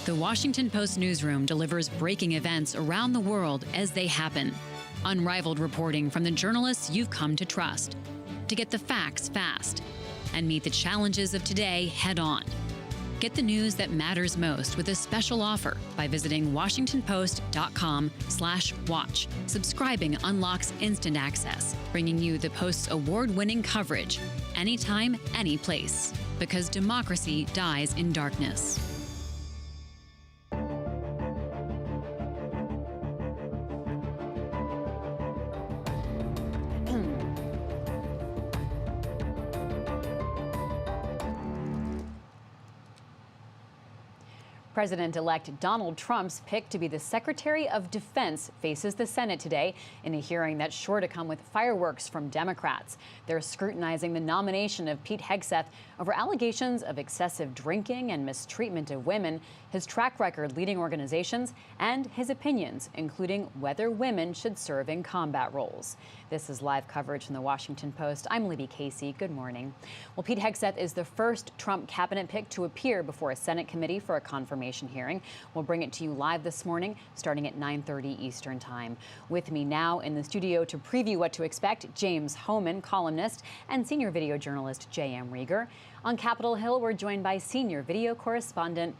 The Washington Post newsroom delivers breaking events around the world as they happen. Unrivaled reporting from the journalists you've come to trust. To get the facts fast and meet the challenges of today head on. Get the news that matters most with a special offer by visiting WashingtonPost.com/watch. Subscribing unlocks instant access, bringing you the Post's award-winning coverage anytime, any place. Because democracy dies in darkness. President-elect Donald Trump's pick to be the Secretary of Defense faces the Senate today in a hearing that's sure to come with fireworks from Democrats. They're scrutinizing the nomination of Pete Hegseth over allegations of excessive drinking and mistreatment of women, his track record leading organizations, and his opinions, including whether women should serve in combat roles. This is live coverage from the Washington Post. I'm Libby Casey. Good morning. Well, Pete Hegseth is the first Trump cabinet pick to appear before a Senate committee for a confirmation hearing. We'll bring it to you live this morning, starting at 9:30 Eastern Time. With me now in the studio to preview what to expect, James Hohmann, columnist, and senior video journalist J.M. Rieger. On Capitol Hill, we're joined by senior video correspondent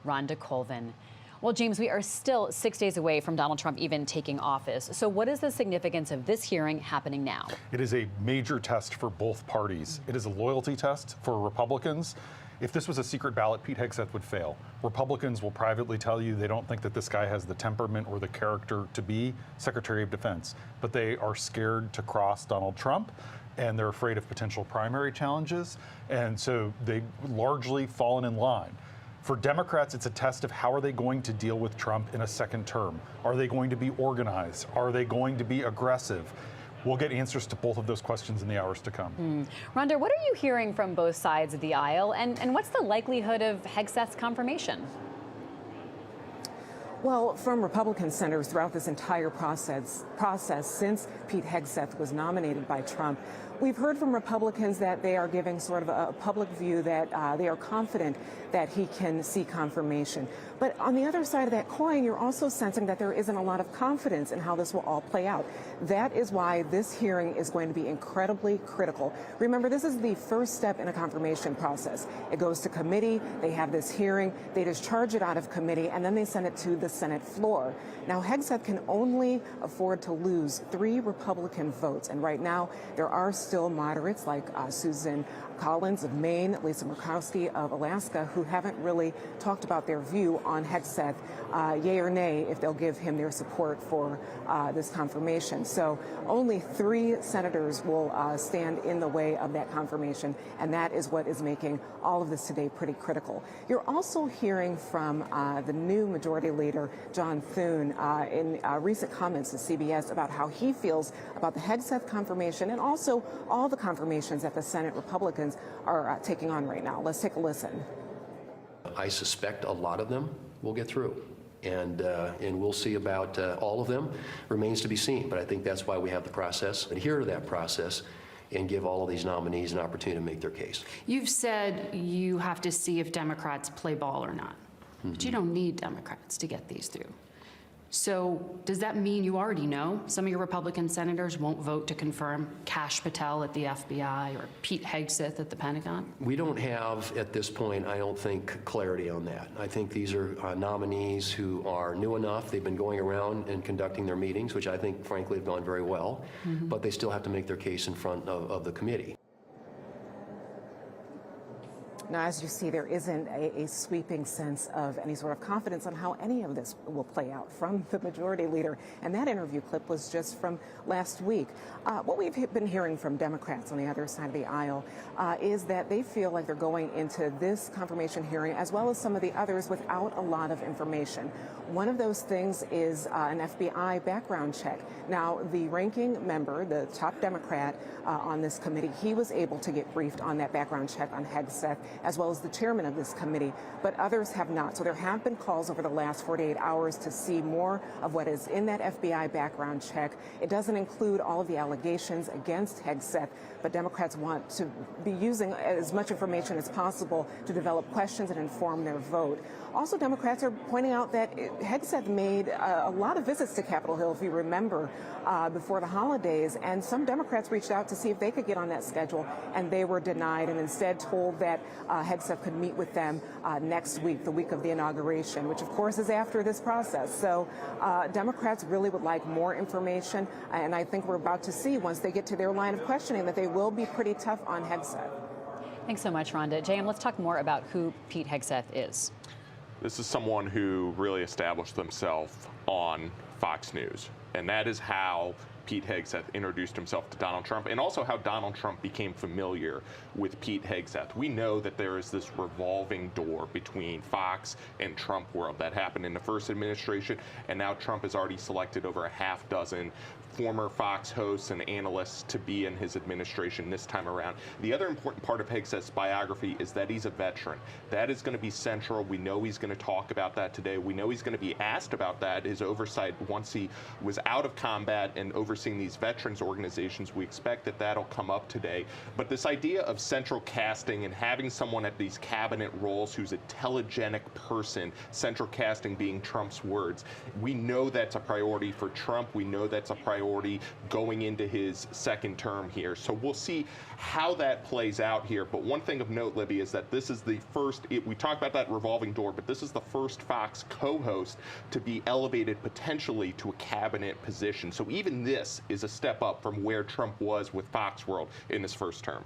Rhonda Colvin. Well, James, we are still 6 days away from Donald Trump even taking office. So what is the significance of this hearing happening now? It is a major test for both parties. It is a loyalty test for Republicans. If this was a secret ballot, Pete Hegseth would fail. Republicans will privately tell you they don't think that this guy has the temperament or the character to be Secretary of Defense, but they are scared to cross Donald Trump, and they're afraid of potential primary challenges, and so they've largely fallen in line. For Democrats, it's a test of how are they going to deal with Trump in a second term. Are they going to be organized? Are they going to be aggressive? We'll get answers to both of those questions in the hours to come. Rhonda, what are you hearing from both sides of the aisle, and what's the likelihood of Hegseth's confirmation? Well, from Republican senators throughout this entire process since Pete Hegseth was nominated by Trump, we've heard from Republicans that they are giving sort of a public view that they are confident that he can see confirmation. But on the other side of that coin, you're also sensing that there isn't a lot of confidence in how this will all play out. That is why this hearing is going to be incredibly critical. Remember, this is the first step in a confirmation process. It goes to committee, they have this hearing, they discharge it out of committee, and then they send it to the Senate floor. Now, Hegseth can only afford to lose 3 Republican votes, and right now there are still moderates like Susan Collins of Maine, Lisa Murkowski of Alaska, who haven't really talked about their view on Hegseth, yay or nay, if they'll give him their support for this confirmation. So only 3 senators will stand in the way of that confirmation, and that is what is making all of this today pretty critical. You're also hearing from the new Majority Leader, John Thune, in recent comments to CBS about how he feels about the Hegseth confirmation and also all the confirmations that the Senate Republicans are taking on right now. Let's take a listen. I suspect a lot of them will get through, and we'll see about all of them. Remains to be seen, but I think that's why we have the process. Adhere to that process and give all of these nominees an opportunity to make their case. You've said you have to see if Democrats play ball or not, but you don't need Democrats to get these through. So does that mean you already know some of your Republican senators won't vote to confirm Kash Patel at the FBI or Pete Hegseth at the Pentagon? We don't have, at this point, I don't think, clarity on that. I think these are nominees who are new enough. They've been going around and conducting their meetings, which I think, frankly, have gone very well, but they still have to make their case in front of the committee. Now, as you see, there isn't a sweeping sense of any sort of confidence on how any of this will play out from the Majority Leader. And that interview clip was just from last week. What we've been hearing from Democrats on the other side of the aisle is that they feel like they're going into this confirmation hearing, as well as some of the others, without a lot of information. One of those things is an FBI background check. Now, the ranking member, the top Democrat on this committee, he was able to get briefed on that background check on Hegseth as well as the chairman of this committee, but others have not. So there have been calls over the last 48 hours to see more of what is in that FBI background check. It doesn't include all of the allegations against Hegseth, but Democrats want to be using as much information as possible to develop questions and inform their vote. Also, Democrats are pointing out that Hegseth made a lot of visits to Capitol Hill, if you remember, before the holidays, and some Democrats reached out to see if they could get on that schedule, and they were denied and instead told that Hegseth could meet with them next week, the week of the inauguration, which of course is after this process. So Democrats really would like more information, and I think we're about to see, once they get to their line of questioning, that they will be pretty tough on Hegseth. Thanks so much, Rhonda. JM, let's talk more about who Pete Hegseth is. This is someone who really established themselves on Fox News, and that is how Pete Hegseth introduced himself to Donald Trump, and also how Donald Trump became familiar with Pete Hegseth. We know that there is this revolving door between Fox and Trump world. That happened in the first administration, and now Trump has already selected over a half dozen former Fox hosts and analysts to be in his administration this time around. The other important part of Hegseth's biography is that he's a veteran. That is going to be central. We know he's going to talk about that today. We know he's going to be asked about that, his oversight once he was out of combat and overseeing these veterans organizations. We expect that that'll come up today. But this idea of central casting and having someone at these cabinet roles who's a telegenic person, central casting being Trump's words, we know that's a priority for Trump. We know that's a priority going into his second term here. So we'll see how that plays out here. But one thing of note, Libby, is that this is the first, we talked about that revolving door, but this is the first Fox co-host to be elevated potentially to a cabinet position. So even this is a step up from where Trump was with Fox World in his first term.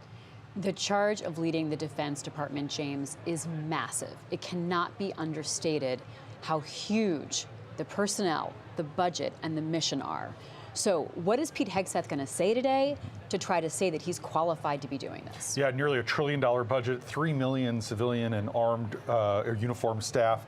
The charge of leading the Defense Department, James, is massive. It cannot be understated how huge the personnel, the budget, and the mission are. So what is Pete Hegseth going to say today to try to say that he's qualified to be doing this? Yeah, nearly $1 trillion budget, 3 million civilian and armed or uniformed staff.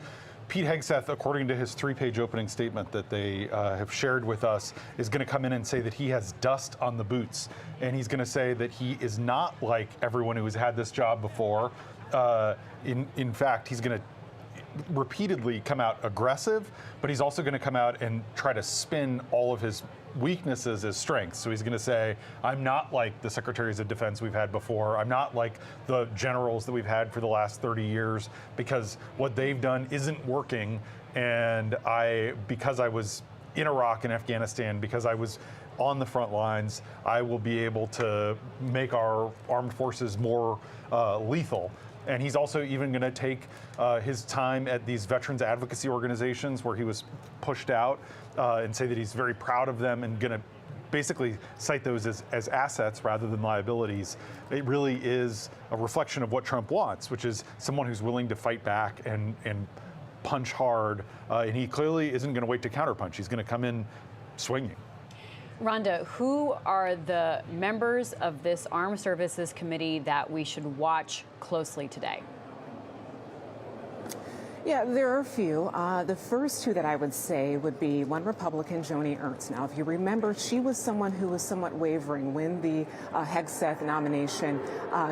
Pete Hegseth, according to his 3-page opening statement that they have shared with us, is going to come in and say that he has dust on the boots. And he's going to say that he is not like everyone who has had this job before. In fact, he's going to repeatedly come out aggressive, but he's also going to come out and try to spin all of his weaknesses as strengths. So he's going to say, I'm not like the secretaries of defense we've had before. I'm not like the generals that we've had for the last 30 years, because what they've done isn't working. And because I was in Iraq and Afghanistan, because I was on the front lines, I will be able to make our armed forces more lethal. And he's also even going to take his time at these veterans advocacy organizations where he was pushed out and say that he's very proud of them and going to basically cite those as assets rather than liabilities. It really is a reflection of what Trump wants, which is someone who's willing to fight back and punch hard. And he clearly isn't going to wait to counterpunch. He's going to come in swinging. Rhonda, who are the members of this Armed Services Committee that we should watch closely today? Yeah, there are a few. The first two that I would say would be one Republican, Joni Ernst. Now, if you remember, she was someone who was somewhat wavering when the Hegseth nomination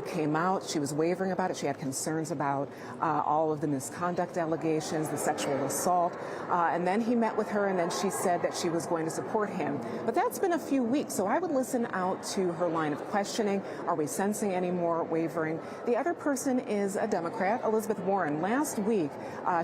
came out. She was wavering about it. She had concerns about all of the misconduct allegations, the sexual assault. And then he met with her, and then she said that she was going to support him. But that's been a few weeks, so I would listen out to her line of questioning. Are we sensing any more wavering? The other person is a Democrat, Elizabeth Warren. Last week,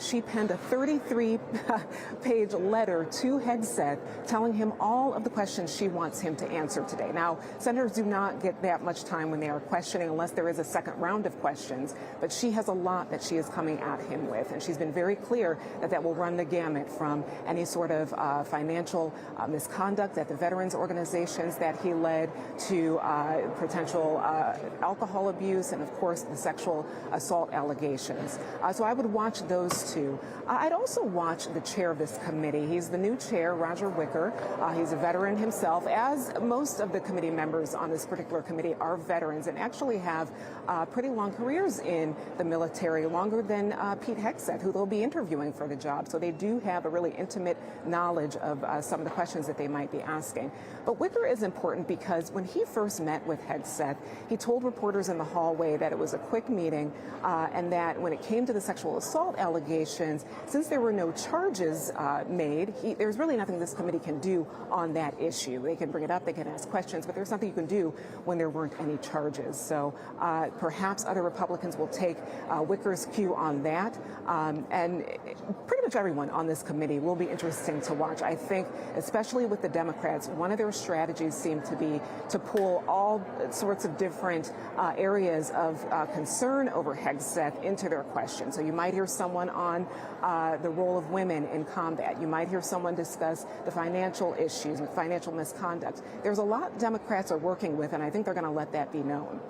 she penned a 33-page letter to Hegseth telling him all of the questions she wants him to answer today. Now, senators do not get that much time when they are questioning unless there is a second round of questions, but she has a lot that she is coming at him with, and she's been very clear that that will run the gamut from any sort of financial misconduct at the veterans organizations that he led to potential alcohol abuse and, of course, the sexual assault allegations. So I would watch those those two. I'd also watch the chair of this committee. He's the new chair, Rieger. He's a veteran himself, as most of the committee members on this particular committee are veterans and actually have pretty long careers in the military, longer than Pete Hegseth, who they'll be interviewing for the job. So they do have a really intimate knowledge of some of the questions that they might be asking. But Rieger is important because when he first met with Hegseth, he told reporters in the hallway that it was a quick meeting and that when it came to the sexual assault allegations, since there were no charges made, there's really nothing this committee can do on that issue. They can bring it up, they can ask questions, but there's nothing you can do when there weren't any charges. So perhaps other Republicans will take Rieger's cue on that. And pretty much everyone on this committee will be interesting to watch. I think, especially with the Democrats, one of their strategies seemed to be to pull all sorts of different areas of concern over Hegseth into their questions. So you might hear someone on the role of women in combat. You might hear someone discuss the financial issues, financial misconduct. There's a lot Democrats are working with, and I think they're going to let that be known.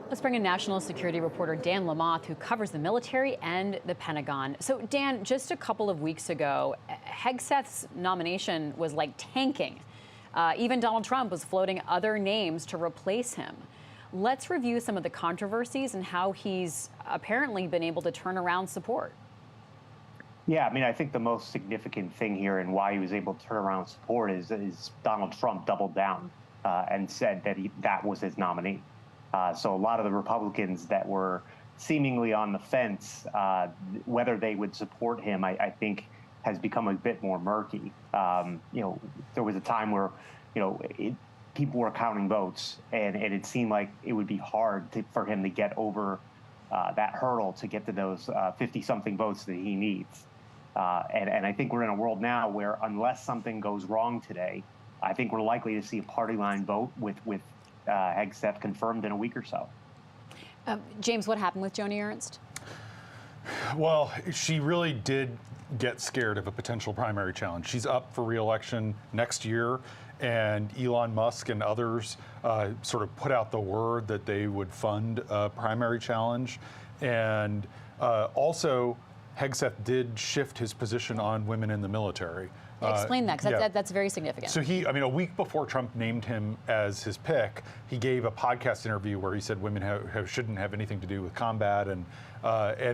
Let's bring in national security reporter Dan Lamothe, who covers the military and the Pentagon. So, Dan, just a couple of weeks ago, Hegseth's nomination was like tanking. Even Donald Trump was floating other names to replace him. Let's review some of the controversies and how he's apparently been able to turn around support. Yeah, I mean, I think the most significant thing here and why he was able to turn around support is Donald Trump doubled down and said that that was his nominee. So a lot of the Republicans that were seemingly on the fence, whether they would support him, I think has become a bit more murky. There was a time where, people were counting votes, and it seemed like it would be hard for him to get over that hurdle to get to those 50-something votes that he needs. And I think we're in a world now where unless something goes wrong today, I think we're likely to see a party line vote with Hegseth confirmed in a week or so. James, what happened with Joni Ernst? Well, she really did get scared of a potential primary challenge. She's up for re-election next year, and Elon Musk and others sort of put out the word that they would fund a primary challenge. And also, Hegseth did shift his position on women in the military. Explain that, because that's very significant. So a week before Trump named him as his pick, he gave a podcast interview where he said women shouldn't have anything to do with combat. And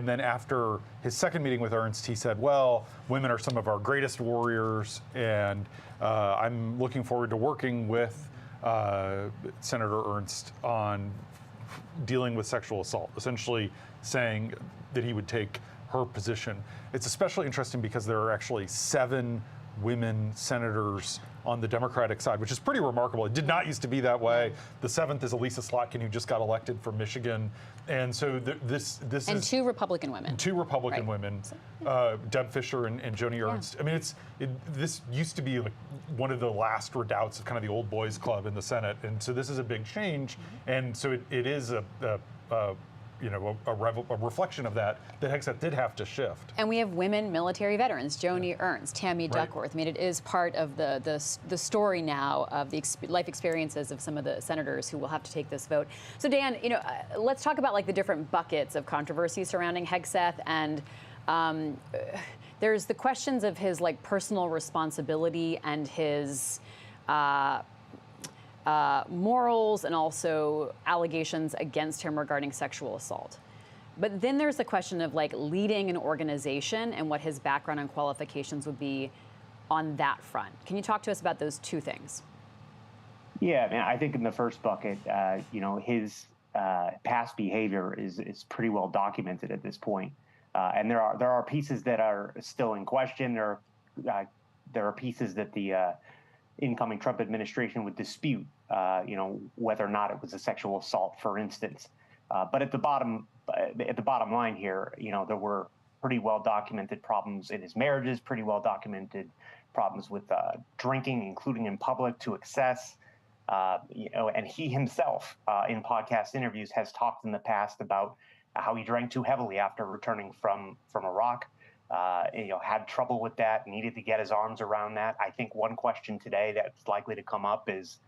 then after his second meeting with Ernst, he said, well, women are some of our greatest warriors, and I'm looking forward to working with Senator Ernst on dealing with sexual assault, essentially saying that he would take her position. It's especially interesting because there are actually 7 women senators on the Democratic side, which is pretty remarkable. It did not used to be that way. The 7th is Elisa Slotkin, who just got elected from Michigan. And so this and is 2 Republican women. 2 Republican women, Deb Fischer and Joni Ernst. I mean, this used to be like one of the last redoubts of kind of the old boys club in the Senate. And so this is a big change. And so it is a reflection of that Hegseth did have to shift. And we have women military veterans, Joni Ernst, Tammy Duckworth. I mean, it is part of the story now of the life experiences of some of the senators who will have to take this vote. So Dan, let's talk about like the different buckets of controversy surrounding Hegseth, and there's the questions of his like personal responsibility and his morals, and also allegations against him regarding sexual assault. But then there's the question of like leading an organization and what his background and qualifications would be on that front. Can you talk to us about those 2 things? Yeah, I mean, I think in the first bucket, his past behavior is pretty well documented at this point. And there are pieces that are still in question. There are pieces that the incoming Trump administration would dispute, whether or not it was a sexual assault, for instance. But at the bottom line here, there were pretty well documented problems in his marriages, pretty well documented problems with drinking, including in public to excess. And he himself, in podcast interviews, has talked in the past about how he drank too heavily after returning from Iraq. Had trouble with that, needed to get his arms around that. I think one question today that's likely to come up is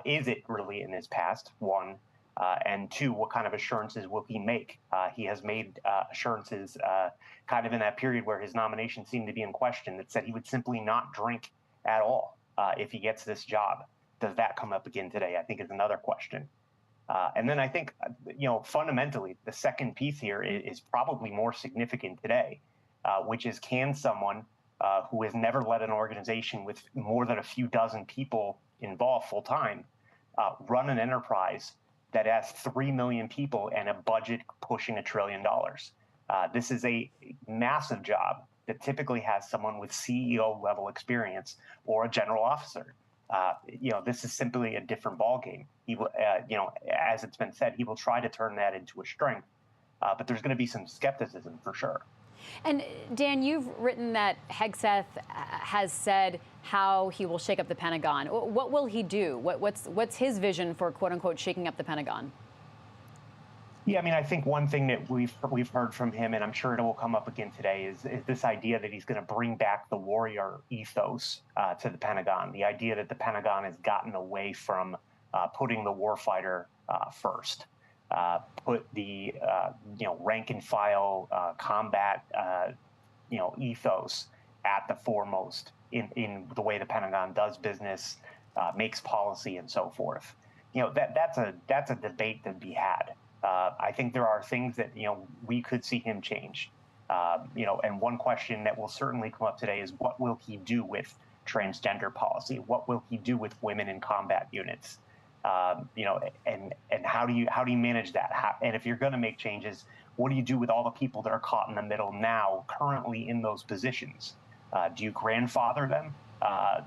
it really in his past? One. And two, what kind of assurances will he make? He has made assurances kind of in that period where his nomination seemed to be in question that said he would simply not drink at all if he gets this job. Does that come up again today? I think is another question. And then I think, fundamentally, the second piece here is probably more significant today, which is, can someone who has never led an organization with more than a few dozen people involved full time run an enterprise that has 3 million people and a budget pushing $1 trillion? This is a massive job that typically has someone with CEO level experience or a general officer. This is simply a different ballgame. He will, as it's been said, he will try to turn that into a strength, but there's going to be some skepticism for sure. And Dan, you've written that Hegseth has said how he will shake up the Pentagon. What will he do? What's his vision for "quote unquote" shaking up the Pentagon? Yeah, I mean, I think one thing that we've heard from him, and I'm sure it will come up again today, is this idea that he's going to bring back the warrior ethos to the Pentagon. The idea that the Pentagon has gotten away from putting the warfighter first, put the rank and file combat ethos at the foremost in the way the Pentagon does business, makes policy, and so forth. That's a debate to be had. I think there are things that, we could see him change. And one question that will certainly come up today is, what will he do with transgender policy? What will he do with women in combat units? And how do you manage that? And if you're going to make changes, what do you do with all the people that are caught in the middle now, currently in those positions? Do you grandfather them,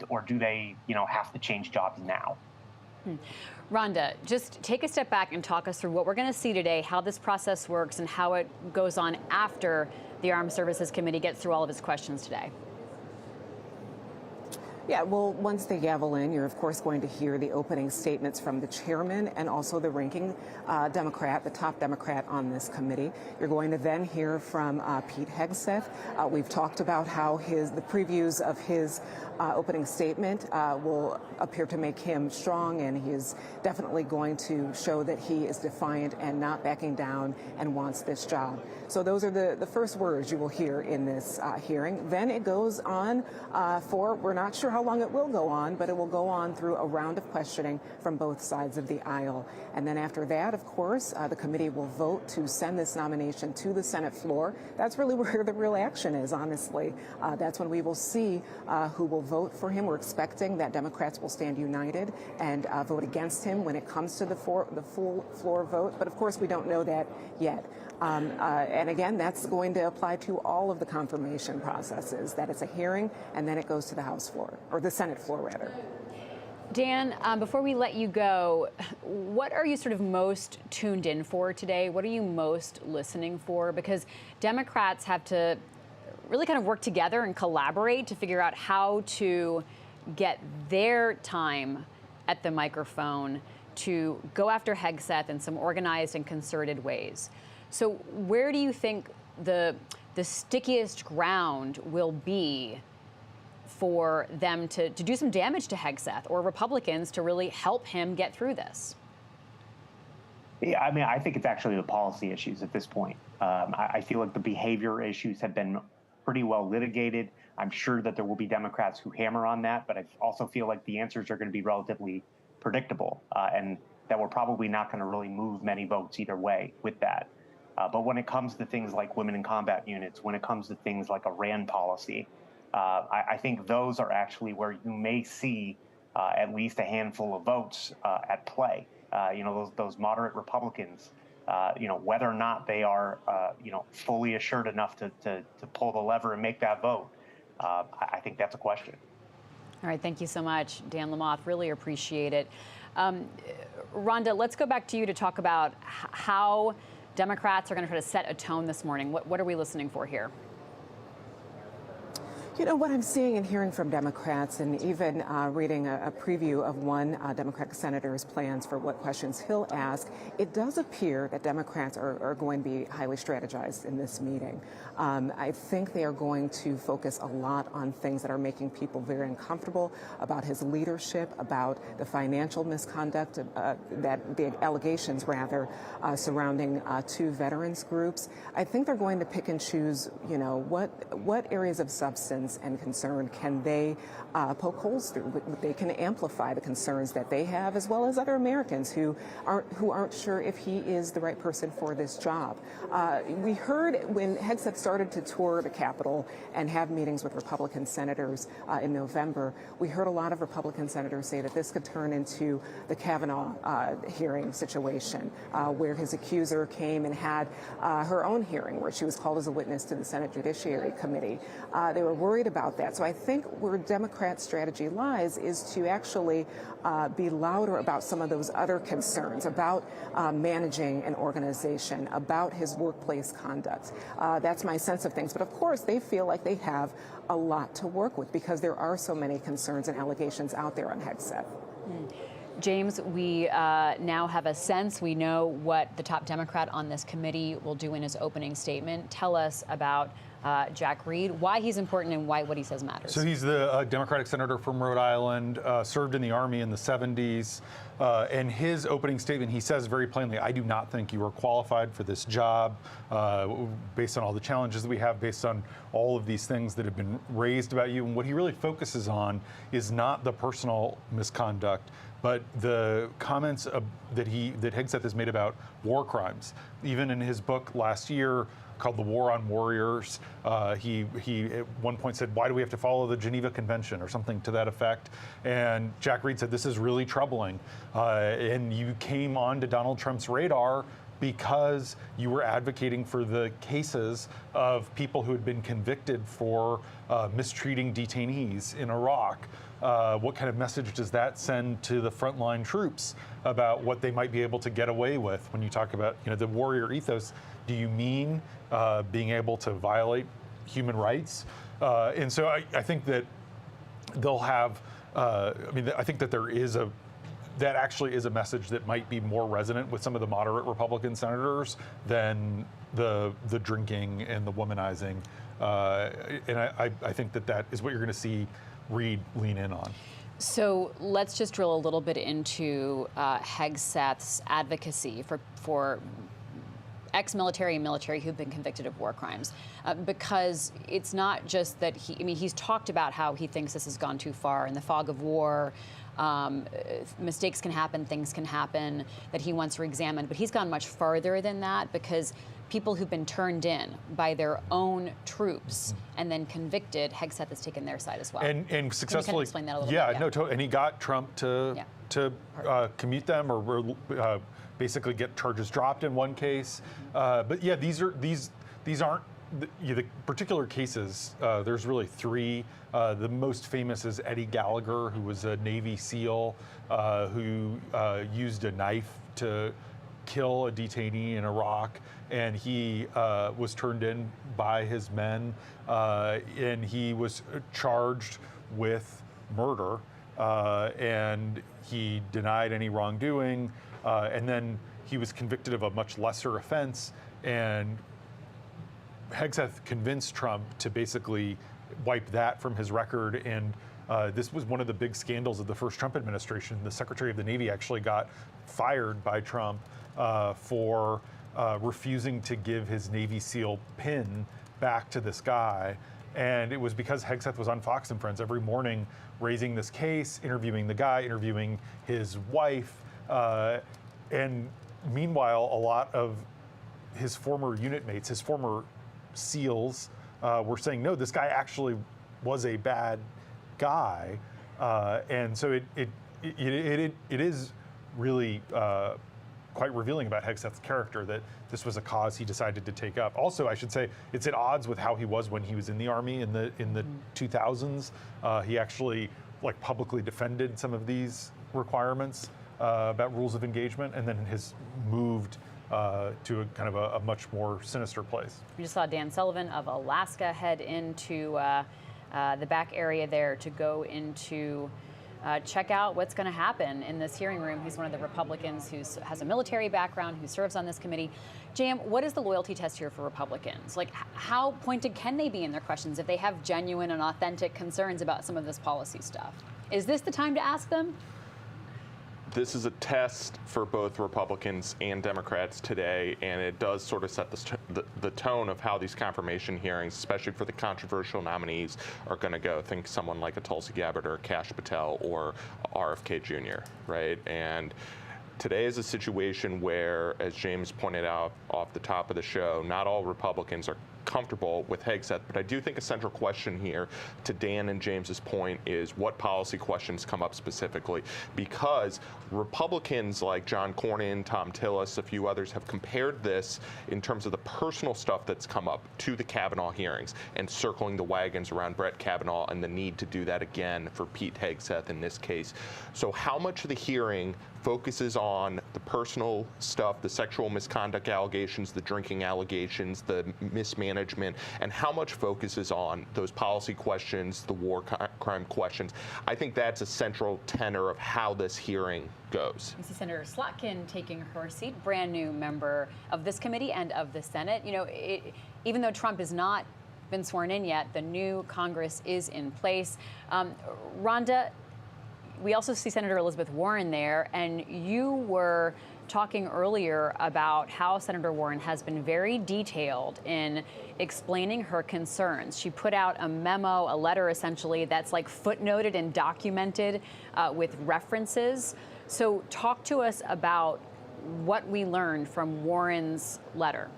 or do they, have to change jobs now? Rhonda, just take a step back and talk us through what we're going to see today, how this process works, and how it goes on after the Armed Services Committee gets through all of its questions today. Yeah, well, once they gavel in, you're of course going to hear the opening statements from the chairman and also the ranking Democrat, the top Democrat on this committee. You're going to then hear from Pete Hegseth. We've talked about how the previews of his opening statement will appear to make him strong, and he is definitely going to show that he is defiant and not backing down and wants this job. So those are the first words you will hear in this hearing. Then it goes on we're not sure how long it will go on, but it will go on through a round of questioning from both sides of the aisle. And then after that, of course, the committee will vote to send this nomination to the Senate floor. That's really where the real action is, honestly. That's when we will see who will vote for him. We're expecting that Democrats will stand united and vote against him when it comes to the full floor vote. But of course, we don't know that yet. And again, that's going to apply to all of the confirmation processes, that it's a hearing and then it goes to the House floor, or the Senate floor, rather. Dan, before we let you go, what are you sort of most tuned in for today? What are you most listening for? Because Democrats have to really kind of work together and collaborate to figure out how to get their time at the microphone to go after Hegseth in some organized and concerted ways. So where do you think the stickiest ground will be for them to do some damage to Hegseth, or Republicans to really help him get through this? Yeah, I mean, I think it's actually the policy issues at this point. I feel like the behavior issues have been pretty well litigated. I'm sure that there will be Democrats who hammer on that, but I also feel like the answers are going to be relatively predictable, and that we're probably not going to really move many votes either way with that. But when it comes to things like women in combat units, when it comes to things like a RAND policy, I think those are actually where you may see at least a handful of votes at play. Those moderate Republicans, whether or not they are, fully assured enough to pull the lever and make that vote, I think that's a question. All right, thank you so much, Dan Lamothe. Really appreciate it. Rhonda, let's go back to you to talk about how Democrats are going to try to set a tone this morning. What are we listening for here? You know, what I'm seeing and hearing from Democrats, and even reading a preview of one Democratic senator's plans for what questions he'll ask, it does appear that Democrats are going to be highly strategized in this meeting. I think they are going to focus a lot on things that are making people very uncomfortable about his leadership, about the financial misconduct, that the allegations, rather, surrounding two veterans groups. I think they're going to pick and choose, you know, what areas of substance and concern can they poke holes through. They can amplify the concerns that they have, as well as other Americans who aren't sure if he is the right person for this job. We heard when Hegseth started to tour the Capitol and have meetings with Republican senators in November, we heard a lot of Republican senators say that this could turn into the Kavanaugh hearing situation, where his accuser came and had her own hearing, where she was called as a witness to the Senate Judiciary Committee. They were worried about that. So I think where Democrats' strategy lies is to actually be louder about some of those other concerns, about managing an organization, about his workplace conduct. That's my sense of things. But of course, they feel like they have a lot to work with because there are so many concerns and allegations out there on Hegseth. James, we now have a sense. We know what the top Democrat on this committee will do in his opening statement. Tell us about Jack Reed, why he's important and why what he says matters. So he's the Democratic senator from Rhode Island, served in the Army in the 70s. And his opening statement, he says very plainly, I do not think you are qualified for this job based on all the challenges that we have, based on all of these things that have been raised about you. And what he really focuses on is not the personal misconduct, but the comments that Hegseth has made about war crimes. Even in his book last year, called The War on Warriors. He at one point said, why do we have to follow the Geneva Convention or something to that effect? And Jack Reed said, this is really troubling. And you came on to Donald Trump's radar because you were advocating for the cases of people who had been convicted for mistreating detainees in Iraq. What kind of message does that send to the frontline troops about what they might be able to get away with when you talk about, you know, the warrior ethos? Do you mean being able to violate human rights? And so I think that they'll have. I think that that actually is a message that might be more resonant with some of the moderate Republican senators than the drinking and the womanizing. And I think that is what you're going to see Reed lean in on. So let's just drill a little bit into Hegseth's advocacy for ex-military and military who've been convicted of war crimes, because it's not just that he's talked about how he thinks this has gone too far in the fog of war. Mistakes can happen, things can happen, that he wants re-examined, but he's gone much farther than that because people who've been turned in by their own troops and then convicted, Hegseth has taken their side as well. And successfully, can you explain that a little bit? And he got Trump to commute them or basically get charges dropped in one case. But yeah, these aren't the particular cases. There's really three. The most famous is Eddie Gallagher, who was a Navy SEAL who used a knife to kill a detainee in Iraq, and he was turned in by his men, and he was charged with murder, and he denied any wrongdoing, and then he was convicted of a much lesser offense, and Hegseth convinced Trump to basically wipe that from his record, and this was one of the big scandals of the first Trump administration. The Secretary of the Navy actually got fired by Trump for refusing to give his Navy SEAL pin back to this guy. And it was because Hegseth was on Fox and Friends every morning raising this case, interviewing the guy, interviewing his wife. And meanwhile, a lot of his former unit mates, his former SEALs, were saying, no, this guy actually was a bad guy. And so it is really quite revealing about Hegseth's character that this was a cause he decided to take up. Also, I should say, it's at odds with how he was when he was in the Army in the 2000s. He actually publicly defended some of these requirements about rules of engagement, and then has moved to a kind of a much more sinister place. We just saw Dan Sullivan of Alaska head into the back area there to go into check out what's going to happen in this hearing room. He's one of the Republicans who has a military background, who serves on this committee. Jam, what is the loyalty test here for Republicans? Like, how pointed can they be in their questions if they have genuine and authentic concerns about some of this policy stuff? Is this the time to ask them? This is a test for both Republicans and Democrats today, and it does sort of set the tone of how these confirmation hearings, especially for the controversial nominees, are going to go. Think someone like a Tulsi Gabbard or Kash Patel or RFK Jr., right? And today is a situation where, as James pointed out off the top of the show, not all Republicans are comfortable with Hegseth, but I do think a central question here, to Dan and James's point, is what policy questions come up specifically, because Republicans like John Cornyn, Tom Tillis, a few others have compared this in terms of the personal stuff that's come up to the Kavanaugh hearings and circling the wagons around Brett Kavanaugh and the need to do that again for Pete Hegseth in this case. So how much of the hearing focuses on the personal stuff, the sexual misconduct allegations, the drinking allegations, the mismanagement, and how much focuses on those policy questions, the war crime questions? I think that's a central tenor of how this hearing goes. You see Senator Slotkin taking her seat, brand new member of this committee and of the Senate. You know, even though Trump has not been sworn in yet, the new Congress is in place. Rhonda, we also see Senator Elizabeth Warren there, and you were talking earlier about how Senator Warren has been very detailed in explaining her concerns. She put out a memo, a letter essentially, that's like footnoted and documented with references. So talk to us about what we learned from Warren's letter.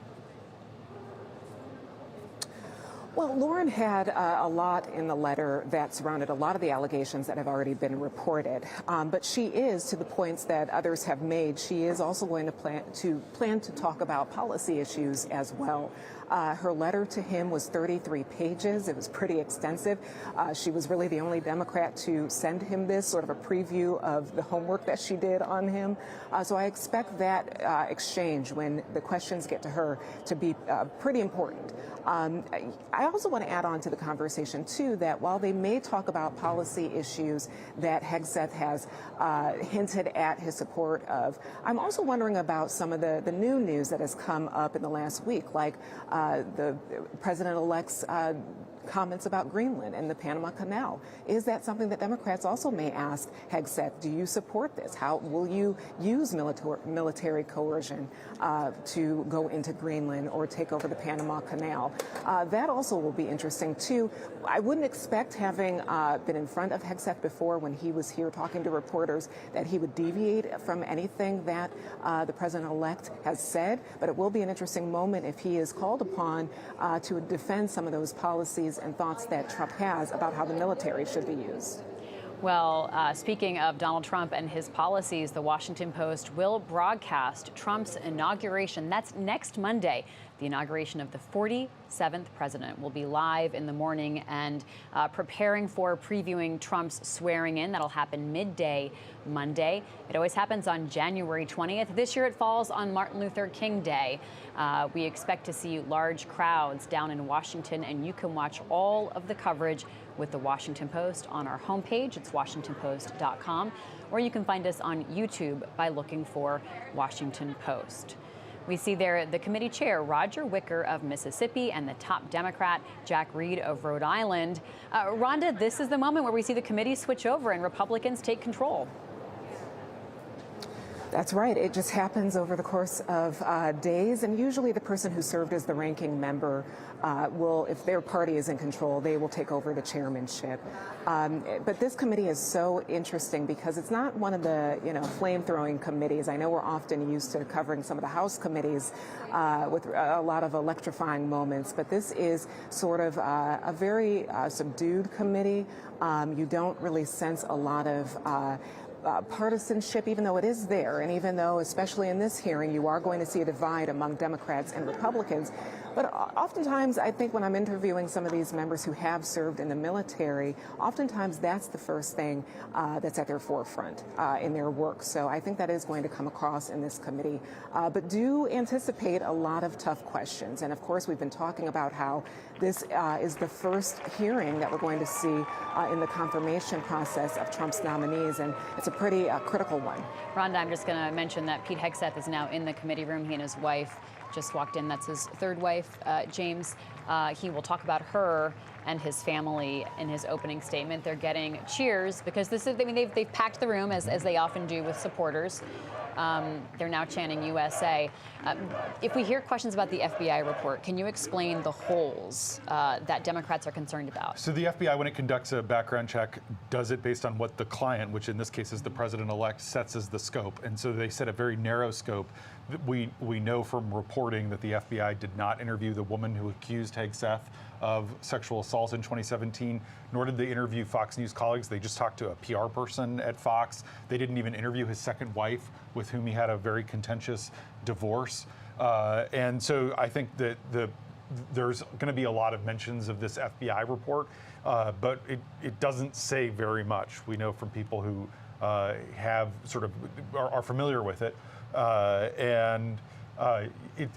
Well, Lauren had a lot in the letter that surrounded a lot of the allegations that have already been reported. But she is, to the points that others have made, she is also going to plan to talk about policy issues as well. Her letter to him was 33 pages. It was pretty extensive. She was really the only Democrat to send him this, sort of a preview of the homework that she did on him. So I expect that exchange, when the questions get to her, to be pretty important. I also want to add on to the conversation, too, that while they may talk about policy issues that Hegseth has hinted at his support of, I'm also wondering about some of the new news that has come up in the last week, like the president-elect's comments about Greenland and the Panama Canal. Is that something that Democrats also may ask Hegseth? Do you support this? How will you use military coercion to go into Greenland or take over the Panama Canal? That also will be interesting, too. I wouldn't expect, having been in front of Hegseth before when he was here talking to reporters, that he would deviate from anything that the president-elect has said. But it will be an interesting moment if he is called upon to defend some of those policies and thoughts that Trump has about how the military should be used. Well, speaking of Donald Trump and his policies, the Washington Post will broadcast Trump's inauguration. That's next Monday. The inauguration of the 47th president will be live in the morning and preparing for previewing Trump's swearing in. That'll happen midday Monday. It always happens on January 20th. This year it falls on Martin Luther King Day. We expect to see large crowds down in Washington, and you can watch all of the coverage with the Washington Post on our homepage. It's WashingtonPost.com, or you can find us on YouTube by looking for Washington Post. We see there the committee chair, Roger Wicker of Mississippi, and the top Democrat, Jack Reed of Rhode Island. Rhonda, this is the moment where we see the committee switch over and Republicans take control. That's right. It just happens over the course of days, and usually the person who served as the ranking member will, if their party is in control, they will take over the chairmanship. But this committee is so interesting because it's not one of the, flame-throwing committees. I know we're often used to covering some of the House committees with a lot of electrifying moments, but this is sort of a very subdued committee. You don't really sense a lot of partisanship, even though it is there, and even though, especially in this hearing, you are going to see a divide among Democrats and Republicans. But oftentimes, I think when I'm interviewing some of these members who have served in the military, oftentimes that's the first thing that's at their forefront in their work. So I think that is going to come across in this committee. But do anticipate a lot of tough questions. And of course, we've been talking about how this is the first hearing that we're going to see in the confirmation process of Trump's nominees, and it's a pretty critical one. Rhonda, I'm just going to mention that Pete Hegseth is now in the committee room. He and his wife just walked in. That's his third wife, James. He will talk about her and his family in his opening statement. They're getting cheers because this is, I mean, they've packed the room as they often do with supporters. They're now chanting USA. If we hear questions about the FBI report, can you explain the holes that Democrats are concerned about? So the FBI, when it conducts a background check, does it based on what the client, which in this case is the president-elect, sets as the scope. And so they set a very narrow scope. We know from reporting that the FBI did not interview the woman who accused Hegseth of sexual assault in 2017, nor did they interview Fox News colleagues. They just talked to a PR person at Fox. They didn't even interview his second wife, with whom he had a very contentious divorce. And so I think that there's going to be a lot of mentions of this FBI report, but it doesn't say very much. We know from people who have sort of are familiar with it.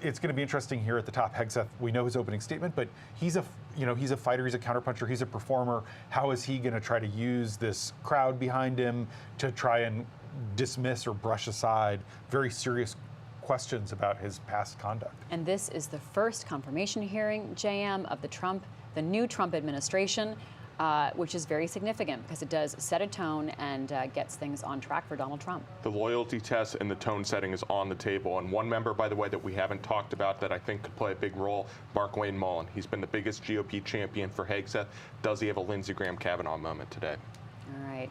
It's going to be interesting here at the top. Hegseth, we know his opening statement, but he's a fighter, he's a counterpuncher, he's a performer. How is he going to try to use this crowd behind him to try and dismiss or brush aside very serious questions about his past conduct? And this is the first confirmation hearing, JM, of the new Trump administration. Which is very significant because it does set a tone and gets things on track for Donald Trump. The loyalty test and the tone setting is on the table. And one member, by the way, that we haven't talked about that I think could play a big role, Mark Wayne Mullen. He's been the biggest GOP champion for Hegseth. Does he have a Lindsey Graham Kavanaugh moment today? All right.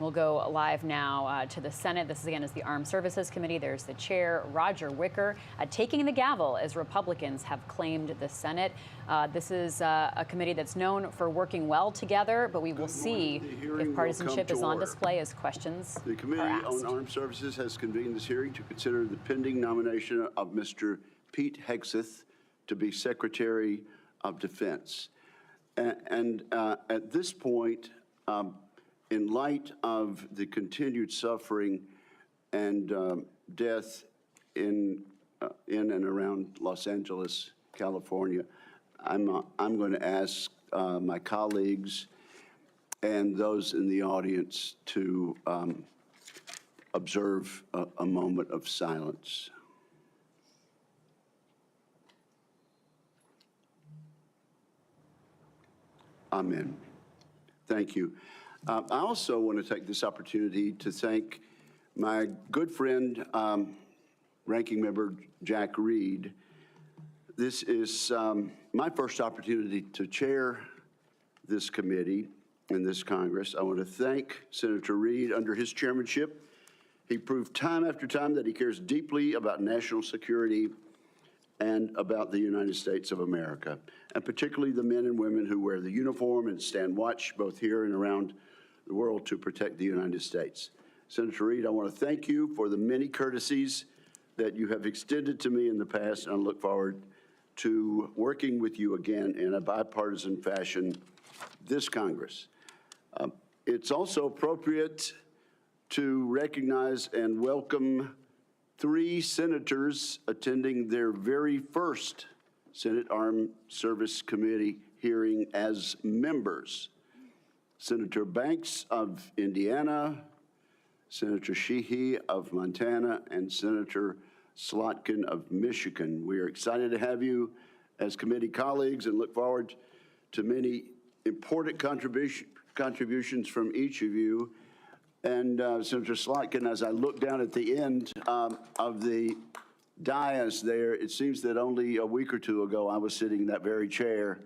We'll go live now to the Senate. This, again, is the Armed Services Committee. There's the chair, Roger Wicker, taking the gavel as Republicans have claimed the Senate. This is a committee that's known for working well together, but we will see if partisanship is on display as questions The Committee on Armed Services has convened this hearing to consider the pending nomination of Mr. Pete Hegseth to be Secretary of Defense. And at this point, in light of the continued suffering and death in and around Los Angeles, California, I'm going to ask my colleagues and those in the audience to observe a moment of silence. Amen. Thank you. I also want to take this opportunity to thank my good friend, Ranking Member Jack Reed. This is my first opportunity to chair this committee in this Congress. I want to thank Senator Reed. Under his chairmanship, he proved time after time that he cares deeply about national security and about the United States of America, and particularly the men and women who wear the uniform and stand watch both here and around the world to protect the United States. Senator Reed, I want to thank you for the many courtesies that you have extended to me in the past, and I look forward to working with you again in a bipartisan fashion this Congress. It's also appropriate to recognize and welcome 3 senators attending their very first Senate Armed Service Committee hearing as members. Senator Banks of Indiana, Senator Sheehy of Montana, and Senator Slotkin of Michigan. We are excited to have you as committee colleagues and look forward to many important contributions from each of you. And Senator Slotkin, as I look down at the end of the dais there, it seems that only a week or two ago I was sitting in that very chair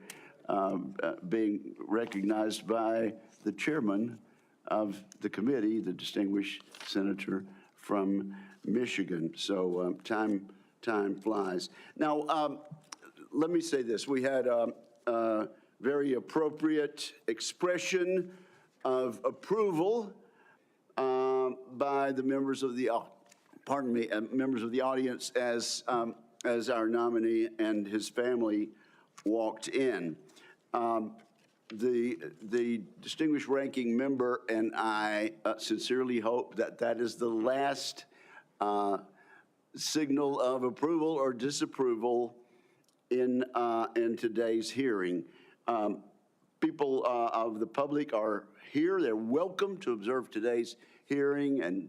being recognized by the chairman of the committee, the distinguished senator from Michigan. So time flies. Now, let me say this. We had a very appropriate expression of approval by the members of the, members of the audience as as our nominee and his family walked in. The distinguished ranking member and I sincerely hope that that is the last signal of approval or disapproval in today's hearing. People of the public are here. They're welcome to observe today's hearing, and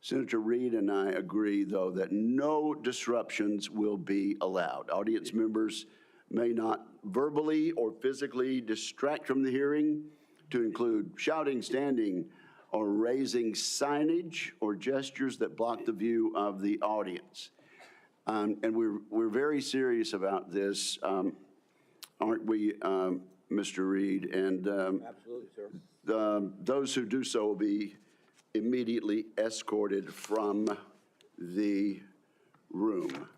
Senator Reid and I agree, though, that no disruptions will be allowed. Audience members may not verbally or physically distract from the hearing, to include shouting, standing, or raising signage or gestures that block the view of the audience. And we're very serious about this, aren't we, Mr. Reid? And absolutely, sir. Those who do so will be immediately escorted from the room.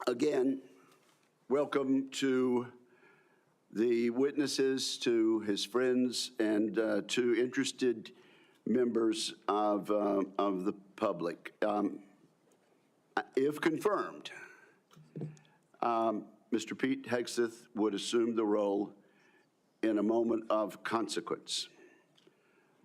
Again, welcome to the witnesses, to his friends, and to interested members of the public. If confirmed, Mr. Pete Hegseth would assume the role in a moment of consequence.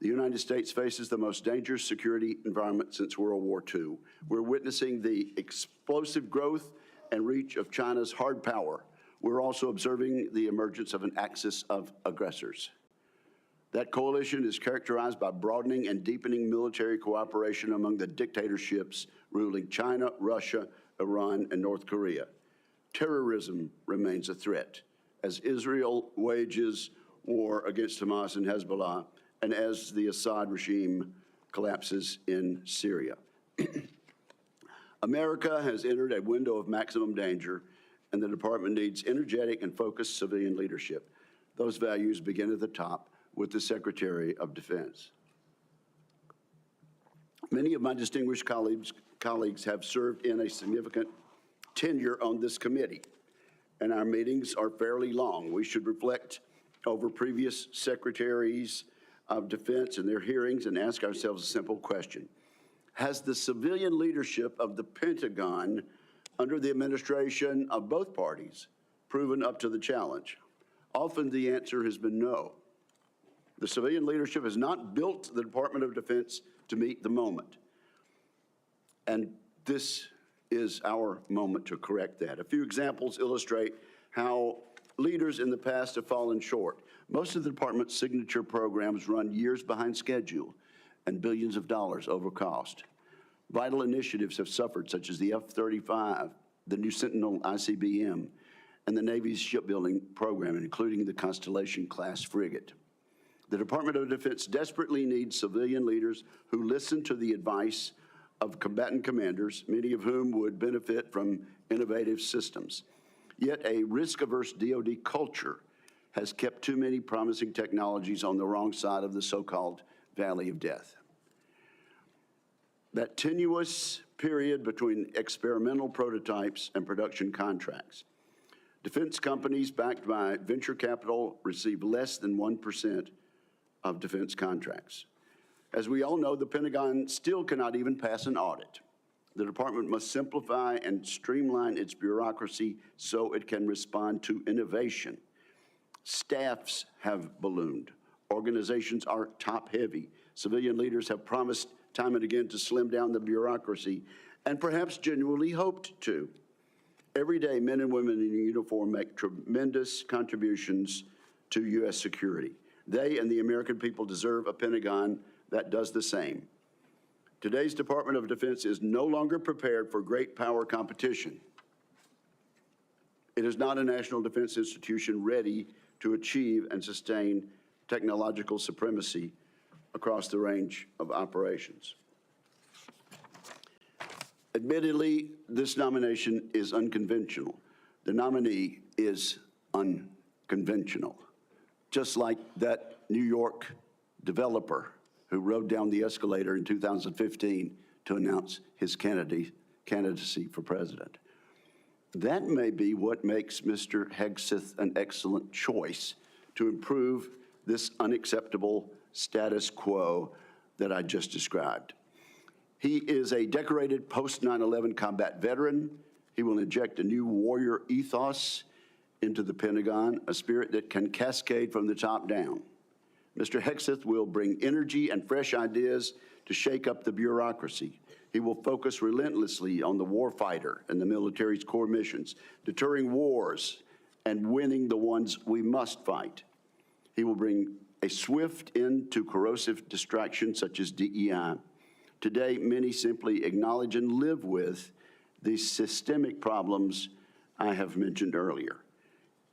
The United States faces the most dangerous security environment since World War II. We're witnessing the explosive growth and reach of China's hard power. We're also observing the emergence of an axis of aggressors. That coalition is characterized by broadening and deepening military cooperation among the dictatorships ruling China, Russia, Iran, and North Korea. Terrorism remains a threat as Israel wages war against Hamas and Hezbollah, and as the Assad regime collapses in Syria. America has entered a window of maximum danger, and the department needs energetic and focused civilian leadership. Those values begin at the top with the Secretary of Defense. Many of my distinguished colleagues have served in a significant tenure on this committee, and our meetings are fairly long. We should reflect over previous secretaries of defense and their hearings and ask ourselves a simple question. Has the civilian leadership of the Pentagon under the administration of both parties proven up to the challenge? Often the answer has been no. The civilian leadership has not built the Department of Defense to meet the moment. And this is our moment to correct that. A few examples illustrate how leaders in the past have fallen short. Most of the department's signature programs run years behind schedule and billions of dollars over cost. Vital initiatives have suffered, such as the F-35, the new Sentinel ICBM, and the Navy's shipbuilding program, including the Constellation-class frigate. The Department of Defense desperately needs civilian leaders who listen to the advice of combatant commanders, many of whom would benefit from innovative systems. Yet a risk-averse DoD culture has kept too many promising technologies on the wrong side of the so-called valley of death. That tenuous period between experimental prototypes and production contracts. Defense companies backed by venture capital receive less than 1% of defense contracts. As we all know, the Pentagon still cannot even pass an audit. The department must simplify and streamline its bureaucracy so it can respond to innovation. Staffs have ballooned. Organizations are top-heavy. Civilian leaders have promised time and again to slim down the bureaucracy, and perhaps genuinely hoped to. Every day, men and women in uniform make tremendous contributions to U.S. security. They and the American people deserve a Pentagon that does the same. Today's Department of Defense is no longer prepared for great power competition. It is not a national defense institution ready to achieve and sustain technological supremacy across the range of operations. Admittedly, this nomination is unconventional. The nominee is unconventional, just like that New York developer who rode down the escalator in 2015 to announce his candidacy for president. That may be what makes Mr. Hegseth an excellent choice to improve this unacceptable status quo that I just described. He is a decorated post-9/11 combat veteran. He will inject a new warrior ethos into the Pentagon, a spirit that can cascade from the top down. Mr. Hegseth will bring energy and fresh ideas to shake up the bureaucracy. He will focus relentlessly on the warfighter and the military's core missions, deterring wars and winning the ones we must fight. He will bring a swift end to corrosive distractions such as DEI. Today, many simply acknowledge and live with the systemic problems I have mentioned earlier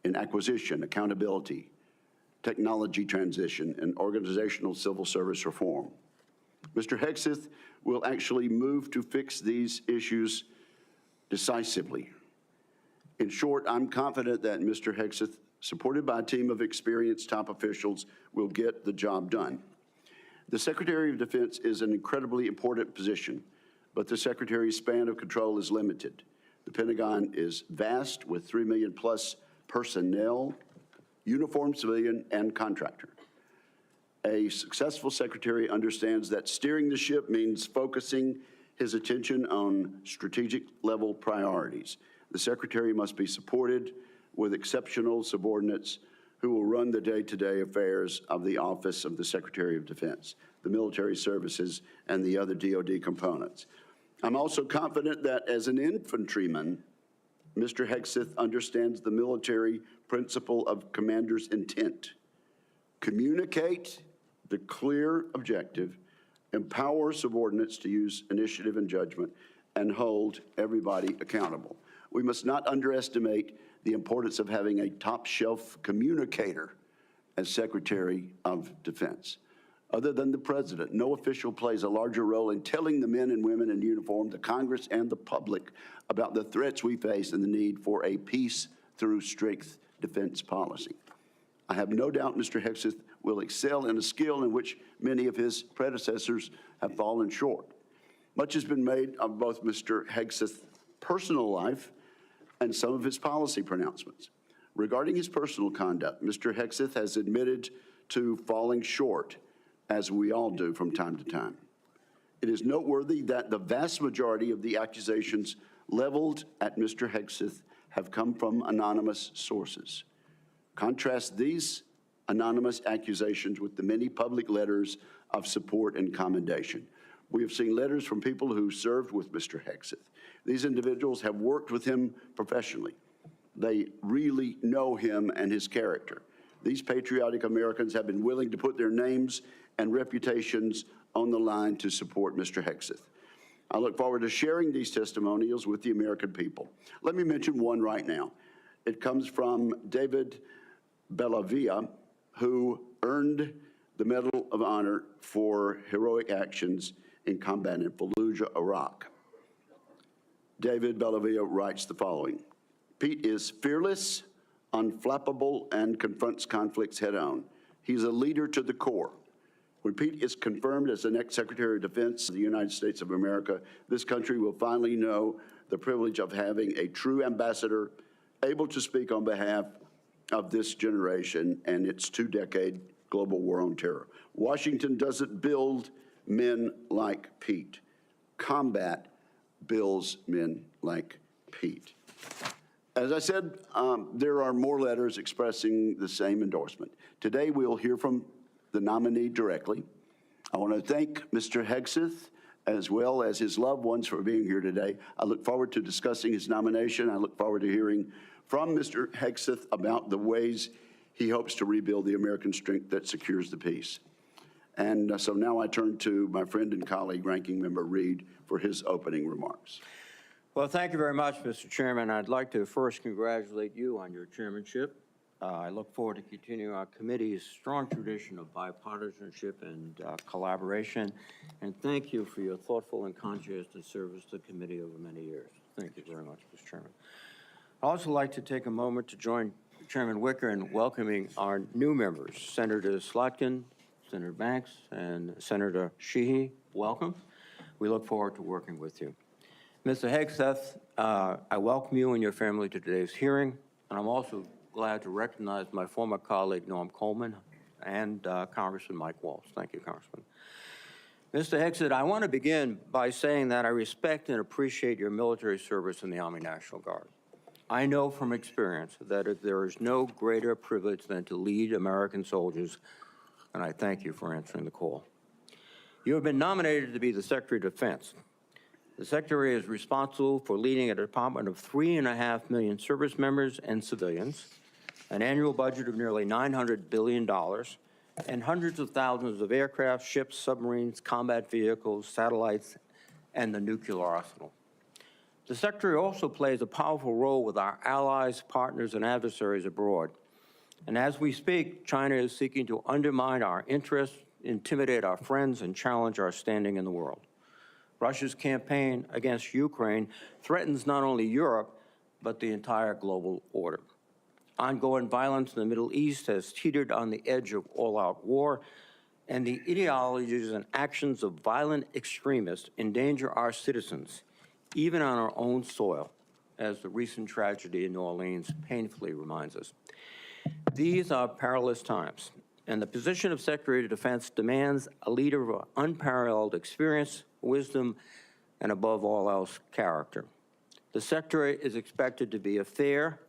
in acquisition, accountability, technology transition, and organizational civil service reform. Mr. Hegseth will actually move to fix these issues decisively. In short, I'm confident that Mr. Hegseth, supported by a team of experienced top officials, will get the job done. The Secretary of Defense is an incredibly important position, but the Secretary's span of control is limited. The Pentagon is vast, with 3 million plus personnel, uniformed civilian and contractor. A successful secretary understands that steering the ship means focusing his attention on strategic level priorities. The secretary must be supported with exceptional subordinates who will run the day-to-day affairs of the Office of the Secretary of Defense, the military services, and the other DoD components. I'm also confident that as an infantryman, Mr. Hegseth understands the military principle of commander's intent. Communicate the clear objective, empower subordinates to use initiative and judgment, and hold everybody accountable. We must not underestimate the importance of having a top-shelf communicator as Secretary of Defense. Other than the President, no official plays a larger role in telling the men and women in uniform, the Congress, and the public about the threats we face and the need for a peace through strength defense policy. I have no doubt Mr. Hegseth will excel in a skill in which many of his predecessors have fallen short. Much has been made of both Mr. Hegseth's personal life and some of his policy pronouncements. Regarding his personal conduct, Mr. Hegseth has admitted to falling short, as we all do from time to time. It is noteworthy that the vast majority of the accusations leveled at Mr. Hegseth have come from anonymous sources. Contrast these anonymous accusations with the many public letters of support and commendation. We have seen letters from people who served with Mr. Hegseth. These individuals have worked with him professionally. They really know him and his character. These patriotic Americans have been willing to put their names and reputations on the line to support Mr. Hegseth. I look forward to sharing these testimonials with the American people. Let me mention one right now. It comes from David Bellavia, who earned the Medal of Honor for heroic actions in combat in Fallujah, Iraq. David Bellavia writes the following: Pete is fearless, unflappable, and confronts conflicts head-on. He's a leader to the core. When Pete is confirmed as the next Secretary of Defense of the United States of America, this country will finally know the privilege of having a true ambassador able to speak on behalf of this generation and its two-decade global war on terror. Washington doesn't build men like Pete. Combat builds men like Pete. As I said, there are more letters expressing the same endorsement. Today, we'll hear from the nominee directly. I want to thank Mr. Hegseth as well as his loved ones for being here today. I look forward to discussing his nomination. I look forward to hearing from Mr. Hegseth about the ways he hopes to rebuild the American strength that secures the peace. And so now I turn to my friend and colleague, Ranking Member Reed, for his opening remarks. Well, thank you very much, Mr. Chairman. I'd like to first congratulate you on your chairmanship. I look forward to continuing our committee's strong tradition of bipartisanship and collaboration. And thank you for your thoughtful and conscientious service to the committee over many years. Thank you very much, Mr. Chairman. I'd also like to take a moment to join Chairman Wicker in welcoming our new members, Senator Slotkin, Senator Banks, and Senator Sheehy. Welcome. We look forward to working with you. Mr. Hegseth, I welcome you and your family to today's hearing, and I'm also glad to recognize my former colleague, Norm Coleman, and Congressman Mike Waltz. Thank you, Congressman. Mr. Hegseth, I want to begin by saying that I respect and appreciate your military service in the Army National Guard. I know from experience that there is no greater privilege than to lead American soldiers, and I thank you for answering the call. You have been nominated to be the Secretary of Defense. The Secretary is responsible for leading a department of 3.5 million service members and civilians, an annual budget of nearly $900 billion, and hundreds of thousands of aircraft, ships, submarines, combat vehicles, satellites, and the nuclear arsenal. The Secretary also plays a powerful role with our allies, partners, and adversaries abroad. And as we speak, China is seeking to undermine our interests, intimidate our friends, and challenge our standing in the world. Russia's campaign against Ukraine threatens not only Europe, but the entire global order. Ongoing violence in the Middle East has teetered on the edge of all-out war, and the ideologies and actions of violent extremists endanger our citizens, even on our own soil, as the recent tragedy in New Orleans painfully reminds us. These are perilous times, and the position of Secretary of Defense demands a leader of unparalleled experience, wisdom, and above all else, character. The Secretary is expected to be a fair,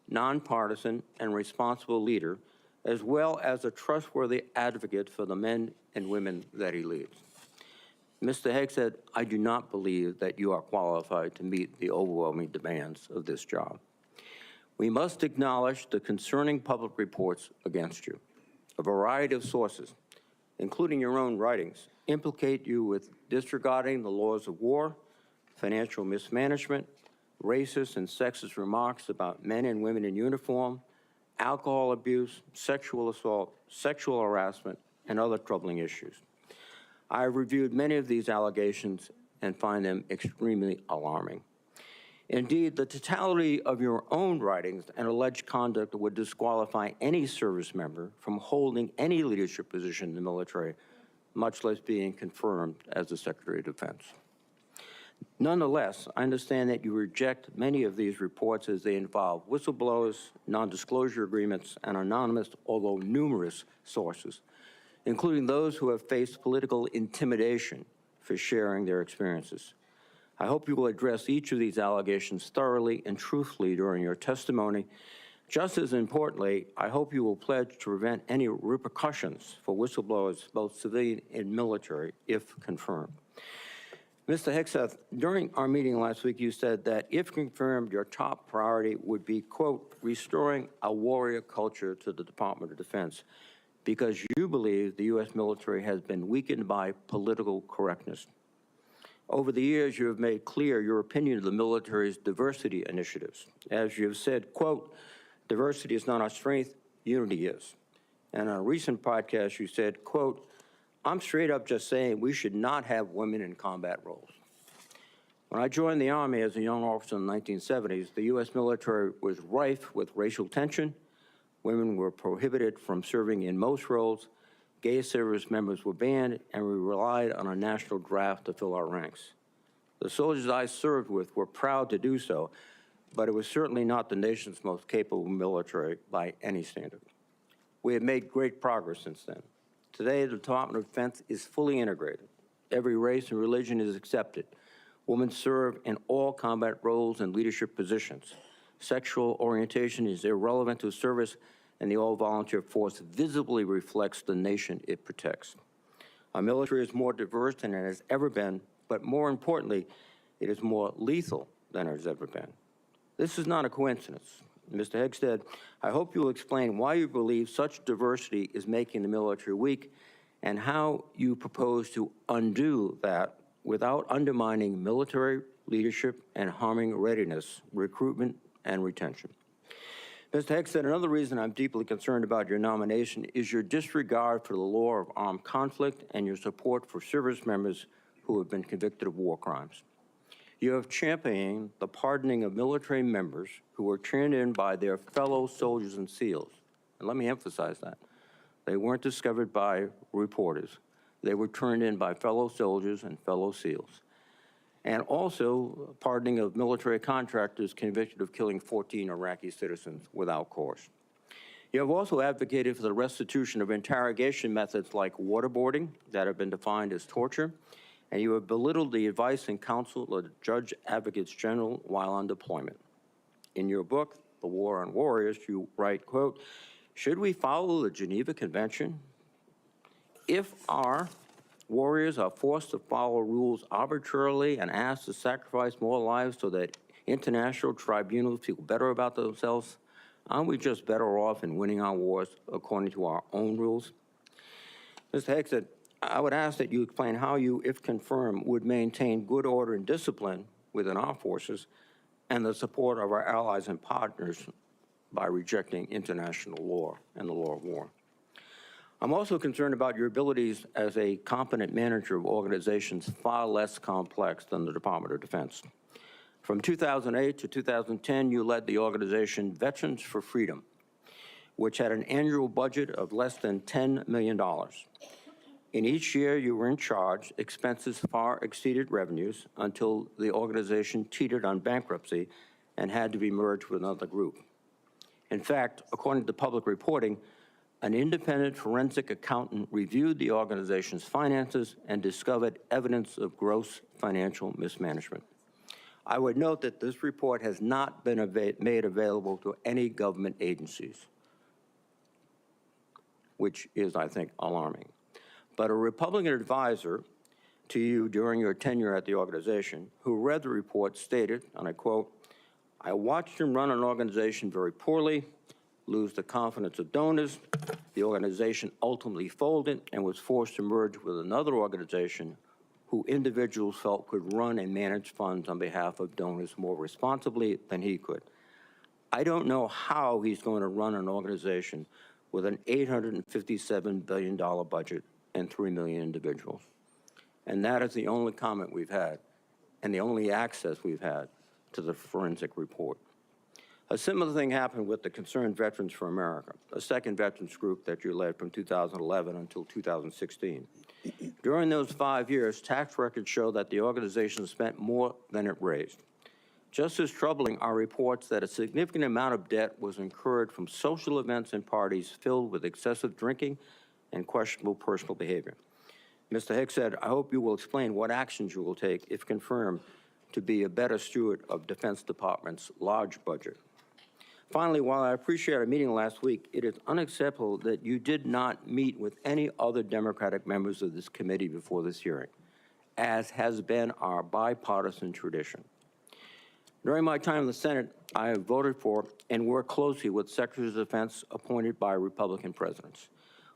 nonpartisan, and responsible leader, as well as a trustworthy advocate for the men and women that he leads. Mr. Hegseth, I do not believe that you are qualified to meet the overwhelming demands of this job. We must acknowledge the concerning public reports against you. A variety of sources, including your own writings, implicate you with disregarding the laws of war, financial mismanagement, racist and sexist remarks about men and women in uniform, alcohol abuse, sexual assault, sexual harassment, and other troubling issues. I have reviewed many of these allegations and find them extremely alarming. Indeed, the totality of your own writings and alleged conduct would disqualify any service member from holding any leadership position in the military, much less being confirmed as the Secretary of Defense. Nonetheless, I understand that you reject many of these reports as they involve whistleblowers, non-disclosure agreements, and anonymous, although numerous, sources, including those who have faced political intimidation for sharing their experiences. I hope you will address each of these allegations thoroughly and truthfully during your testimony. Just as importantly, I hope you will pledge to prevent any repercussions for whistleblowers, both civilian and military, if confirmed. Mr. Hegseth, during our meeting last week, you said that if confirmed, your top priority would be, quote, restoring a warrior culture to the Department of Defense, because you believe the U.S. military has been weakened by political correctness. Over the years, you have made clear your opinion of the military's diversity initiatives. As you have said, quote, diversity is not our strength, unity is. And on a recent podcast, you said, quote, I'm straight up just saying we should not have women in combat roles. When I joined the Army as a young officer in the 1970s, the U.S. military was rife with racial tension. Women were prohibited from serving in most roles. Gay service members were banned, and we relied on a national draft to fill our ranks. The soldiers I served with were proud to do so, but it was certainly not the nation's most capable military by any standard. We have made great progress since then. Today, the Department of Defense is fully integrated. Every race and religion is accepted. Women serve in all combat roles and leadership positions. Sexual orientation is irrelevant to service, and the all-volunteer force visibly reflects the nation it protects. Our military is more diverse than it has ever been, but more importantly, it is more lethal than it has ever been. This is not a coincidence. Mr. Hegseth, I hope you will explain why you believe such diversity is making the military weak and how you propose to undo that without undermining military leadership and harming readiness, recruitment, and retention. Mr. Hegseth, another reason I'm deeply concerned about your nomination is your disregard for the law of armed conflict and your support for service members who have been convicted of war crimes. You have championed the pardoning of military members who were turned in by their fellow soldiers and SEALs. And let me emphasize that. They weren't discovered by reporters. They were turned in by fellow soldiers and fellow SEALs. And also pardoning of military contractors convicted of killing 14 Iraqi citizens without cause. You have also advocated for the restitution of interrogation methods like waterboarding that have been defined as torture, and you have belittled the advice and counsel of the Judge Advocates General while on deployment. In your book, The War on Warriors, you write, quote, "Should we follow the Geneva Convention? If our warriors are forced to follow rules arbitrarily and asked to sacrifice more lives so that international tribunals feel better about themselves, aren't we just better off in winning our wars according to our own rules?" Mr. Hegseth, I would ask that you explain how you, if confirmed, would maintain good order and discipline within our forces and the support of our allies and partners by rejecting international law and the law of war. I'm also concerned about your abilities as a competent manager of organizations far less complex than the Department of Defense. From 2008 to 2010, you led the organization Veterans for Freedom, which had an annual budget of less than $10 million. In each year you were in charge, expenses far exceeded revenues until the organization teetered on bankruptcy and had to be merged with another group. In fact, according to public reporting, an independent forensic accountant reviewed the organization's finances and discovered evidence of gross financial mismanagement. I would note that this report has not been made available to any government agencies, which is, I think, alarming. But a Republican advisor to you during your tenure at the organization who read the report stated, and I quote, "I watched him run an organization very poorly, lose the confidence of donors. The organization ultimately folded and was forced to merge with another organization who individuals felt could run and manage funds on behalf of donors more responsibly than he could. I don't know how he's going to run an organization with an $857 billion budget and 3 million individuals." And that is the only comment we've had and the only access we've had to the forensic report. A similar thing happened with the Concerned Veterans for America, a second veterans group that you led from 2011 until 2016. During those 5 years, tax records show that the organization spent more than it raised. Just as troubling are reports that a significant amount of debt was incurred from social events and parties filled with excessive drinking and questionable personal behavior. Mr. Hegseth, I hope you will explain what actions you will take, if confirmed, to be a better steward of Defense Department's large budget. Finally, while I appreciate our meeting last week, it is unacceptable that you did not meet with any other Democratic members of this committee before this hearing, as has been our bipartisan tradition. During my time in the Senate, I have voted for and worked closely with Secretaries of Defense appointed by Republican presidents.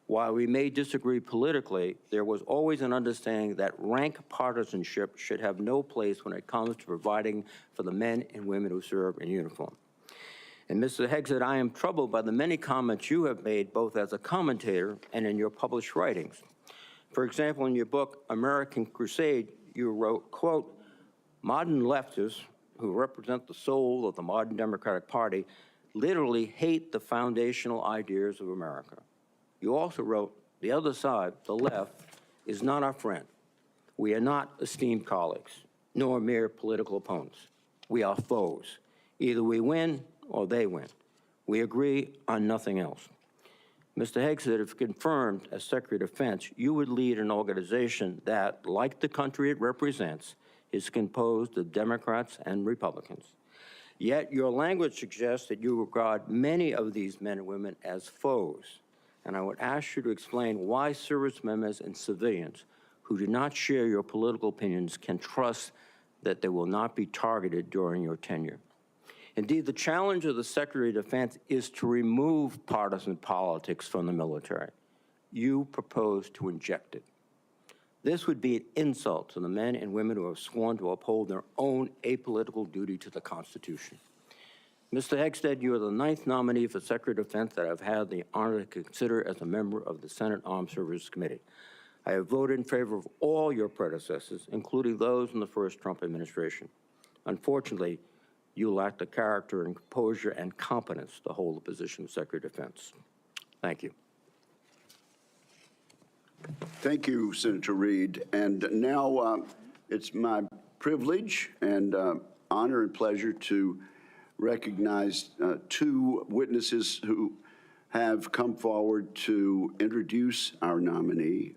While we may disagree politically, there was always an understanding that rank partisanship should have no place when it comes to providing for the men and women who serve in uniform. And Mr. Hegseth, I am troubled by the many comments you have made both as a commentator and in your published writings. For example, in your book, American Crusade, you wrote, quote, "Modern leftists, who represent the soul of the modern Democratic Party, literally hate the foundational ideas of America." You also wrote, "The other side, the left, is not our friend. We are not esteemed colleagues, nor mere political opponents. We are foes. Either we win or they win. We agree on nothing else." Mr. Hegseth, if confirmed as Secretary of Defense, you would lead an organization that, like the country it represents, is composed of Democrats and Republicans. Yet your language suggests that you regard many of these men and women as foes. And I would ask you to explain why service members and civilians who do not share your political opinions can trust that they will not be targeted during your tenure. Indeed, the challenge of the Secretary of Defense is to remove partisan politics from the military. You propose to inject it. This would be an insult to the men and women who have sworn to uphold their own apolitical duty to the Constitution. Mr. Hegseth, you are the 9th nominee for Secretary of Defense that I've had the honor to consider as a member of the Senate Armed Services Committee. I have voted in favor of all your predecessors, including those in the first Trump administration. Unfortunately, you lack the character and composure and competence to hold the position of Secretary of Defense. Thank you. Thank you, Senator Reid. And now it's my privilege and honor and pleasure to recognize 2 witnesses who have come forward to introduce our nominee.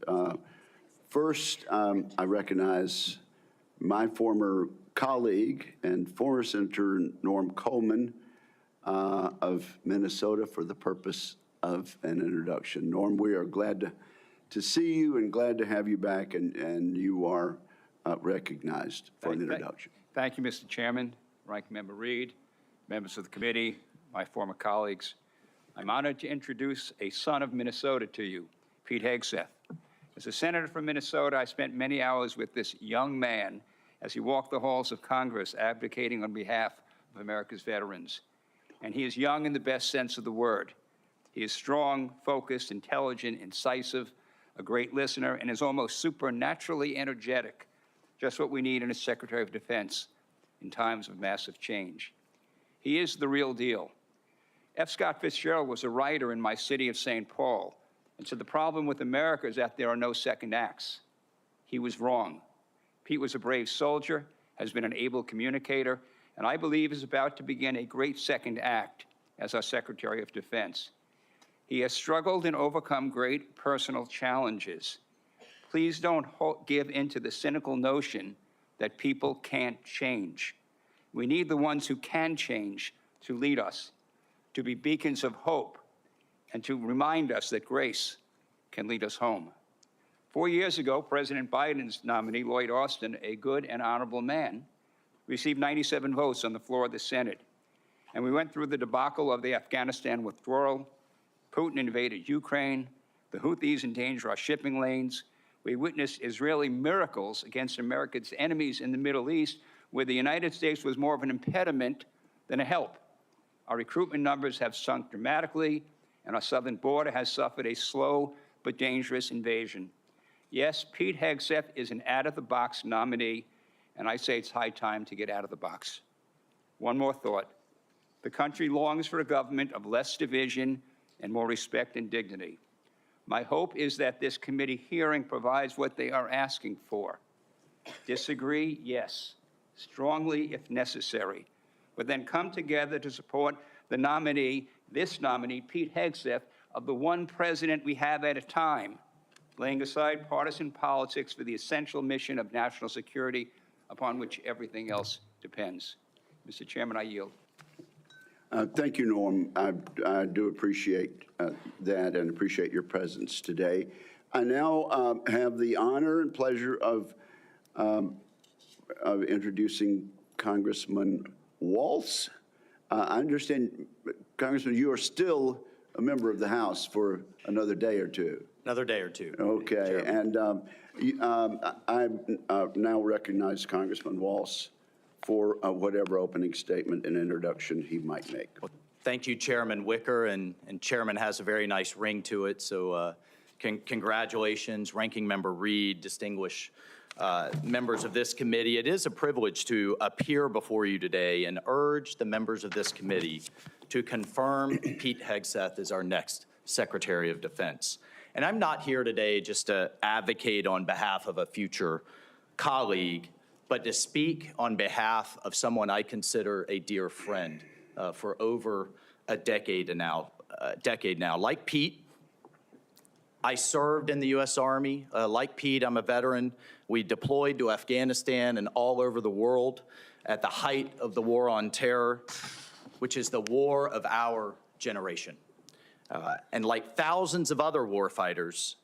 First, I recognize my former colleague and former Senator Norm Coleman of Minnesota for the purpose of an introduction. Norm, we are glad to see you and glad to have you back, and you are recognized for an introduction. Thank you, Mr. Chairman, Ranking Member Reed, members of the committee, my former colleagues. I'm honored to introduce a son of Minnesota to you, Pete Hegseth. As a senator from Minnesota, I spent many hours with this young man as he walked the halls of Congress advocating on behalf of America's veterans. And he is young in the best sense of the word. He is strong, focused, intelligent, incisive, a great listener, and is almost supernaturally energetic, just what we need in a Secretary of Defense in times of massive change. He is the real deal. F. Scott Fitzgerald was a writer in my city of St. Paul, and said the problem with America is that there are no second acts. He was wrong. Pete was a brave soldier, has been an able communicator, and I believe is about to begin a great second act as our Secretary of Defense. He has struggled and overcome great personal challenges. Please don't give into the cynical notion that people can't change. We need the ones who can change to lead us, to be beacons of hope, and to remind us that grace can lead us home. 4 years ago, President Biden's nominee, Lloyd Austin, a good and honorable man, received 97 votes on the floor of the Senate. And we went through the debacle of the Afghanistan withdrawal. Putin invaded Ukraine. The Houthis endanger our shipping lanes. We witnessed Israeli miracles against America's enemies in the Middle East, where the United States was more of an impediment than a help. Our recruitment numbers have sunk dramatically, and our southern border has suffered a slow but dangerous invasion. Yes, Pete Hegseth is an out-of-the-box nominee, and I say it's high time to get out of the box. One more thought. The country longs for a government of less division and more respect and dignity. My hope is that this committee hearing provides what they are asking for. Disagree? Yes. Strongly if necessary. But then come together to support the nominee, this nominee, Pete Hegseth, of the one president we have at a time, laying aside partisan politics for the essential mission of national security upon which everything else depends. Mr. Chairman, I yield. Thank you, Norm. I do appreciate that and appreciate your presence today. I now have the honor and pleasure of introducing Congressman Waltz. I understand, Congressman, you are still a member of the House for another day or two. Another day or two. Okay, and I now recognize Congressman Waltz for whatever opening statement and introduction he might make. Well, thank you, Chairman Wicker, and Chairman has a very nice ring to it, so congratulations, Ranking Member Reed, distinguished members of this committee. It is a privilege to appear before you today and urge the members of this committee to confirm Pete Hegseth as our next Secretary of Defense. And I'm not here today just to advocate on behalf of a future colleague, but to speak on behalf of someone I consider a dear friend for over a decade now. Like Pete, I served in the U.S. Army. Like Pete, I'm a veteran. We deployed to Afghanistan and all over the world at the height of the war on terror, which is the war of our generation. And like thousands of other warfighters,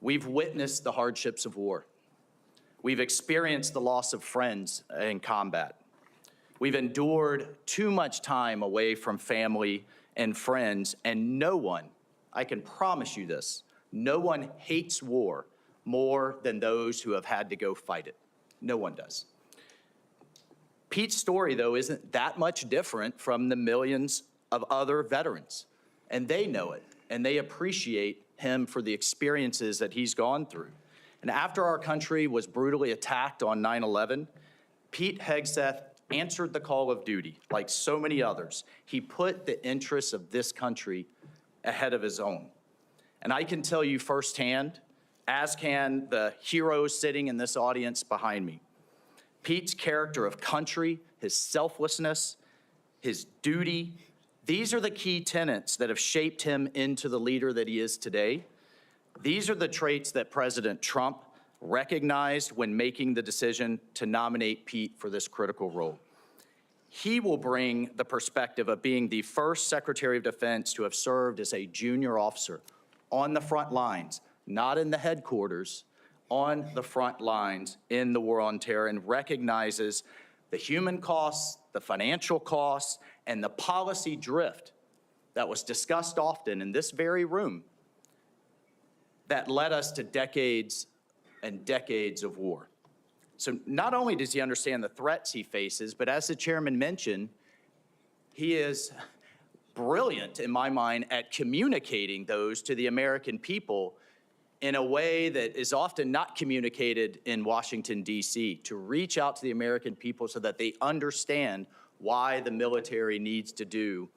we've witnessed the hardships of war. We've experienced the loss of friends in combat. We've endured too much time away from family and friends, and no one, I can promise you this, no one hates war more than those who have had to go fight it. No one does. Pete's story, though, isn't that much different from the millions of other veterans, and they know it, and they appreciate him for the experiences that he's gone through. And after our country was brutally attacked on 9/11, Pete Hegseth answered the call of duty like so many others. He put the interests of this country ahead of his own. And I can tell you firsthand, as can the heroes sitting in this audience behind me, Pete's character of country, his selflessness, his duty, These are the key tenets that have shaped him into the leader that he is today. These are the traits that President Trump recognized when making the decision to nominate Pete for this critical role. He will bring the perspective of being the first Secretary of Defense to have served as a junior officer on the front lines, not in the headquarters, on the front lines in the war on terror, and recognizes the human costs, the financial costs, and the policy drift that was discussed often in this very room that led us to decades and decades of war. So not only does he understand the threats he faces, but as the chairman mentioned, he is brilliant, in my mind, at communicating those to the American people in a way that is often not communicated in Washington, D.C., to reach out to the American people so that they understand why the military needs to do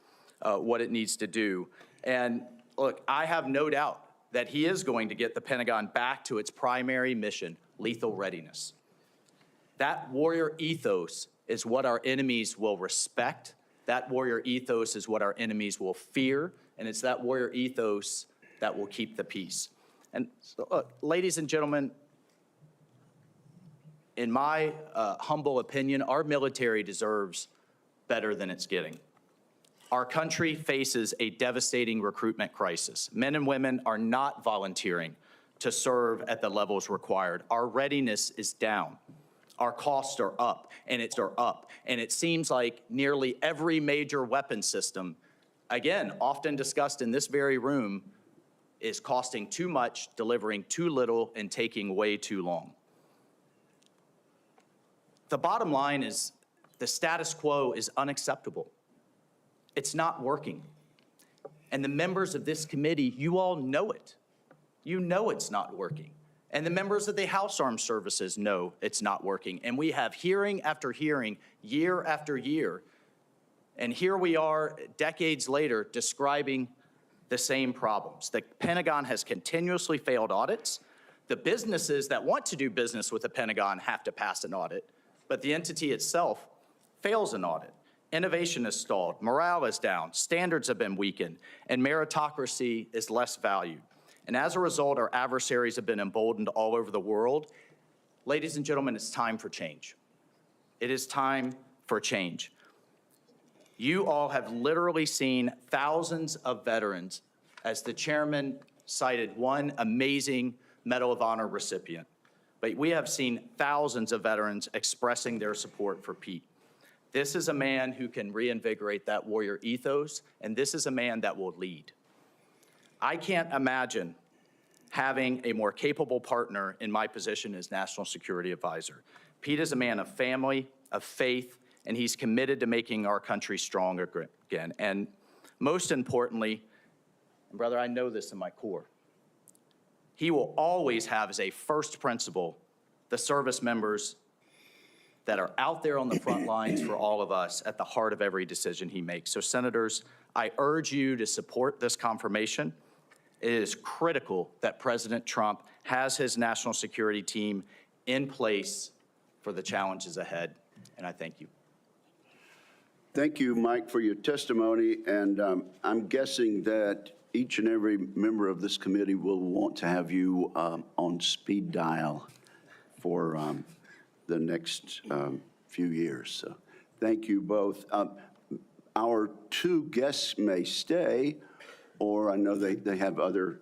what it needs to do. And look, I have no doubt that he is going to get the Pentagon back to its primary mission, lethal readiness. That warrior ethos is what our enemies will respect. That warrior ethos is what our enemies will fear. And it's that warrior ethos that will keep the peace. And so, look, ladies and gentlemen, in my humble opinion, our military deserves better than it's getting. Our country faces a devastating recruitment crisis. Men and women are not volunteering to serve at the levels required. Our readiness is down. Our costs are up, and it seems like nearly every major weapon system, again, often discussed in this very room, is costing too much, delivering too little, and taking way too long. The bottom line is the status quo is unacceptable. It's not working. And the members of this committee, you all know it. You know it's not working. And the members of the House Armed Services know it's not working. And we have hearing after hearing, year after year. And here we are, decades later, describing the same problems. The Pentagon has continuously failed audits. The businesses that want to do business with the Pentagon have to pass an audit, but the entity itself fails an audit. Innovation is stalled, morale is down, standards have been weakened, and meritocracy is less valued. And as a result, our adversaries have been emboldened all over the world. Ladies and gentlemen, it's time for change. It is time for change. You all have literally seen thousands of veterans, as the chairman cited one amazing Medal of Honor recipient. But we have seen thousands of veterans expressing their support for Pete. This is a man who can reinvigorate that warrior ethos, and this is a man that will lead. I can't imagine having a more capable partner in my position as National Security Advisor. Pete is a man of family, of faith, and he's committed to making our country strong again. And most importantly, and brother, I know this in my core, he will always have as a first principle the service members that are out there on the front lines for all of us at the heart of every decision he makes. So senators, I urge you to support this confirmation. It is critical that President Trump has his national security team in place for the challenges ahead, and I thank you. Thank you, Mike, for your testimony, and I'm guessing that each and every member of this committee will want to have you on speed dial for the next few years. So thank you both. Our two guests may stay, or I know they have other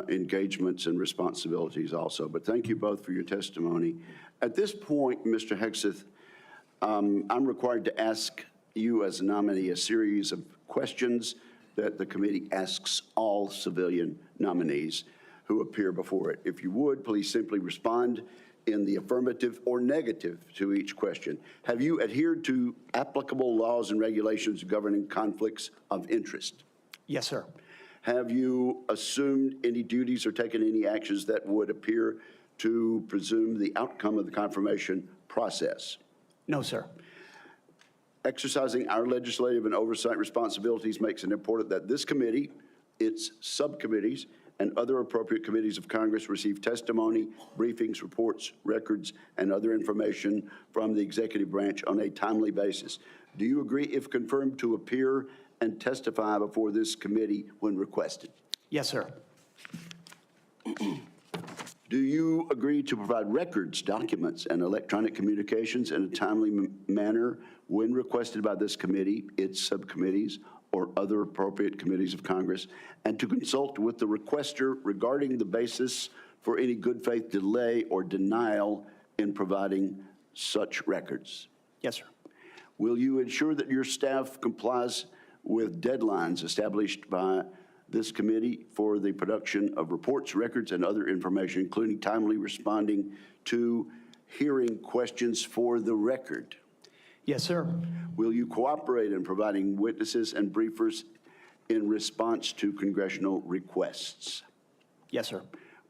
engagements and responsibilities also, but thank you both for your testimony. At this point, Mr. Hegseth, I'm required to ask you as a nominee a series of questions that the committee asks all civilian nominees who appear before it. If you would, please simply respond in the affirmative or negative to each question. Have you adhered to applicable laws and regulations governing conflicts of interest? Yes, sir. Have you assumed any duties or taken any actions that would appear to presume the outcome of the confirmation process? No, sir. Exercising our legislative and oversight responsibilities makes it important that this committee, its subcommittees, and other appropriate committees of Congress receive testimony, briefings, reports, records, and other information from the executive branch on a timely basis. Do you agree, if confirmed, to appear and testify before this committee when requested? Yes, sir. Do you agree to provide records, documents, and electronic communications in a timely manner when requested by this committee, its subcommittees, or other appropriate committees of Congress, and to consult with the requester regarding the basis for any good faith delay or denial in providing such records? Yes, sir. Will you ensure that your staff complies with deadlines established by this committee for the production of reports, records, and other information, including timely responding to hearing questions for the record? Yes, sir. Will you cooperate in providing witnesses and briefers in response to congressional requests? Yes, sir.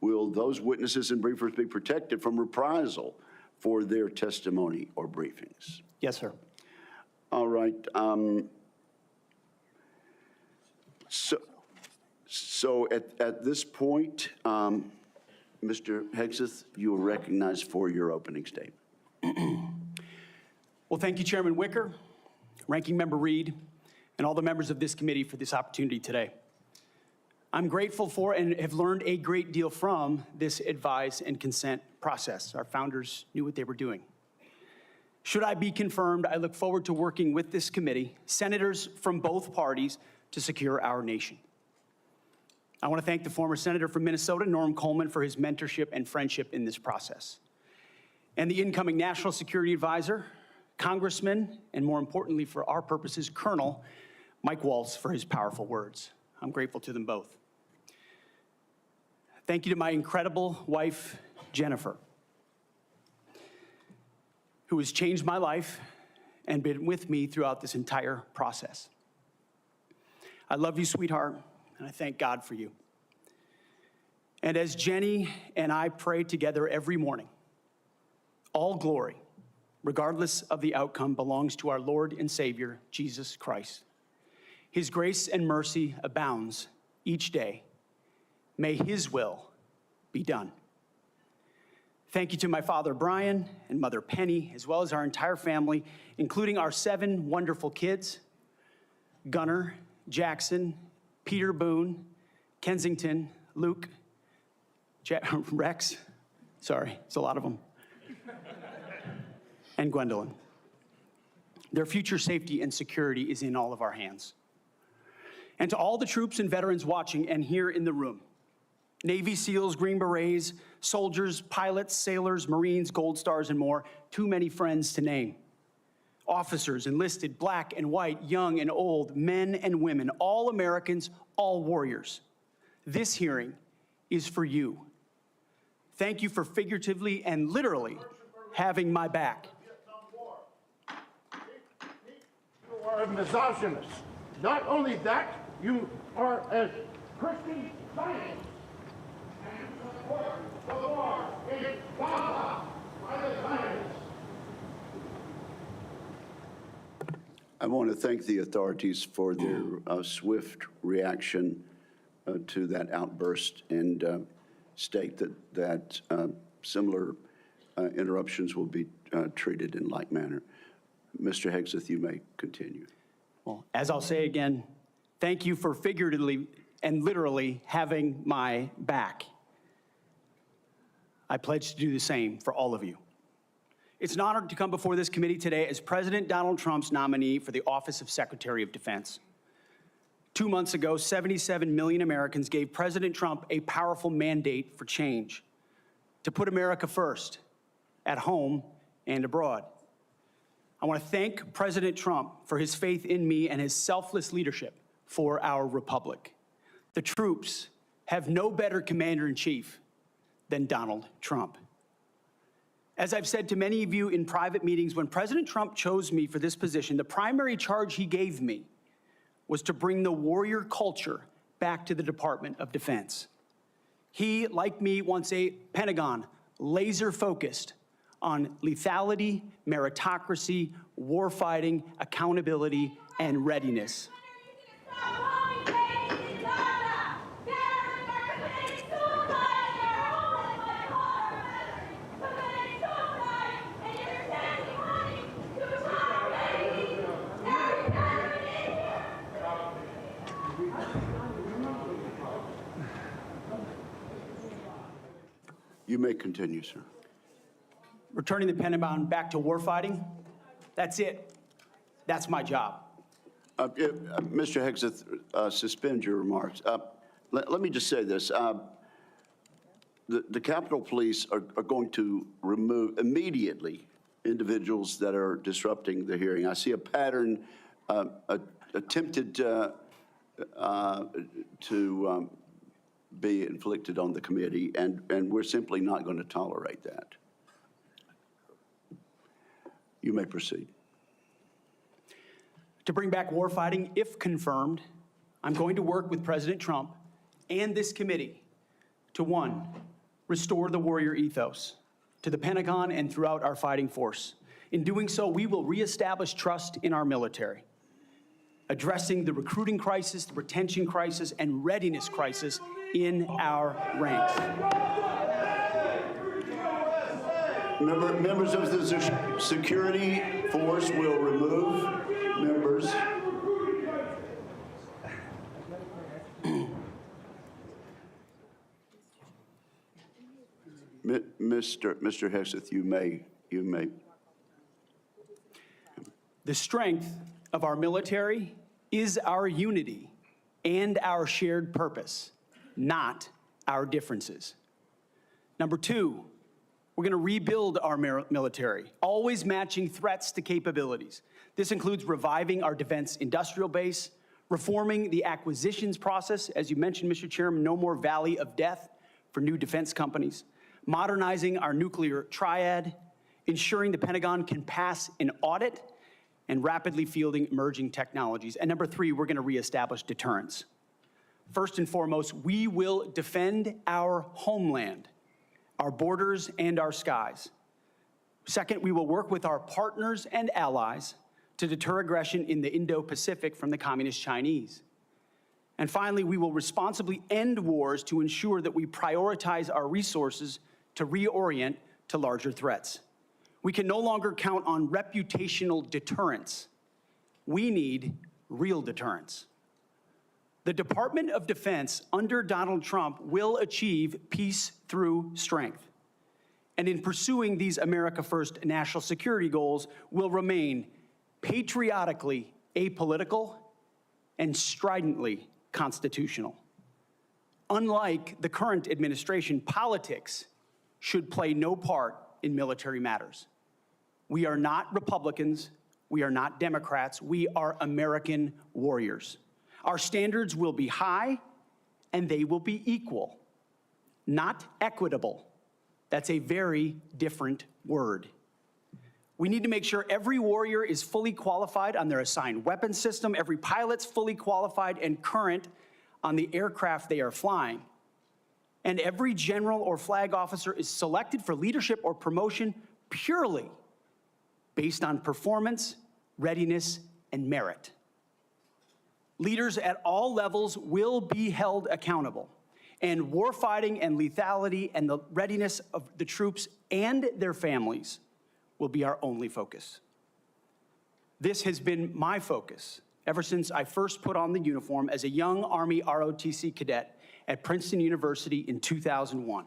Will those witnesses and briefers be protected from reprisal for their testimony or briefings? Yes, sir. All right. So at this point, Mr. Hegseth, you are recognized for your opening statement. Well, thank you, Chairman Wicker, Ranking Member Reed, and all the members of this committee for this opportunity today. I'm grateful for and have learned a great deal from this advise and consent process. Our founders knew what they were doing. Should I be confirmed, I look forward to working with this committee, senators from both parties, to secure our nation. I want to thank the former senator from Minnesota, Norm Coleman, for his mentorship and friendship in this process, and the incoming National Security Advisor, Congressman, and more importantly for our purposes, Colonel Mike Waltz, for his powerful words. I'm grateful to them both. Thank you to my incredible wife, Jennifer, who has changed my life and been with me throughout this entire process. I love you, sweetheart, and I thank God for you. And as Jenny and I pray together every morning, all glory, regardless of the outcome, belongs to our Lord and Savior, Jesus Christ. His grace and mercy abounds each day. May his will be done. Thank you to my father, Brian, and mother, Penny, as well as our entire family, including our 7 wonderful kids, Gunnar, Jackson, Peter Boone, Kensington, Luke, Rex, sorry, it's a lot of them, and Gwendolyn. Their future safety and security is in all of our hands. And to all the troops and veterans watching and here in the room, Navy SEALs, Green Berets, soldiers, pilots, sailors, Marines, Gold Stars, and more, too many friends to name. Officers, enlisted, black and white, young and old, men and women, all Americans, all warriors. This hearing is for you. Thank you for figuratively and literally having my back. You are a misogynist. Not only that, you are a Christian Zionist. And you support the war in Gaza by the Zionists. I want to thank the authorities for their swift reaction to that outburst and state that similar interruptions will be treated in like manner. Mr. Hegseth, you may continue. Well, as I'll say again, thank you for figuratively and literally having my back. I pledge to do the same for all of you. It's an honor to come before this committee today as President Donald Trump's nominee for the office of Secretary of Defense. 2 months ago, 77 million Americans gave President Trump a powerful mandate for change, to put America first, at home and abroad. I want to thank President Trump for his faith in me and his selfless leadership for our republic. The troops have no better commander-in-chief than Donald Trump. As I've said to many of you in private meetings, when President Trump chose me for this position, the primary charge he gave me was to bring the warrior culture back to the Department of Defense. He, like me, wants a Pentagon laser-focused on lethality, meritocracy, warfighting, accountability, and readiness. You may continue, sir. Returning the Pentagon back to warfighting, that's it. That's my job. Mr. Hegseth, suspend your remarks. Let me just say this. The Capitol Police are going to remove immediately individuals that are disrupting the hearing. I see a pattern attempted to be inflicted on the committee, and we're simply not going to tolerate that. You may proceed. To bring back warfighting, if confirmed, I'm going to work with President Trump and this committee to, one, restore the warrior ethos to the Pentagon and throughout our fighting force. In doing so, we will reestablish trust in our military, addressing the recruiting crisis, the retention crisis, and readiness crisis in our ranks. Members of the security force will remove members. Mr. Hegseth, you may. The strength of our military is our unity and our shared purpose, not our differences. Number two, we're going to rebuild our military, always matching threats to capabilities. This includes reviving our defense industrial base, reforming the acquisitions process. As you mentioned, Mr. Chairman, no more valley of death for new defense companies, modernizing our nuclear triad, ensuring the Pentagon can pass an audit, and rapidly fielding emerging technologies. And number three, we're going to reestablish deterrence. First and foremost, we will defend our homeland, our borders, and our skies. Second, we will work with our partners and allies to deter aggression in the Indo-Pacific from the Communist Chinese. And finally, we will responsibly end wars to ensure that we prioritize our resources to reorient to larger threats. We can no longer count on reputational deterrence. We need real deterrence. The Department of Defense under Donald Trump will achieve peace through strength. And in pursuing these America First national security goals, will remain patriotically apolitical and stridently constitutional. Unlike the current administration, politics should play no part in military matters. We are not Republicans, we are not Democrats, we are American warriors. Our standards will be high and they will be equal, not equitable. That's a very different word. We need to make sure every warrior is fully qualified on their assigned weapons system, every pilot's fully qualified and current on the aircraft they are flying, and every general or flag officer is selected for leadership or promotion purely based on performance, readiness, and merit. Leaders at all levels will be held accountable, and warfighting and lethality and the readiness of the troops and their families will be our only focus. This has been my focus ever since I first put on the uniform as a young Army ROTC cadet at Princeton University in 2001.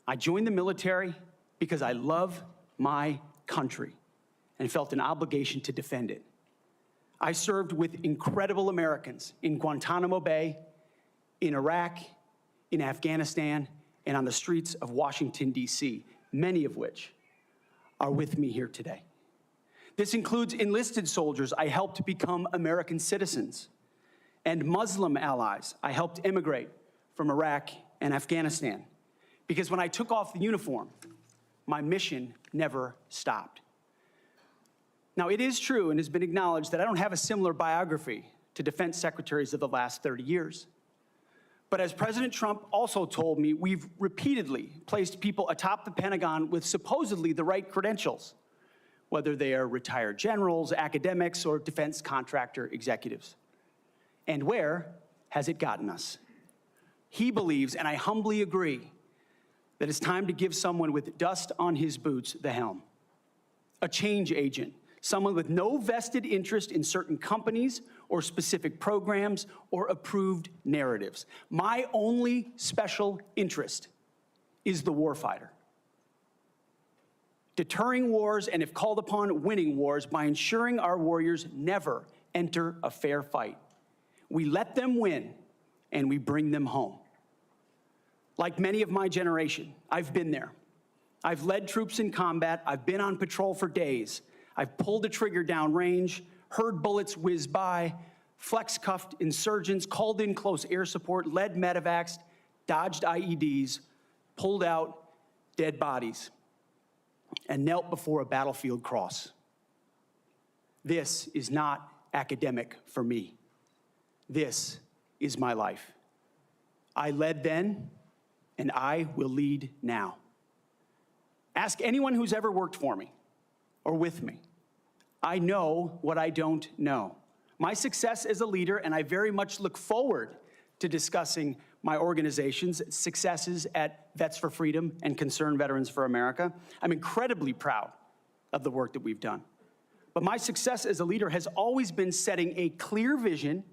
I joined the military because I love my country and felt an obligation to defend it. I served with incredible Americans in Guantanamo Bay, in Iraq, in Afghanistan, and on the streets of Washington, D.C., many of which are with me here today. This includes enlisted soldiers I helped become American citizens, and Muslim allies I helped immigrate from Iraq and Afghanistan. Because when I took off the uniform, my mission never stopped. Now, it is true and has been acknowledged that I don't have a similar biography to defense secretaries of the last 30 years. But as President Trump also told me, we've repeatedly placed people atop the Pentagon with supposedly the right credentials, whether they are retired generals, academics, or defense contractor executives. And where has it gotten us? He believes, and I humbly agree, that it's time to give someone with dust on his boots the helm. A change agent, someone with no vested interest in certain companies or specific programs or approved narratives. My only special interest is the warfighter. Deterring wars, and if called upon, winning wars by ensuring our warriors never enter a fair fight. We let them win, and we bring them home. Like many of my generation, I've been there. I've led troops in combat. I've been on patrol for days. I've pulled a trigger down range, heard bullets whiz by, flex-cuffed insurgents, called in close air support, led medevacs, dodged IEDs, pulled out dead bodies, and knelt before a battlefield cross. This is not academic for me. This is my life. I led then, and I will lead now. Ask anyone who's ever worked for me or with me. I know what I don't know. My success as a leader, and I very much look forward to discussing my organization's successes at Vets for Freedom and Concerned Veterans for America. I'm incredibly proud of the work that we've done. But my success as a leader has always been setting a clear vision,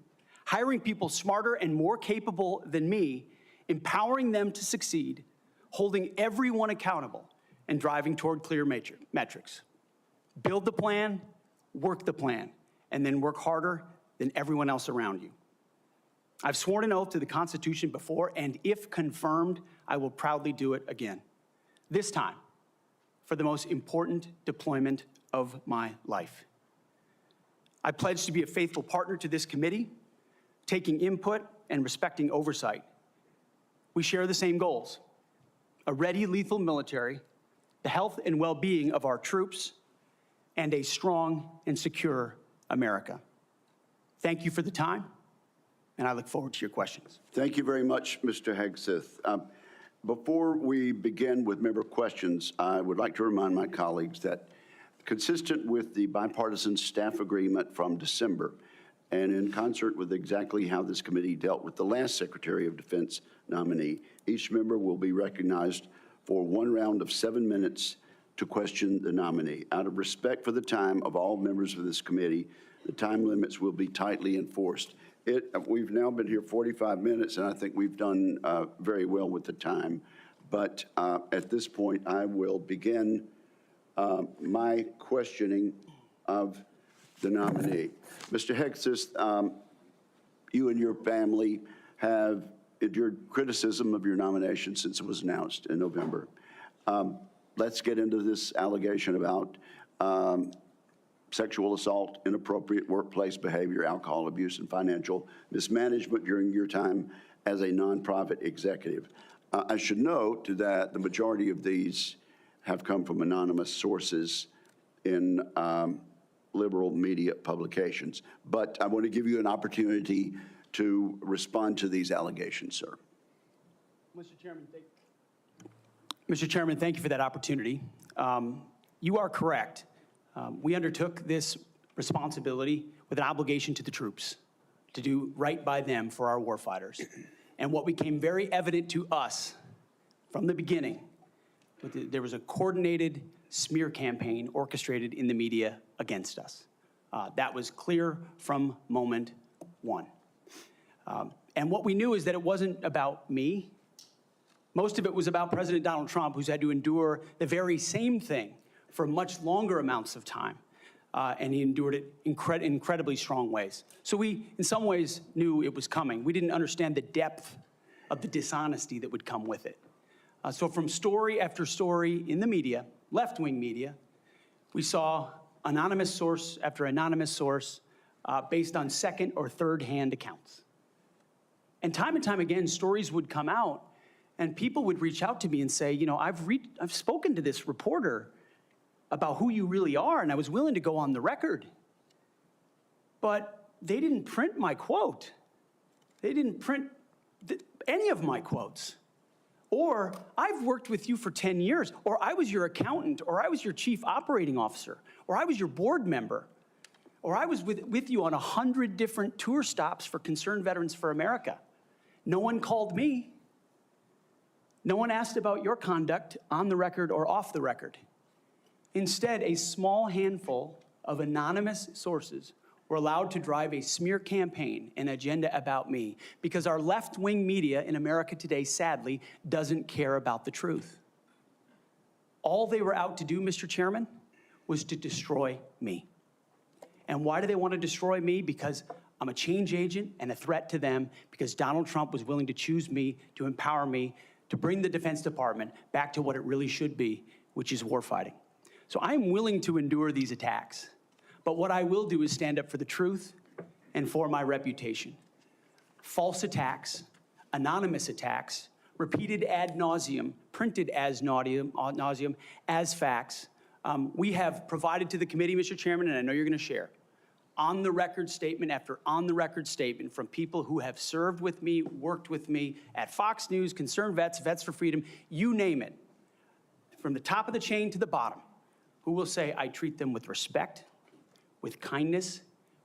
hiring people smarter and more capable than me, empowering them to succeed, holding everyone accountable, and driving toward clear metrics. Build the plan, work the plan, and then work harder than everyone else around you. I've sworn an oath to the Constitution before, and if confirmed, I will proudly do it again. This time, for the most important deployment of my life. I pledge to be a faithful partner to this committee, taking input and respecting oversight. We share the same goals: a ready, lethal military, the health and well-being of our troops, and a strong and secure America. Thank you for the time, and I look forward to your questions. Thank you very much, Mr. Hegseth. Before we begin with member questions, I would like to remind my colleagues that, consistent with the bipartisan staff agreement from December, and in concert with exactly how this committee dealt with the last Secretary of Defense nominee, each member will be recognized for one round of 7 minutes to question the nominee. Out of respect for the time of all members of this committee, the time limits will be tightly enforced. We've now been here 45 minutes, and I think we've done very well with the time. But at this point, I will begin my questioning of the nominee. Mr. Hegseth, you and your family have endured criticism of your nomination since it was announced in November. Let's get into this allegation about sexual assault, inappropriate workplace behavior, alcohol abuse, and financial mismanagement during your time as a nonprofit executive. I should note that the majority of these have come from anonymous sources in liberal media publications. But I want to give you an opportunity to respond to these allegations, sir. Mr. Chairman, thank you for that opportunity. You are correct. We undertook this responsibility with an obligation to the troops to do right by them for our warfighters. And what became very evident to us from the beginning, there was a coordinated smear campaign orchestrated in the media against us. That was clear from moment one. And what we knew is that it wasn't about me. Most of it was about President Donald Trump, who's had to endure the very same thing for much longer amounts of time. And he endured it in incredibly strong ways. So we, in some ways, knew it was coming. We didn't understand the depth of the dishonesty that would come with it. So from story after story in the media, left-wing media, we saw anonymous source after anonymous source based on second or third-hand accounts. And time again, stories would come out, and people would reach out to me and say, you know, I've spoken to this reporter about who you really are, and I was willing to go on the record. But they didn't print my quote. They didn't print any of my quotes. Or, I've worked with you for 10 years, or I was your accountant, or I was your chief operating officer, or I was your board member, or I was with you on 100 different tour stops for Concerned Veterans for America. No one called me. No one asked about your conduct on the record or off the record. Instead, a small handful of anonymous sources were allowed to drive a smear campaign, an agenda about me, because our left-wing media in America today, sadly, doesn't care about the truth. All they were out to do, Mr. Chairman, was to destroy me. And why do they want to destroy me? Because I'm a change agent and a threat to them, because Donald Trump was willing to choose me, to empower me, to bring the Defense Department back to what it really should be, which is warfighting. So I'm willing to endure these attacks. But what I will do is stand up for the truth and for my reputation. False attacks, anonymous attacks, repeated ad nauseum, printed as nauseum, as facts. We have provided to the committee, Mr. Chairman, and I know you're going to share, on-the-record statement after on-the-record statement from people who have served with me, worked with me at Fox News, Concerned Vets, Vets for Freedom, you name it, from the top of the chain to the bottom, who will say, I treat them with respect, with kindness,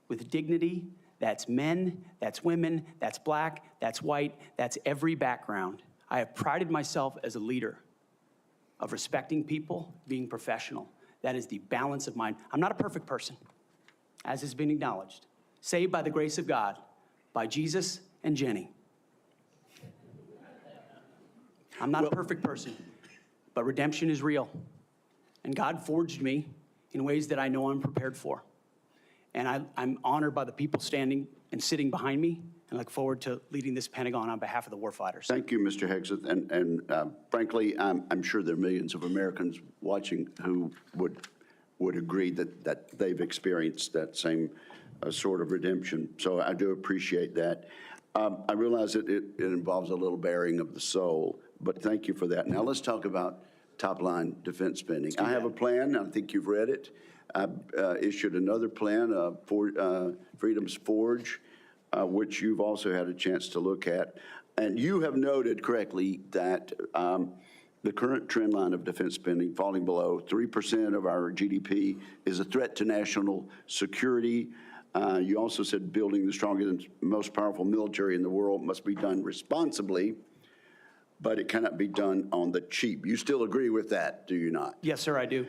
with dignity. That's men, that's women, that's black, that's white, that's every background. I have prided myself as a leader of respecting people, being professional. That is the balance of mine. I'm not a perfect person, as has been acknowledged. Saved by the grace of God, by Jesus and Jenny. I'm not a perfect person, but redemption is real. And God forged me in ways that I know I'm prepared for. And I'm honored by the people standing and sitting behind me, and look forward to leading this Pentagon on behalf of the warfighters. Thank you, Mr. Hegseth. And frankly, I'm sure there are millions of Americans watching who would agree that they've experienced that same sort of redemption. So I do appreciate that. I realize that it involves a little bearing of the soul, but thank you for that. Now let's talk about top-line defense spending. I have a plan. I think you've read it. I issued another plan, Freedom's Forge, which you've also had a chance to look at. And you have noted correctly that the current trend line of defense spending falling below 3% of our GDP is a threat to national security. You also said building the strongest and most powerful military in the world must be done responsibly, but it cannot be done on the cheap. You still agree with that, do you not? Yes, sir, I do.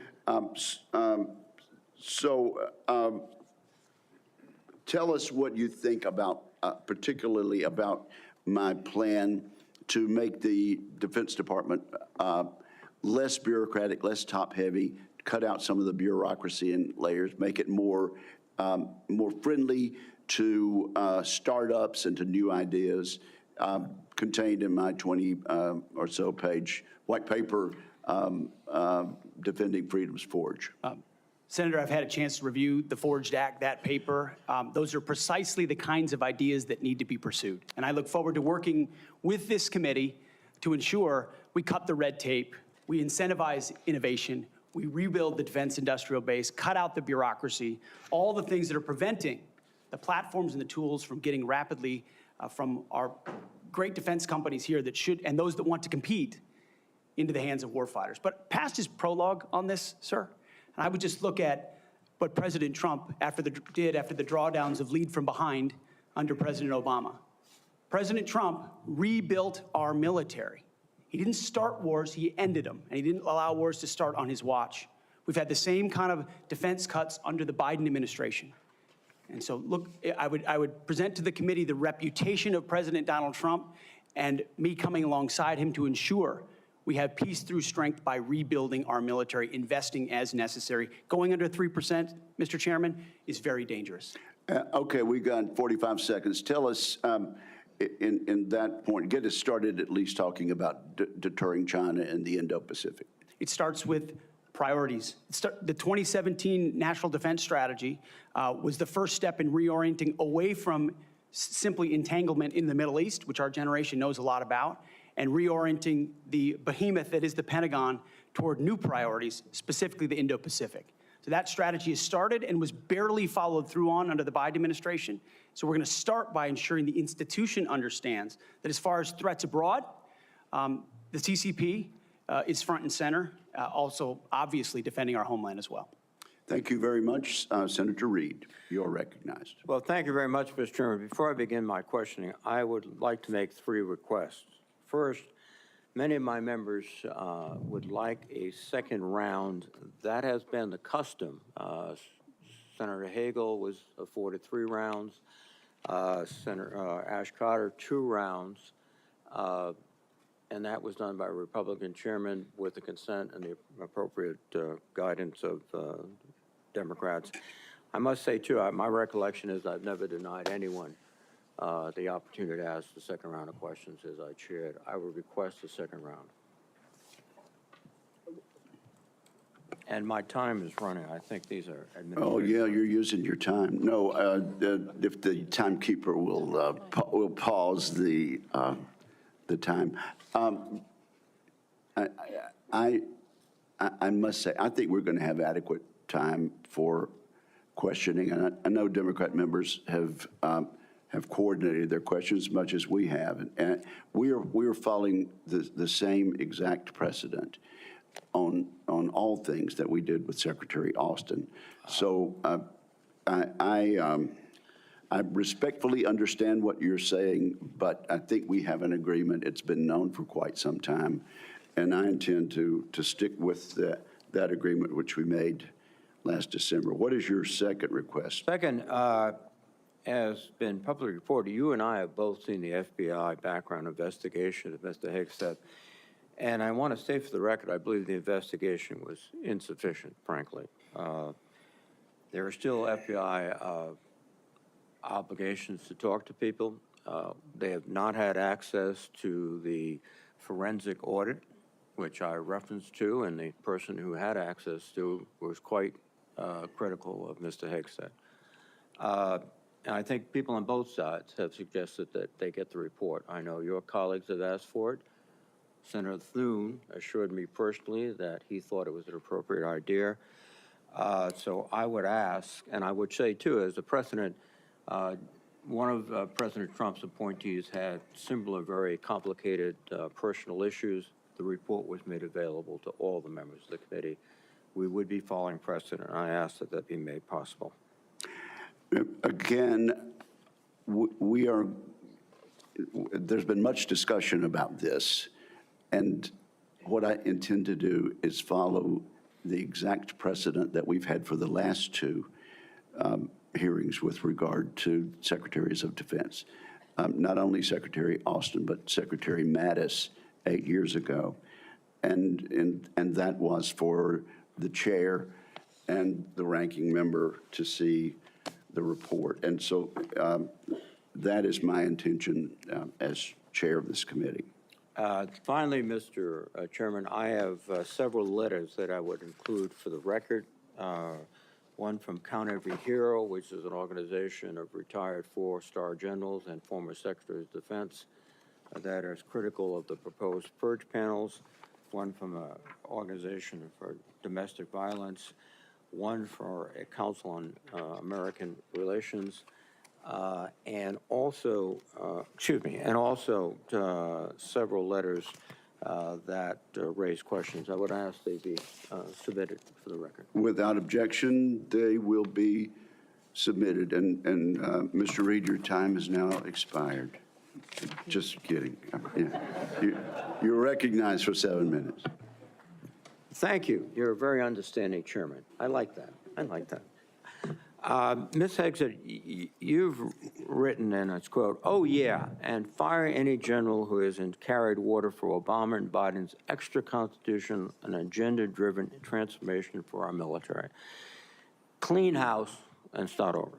Tell us what you think about, particularly about my plan to make the Defense Department less bureaucratic, less top-heavy, cut out some of the bureaucracy and layers, make it more friendly to startups and to new ideas, contained in my 20 or so page white paper, Defending Freedom's Forge. Senator, I've had a chance to review the Forged Act, that paper. Those are precisely the kinds of ideas that need to be pursued. And I look forward to working with this committee to ensure we cut the red tape, we incentivize innovation, we rebuild the defense industrial base, cut out the bureaucracy, all the things that are preventing the platforms and the tools from getting rapidly from our great defense companies here that should, and those that want to compete, into the hands of warfighters. But past his prologue on this, sir, and I would just look at what President Trump did after the drawdowns of lead from behind under President Obama. President Trump rebuilt our military. He didn't start wars, he ended them, and he didn't allow wars to start on his watch. We've had the same kind of defense cuts under the Biden administration. And so, look, I would present to the committee the reputation of President Donald Trump and me coming alongside him to ensure we have peace through strength by rebuilding our military, investing as necessary. Going under 3%, Mr. Chairman, is very dangerous. Okay, we've got 45 seconds. Tell us, in that point, get us started at least talking about deterring China and the Indo-Pacific. It starts with priorities. The 2017 National Defense Strategy was the first step in reorienting away from simply entanglement in the Middle East, which our generation knows a lot about, and reorienting the behemoth that is the Pentagon toward new priorities, specifically the Indo-Pacific. So that strategy has started and was barely followed through on under the Biden administration. So we're going to start by ensuring the institution understands that as far as threats abroad, the CCP is front and center, also obviously defending our homeland as well. Thank you very much. Senator Reid, you're recognized. Well, thank you very much, Mr. Chairman. Before I begin my questioning, I would like to make 3 requests. First, many of my members would like a second round. That has been the custom Senator Hagel was afforded 3 rounds. Senator Ash Carter, 2 rounds. And that was done by a Republican chairman with the consent and the appropriate guidance of Democrats. I must say, too, my recollection is I've never denied anyone the opportunity to ask the second round of questions as I chaired. I would request the second round. And my time is running. I think these are administrative. Oh, yeah, you're using your time. No, if the timekeeper will pause the time. I must say, I think we're going to have adequate time for questioning. And I know Democrat members have coordinated their questions as much as we have. And we are following the same exact precedent on all things that we did with Secretary Austin. So I respectfully understand what you're saying, but I think we have an agreement. It's been known for quite some time, and I intend to stick with that agreement which we made last December. What is your second request? Second, as been publicly reported, you and I have both seen the FBI background investigation of Mr. Hegseth. And I want to say for the record, I believe the investigation was insufficient, frankly. There are still FBI obligations to talk to people. They have not had access to the forensic audit, which I referenced to, and the person who had access to was quite critical of Mr. Hegseth. And I think people on both sides have suggested that they get the report. I know your colleagues have asked for it. Senator Thune assured me personally that he thought it was an appropriate idea. So I would ask, and I would say too, as a precedent, one of President Trump's appointees had similar very complicated personal issues. The report was made available to all the members of the committee. We would be following precedent, and I ask that that be made possible. Again, there's been much discussion about this. And what I intend to do is follow the exact precedent that we've had for the last 2 hearings with regard to secretaries of defense. Not only Secretary Austin, but Secretary Mattis 8 years ago. And that was for the chair and the ranking member to see the report. And so that is my intention as chair of this committee. Finally, Mr. Chairman, I have several letters that I would include for the record. One from Count Every Hero, which is an organization of retired 4-star generals and former secretaries of defense that is critical of the proposed purge panels. One from an organization for domestic violence. One for a Council on American Relations. And also several letters that raise questions. I would ask they be submitted for the record. Without objection, they will be submitted. And Mr. Reed, your time has now expired. Just kidding. Yeah. You're recognized for 7 minutes. Thank you. You're a very understanding chairman. I like that. I like that. Ms. Hegseth, you've written, and it's quote, "Oh yeah, and fire any general who hasn't carried water for Obama and Biden's extra constitution and agenda-driven transformation for our military. Clean house and start over."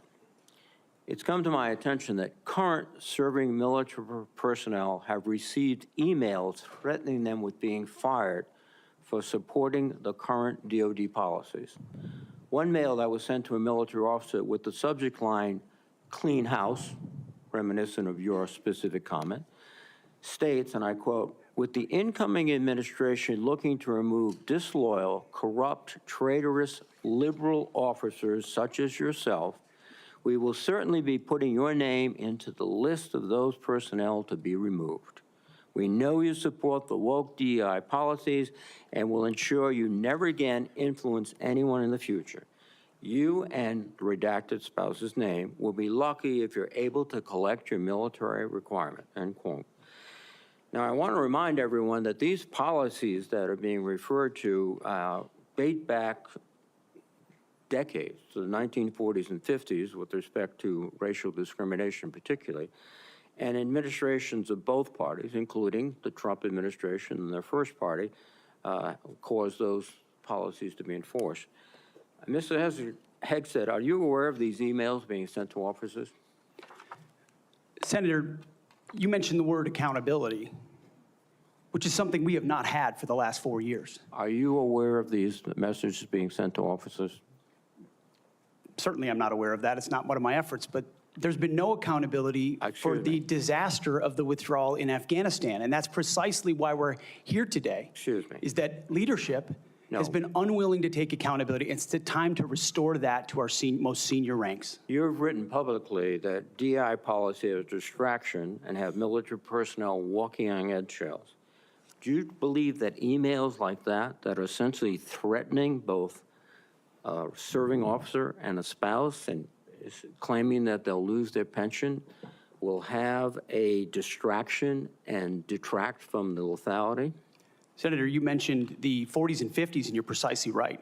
It's come to my attention that current serving military personnel have received emails threatening them with being fired for supporting the current DOD policies. One mail that was sent to a military officer with the subject line, "Clean house," reminiscent of your specific comment, states, and I quote, "With the incoming administration looking to remove disloyal, corrupt, traitorous, liberal officers such as yourself, we will certainly be putting your name into the list of those personnel to be removed. We know you support the woke DEI policies and will ensure you never again influence anyone in the future. You and the redacted spouse's name will be lucky if you're able to collect your military requirement," end quote. Now, I want to remind everyone that these policies that are being referred to date back decades, the 1940s and 50s, with respect to racial discrimination particularly, and administrations of both parties, including the Trump administration and their first party, caused those policies to be enforced. Mr. Hegseth, are you aware of these emails being sent to officers? Senator, you mentioned the word accountability, which is something we have not had for the last 4 years. Are you aware of these messages being sent to officers? Certainly, I'm not aware of that. It's not one of my efforts, but there's been no accountability for the disaster of the withdrawal in Afghanistan, and that's precisely why we're here today. Excuse me. Is that leadership has been unwilling to take accountability. It's the time to restore that to our most senior ranks. You've written publicly that DI policy is a distraction and have military personnel walking on eggshells. Do you believe that emails like that are essentially threatening both a serving officer and a spouse and claiming that they'll lose their pension will have a distraction and detract from the lethality? Senator, you mentioned the 40s and 50s, and you're precisely right.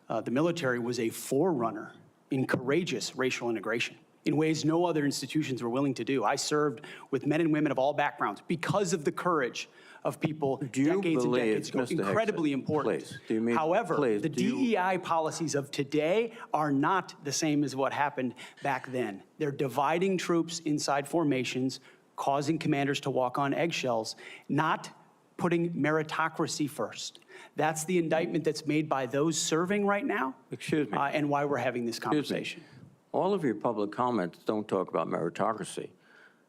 The military was a forerunner in courageous racial integration in ways no other institutions were willing to do. I served with men and women of all backgrounds because of the courage of people decades and decades ago. Incredibly important. However, the DEI policies of today are not the same as what happened back then. They're dividing troops inside formations, causing commanders to walk on eggshells, not putting meritocracy first. That's the indictment that's made by those serving right now. Excuse me. And why we're having this conversation. All of your public comments don't talk about meritocracy.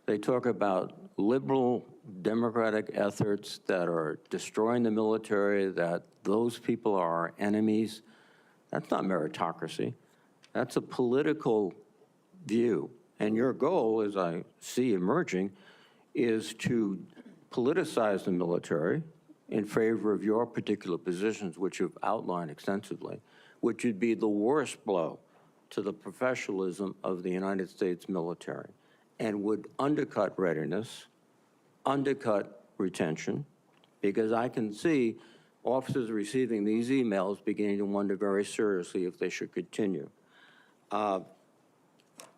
They talk about liberal democratic efforts that are destroying the military, that those people are our enemies. That's not meritocracy. That's a political view. And your goal, as I see emerging, is to politicize the military in favor of your particular positions, which you've outlined extensively, which would be the worst blow to the professionalism of the United States military and would undercut readiness, undercut retention, because I can see officers receiving these emails beginning to wonder very seriously if they should continue. Let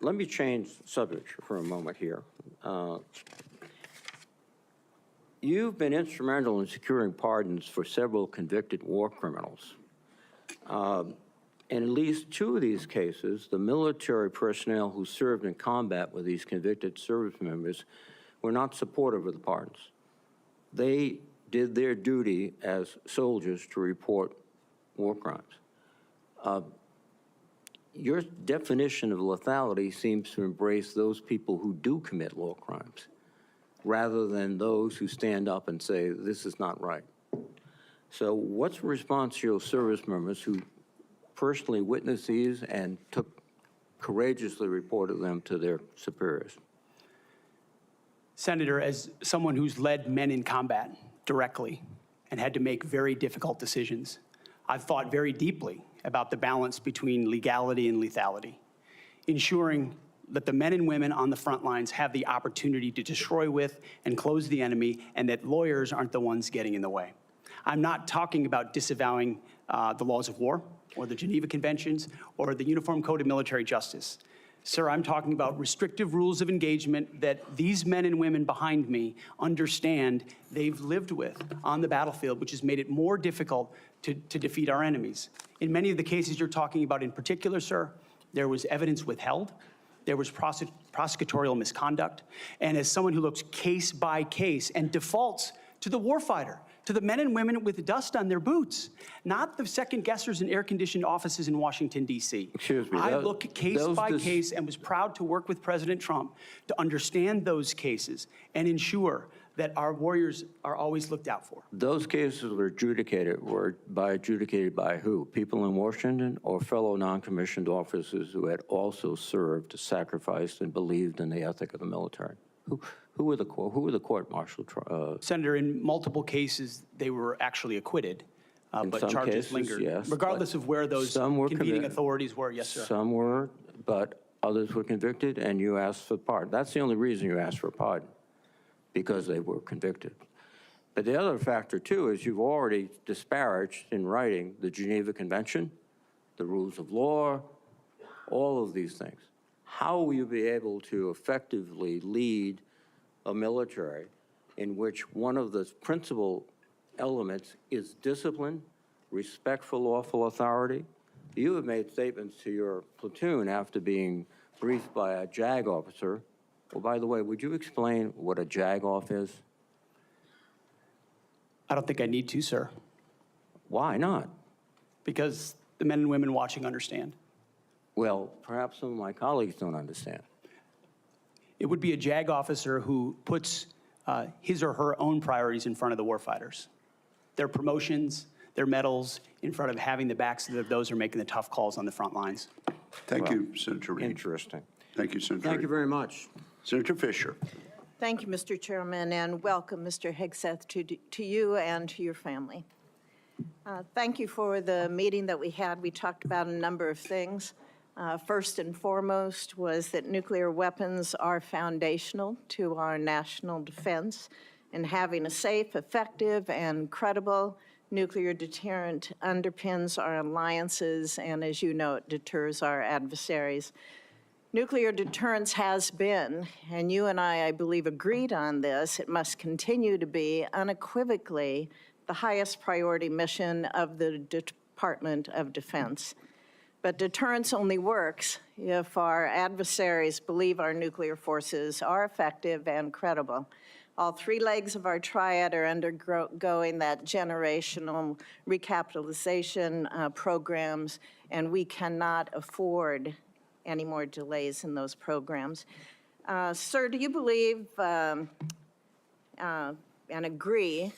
me change subject for a moment here. You've been instrumental in securing pardons for several convicted war criminals. In at least 2 of these cases, the military personnel who served in combat with these convicted service members were not supportive of the pardons. They did their duty as soldiers to report war crimes. Your definition of lethality seems to embrace those people who do commit war crimes, rather than those who stand up and say, this is not right. So what's the response to your service members who personally witnessed these and courageously reported them to their superiors? Senator, as someone who's led men in combat directly and had to make very difficult decisions, I've thought very deeply about the balance between legality and lethality, ensuring that the men and women on the front lines have the opportunity to destroy with and close the enemy, and that lawyers aren't the ones getting in the way. I'm not talking about disavowing the laws of war or the Geneva Conventions or the Uniform Code of Military Justice. Sir, I'm talking about restrictive rules of engagement that these men and women behind me understand they've lived with on the battlefield, which has made it more difficult to defeat our enemies. In many of the cases you're talking about in particular, sir, there was evidence withheld. There was prosecutorial misconduct. And as someone who looks case by case and defaults to the warfighter, to the men and women with dust on their boots, not the second guessers in air-conditioned offices in Washington, D.C. Excuse me. I look case by case and was proud to work with President Trump to understand those cases and ensure that our warriors are always looked out for. Those cases were adjudicated by who? People in Washington or fellow non-commissioned officers who had also served, sacrificed, and believed in the ethic of the military? Who were the court-martial? Senator, in multiple cases, they were actually acquitted, but charges lingered. Yes, regardless of where those convening authorities were, yes, sir. Some were, but others were convicted, and you asked for pardon. That's the only reason you asked for pardon, because they were convicted. But the other factor, too, is you've already disparaged in writing the Geneva Convention the rules of law, all of these things. How will you be able to effectively lead a military in which one of the principal elements is discipline, respect for lawful authority? You have made statements to your platoon after being briefed by a JAG officer. Well, by the way, would you explain what a JAG-off is? I don't think I need to, sir, Why not? because the men and women watching understand. Well, perhaps some of my colleagues don't understand. It would be a JAG officer who puts his or her own priorities in front of the warfighters. Their promotions, their medals, in front of having the backs of those who are making the tough calls on the front lines. Thank you, Senator Reid. Interesting. Thank you, Senator Thank you Reid. very much. Senator Fisher. Thank you, Mr. Chairman, and welcome, Mr. Hegseth, to you and to your family. Thank you for the meeting that we had. We talked about a number of things. First and foremost was that nuclear weapons are foundational to our national defense, and having a safe, effective, and credible nuclear deterrent underpins our alliances, and as you know, it deters our adversaries. Nuclear deterrence has been, and you and I believe, agreed on this, it must continue to be unequivocally the highest priority mission of the Department of Defense. But deterrence only works if our adversaries believe our nuclear forces are effective and credible. All three legs of our triad are undergoing that generational recapitalization programs, and we cannot afford any more delays in those programs. Sir, do you believe and agree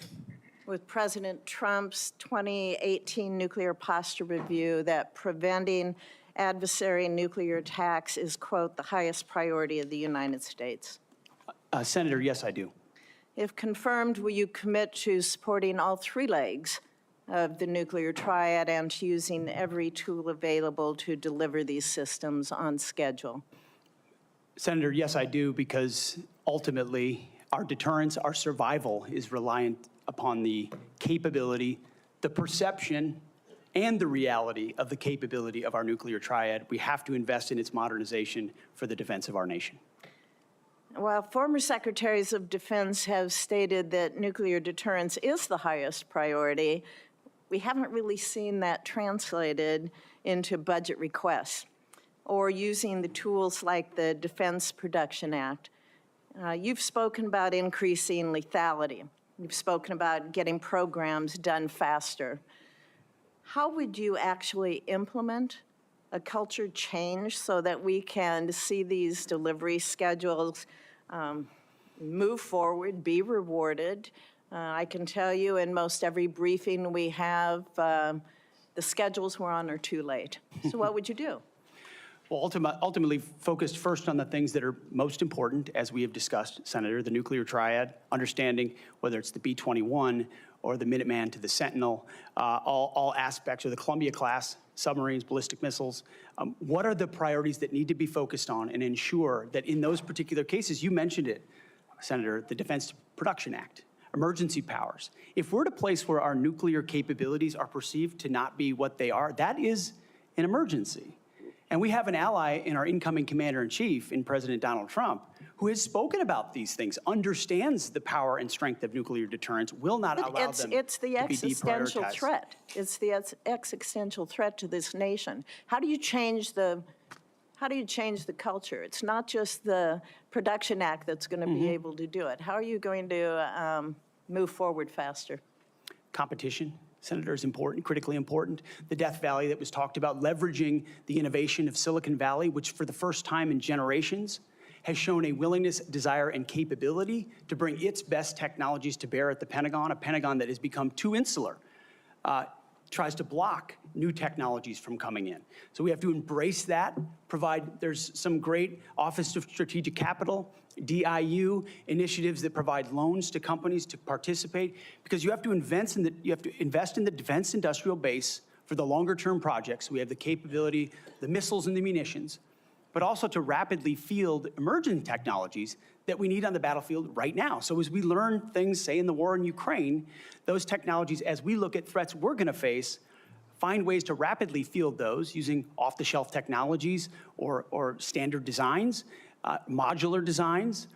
with President Trump's 2018 nuclear posture review that preventing adversary nuclear attacks is, quote, the highest priority of the United States? Senator, yes, I do. If confirmed, will you commit to supporting all three legs of the nuclear triad and to using every tool available to deliver these systems on schedule? Senator, yes, I do, because ultimately our deterrence, our survival is reliant upon the capability, the perception, and the reality of the capability of our nuclear triad. We have to invest in its modernization for the defense of our nation. While former secretaries of defense have stated that nuclear deterrence is the highest priority, we haven't really seen that translated into budget requests or using the tools like the Defense Production Act. You've spoken about increasing lethality. You've spoken about getting programs done faster. How would you actually implement a culture change so that we can see these delivery schedules move forward, be rewarded? I can tell you in most every briefing we have, the schedules we're on are too late. So what would you do? Well, ultimately focused first on the things that are most important, as we have discussed, Senator, the nuclear triad, understanding whether it's the B-21 or the Minuteman to the Sentinel, all aspects, or the Columbia-class submarines, ballistic missiles. What are the priorities that need to be focused on and ensure that in those particular cases, you mentioned it, Senator, the Defense Production Act, emergency powers. If we're at a place where our nuclear capabilities are perceived to not be what they are, that is an emergency. And we have an ally in our incoming commander-in-chief, in President Donald Trump, who has spoken about these things, understands the power and strength of nuclear deterrence, will not allow them It's the to be existential deprioritized. threat. It's the existential threat to this nation. How do you change the culture? It's not just the Production Act that's going to be able to do it. How are you going to move forward faster? Competition, Senator, is important, critically important. The Death Valley that was talked about, leveraging the innovation of Silicon Valley, which for the first time in generations has shown a willingness, desire, and capability to bring its best technologies to bear at the Pentagon, a Pentagon that has become too insular, tries to block new technologies from coming in. So we have to embrace that, there's some great Office of Strategic Capital, DIU initiatives that provide loans to companies to participate, because you have to invest in the defense industrial base for the longer term projects. We have the capability, the missiles and the munitions, but also to rapidly field emerging technologies that we need on the battlefield right now. So as we learn things, say in the war in Ukraine, those technologies, as we look at threats we're gonna face find ways to rapidly field those using off-the-shelf technologies or standard designs, modular designs.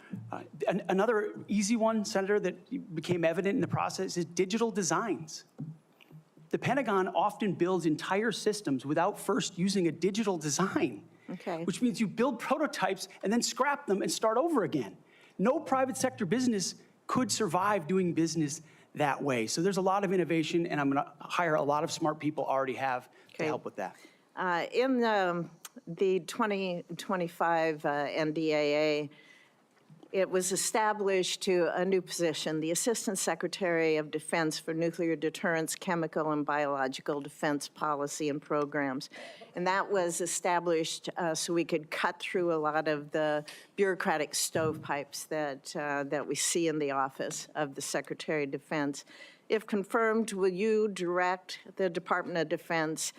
Another easy one, Senator, that became evident in the process is digital designs. The Pentagon often builds entire systems without first using a digital design, which means you build prototypes and then scrap them and start over again. No private sector business could survive doing business that way. So there's a lot of innovation, and I'm going to hire a lot of smart people already have to help with that. In the 2025 NDAA, it was established to a new position, the Assistant Secretary of Defense for Nuclear Deterrence, Chemical and Biological Defense Policy and Programs. And that was established so we could cut through a lot of the bureaucratic stovepipes that we see in the office of the Secretary of Defense. If confirmed, will you direct the Department of Defense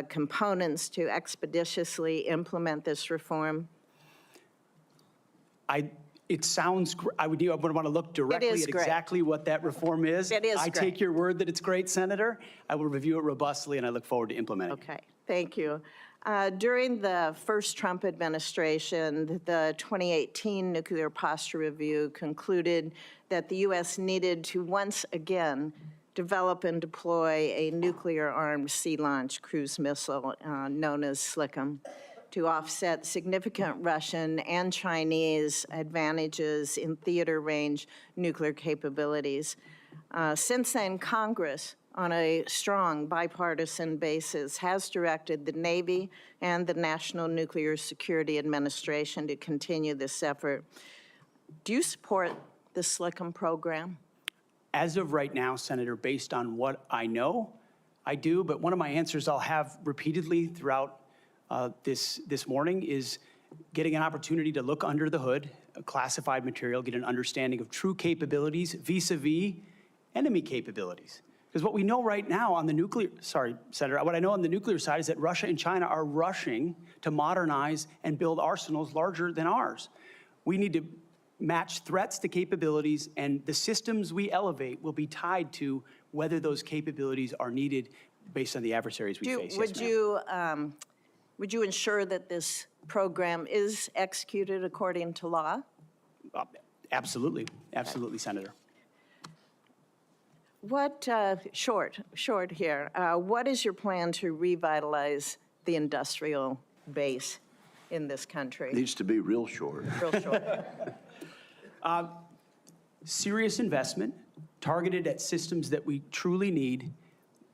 components to expeditiously implement this reform? It sounds, I would want to look directly at exactly what that reform is. It is I take your word that it's great, Senator. I will review it robustly, and I look forward to implementing it. Okay, thank you. During the first Trump administration, the 2018 Nuclear Posture Review concluded that the U.S. needed to once again develop and deploy a nuclear-armed sea-launched cruise missile known as SLCM, to offset significant Russian and Chinese advantages in theater-range nuclear capabilities. Since then, Congress, on a strong bipartisan basis, has directed the Navy and the National Nuclear Security Administration to continue this effort. Do you support the SLCM program? As of right now, Senator, based on what I know, I do, but one of my answers I'll have repeatedly throughout this morning is getting an opportunity to look under the hood, classified material, get an understanding of true capabilities vis-a-vis enemy capabilities. Because what we know right now on the nuclear, sorry, Senator, what I know on the nuclear side is that Russia and China are rushing to modernize and build arsenals larger than ours. We need to match threats to capabilities, and the systems we elevate will be tied to whether those capabilities are needed based on the adversaries we face. Would you ensure that this program is executed according to law? Absolutely. Absolutely, Senator. What, short here, what is your plan to revitalize the industrial base in this country? Needs to be real short. Real short. Serious investment targeted at systems that we truly need,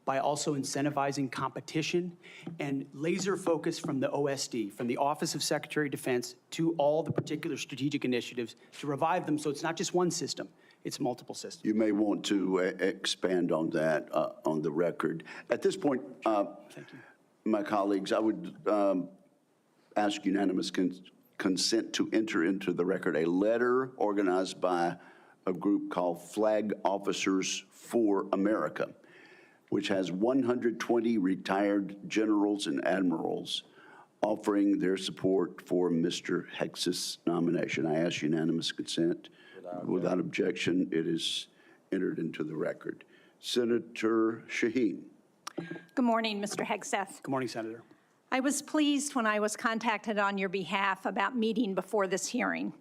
by also incentivizing competition and laser focus from the OSD, from the Office of Secretary of Defense, to all the particular strategic initiatives to revive them so it's not just one system, it's multiple systems. You may want to expand on that on the record. At this point, my colleagues, I would ask unanimous consent to enter into the record a letter organized by a group called Flag Officers for America, which has 120 retired generals and admirals offering their support for Mr. Hegseth's nomination. I ask unanimous consent. Without objection, it is entered into the record. Senator Shaheen. Good morning, Mr. Hegseth. Good morning, Senator. I was pleased when I was contacted on your behalf about meeting before this hearing.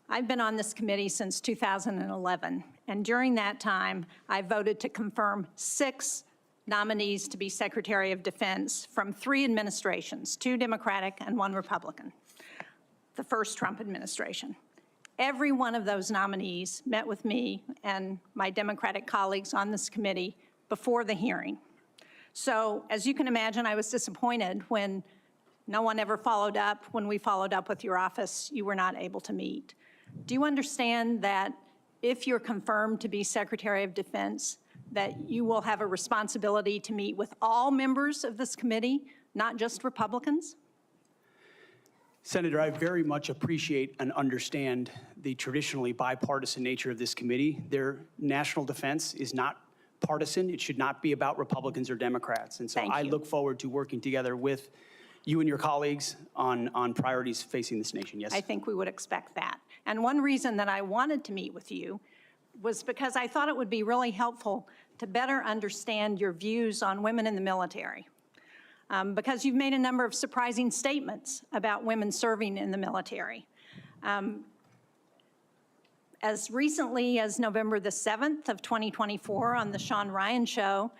I've been on this committee since 2011, and during that time, I voted to confirm 6 nominees to be Secretary of Defense from 3 administrations, 2 Democratic and 1 Republican, the first Trump administration. Every one of those nominees met with me and my Democratic colleagues on this committee before the hearing. So, as you can imagine, I was disappointed when no one ever followed up. When we followed up with your office, you were not able to meet. Do you understand that if you're confirmed to be Secretary of Defense, that you will have a responsibility to meet with all members of this committee, not just Republicans? Senator, I very much appreciate and understand the traditionally bipartisan nature of this committee. Their national defense is not partisan. It should not be about Republicans or Democrats. And so I look forward to working together with you and your colleagues on priorities facing this nation. Yes? I think we would expect that. And one reason that I wanted to meet with you was because I thought it would be really helpful to better understand your views on women in the military. Because you've made a number of surprising statements about women serving in the military. As recently as November the 7th of 2024 on the Sean Ryan Show,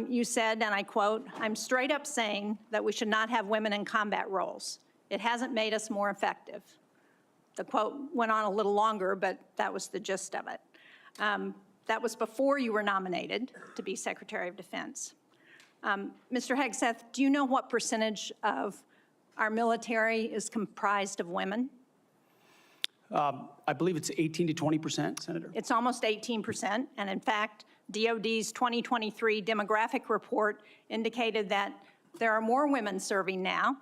you said, and I quote, "I'm straight up saying that we should not have women in combat roles. It hasn't made us more effective." The quote went on a little longer, but that was the gist of it. That was before you were nominated to be Secretary of Defense. Mr. Hegseth, do you know what percentage of our military is comprised of women? I believe it's 18 to 20%, Senator. It's almost 18%, and in fact, DOD's 2023 demographic report indicated that there are more women serving now,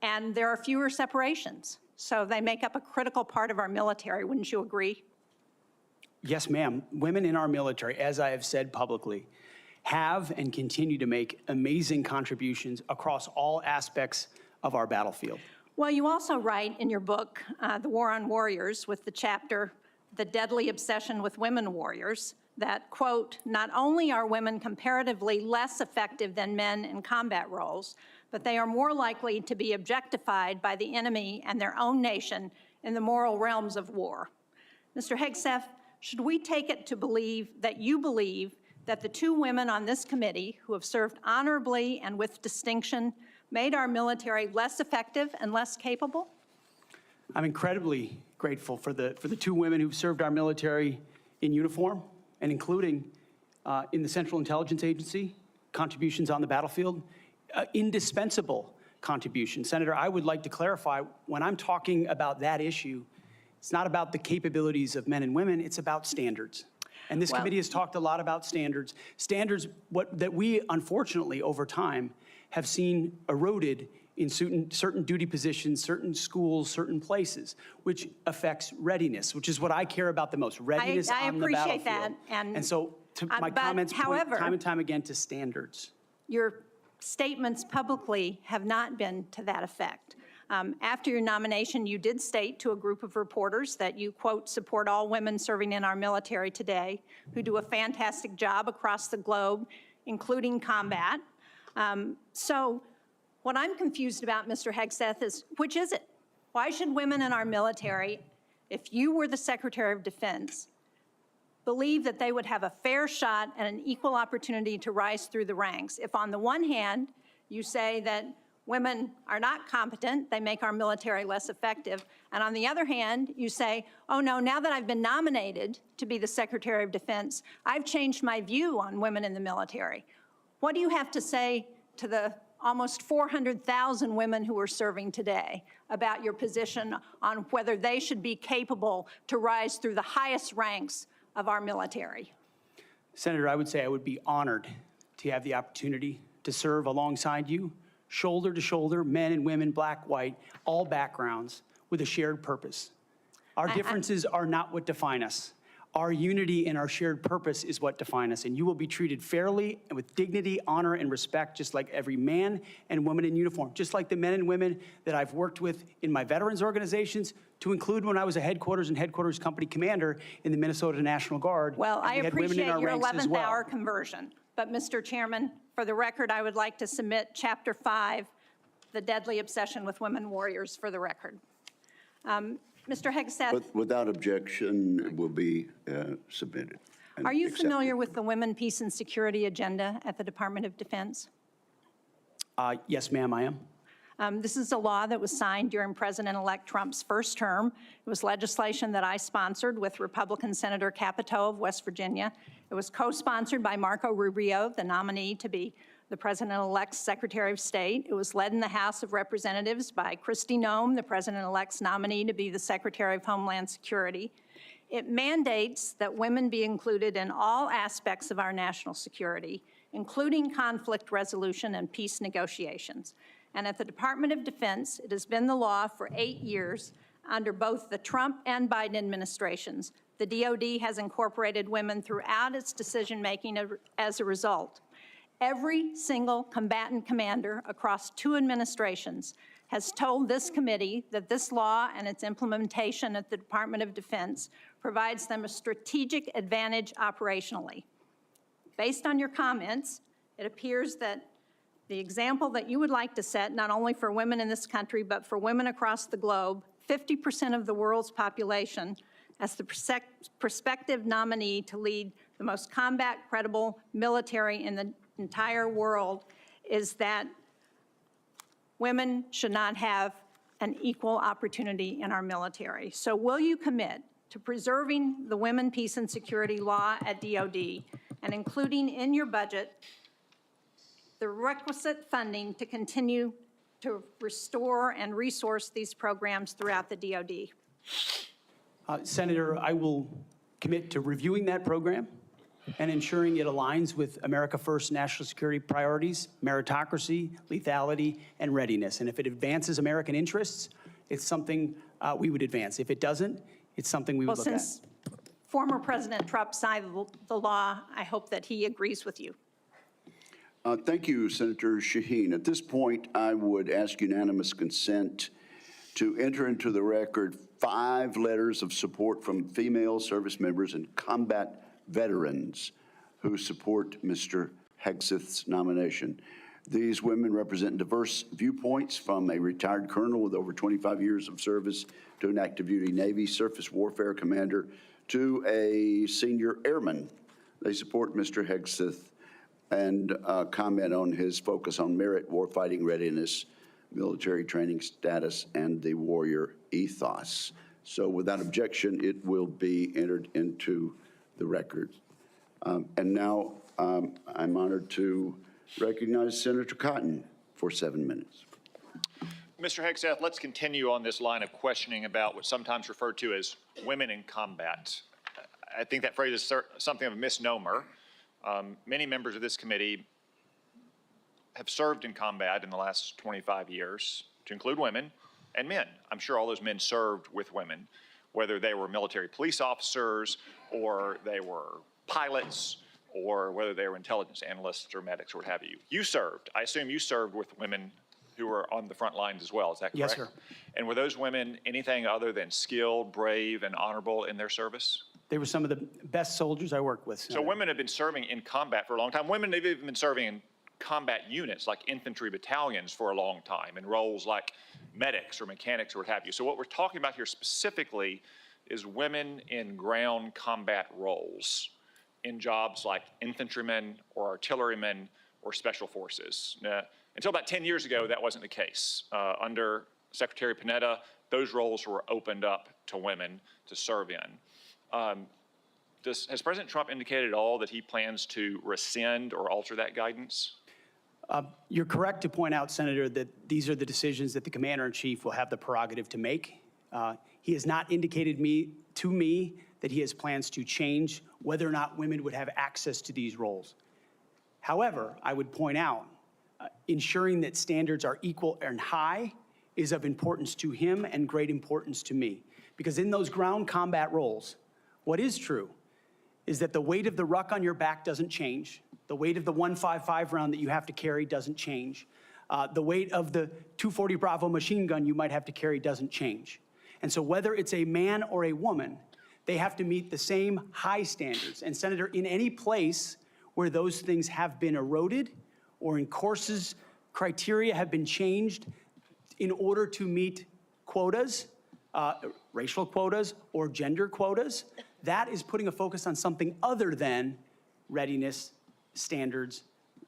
and there are fewer separations. So they make up a critical part of our military, wouldn't you agree? Yes, ma'am. Women in our military, as I have said publicly, have and continue to make amazing contributions across all aspects of our battlefield. Well, you also write in your book, The War on Warriors, with the chapter, The Deadly Obsession with Women Warriors, that, quote, "Not only are women comparatively less effective than men in combat roles, but they are more likely to be objectified by the enemy and their own nation in the moral realms of war." Mr. Hegseth, should we take it to believe that you believe that the two women on this committee who have served honorably and with distinction made our military less effective and less capable? I'm incredibly grateful for the two women who've served our military in uniform and including in the Central Intelligence Agency, contributions on the battlefield, indispensable contributions. Senator, I would like to clarify, when I'm talking about that issue, it's not about the capabilities of men and women, it's about standards. And this committee has talked a lot about standards. Standards that we, unfortunately, over time, have seen eroded in certain duty positions, certain schools, certain places, which affects readiness, which is what I care about the most, readiness on the battlefield. I appreciate that. And so my comments point time and time again to standards. Your statements publicly have not been to that effect. After your nomination, you did state to a group of reporters that you, quote, "support all women serving in our military today who do a fantastic job across the globe, including combat." So what I'm confused about, Mr. Hegseth, is which is it? Why should women in our military, if you were the Secretary of Defense, believe that they would have a fair shot and an equal opportunity to rise through the ranks? If on the one hand, you say that women are not competent, they make our military less effective, and on the other hand, you say, oh no, now that I've been nominated to be the Secretary of Defense, I've changed my view on women in the military. What do you have to say to the almost 400,000 women who are serving today about your position on whether they should be capable to rise through the highest ranks of our military? Senator, I would say I would be honored to have the opportunity to serve alongside you, shoulder to shoulder, men and women, black, white, all backgrounds, with a shared purpose. Our differences are not what define us. Our unity and our shared purpose is what define us, and you will be treated fairly and with dignity, honor, and respect, just like every man and woman in uniform, just like the men and women that I've worked with in my veterans organizations, to include when I was a headquarters and headquarters company commander in the Minnesota National Guard. Well, I appreciate your 11th hour conversion, but Mr. Chairman, for the record, I would like to submit Chapter 5, The Deadly Obsession with Women Warriors, for the record. Mr. Hegseth. Without objection, it will be submitted. Are you familiar with the Women, Peace, and Security agenda at the Department of Defense? Yes, ma'am, I am. This is a law that was signed during President-elect Trump's first term. It was legislation that I sponsored with Republican Senator Capito of West Virginia. It was co-sponsored by Marco Rubio, the nominee to be the President-elect's Secretary of State. It was led in the House of Representatives by Kristi Noem, the President-elect's nominee to be the Secretary of Homeland Security. It mandates that women be included in all aspects of our national security, including conflict resolution and peace negotiations. And at the Department of Defense, it has been the law for 8 years under both the Trump and Biden administrations. The DOD has incorporated women throughout its decision-making as a result. Every single combatant commander across 2 administrations has told this committee that this law and its implementation at the Department of Defense provides them a strategic advantage operationally. Based on your comments, it appears that the example that you would like to set, not only for women in this country, but for women across the globe, 50% of the world's population, as the prospective nominee to lead the most combat-credible military in the entire world, is that women should not have an equal opportunity in our military. So will you commit to preserving the Women, Peace, and Security law at DOD and including in your budget the requisite funding to continue to restore and resource these programs throughout the DOD? Senator, I will commit to reviewing that program and ensuring it aligns with America First national security priorities, meritocracy, lethality, and readiness. And if it advances American interests, it's something we would advance. If it doesn't, it's something we would look at. Well, since former President Trump signed the law, I hope that he agrees with you. Thank you, Senator Shaheen. At this point, I would ask unanimous consent to enter into the record 5 letters of support from female service members and combat veterans who support Mr. Hegseth's nomination. These women represent diverse viewpoints, from a retired colonel with over 25 years of service to an active duty Navy surface warfare commander to a senior airman. They support Mr. Hegseth and comment on his focus on merit, warfighting readiness, military training status, and the warrior ethos. So without objection, it will be entered into the record. And now I'm honored to recognize Senator Cotton for 7 minutes. Mr. Hegseth, let's continue on this line of questioning about what's sometimes referred to as women in combat. I think that phrase is something of a misnomer. Many members of this committee have served in combat in the last 25 years, to include women and men. I'm sure all those men served with women, whether they were military police officers or they were pilots or whether they were intelligence analysts or medics or what have you. You served. I assume you served with women who were on the front lines as well. Is that correct? Yes, sir. And were those women anything other than skilled, brave, and honorable in their service? They were some of the best soldiers I worked with, Senator. So women have been serving in combat for a long time. Women have even been serving in combat units like infantry battalions for a long time in roles like medics or mechanics or what have you. So what we're talking about here specifically is women in ground combat roles in jobs like infantrymen or artillerymen or special forces. Until about 10 years ago, that wasn't the case. Under Secretary Panetta, those roles were opened up to women to serve in. Has President Trump indicated at all that he plans to rescind or alter that guidance? You're correct to point out, Senator, that these are the decisions that the Commander-in-Chief will have the prerogative to make. He has not indicated to me that he has plans to change whether or not women would have access to these roles. However, I would point out, ensuring that standards are equal and high is of importance to him and great importance to me. Because in those ground combat roles, what is true is that the weight of the ruck on your back doesn't change. The weight of the .155 round that you have to carry doesn't change. The weight of the .240 Bravo machine gun you might have to carry doesn't change. And so whether it's a man or a woman, they have to meet the same high standards. And Senator, in any place where those things have been eroded or in courses, criteria have been changed in order to meet quotas, racial quotas or gender quotas, that is putting a focus on something other than readiness, standards,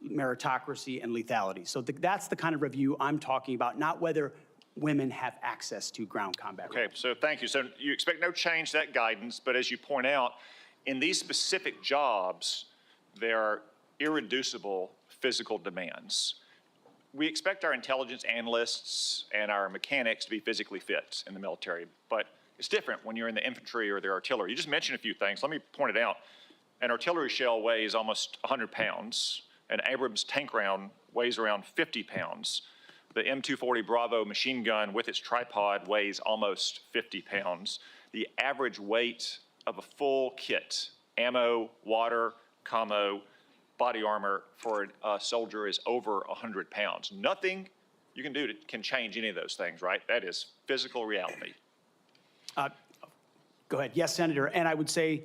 meritocracy, and lethality. So that's the kind of review I'm talking about, not whether women have access to ground combat. Okay, so thank you. So you expect no change to that guidance, but as you point out, in these specific jobs, there are irreducible physical demands. We expect our intelligence analysts and our mechanics to be physically fit in the military, but it's different when you're in the infantry or the artillery. You just mentioned a few things. Let me point it out. An artillery shell weighs almost 100 pounds. An Abrams tank round weighs around 50 pounds. The M240 Bravo machine gun with its tripod weighs almost 50 pounds. The average weight of a full kit, ammo, water, commo, body armor for a soldier is over 100 pounds. Nothing you can do can change any of those things, right? That is physical reality. Go ahead. Yes, Senator. And I would say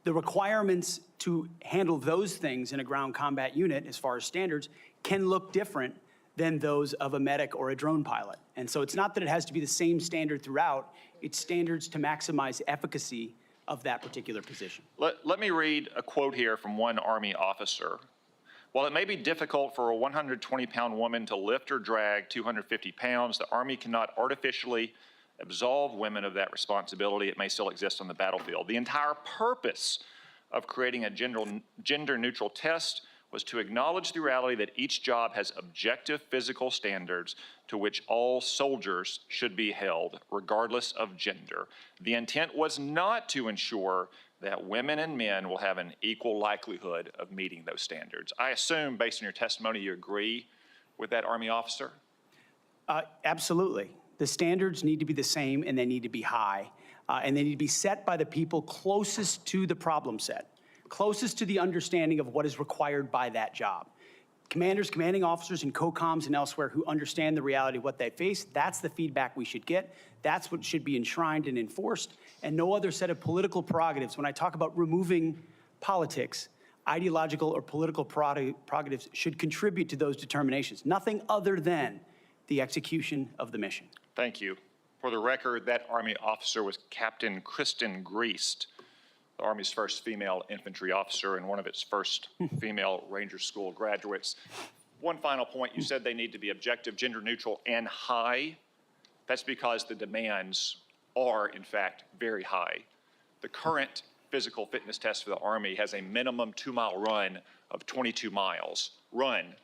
the requirements to handle those things in a ground combat unit, as far as standards, can look different than those of a medic or a drone pilot. And so it's not that it has to be the same standard throughout, it's standards to maximize efficacy of that particular position. Let me read a quote here from one Army officer. While it may be difficult for a 120-pound woman to lift or drag 250 pounds, the Army cannot artificially absolve women of that responsibility. It may still exist on the battlefield. The entire purpose of creating a gender-neutral test was to acknowledge the reality that each job has objective physical standards to which all soldiers should be held, regardless of gender. The intent was not to ensure that women and men will have an equal likelihood of meeting those standards. I assume, based on your testimony, you agree with that Army officer? Absolutely. The standards need to be the same, and they need to be high, and they need to be set by the people closest to the problem set, closest to the understanding of what is required by that job. Commanders, commanding officers, and COCOMs and elsewhere who understand the reality of what they face, that's the feedback we should get. That's what should be enshrined and enforced, and no other set of political prerogatives. When I talk about removing politics, ideological or political prerogatives should contribute to those determinations, nothing other than the execution of the mission. Thank you. For the record, that Army officer was Captain Kristen Griest, the Army's first female infantry officer and one of its first female Ranger School graduates. One final point, you said they need to be objective, gender neutral, and high. That's because the demands are, in fact, very high. The current physical fitness test for the Army has a minimum 2-mile run of 22 miles. Run.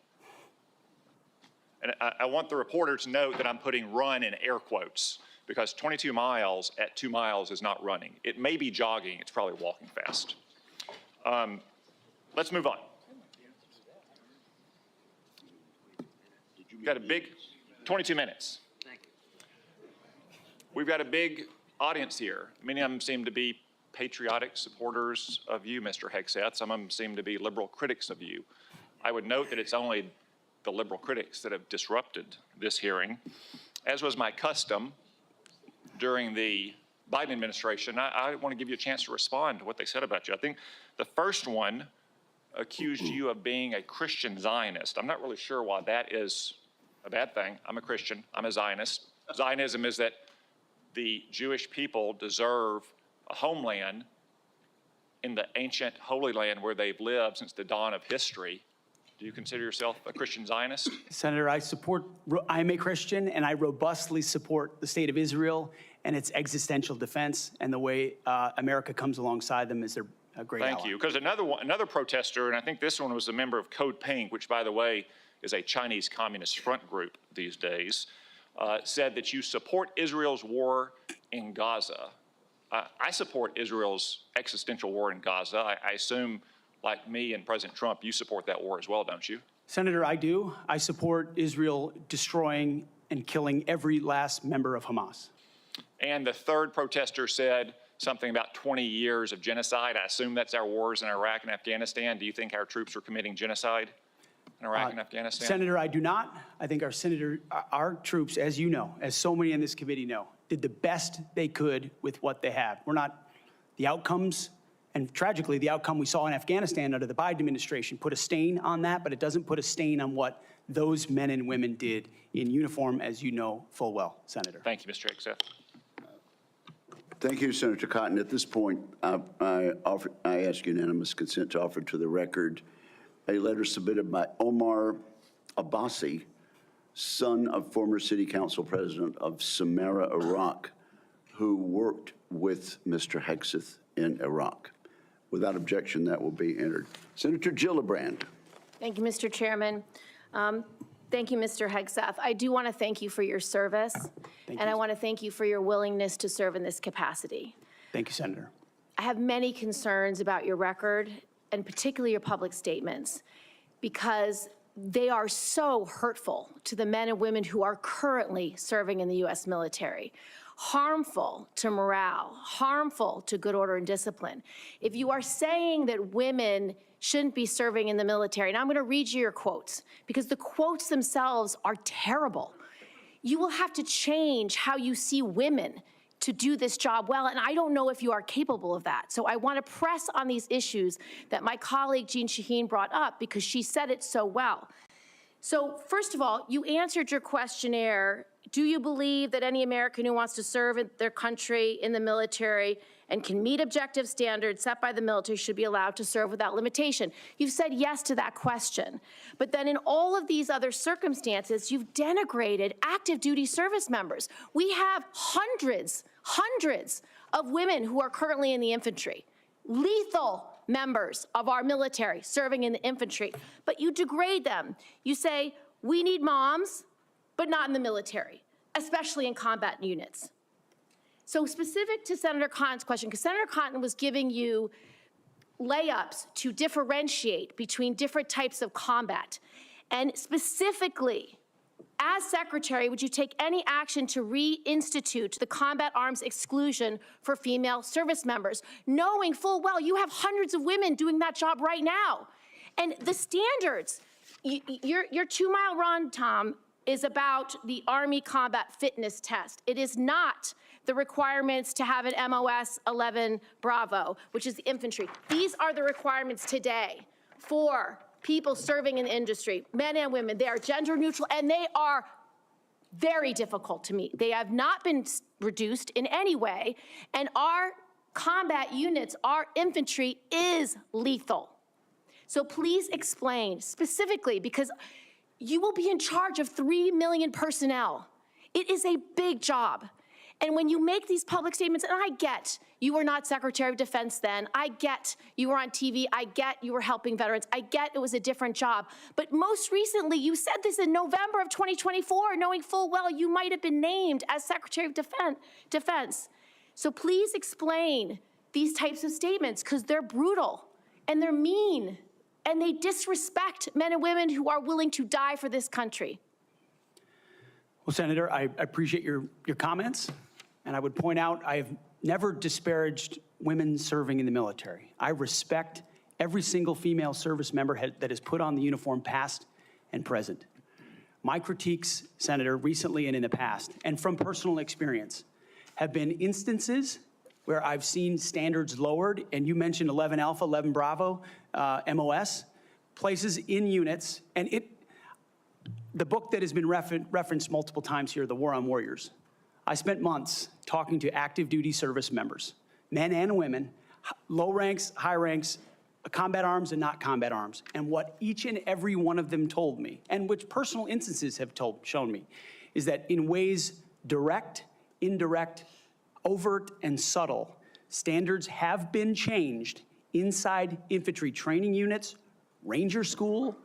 And I want the reporter to note that I'm putting run in air quotes, because 22 miles at 2 miles is not running. It may be jogging, it's probably walking fast. Let's move on. We've got a big, 22 minutes. We've got a big audience here. Many of them seem to be patriotic supporters of you, Mr. Hegseth. Some of them seem to be liberal critics of you. I would note that it's only the liberal critics that have disrupted this hearing. As was my custom during the Biden administration, I want to give you a chance to respond to what they said about you. I think the first one accused you of being a Christian Zionist. I'm not really sure why that is a bad thing. I'm a Christian. I'm a Zionist. Zionism is that the Jewish people deserve a homeland in the ancient Holy Land where they've lived since the dawn of history. Do you consider yourself a Christian Zionist? Senator, I'm a Christian, and I robustly support the state of Israel and its existential defense, and the way America comes alongside them is their great ally. Thank you. Because another protester, and I think this one was a member of Code Pink, which, by the way, is a Chinese Communist front group these days, said that you support Israel's war in Gaza. I support Israel's existential war in Gaza. I assume, like me and President Trump, you support that war as well, don't you? Senator, I do. I support Israel destroying and killing every last member of Hamas. And the third protester said something about 20 years of genocide. I assume that's our wars in Iraq and Afghanistan. Do you think our troops are committing genocide in Iraq and Afghanistan? Senator, I do not. I think our troops, as you know, as so many in this committee know, did the best they could with what they had. We're not, the outcomes, and tragically, the outcome we saw in Afghanistan under the Biden administration put a stain on that, but it doesn't put a stain on what those men and women did in uniform, as you know full well, Senator. Thank you, Mr. Hegseth. Thank you, Senator Cotton. At this point, I ask unanimous consent to offer to the record a letter submitted by Omar Abbasi, son of former city council president of Samarra, Iraq, who worked with Mr. Hegseth in Iraq. Without objection, that will be entered. Senator Gillibrand. Thank you, Mr. Chairman. Thank you, Mr. Hegseth. I do want to thank you for your service, and I want to thank you for your willingness to serve in this capacity. Thank you, Senator. I have many concerns about your record, and particularly your public statements, because they are so hurtful to the men and women who are currently serving in the U.S. military, harmful to morale, harmful to good order and discipline. If you are saying that women shouldn't be serving in the military, and I'm going to read you your quotes, because the quotes themselves are terrible. You will have to change how you see women to do this job well, and I don't know if you are capable of that. So I want to press on these issues that my colleague Jean Shaheen brought up because she said it so well. So first of all, you answered your questionnaire. Do you believe that any American who wants to serve in their country in the military and can meet objective standards set by the military should be allowed to serve without limitation? You've said yes to that question. But then in all of these other circumstances, you've denigrated active duty service members. We have hundreds of women who are currently in the infantry, lethal members of our military serving in the infantry, but you degrade them. You say, we need moms, but not in the military, especially in combat units. So specific to Senator Cotton's question, because Senator Cotton was giving you layups to differentiate between different types of combat. And specifically, as Secretary, would you take any action to reinstitute the combat arms exclusion for female service members, knowing full well you have hundreds of women doing that job right now? And the standards, your 2-mile run, Tom, is about the Army Combat Fitness Test. It is not the requirements to have an MOS 11 Bravo, which is the infantry. These are the requirements today for people serving in the industry, men and women. They are gender neutral, and they are very difficult to meet. They have not been reduced in any way, and our combat units, our infantry is lethal. So please explain specifically, because you will be in charge of 3 million personnel. It is a big job. And when you make these public statements, and I get you were not Secretary of Defense then, I get you were on TV, I get you were helping veterans, I get it was a different job. But most recently, you said this in November of 2024, knowing full well you might have been named as Secretary of Defense. So please explain these types of statements, because they're brutal and they're mean and they disrespect men and women who are willing to die for this country. Well, Senator, I appreciate your comments. And I would point out, I have never disparaged women serving in the military. I respect every single female service member that has put on the uniform, past and present. My critiques, Senator, recently and in the past, and from personal experience, have been instances where I've seen standards lowered, and you mentioned 11 Alpha, 11 Bravo, MOS, places in units, and the book that has been referenced multiple times here, The War on Warriors. I spent months talking to active duty service members, men and women, low ranks, high ranks, combat arms and not combat arms. And what each and every one of them told me, and which personal instances have shown me, is that in ways direct, indirect, overt, and subtle, standards have been changed inside infantry training units, ranger school,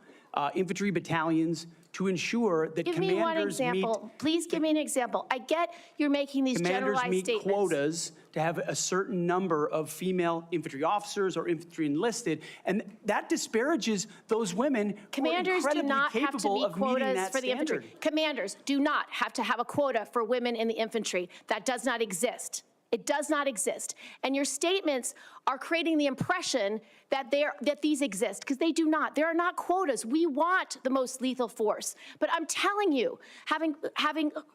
infantry battalions, to ensure that Give me one example. Please give me an example. I get you're making these generalized statements. Commanders meet quotas to have a certain number of female infantry officers or infantry enlisted, and that disparages those women who are incredibly capable of meeting that standard. Infantry. Commanders do not have to have a quota for women in the infantry. That does not exist. It does not exist. And your statements are creating the impression that these exist, because they do not. There are not quotas. We want the most lethal force. But I'm telling you, having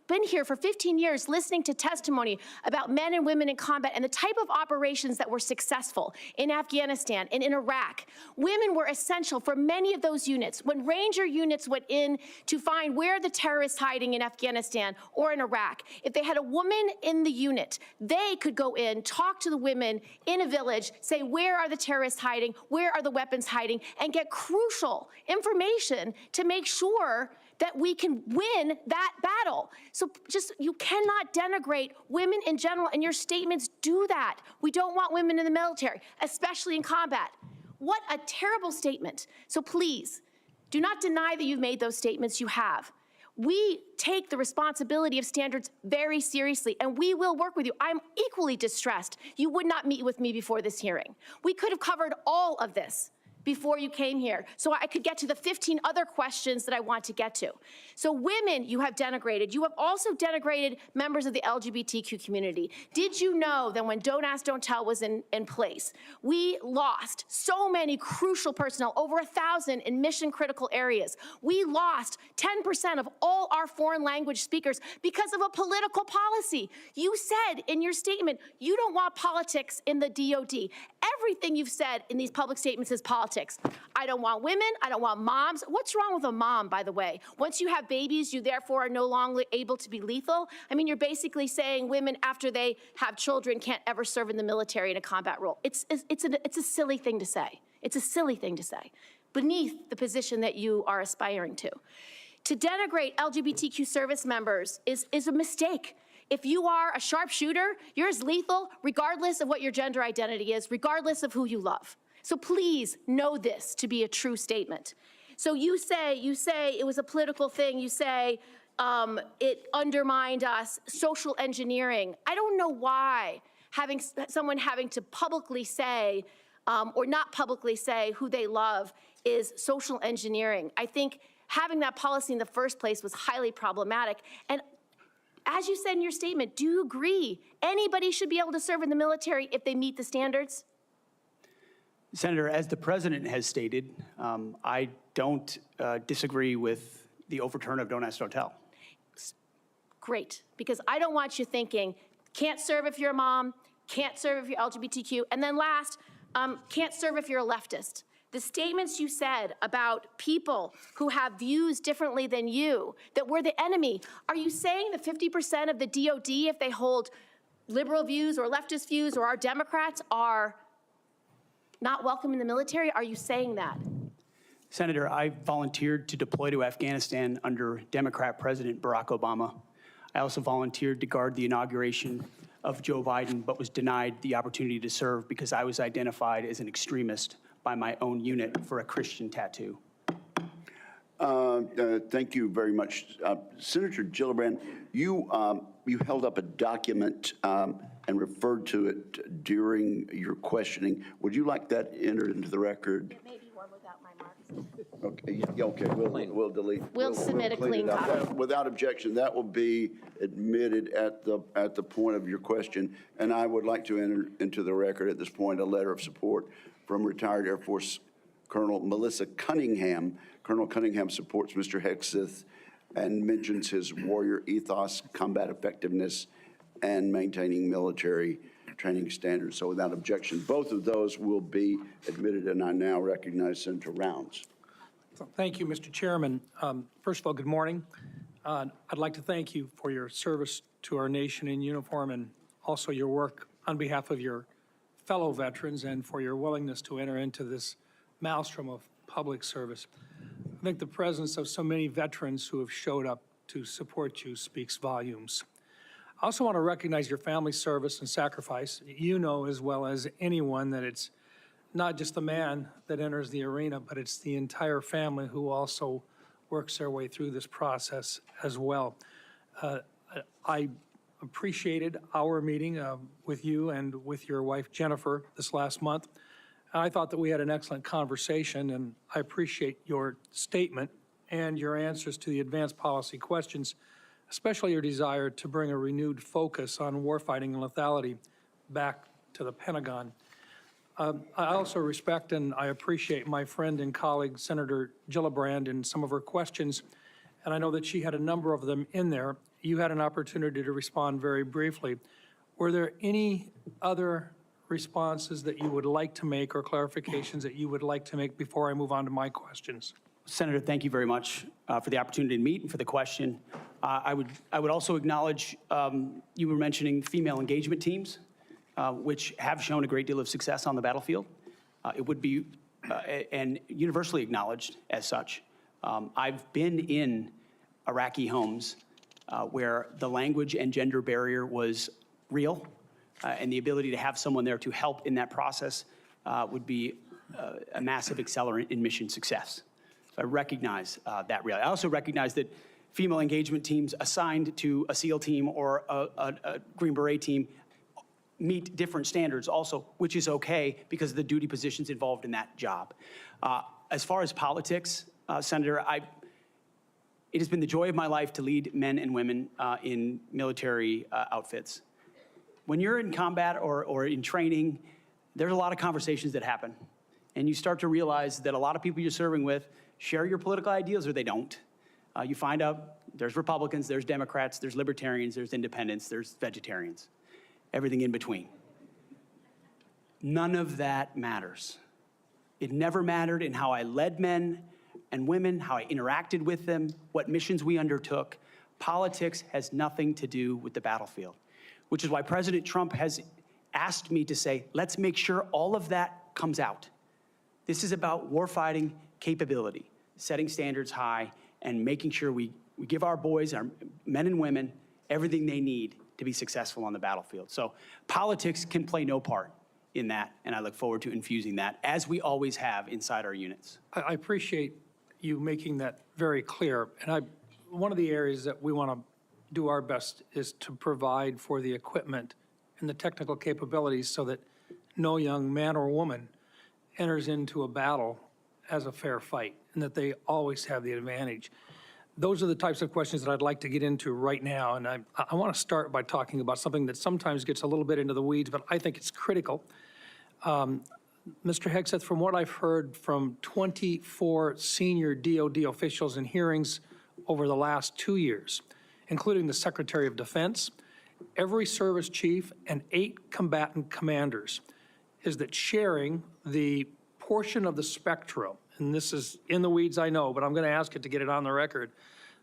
been here for 15 years, listening to testimony about men and women in combat and the type of operations that were successful in Afghanistan and in Iraq, women were essential for many of those units. When Ranger units went in to find where the terrorists hiding in Afghanistan or in Iraq, if they had a woman in the unit, they could go in, talk to the women in a village, say, where are the terrorists hiding? Where are the weapons hiding? And get crucial information to make sure that we can win that battle. So you cannot denigrate women in general, and your statements do that. We don't want women in the military, especially in combat. What a terrible statement. So please, do not deny that you've made those statements. You have. We take the responsibility of standards very seriously, and we will work with you. I'm equally distressed you would not meet with me before this hearing. We could have covered all of this before you came here so I could get to the 15 other questions that I want to get to. So women you have denigrated. You have also denigrated members of the LGBTQ community. Did you know that when Don't Ask, Don't Tell was in place, we lost so many crucial personnel, over 1,000 in mission critical areas. We lost 10% of all our foreign language speakers because of a political policy. You said in your statement, you don't want politics in the DOD. Everything you've said in these public statements is politics. I don't want women, I don't want moms. What's wrong with a mom, by the way? Once you have babies, you therefore are no longer able to be lethal? I mean, you're basically saying women after they have children can't ever serve in the military in a combat role. It's a silly thing to say. It's a silly thing to say, beneath the position that you are aspiring to. To denigrate LGBTQ service members is a mistake. If you are a sharpshooter, you're as lethal regardless of what your gender identity is, regardless of who you love. So please know this to be a true statement. So you say it was a political thing. You say it undermined us, social engineering. I don't know why someone having to publicly say or not publicly say who they love is social engineering. I think having that policy in the first place was highly problematic. And as you said in your statement, do you agree anybody should be able to serve in the military if they meet the standards? Senator, as the president has stated, I don't disagree with the overturn of Don't Ask, Don't Tell. Great, because I don't want you thinking, can't serve if you're a mom, can't serve if you're LGBTQ, and then last, can't serve if you're a leftist. The statements you said about people who have views differently than you, that we're the enemy, are you saying that 50% of the DOD, if they hold liberal views or leftist views or are Democrats, are not welcome in the military? Are you saying that? Senator, I volunteered to deploy to Afghanistan under Democrat President Barack Obama. I also volunteered to guard the inauguration of Joe Biden, but was denied the opportunity to serve because I was identified as an extremist by my own unit for a Christian tattoo. Thank you very much. Senator Gillibrand, you held up a document and referred to it during your questioning. Would you like that entered into the record? It may be one without my marks. Okay, yeah, okay, we'll delete. We'll submit a clean copy. Without objection, that will be admitted at the point of your question. And I would like to enter into the record at this point a letter of support from retired Air Force Colonel Melissa Cunningham. Colonel Cunningham supports Mr. Hegseth and mentions his warrior ethos, combat effectiveness, and maintaining military training standards. So without objection, both of those will be admitted, and I now recognize Senator Rounds. Thank you, Mr. Chairman. First of all, good morning. I'd like to thank you for your service to our nation in uniform and also your work on behalf of your fellow veterans and for your willingness to enter into this maelstrom of public service. I think the presence of so many veterans who have showed up to support you speaks volumes. I also want to recognize your family's service and sacrifice. You know as well as anyone that it's not just the man that enters the arena, but it's the entire family who also works their way through this process as well. I appreciated our meeting with you and with your wife, Jennifer, this last month. I thought that we had an excellent conversation, and I appreciate your statement and your answers to the advanced policy questions, especially your desire to bring a renewed focus on warfighting and lethality back to the Pentagon. I also respect and I appreciate my friend and colleague, Senator Gillibrand, and some of her questions, and I know that she had a number of them in there. You had an opportunity to respond very briefly. Were there any other responses that you would like to make or clarifications that you would like to make before I move on to my questions? Senator, thank you very much for the opportunity to meet and for the question. I would also acknowledge you were mentioning female engagement teams, which have shown a great deal of success on the battlefield. It would be and universally acknowledged as such. I've been in Iraqi homes where the language and gender barrier was real, and the ability to have someone there to help in that process would be a massive accelerant in mission success. So I recognize that reality. I also recognize that female engagement teams assigned to a SEAL team or a Green Beret team meet different standards also, which is okay because of the duty positions involved in that job. As far as politics, Senator, it has been the joy of my life to lead men and women in military outfits. When you're in combat or in training, there's a lot of conversations that happen. And you start to realize that a lot of people you're serving with share your political ideals or they don't. You find out there's Republicans, there's Democrats, there's libertarians, there's independents, there's vegetarians, everything in between. None of that matters. It never mattered in how I led men and women, how I interacted with them, what missions we undertook. Politics has nothing to do with the battlefield, which is why President Trump has asked me to say, let's make sure all of that comes out. This is about warfighting capability, setting standards high, and making sure we give our boys, our men and women, everything they need to be successful on the battlefield. So politics can play no part in that, and I look forward to infusing that, as we always have inside our units. I appreciate you making that very clear. And one of the areas that we want to do our best is to provide for the equipment and the technical capabilities so that no young man or woman enters into a battle as a fair fight, and that they always have the advantage. Those are the types of questions that I'd like to get into right now, and I want to start by talking about something that sometimes gets a little bit into the weeds, but I think it's critical. Mr. Hegseth, from what I've heard from 24 senior DOD officials in hearings over the last 2 years, including the Secretary of Defense, every service chief, and 8 combatant commanders, is that sharing the portion of the spectrum, and this is in the weeds, I know, but I'm going to ask it to get it on the record,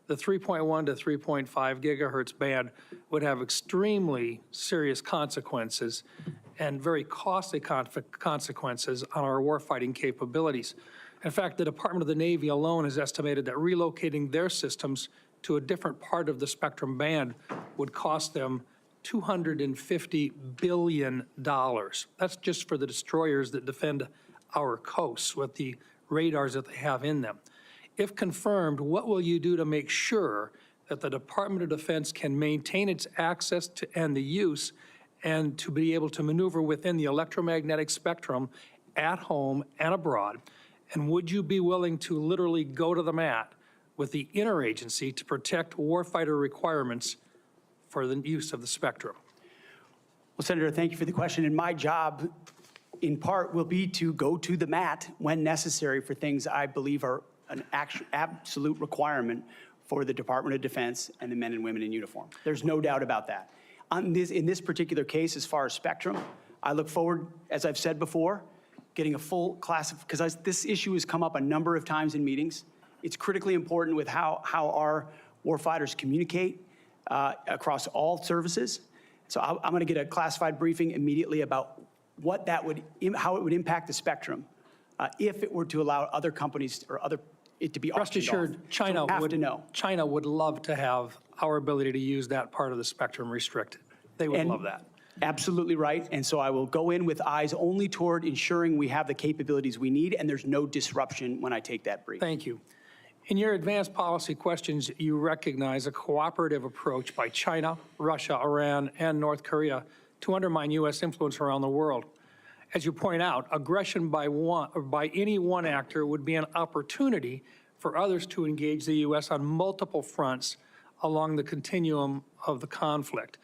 the 3.1 to 3.5 gigahertz band would have extremely serious consequences and very costly consequences on our warfighting capabilities. In fact, the Department of the Navy alone has estimated that relocating their systems to a different part of the spectrum band would cost them $250 billion. That's just for the destroyers that defend our coasts with the radars that they have in them. If confirmed, what will you do to make sure that the Department of Defense can maintain its access to and the use and to be able to maneuver within the electromagnetic spectrum at home and abroad? And would you be willing to literally go to the mat with the interagency to protect warfighter requirements for the use of the spectrum? Well, Senator, thank you for the question. And my job, in part, will be to go to the mat when necessary for things I believe are an absolute requirement for the Department of Defense and the men and women in uniform. There's no doubt about that. In this particular case, as far as spectrum, I look forward, as I've said before, getting a full class of, because this issue has come up a number of times in meetings. It's critically important with how our warfighters communicate across all services. So I'm going to get a classified briefing immediately about what that would, how it would impact the spectrum if it were to allow other companies or it to be auctioned off. Rest assured, China would love to have our ability to use that part of the spectrum restricted. They would love that. Absolutely right. And so I will go in with eyes only toward ensuring we have the capabilities we need and there's no disruption when I take that brief. Thank you. In your advanced policy questions, you recognize a cooperative approach by China, Russia, Iran, and North Korea to undermine U.S. influence around the world. As you point out, aggression by any one actor would be an opportunity for others to engage the U.S. on multiple fronts along the continuum of the conflict.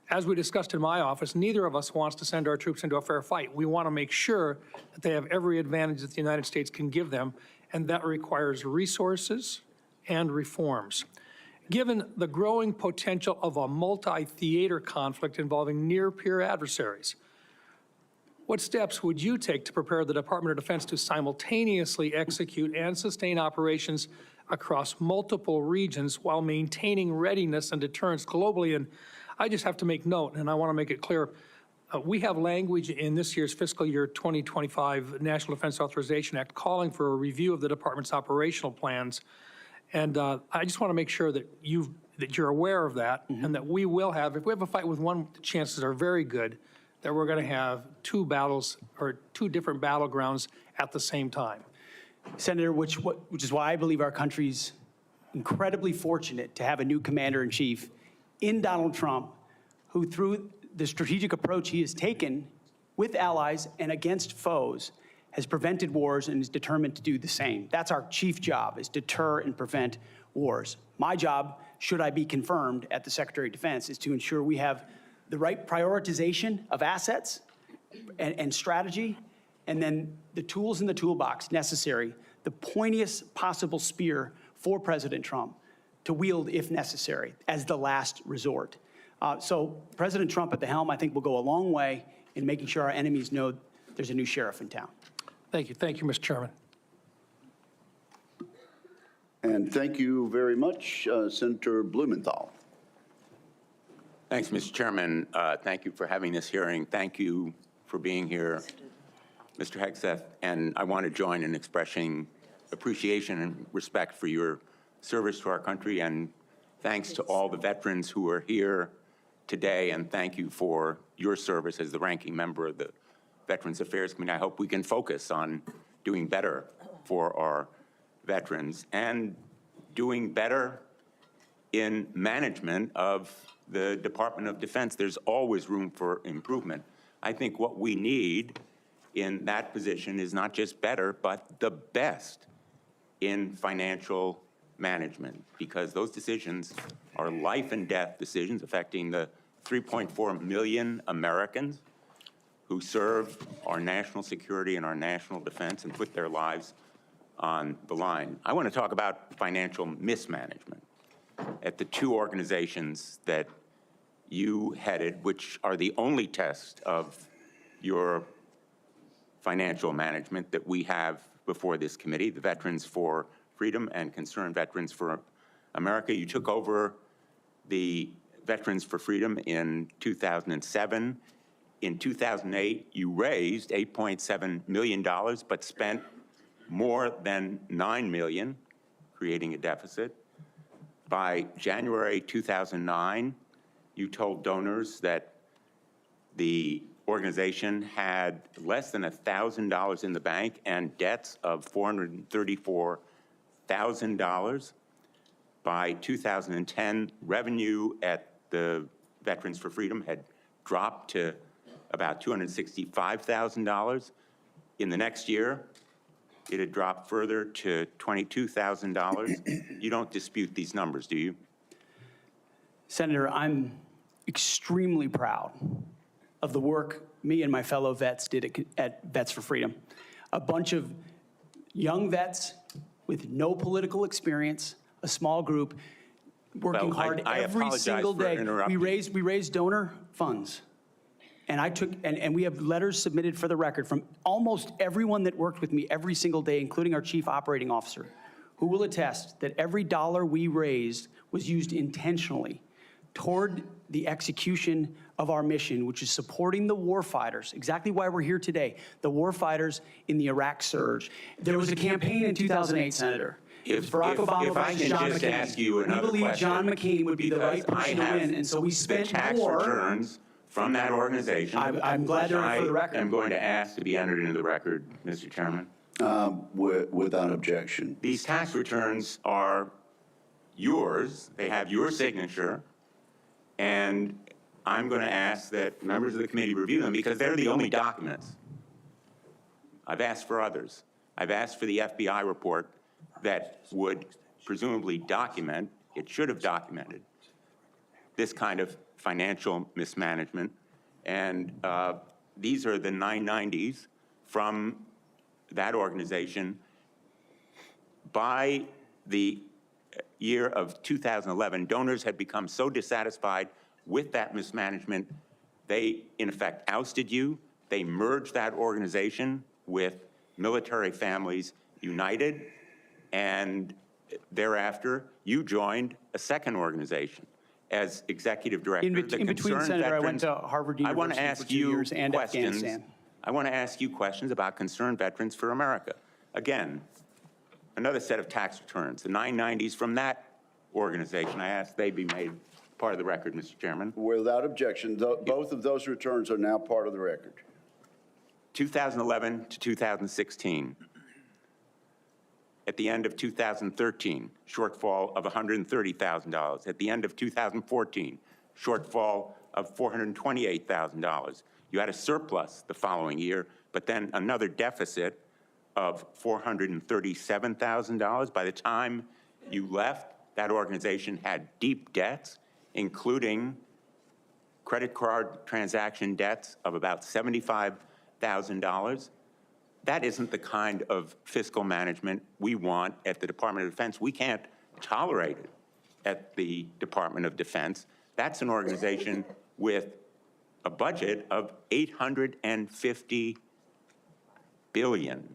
As we discussed in my office, neither of us wants to send our troops into a fair fight. We want to make sure that they have every advantage that the United States can give them, and that requires resources and reforms. Given the growing potential of a multi-theater conflict involving near-peer adversaries, what steps would you take to prepare the Department of Defense to simultaneously execute and sustain operations across multiple regions while maintaining readiness and deterrence globally? And I just have to make note, and I want to make it clear, we have language in this year's fiscal year 2025 National Defense Authorization Act calling for a review of the department's operational plans. And I just want to make sure that you're aware of that, and that we will have, if we have a fight with one, the chances are very good that we're going to have two battles or two different battlegrounds at the same time. Senator, which is why I believe our country's incredibly fortunate to have a new commander-in-chief in Donald Trump, who through the strategic approach he has taken with allies and against foes has prevented wars and is determined to do the same. That's our chief job, is deter and prevent wars. My job, should I be confirmed at the Secretary of Defense, is to ensure we have the right prioritization of assets and strategy, and then the tools in the toolbox necessary, the pointiest possible spear for President Trump to wield if necessary as the last resort. So President Trump at the helm, I think, will go a long way in making sure our enemies know there's a new sheriff in town. Thank you. Thank you, Mr. Chairman. And thank you very much, Senator Blumenthal. Thanks, Mr. Chairman. Thank you for having this hearing. Thank you for being here, Mr. Hegseth. And I want to join in expressing appreciation and respect for your service to our country. And thanks to all the veterans who are here today. And thank you for your service as the ranking member of the Veterans Affairs Committee. I hope we can focus on doing better for our veterans and doing better in management of the Department of Defense. There's always room for improvement. I think what we need in that position is not just better, but the best in financial management, because those decisions are life and death decisions affecting the 3.4 million Americans who serve our national security and our national defense and put their lives on the line. I want to talk about financial mismanagement at the two organizations that you headed, which are the only test of your financial management that we have before this committee, the Veterans for Freedom and Concerned Veterans for America. You took over the Veterans for Freedom in 2007. In 2008, you raised $8.7 million, but spent more than $9 million, creating a deficit. By January 2009, you told donors that the organization had less than $1,000 in the bank and debts of $434,000. By 2010, revenue at the Veterans for Freedom had dropped to about $265,000. In the next year, it had dropped further to $22,000. You don't dispute these numbers, do you? Senator, I'm extremely proud of the work me and my fellow vets did at Vets for Freedom. A bunch of young vets with no political experience, a small group, working hard every single day. We raised donor funds. And and we have letters submitted for the record from almost everyone that worked with me every single day, including our chief operating officer, who will attest that every dollar we raised was used intentionally toward the execution of our mission, which is supporting the warfighters, exactly why we're here today, the warfighters in the Iraq surge. There was a campaign in 2008, Senator. If Barack Obama I can John just McCain. ask you another We believe question, John McCain would be the right person to win, and so we spent the tax more. returns from that organization. I'm glad they're in for the record. I am going to ask to be entered into the record, Mr. Chairman. Without objection. These tax returns are yours. They have your signature. And I'm going to ask that members of the committee review them because they're the only documents. I've asked for others. I've asked for the FBI report that would presumably document, it should have documented, this kind of financial mismanagement. And these are the 990s from that organization. By the year of 2011, donors had become so dissatisfied with that mismanagement, they, in effect, ousted you. They merged that organization with Military Families United, and thereafter, you joined a second organization as executive director. In between, Senator, I went to Harvard University for 2 years and Afghanistan. I want to ask you questions about Concerned Veterans for America. Again, another set of tax returns, the 990s from that organization. I ask they be made part of the record, Mr. Chairman. Without objection, both of those returns are now part of the record. 2011 to 2016. At the end of 2013, shortfall of $130,000. At the end of 2014, shortfall of $428,000. You had a surplus the following year, but then another deficit of $437,000. By the time you left, that organization had deep debts, including credit card transaction debts of about $75,000. That isn't the kind of fiscal management we want at the Department of Defense. We can't tolerate it at the Department of Defense. That's an organization with a budget of $850 billion,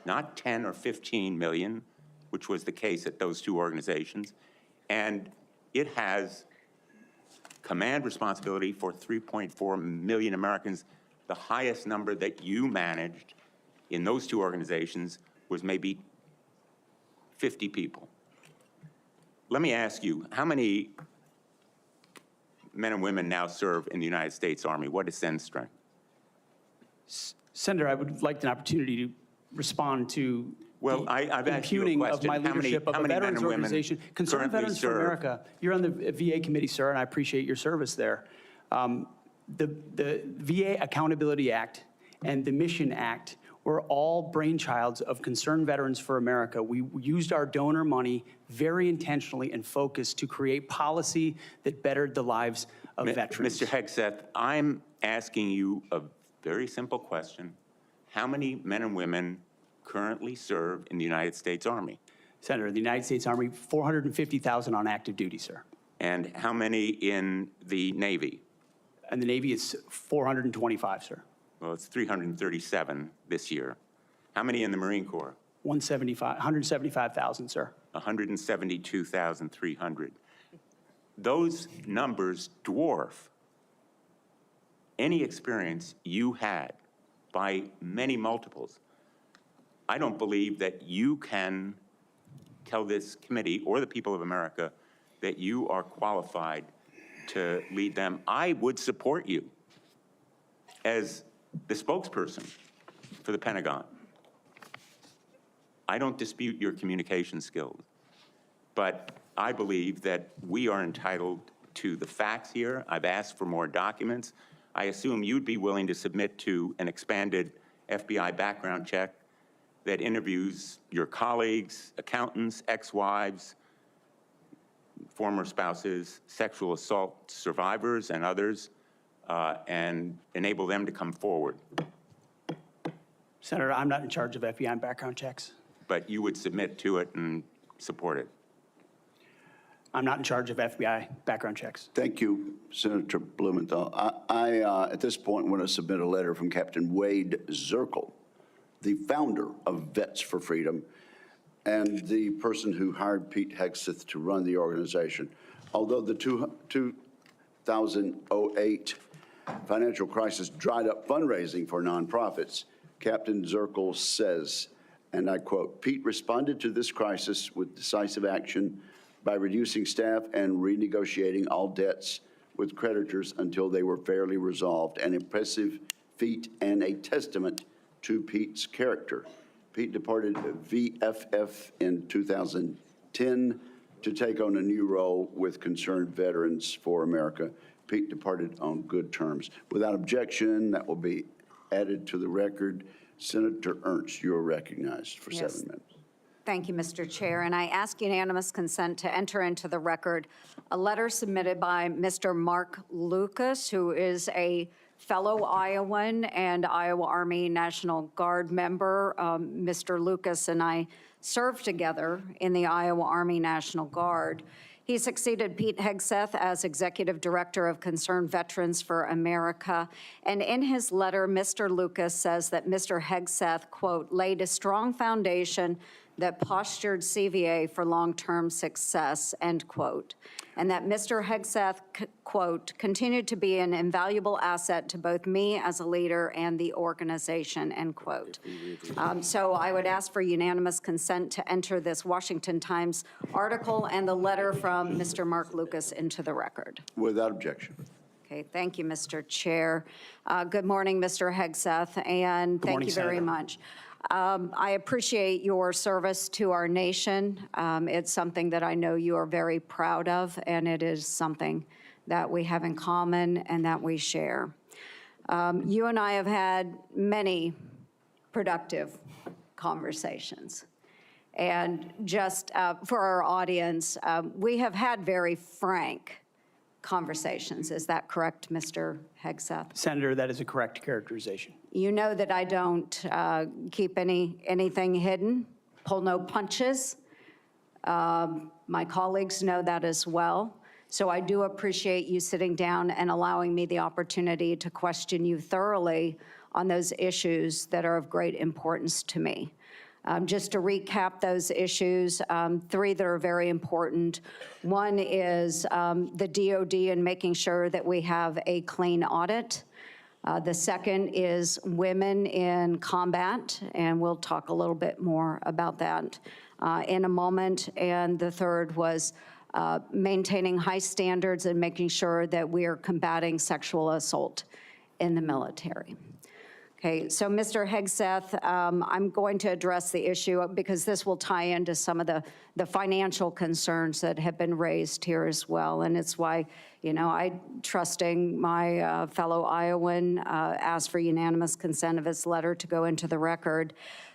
not 10 or 15 million, which was the case at those two organizations. And it has command responsibility for 3.4 million Americans. The highest number that you managed in those two organizations was maybe 50 people. Let me ask you, how many men and women now serve in the United States Army? What is Sen's strength? Senator, I would like an opportunity to respond to I've asked you a question. of my leadership of a veterans organization. Concerned Veterans for America. You're on the VA committee, sir, and I appreciate your service there. The VA Accountability Act and the Mission Act were all brainchilds of Concerned Veterans for America. We used our donor money very intentionally and focused to create policy that bettered the lives of veterans. Mr. Hegseth, I'm asking you a very simple question. How many men and women currently serve in the United States Army? Senator, the United States Army, 450,000 on active duty, sir. And how many in the Navy? And the Navy is 425, sir. Well, it's 337 this year. How many in the Marine Corps? 175,000, sir. 172,300. Those numbers dwarf any experience you had by many multiples. I don't believe that you can tell this committee or the people of America that you are qualified to lead them. I would support you as the spokesperson for the Pentagon. I don't dispute your communication skills, but I believe that we are entitled to the facts here. I've asked for more documents. I assume you'd be willing to submit to an expanded FBI background check that interviews your colleagues, accountants, ex-wives, former spouses, sexual assault survivors, and others, and enable them to come forward. Senator, I'm not in charge of FBI background checks. But you would submit to it and support it. I'm not in charge of FBI background checks. Thank you, Senator Blumenthal. I at this point, want to submit a letter from Captain Wade Zirkle, the founder of Vets for Freedom and the person who hired Pete Hegseth to run the organization. Although the 2008 financial crisis dried up fundraising for nonprofits, Captain Zirkle says, and I quote, "Pete responded to this crisis with decisive action by reducing staff and renegotiating all debts with creditors until they were fairly resolved, an impressive feat and a testament to Pete's character." Pete departed VFF in 2010 to take on a new role with Concerned Veterans for America. Pete departed on good terms. Without objection, that will be added to the record. Senator Ernst, you are recognized for 7 minutes. Thank you, Mr. Chair. And I ask unanimous consent to enter into the record a letter submitted by Mr. Mark Lucas, who is a fellow Iowan and Iowa Army National Guard member. Mr. Lucas and I served together in the Iowa Army National Guard. He succeeded Pete Hegseth as Executive Director of Concerned Veterans for America. And in his letter, Mr. Lucas says that Mr. Hegseth, quote, laid a strong foundation that postured CVA for long-term success, end quote. And that Mr. Hegseth, quote, continued to be an invaluable asset to both me as a leader and the organization, end quote. So I would ask for unanimous consent to enter this Washington Times article and the letter from Mr. Mark Lucas into the record. Without objection. Okay, thank you, Mr. Chair. Good morning, Mr. Hegseth, and thank you very much. I appreciate your service to our nation. It's something that I know you are very proud of, and it is something that we have in common and that we share. You and I have had many productive conversations. And just for our audience, we have had very frank conversations. Is that correct, Mr. Hegseth? Senator, that is a correct characterization. You know that I don't keep anything hidden, pull no punches. My colleagues know that as well. So I do appreciate you sitting down and allowing me the opportunity to question you thoroughly on those issues that are of great importance to me. Just to recap those issues, 3 that are very important. One is the DOD and making sure that we have a clean audit. The second is women in combat, and we'll talk a little bit more about that in a moment. And the third was maintaining high standards and making sure that we are combating sexual assault in the military. Okay, so Mr. Hegseth, I'm going to address the issue because this will tie into some of the financial concerns that have been raised here as well. And it's why, you know, trusting my fellow Iowan, asked for unanimous consent of his letter to go into the record.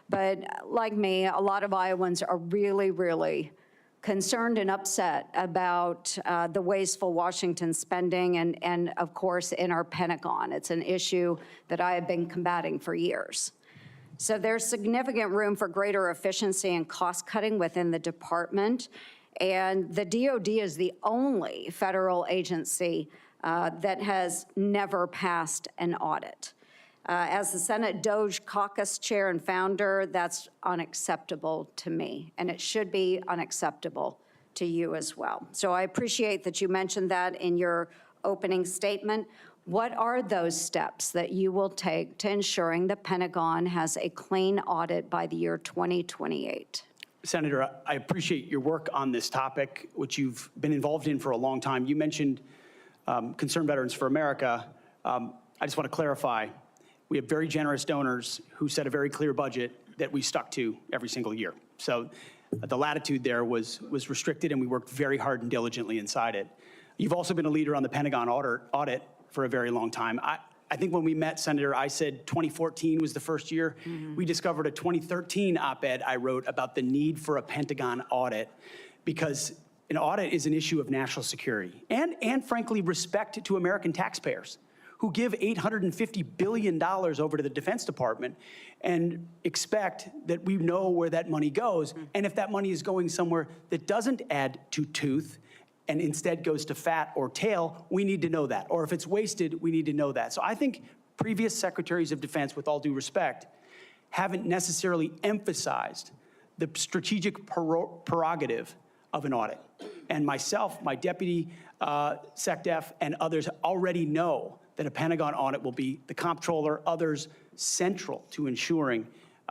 But like me, a lot of Iowans are really, really concerned and upset about the wasteful Washington spending and of course, in our Pentagon. It's an issue that I have been combating for years. So there's significant room for greater efficiency and cost cutting within the department. And the DOD is the only federal agency that has never passed an audit. As the Senate DOJ caucus chair and founder, that's unacceptable to me, and it should be unacceptable to you as well. So I appreciate that you mentioned that in your opening statement. What are those steps that you will take to ensuring the Pentagon has a clean audit by the year 2028? Senator, I appreciate your work on this topic, which you've been involved in for a long time. You mentioned Concerned Veterans for America. I just want to clarify. We have very generous donors who set a very clear budget that we stuck to every single year. So the latitude there was restricted, and we worked very hard and diligently inside it. You've also been a leader on the Pentagon audit for a very long time. I think when we met, Senator, I said 2014 was the first year. Mm-hmm. We discovered a 2013 op-ed I wrote about the need for a Pentagon audit because an audit is an issue of national security and frankly, respect to American taxpayers who give $850 billion over to the Defense Department and expect that we know where that money goes. And if that money is going somewhere that doesn't add to tooth and instead goes to fat or tail, we need to know that. Or if it's wasted, we need to know that. So I think previous secretaries of defense, with all due respect, haven't necessarily emphasized the strategic prerogative of an audit. And myself, my deputy SecDef, and others already know that a Pentagon audit will be the comptroller, others central to ensuring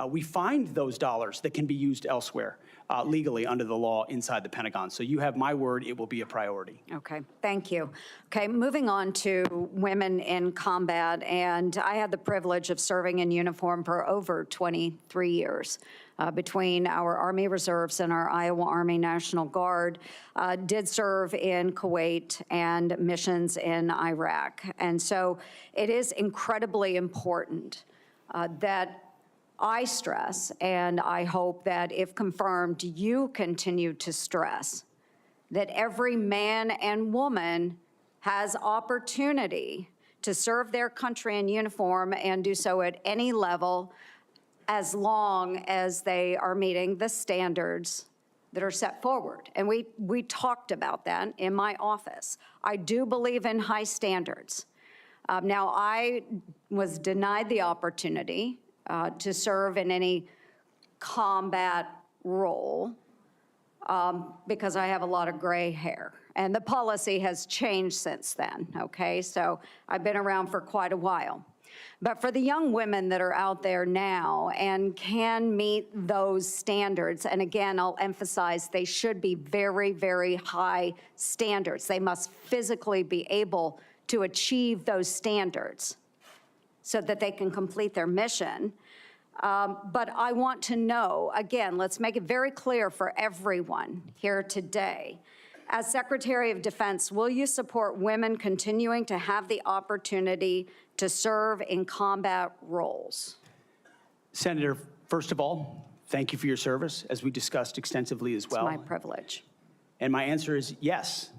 we find those dollars that can be used elsewhere legally under the law inside the Pentagon. So you have my word, it will be a priority. Okay, thank you. Okay, moving on to women in combat, and I had the privilege of serving in uniform for over 23 years. Between our Army Reserves and our Iowa Army National Guard, did serve in Kuwait and missions in Iraq. And so it is incredibly important that I stress, and I hope that if confirmed, you continue to stress, that every man and woman has opportunity to serve their country in uniform and do so at any level as long as they are meeting the standards that are set forward. And we talked about that in my office. I do believe in high standards. Now, I was denied the opportunity to serve in any combat role because I have a lot of gray hair. And the policy has changed since then, okay? So I've been around for quite a while. But for the young women that are out there now and can meet those standards, and again, I'll emphasize they should be very, very high standards. They must physically be able to achieve those standards so that they can complete their mission. But I want to know, again, let's make it very clear for everyone here today, As Secretary of Defense, will you support women continuing to have the opportunity to serve in combat roles? Senator, first of all, thank you for your service, as we discussed extensively as well. It's my privilege. And my answer is yes,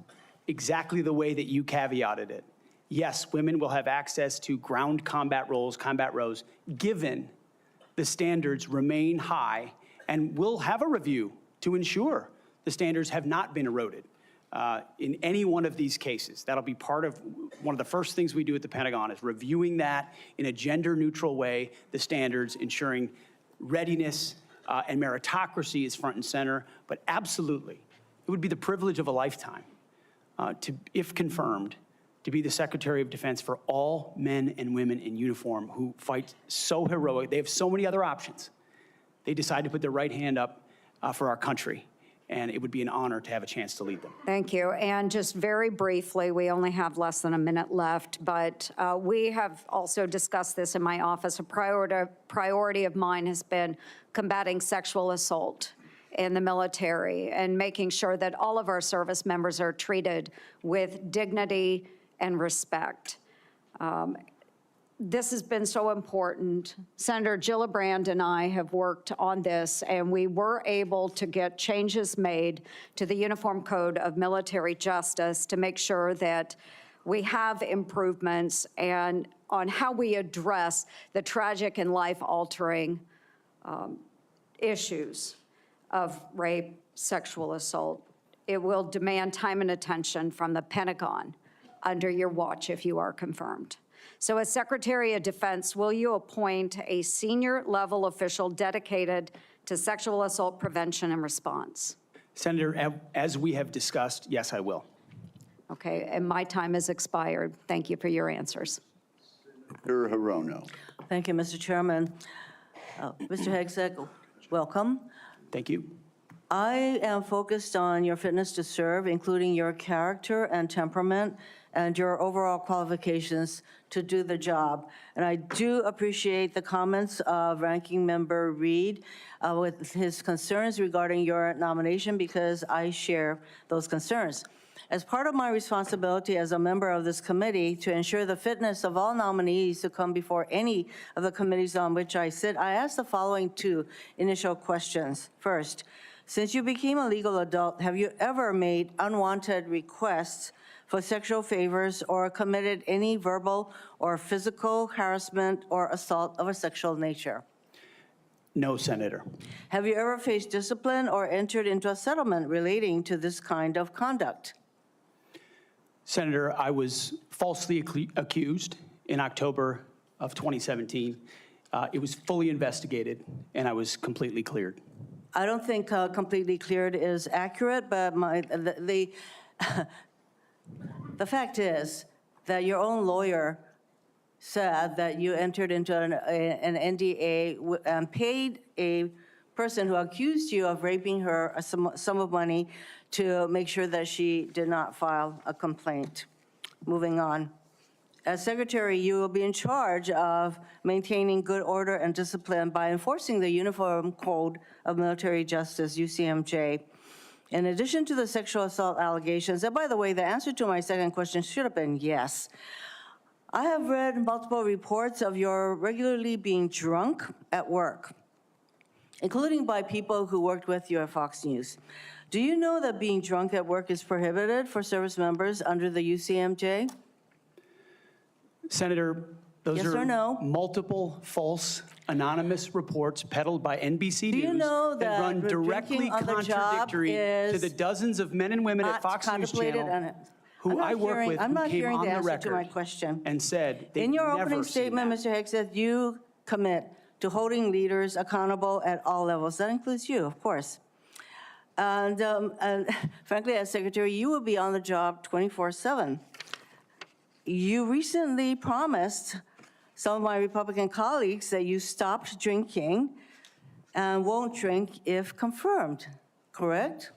exactly the way that you caveated it. Yes, women will have access to ground combat roles, given the standards remain high, and we'll have a review to ensure the standards have not been eroded in any one of these cases. That'll be part of one of the first things we do at the Pentagon, is reviewing that in a gender-neutral way, the standards, ensuring readiness and meritocracy is front and center. But absolutely, it would be the privilege of a lifetime to, if confirmed, to be the Secretary of Defense for all men and women in uniform who fight so heroic. They have so many other options. They decide to put their right hand up for our country, and it would be an honor to have a chance to lead them. Thank you. And just very briefly, we only have less than a minute left, but we have also discussed this in my office. A priority of mine has been combating sexual assault in the military and making sure that all of our service members are treated with dignity and respect. This has been so important. Senator Gillibrand and I have worked on this, and we were able to get changes made to the Uniform Code of Military Justice to make sure that we have improvements and on how we address the tragic and life-altering issues of rape, sexual assault. It will demand time and attention from the Pentagon under your watch if you are confirmed. So as Secretary of Defense, will you appoint a senior level official dedicated to sexual assault prevention and response? Senator, as we have discussed, yes, I will. Okay, and my time has expired. Thank you for your answers. Senator Hirono. Thank you, Mr. Chairman. Mr. Hegseth, welcome. Thank you. I am focused on your fitness to serve, including your character and temperament and your overall qualifications to do the job. And I do appreciate the comments of Ranking Member Reed with his concerns regarding your nomination, because I share those concerns. As part of my responsibility as a member of this committee to ensure the fitness of all nominees to come before any of the committees on which I sit, I ask the following two initial questions. First, since you became a legal adult, have you ever made unwanted requests for sexual favors or committed any verbal or physical harassment or assault of a sexual nature? No, Senator. Have you ever faced discipline or entered into a settlement relating to this kind of conduct? Senator, I was falsely accused in October of 2017. It was fully investigated, and I was completely cleared. I don't think completely cleared is accurate, but the fact is that your own lawyer said that you entered into an NDA and paid a person who accused you of raping her a sum of money to make sure that she did not file a complaint. Moving on. As Secretary, you will be in charge of maintaining good order and discipline by enforcing the Uniform Code of Military Justice, UCMJ. In addition to the sexual assault allegations, and by the way, the answer to my second question should have been yes. I have read multiple reports of your regularly being drunk at work, including by people who worked with you at Fox News. Do you know that being drunk at work is prohibited for service members under the UCMJ? Senator, those yes are no? multiple false anonymous reports peddled by NBC Do News you know that run directly contradictory to the dozens of men and women at Fox News Channel who I work with who came on the record and said they've in your never opening statement, Mr. Hegseth, you commit to holding leaders accountable at all levels. That includes you, of course. And frankly, as Secretary, you will be on the job 24/7. You recently promised some of my Republican colleagues that you stopped drinking and won't drink if confirmed, correct?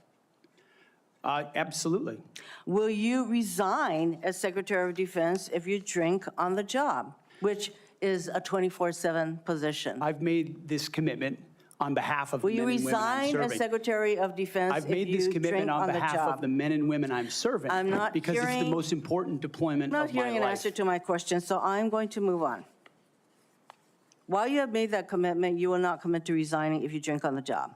Absolutely. Will you resign as Secretary of Defense if you drink on the job, which is a 24/7 position? I've made this commitment on behalf of Will the you men and women I'm resign as serving. Secretary of Defense I've if made this you commitment drink on the behalf job? of the men and women I'm serving. I'm not because it's the hearing- most important deployment I'm not of my hearing an life. answer to my question, so I'm going to move on. While you have made that commitment, you will not commit to resigning if you drink on the job.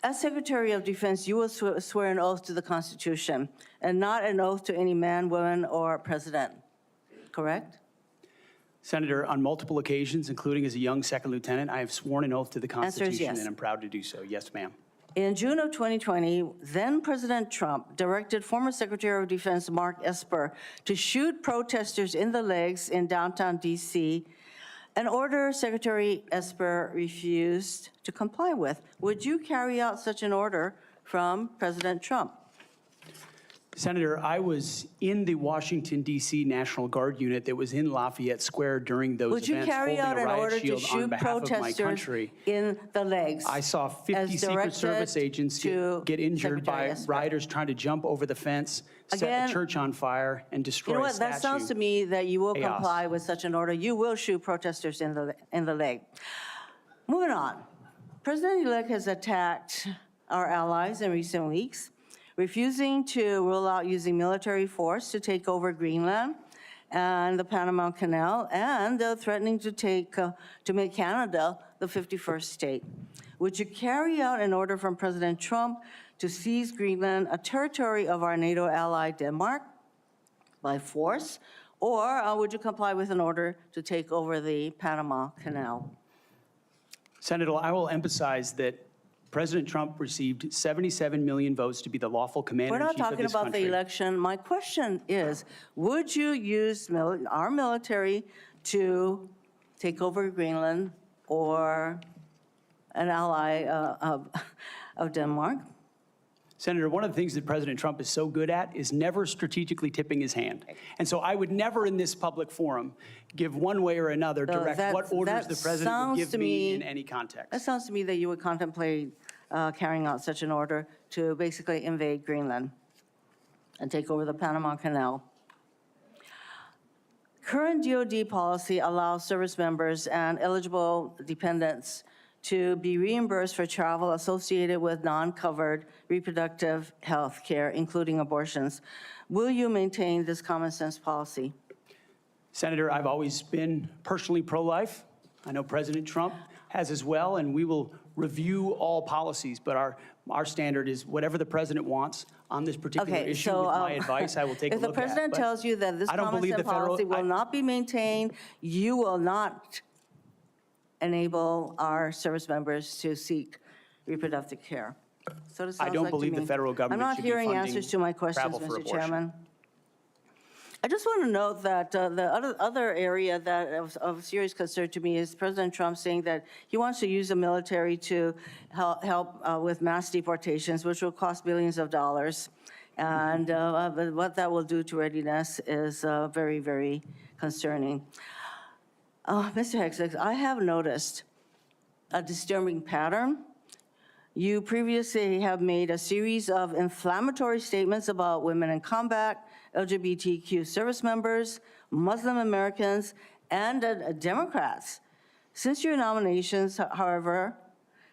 As Secretary of Defense, you will swear an oath to the Constitution and not an oath to any man, woman, or president, correct? Senator, on multiple occasions, including as a young second lieutenant, I have sworn an oath to the Answer is Constitution, yes. and I'm proud to do so. Yes, ma'am. In June of 2020, then President Trump directed former Secretary of Defense Mark Esper to shoot protesters in the legs in downtown DC, an order Secretary Esper refused to comply with. Would you carry out such an order from President Trump? Senator, I was in the Washington, D.C. National Guard unit that was in Lafayette Square during those Would you events, carry holding out a an riot order to shield on shoot behalf of my protesters country. in the legs? I saw 50 as Secret directed Service agents get injured Secretary by Esper? rioters trying to jump over the fence, set Again, the church on fire, and You destroy know a what, statue. that sounds to me that you will Chaos. comply with such an order. You will shoot protesters in the leg. Moving on. President-elect has attacked our allies in recent weeks, refusing to rule out using military force to take over Greenland and the Panama Canal, and threatening to make Canada the 51st state. Would you carry out an order from President Trump to seize Greenland, a territory of our NATO ally Denmark, by force, or would you comply with an order to take over the Panama Canal? Senator, I will emphasize that President Trump received 77 million votes to be the lawful We're not commander-in-chief of talking this about country. the election. My question is, would you use our military to take over Greenland or an ally of Denmark? Senator, one of the things that President Trump is so good at is never strategically tipping his hand. And so I would never in this public forum give one way or another direct what orders the president would give me in any context. That sounds to me that you would contemplate carrying out such an order to basically invade Greenland and take over the Panama Canal. Current DoD policy allows service members and eligible dependents to be reimbursed for travel associated with non-covered reproductive health care, including abortions. Will you maintain this common sense policy? Senator, I've always been personally pro-life. I know President Trump has as well, and we will review all policies, but our standard is whatever the president wants on this particular issue. With my advice, I will take a look at. If the president tells you that this common sense policy will not be maintained, you will not enable our service members to seek reproductive care. So it I sounds don't like to believe the me. federal government I'm not should be hearing funding answers to my questions, travel for Mr. abortion. Chairman. I just want to note that the other area that of serious concern to me is President Trump saying that he wants to use the military to help with mass deportations, which will cost billions of dollars. And what that will do to readiness is very, very concerning. Mr. Hegseth, I have noticed a disturbing pattern. You previously have made a series of inflammatory statements about women in combat, LGBTQ service members, Muslim Americans, and Democrats. Since your nominations, however,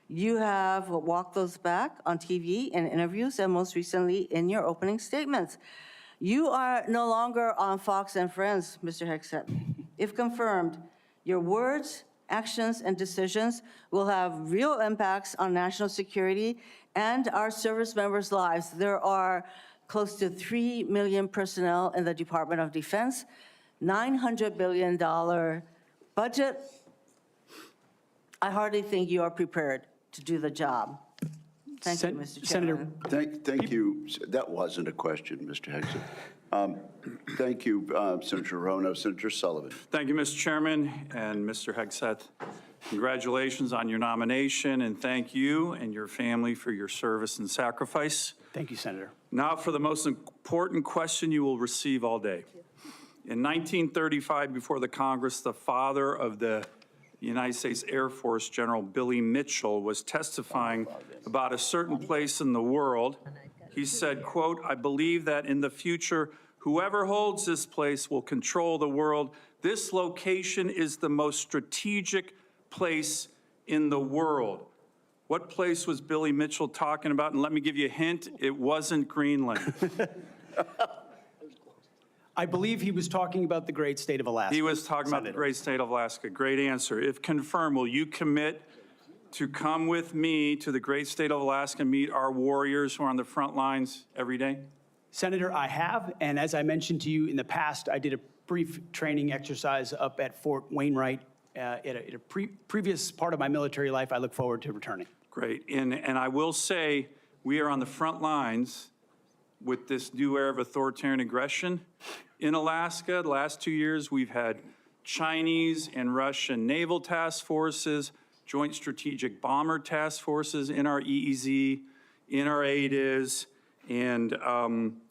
you have walked those back on TV in interviews and most recently in your opening statements. You are no longer on Fox and Friends, Mr. Hegseth. If confirmed, your words, actions, and decisions will have real impacts on national security and our service members' lives. There are close to 3 million personnel in the Department of Defense, $900 billion budget. I hardly think you are prepared to do the job. Thank you, Mr. Chairman. Thank you. That wasn't a question, Mr. Hegseth. Thank you, Senator Rono. Senator Sullivan. Thank you, Mr. Chairman and Mr. Hegseth. Congratulations on your nomination, and thank you and your family for your service and sacrifice. Thank you, Senator. Now for the most important question you will receive all day. In 1935, before the Congress, the father of the United States Air Force, General Billy Mitchell, was testifying about a certain place in the world. He said, quote, "I believe that in the future, whoever holds this place will control the world. This location is the most strategic place in the world. What place was Billy Mitchell talking about? And let me give you a hint, it wasn't Greenland. I believe he was talking about the great state of Alaska. He was talking about the great state of Alaska. Great answer. If confirmed, will you commit to come with me to the great state of Alaska and meet our warriors who are on the front lines every day? Senator, I have, and as I mentioned to you in the past, I did a brief training exercise up at Fort Wainwright at a previous part of my military life. I look forward to returning. Great. And I will say, we are on the front lines with this new era of authoritarian aggression in Alaska. The last 2 years, we've had Chinese and Russian naval task forces, joint strategic bomber task forces in our EEZ, in our ADIZ, and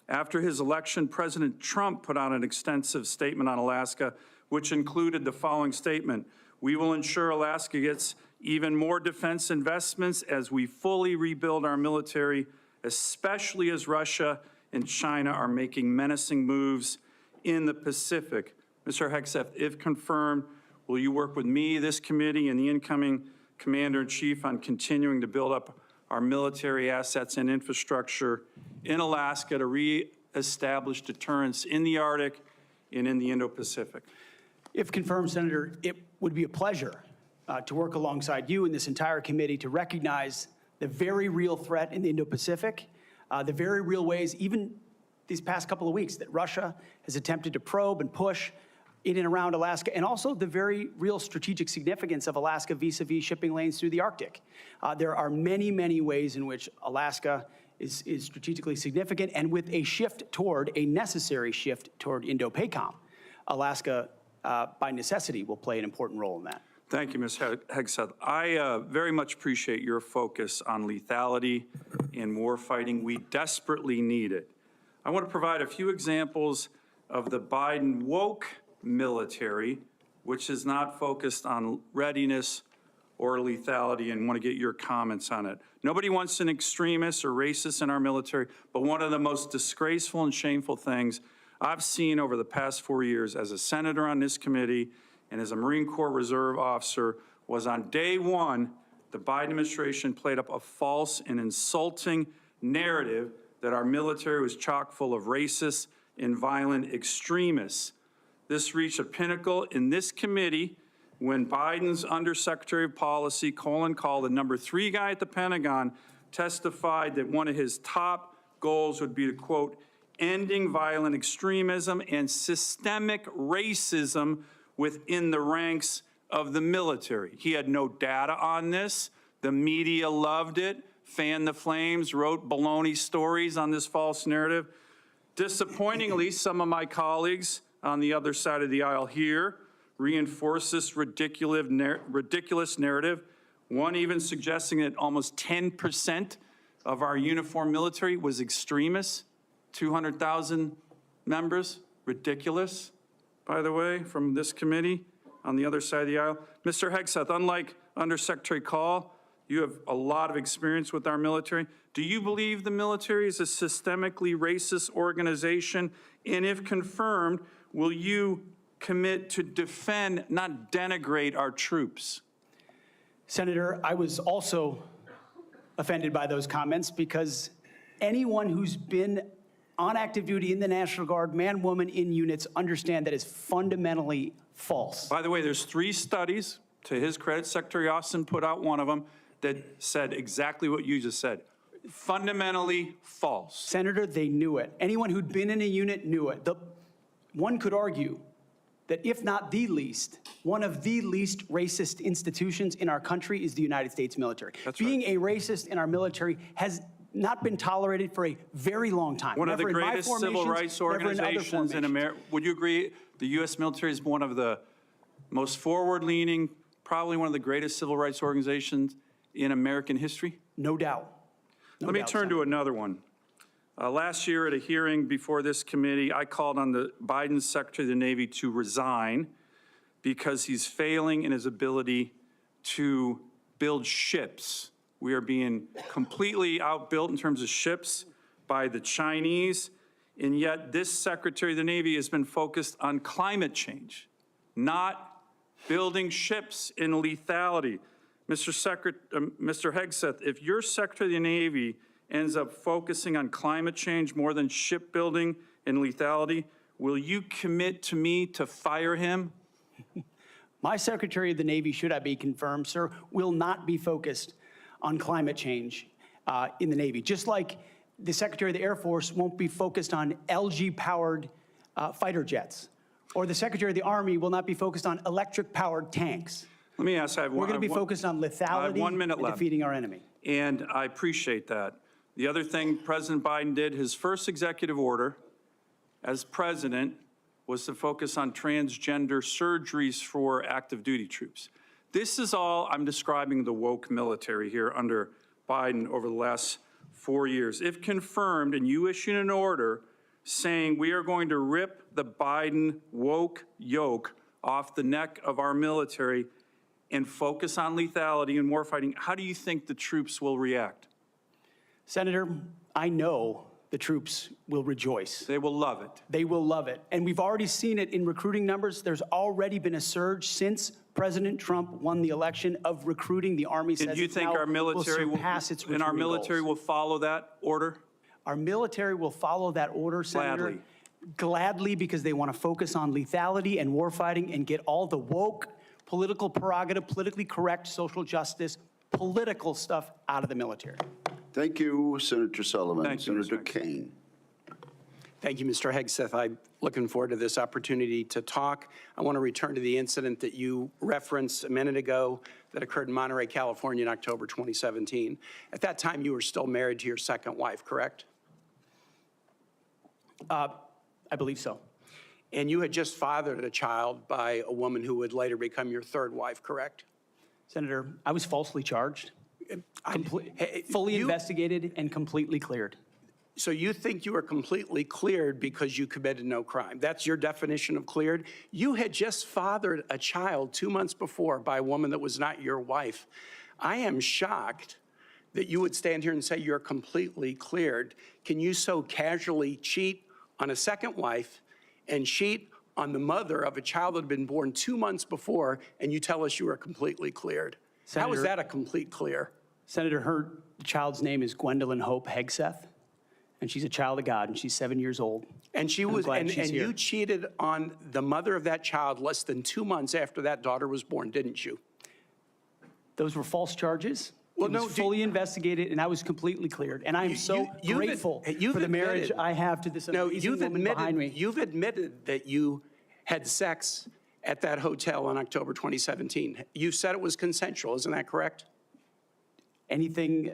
after his election, President Trump put out an extensive statement on Alaska, which included the following statement: "We will ensure Alaska gets even more defense investments as we fully rebuild our military, especially as Russia and China are making menacing moves in the Pacific." Mr. Hegseth, if confirmed, will you work with me, this committee, and the incoming Commander-in-Chief on continuing to build up our military assets and infrastructure in Alaska to reestablish deterrence in the Arctic and in the Indo-Pacific? If confirmed, Senator, it would be a pleasure to work alongside you and this entire committee to recognize the very real threat in the Indo-Pacific, the very real ways, even these past couple of weeks, that Russia has attempted to probe and push in and around Alaska, and also the very real strategic significance of Alaska vis-a-vis shipping lanes through the Arctic. There are many, many ways in which Alaska is strategically significant, and with a necessary shift toward Indo-PACOM, Alaska, by necessity, will play an important role in that. Thank you, Ms. Hegseth. I very much appreciate your focus on lethality and warfighting. We desperately need it. I want to provide a few examples of the Biden woke military, which is not focused on readiness or lethality, and want to get your comments on it. Nobody wants an extremist or racist in our military, but one of the most disgraceful and shameful things I've seen over the past 4 years as a senator on this committee and as a Marine Corps Reserve officer was on day one, the Biden administration played up a false and insulting narrative that our military was chock full of racist and violent extremists. This reached a pinnacle in this committee when Biden's Undersecretary of Policy, Colvin, the #3 guy at the Pentagon, testified that one of his top goals would be to, quote, ending violent extremism and systemic racism within the ranks of the military. He had no data on this. The media loved it, fanned the flames, wrote baloney stories on this false narrative. Disappointingly, some of my colleagues on the other side of the aisle here reinforce this ridiculous narrative, one even suggesting that almost 10% of our uniformed military was extremists, 200,000 members. Ridiculous, by the way, from this committee on the other side of the aisle. Mr. Hegseth, unlike Undersecretary Call, you have a lot of experience with our military. Do you believe the military is a systemically racist organization? And if confirmed, will you commit to defend, not denigrate, our troops? Senator, I was also offended by those comments because anyone who's been on active duty in the National Guard, man, woman, in units, understand that is fundamentally false. By the way, there's 3 studies, to his credit, Secretary Austin put out one of them, that said exactly what you just said. Fundamentally false. Senator, they knew it. Anyone who'd been in a unit knew it. One could argue that if not the least, one of the least racist institutions in our country is the United States military. Being a racist in our military has not been tolerated for a very long time. One of the greatest civil rights organizations in America. Would you agree the U.S. military is one of the most forward-leaning, probably one of the greatest civil rights organizations in American history? No doubt. Let me turn to another one. Last year at a hearing before this committee, I called on the Biden Secretary of the Navy to resign because he's failing in his ability to build ships. We are being completely outbuilt in terms of ships by the Chinese, and yet this Secretary of the Navy has been focused on climate change, not building ships in lethality. Mr. Hegseth, if your Secretary of the Navy ends up focusing on climate change more than shipbuilding and lethality, will you commit to me to fire him? My Secretary of the Navy, should I be confirmed, sir, will not be focused on climate change in the Navy, just like the Secretary of the Air Force won't be focused on LG-powered fighter jets, or the Secretary of the Army will not be focused on electric-powered tanks. Let me ask, We're going to be focused on lethality and defeating our enemy. And I appreciate that. The other thing President Biden did, his first executive order as president, was to focus on transgender surgeries for active duty troops. This is all, I'm describing the woke military here under Biden over the last 4 years. If confirmed and you issue an order saying we are going to rip the Biden woke yoke off the neck of our military and focus on lethality and warfighting, how do you think the troops will react? Senator, I know the troops will rejoice. They will love it. They will love it. And we've already seen it in recruiting numbers. There's already been a surge since President Trump won the election of recruiting. The Army says do you think our military will surpass its recruiting and our military goals. will follow that order? Our military will follow that order, Senator. Gladly, because they want to focus on lethality and warfighting and get all the woke, political prerogative, politically correct, social justice, political stuff out of the military. Thank you, Senator Sullivan. Thank you, Senator Kaine. Thank you, Mr. Hegseth. I'm looking forward to this opportunity to talk. I want to return to the incident that you referenced a minute ago that occurred in Monterey, California in October 2017. At that time, you were still married to your second wife, correct? I believe so. And you had just fathered a child by a woman who would later become your third wife, correct? Senator, I was falsely charged, fully investigated, and completely cleared. So you think you were completely cleared because you committed no crime. That's your definition of cleared? You had just fathered a child 2 months before by a woman that was not your wife. I am shocked that you would stand here and say you're completely cleared. Can you so casually cheat on a second wife and cheat on the mother of a child that had been born 2 months before, and you tell us you are completely cleared? How is that a complete clear? Senator, her child's name is Gwendolyn Hope Hegseth, and she's a child of God, and she's 7 years old. And she was, and you cheated on the mother of that child less than 2 months after that daughter was born, didn't you? Those were false charges. Well, it was fully investigated, and I was completely cleared. And I am so grateful for the marriage I have to this amazing woman behind me. You've admitted that you had sex at that hotel in October 2017. You said it was consensual, isn't that correct? Anything?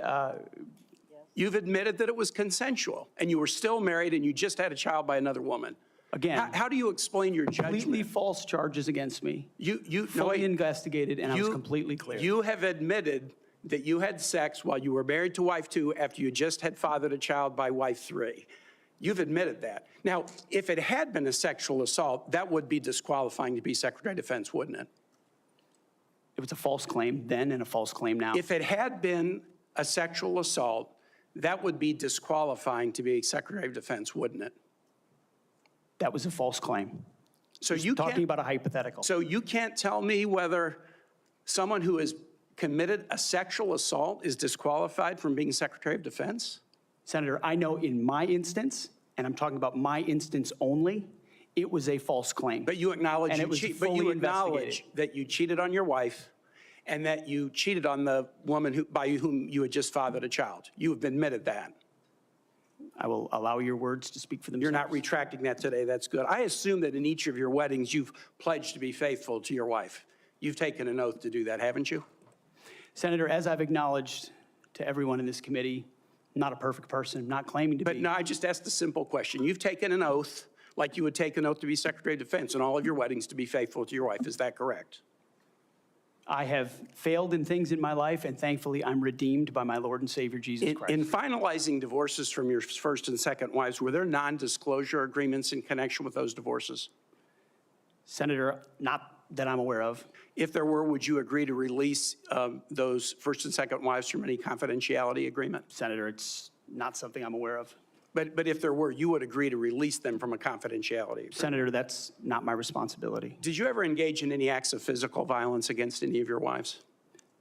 You've admitted that it was consensual, and you were still married, and you just had a child by another woman. Again, how do you explain your judgment? Completely false charges against me. You fully investigated, and I was completely clear. You have admitted that you had sex while you were married to wife 2 after you just had fathered a child by wife 3. You've admitted that. Now, if it had been a sexual assault, that would be disqualifying to be Secretary of Defense, wouldn't it? It was a false claim then and a false claim now. If it had been a sexual assault, that would be disqualifying to be Secretary of Defense, wouldn't it? That was a false claim. So you talking about a hypothetical. So you can't tell me whether someone who has committed a sexual assault is disqualified from being Secretary of Defense? Senator, I know in my instance, and I'm talking about my instance only, it was a false claim. But you acknowledge, but you acknowledge that you cheated on your wife and that you cheated on the woman by whom you had just fathered a child. You have admitted that. I will allow your words to speak for themselves. You're not retracting that today. That's good. I assume that in each of your weddings, you've pledged to be faithful to your wife. You've taken an oath to do that, haven't you? Senator, as I've acknowledged to everyone in this committee, not a perfect person, not claiming to be. But no, I just asked a simple question. You've taken an oath like you would take an oath to be Secretary of Defense in all of your weddings to be faithful to your wife. Is that correct? I have failed in things in my life, and thankfully I'm redeemed by my Lord and Savior, Jesus Christ. In finalizing divorces from your first and second wives, were there non-disclosure agreements in connection with those divorces? Senator, not that I'm aware of. If there were, would you agree to release those first and second wives from any confidentiality agreement? Senator, it's not something I'm aware of. But if there were, you would agree to release them from a confidentiality agreement? Senator, that's not my responsibility. Did you ever engage in any acts of physical violence against any of your wives?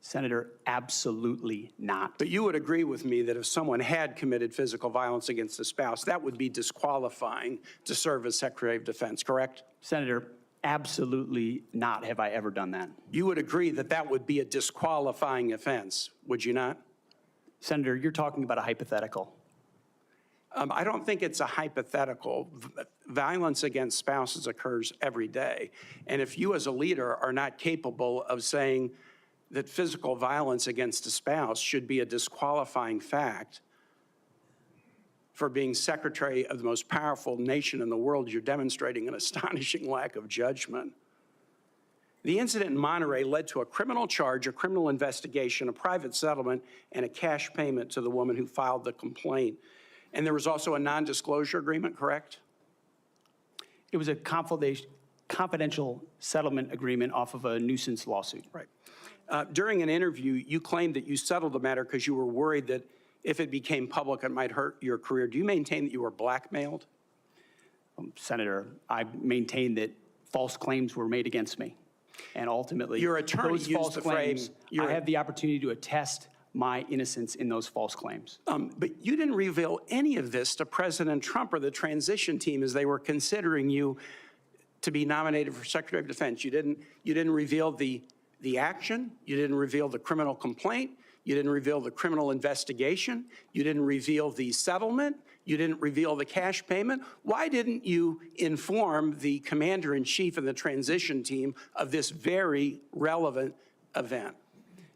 Senator, absolutely not. But you would agree with me that if someone had committed physical violence against a spouse, that would be disqualifying to serve as Secretary of Defense, correct? Senator, absolutely not have I ever done that. You would agree that that would be a disqualifying offense, would you not? Senator, you're talking about a hypothetical. I don't think it's a hypothetical. Violence against spouses occurs every day. And if you as a leader are not capable of saying that physical violence against a spouse should be a disqualifying fact for being secretary of the most powerful nation in the world, you're demonstrating an astonishing lack of judgment. The incident in Monterey led to a criminal charge, a criminal investigation, a private settlement, and a cash payment to the woman who filed the complaint. And there was also a non-disclosure agreement, correct? It was a confidential settlement agreement off of a nuisance lawsuit. Right. During an interview, you claimed that you settled the matter because you were worried that if it became public, it might hurt your career. Do you maintain that you were blackmailed? Senator, I maintain that false claims were made against me. And ultimately, your attorney those used false the claims, frame. I have the opportunity to attest my innocence in those false claims. But you didn't reveal any of this to President Trump or the transition team as they were considering you to be nominated for Secretary of Defense. You didn't reveal the action. You didn't reveal the criminal complaint. You didn't reveal the criminal investigation. You didn't reveal the settlement. You didn't reveal the cash payment. Why didn't you inform the commander-in-chief and the transition team of this very relevant event?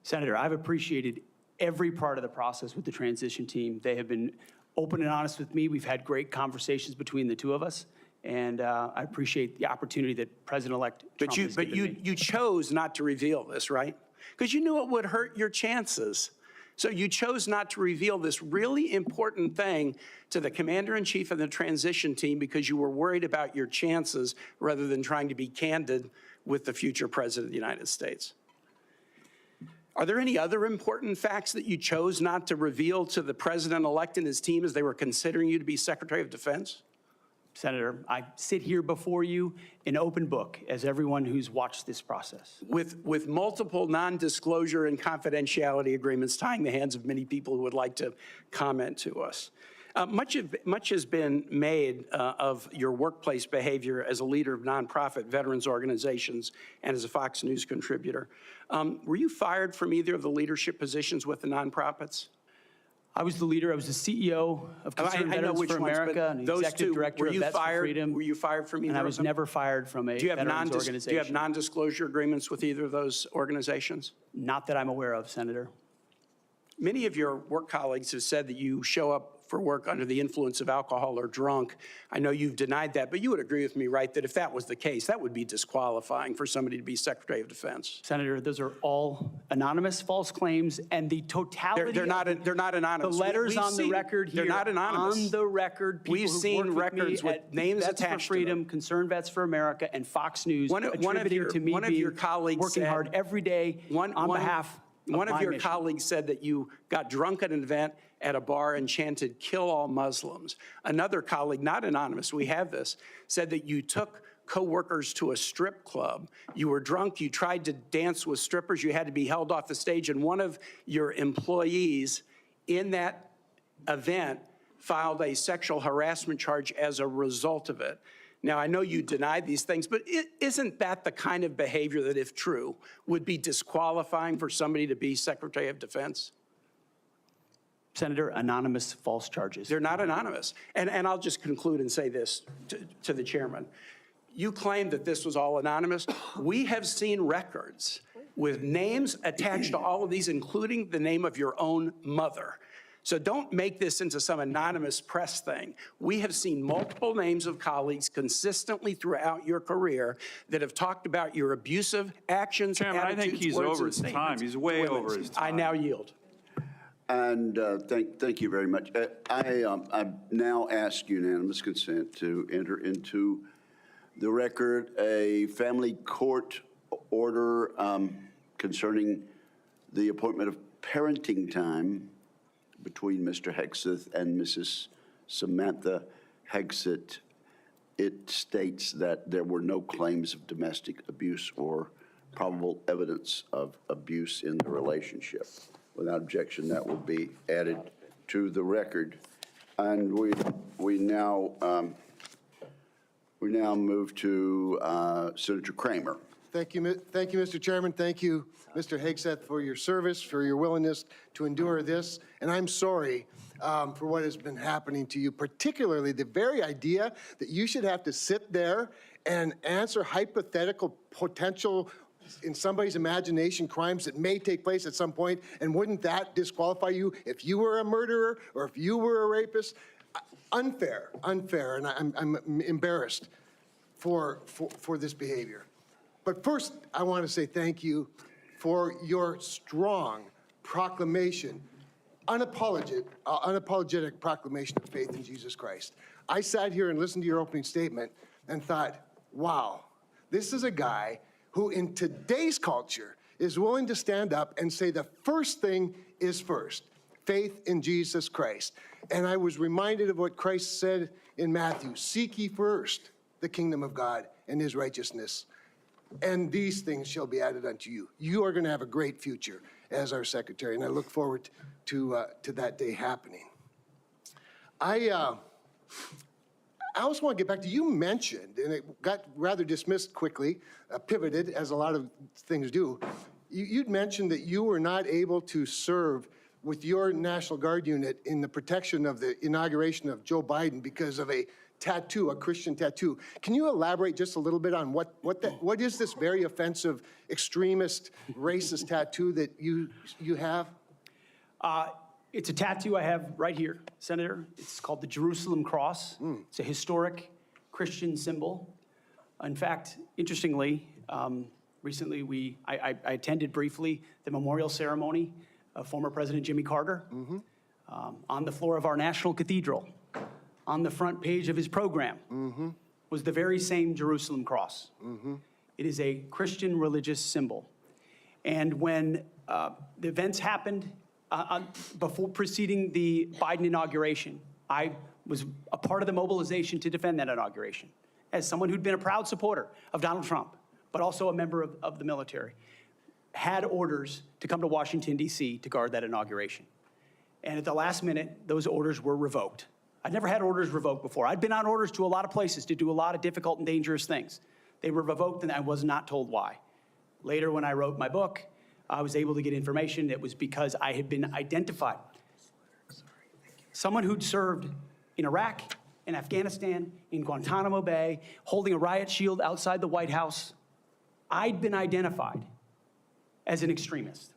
Senator, I've appreciated every part of the process with the transition team. They have been open and honest with me. We've had great conversations between the two of us. And I appreciate the opportunity that President-elect Trump has given me. You chose not to reveal this, right? Because you knew it would hurt your chances. So you chose not to reveal this really important thing to the commander-in-chief and the transition team because you were worried about your chances rather than trying to be candid with the future president of the United States. Are there any other important facts that you chose not to reveal to the president-elect and his team as they were considering you to be Secretary of Defense? Senator, I sit here before you an open book, as everyone who's watched this process. With multiple non-disclosure and confidentiality agreements tying the hands of many people who would like to comment to us. Much has been made of your workplace behavior as a leader of nonprofit veterans organizations and as a Fox News contributor. Were you fired from either of the leadership positions with the nonprofits? I was the leader. I was the CEO of Concerned Veterans for America and the executive director of Vets for Freedom. Were you fired from either and I of was them? never fired from a veterans organization. Do you have non-disclosure agreements with either of those organizations? Not that I'm aware of, Senator. Many of your work colleagues have said that you show up for work under the influence of alcohol or drunk. I know you've denied that, but you would agree with me, right, that if that was the case, that would be disqualifying for somebody to be Secretary of Defense. Senator, those are all anonymous false claims, and the totality they're not anonymous. The letters on the record here. They're not anonymous. On the record, people we've seen records with names Vets attached for Freedom, to them. Concerned Vets for America, and Fox News attributing to me working hard every day on behalf of one of your mission. colleagues said that you got drunk at an event at a bar and chanted, "Kill all Muslims." Another colleague, not anonymous, we have this, said that you took coworkers to a strip club. You were drunk, you tried to dance with strippers, you had to be held off the stage, and one of your employees in that event filed a sexual harassment charge as a result of it. Now, I know you denied these things, but isn't that the kind of behavior that, if true, would be disqualifying for somebody to be Secretary of Defense? Senator, anonymous false charges. They're not anonymous. And I'll just conclude and say this to the chairman. You claim that this was all anonymous. We have seen records with names attached to all of these, including the name of your own mother. So don't make this into some anonymous press thing. We have seen multiple names of colleagues consistently throughout your career that have talked about your abusive actions, Chairman, attitudes, I think he's words, over and his time. statements He's to way women. over his time. I now yield. And thank you very much. I now ask unanimous consent to enter into the record a family court order concerning the appointment of parenting time between Mr. Hegseth and Mrs. Samantha Hegseth. It states that there were no claims of domestic abuse or probable evidence of abuse in the relationship. Without objection, that will be added to the record. And we now move to Senator Kramer. Thank you, Mr. Chairman. Thank you, Mr. Hegseth, for your service, for your willingness to endure this. And I'm sorry for what has been happening to you, particularly the very idea that you should have to sit there and answer hypothetical potential, in somebody's imagination, crimes that may take place at some point. And wouldn't that disqualify you if you were a murderer or if you were a rapist? Unfair. And I'm embarrassed for this behavior. But first, I want to say thank you for your strong proclamation, unapologetic proclamation of faith in Jesus Christ. I sat here and listened to your opening statement and thought, wow, this is a guy who in today's culture is willing to stand up and say the first thing is first, faith in Jesus Christ. And I was reminded of what Christ said in Matthew, seek ye first the kingdom of God and his righteousness, and these things shall be added unto you. You are going to have a great future as our secretary, and I look forward to that day happening. I also want to get back to, you mentioned, and it got rather dismissed quickly, pivoted, as a lot of things do. You'd mentioned that you were not able to serve with your National Guard unit in the protection of the inauguration of Joe Biden because of a tattoo, a Christian tattoo. Can you elaborate just a little bit on what is this very offensive, extremist, racist tattoo that you have? It's a tattoo I have right here, Senator. It's called the Jerusalem Cross. It's a historic Christian symbol. In fact, interestingly, recently I attended briefly the memorial ceremony of former President Jimmy Carter on the floor of our National Cathedral. On the front page of his program was the very same Jerusalem Cross. It is a Christian religious symbol. And when the events happened before preceding the Biden inauguration, I was a part of the mobilization to defend that inauguration as someone who'd been a proud supporter of Donald Trump, but also a member of the military, had orders to come to Washington, D.C. to guard that inauguration. And at the last minute, those orders were revoked. I'd never had orders revoked before. I'd been on orders to a lot of places to do a lot of difficult and dangerous things. They were revoked, and I was not told why. Later, when I wrote my book, I was able to get information that was because I had been identified. Someone who'd served in Iraq, in Afghanistan, in Guantanamo Bay, holding a riot shield outside the White House. I'd been identified as an extremist,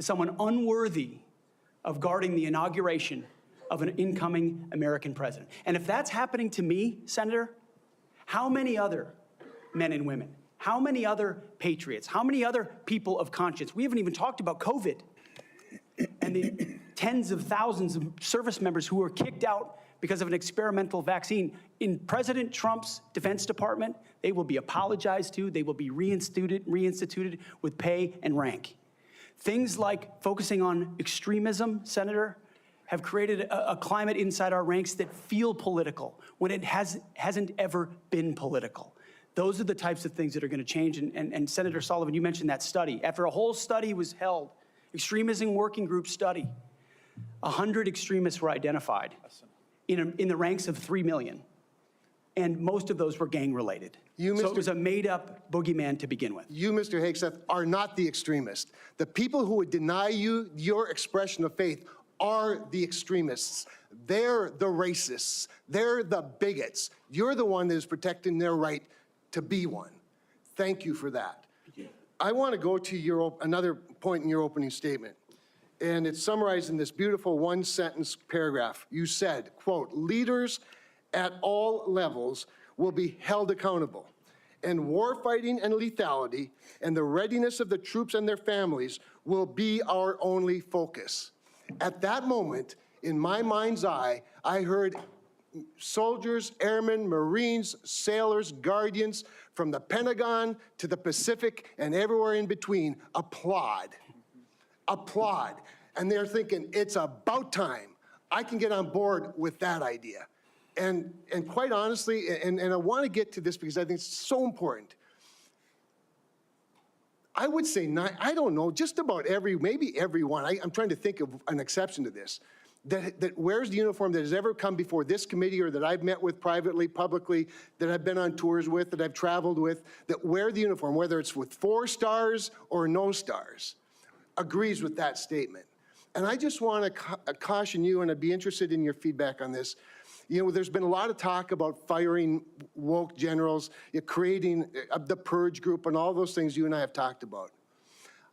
as someone unworthy of guarding the inauguration of an incoming American president. And if that's happening to me, Senator, how many other men and women, how many other patriots, how many other people of conscience? We haven't even talked about COVID and the tens of thousands of service members who were kicked out because of an experimental vaccine. In President Trump's Defense Department, they will be apologized to, they will be reinstituted with pay and rank. Things like focusing on extremism, Senator, have created a climate inside our ranks that feel political when it hasn't ever been political. Those are the types of things that are going to change. And Senator Sullivan, you mentioned that study. After a whole study was held, extremism working group study, 100 extremists were identified in the ranks of 3 million. And most of those were gang-related. So it was a made-up boogeyman to begin with. You, Mr. Hegseth, are not the extremist. The people who would deny you your expression of faith are the extremists. They're the racists. They're the bigots. You're the one that is protecting their right to be one. Thank you for that. I want to go to another point in your opening statement, and it's summarized in this beautiful one-sentence paragraph. You said, quote, leaders at all levels will be held accountable, and warfighting and lethality and the readiness of the troops and their families will be our only focus. At that moment, in my mind's eye, I heard soldiers, airmen, Marines, sailors, guardians, from the Pentagon to the Pacific and everywhere in between, applaud. And they're thinking, it's about time. I can get on board with that idea. And quite honestly, and I want to get to this because I think it's so important. I would say not, I don't know, just about maybe everyone, I'm trying to think of an exception to this, that wears the uniform that has ever come before this committee or that I've met with privately, publicly, that I've been on tours with, that I've traveled with, that wear the uniform, whether it's with 4 stars or no stars, agrees with that statement. And I just want to caution you, and I'd be interested in your feedback on this. You know, there's been a lot of talk about firing woke generals, creating the purge group, and all those things you and I have talked about.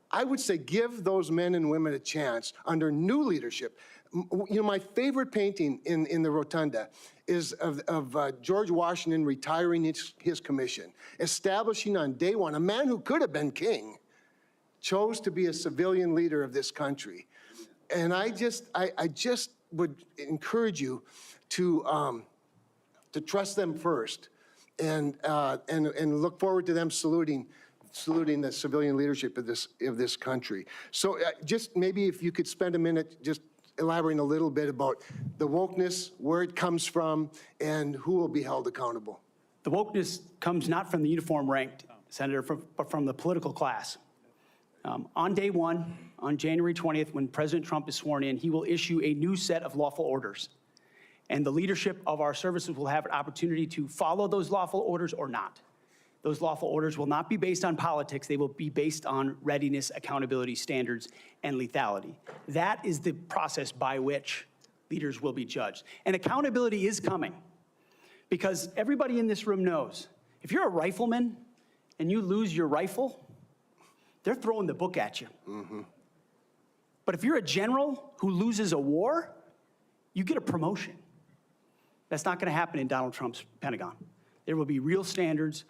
I would say give those men and women a chance under new leadership. You know, my favorite painting in the rotunda is of George Washington retiring his commission, establishing on day one, a man who could have been king, chose to be a civilian leader of this country. And I just would encourage you to trust them first, and look forward to them saluting the civilian leadership of this country. So just maybe if you could spend a minute just elaborating a little bit about the wokeness, where it comes from, and who will be held accountable. The wokeness comes not from the uniform ranked, Senator, but from the political class. On day one, on January 20th, when President Trump is sworn in, he will issue a new set of lawful orders. And the leadership of our services will have an opportunity to follow those lawful orders or not. Those lawful orders will not be based on politics. They will be based on readiness, accountability, standards, and lethality. That is the process by which leaders will be judged. And accountability is coming, because everybody in this room knows, if you're a rifleman and you lose your rifle, they're throwing the book at you. Mm-hmm. But if you're a general who loses a war, you get a promotion. That's not going to happen in Donald Trump's Pentagon. There will be real standards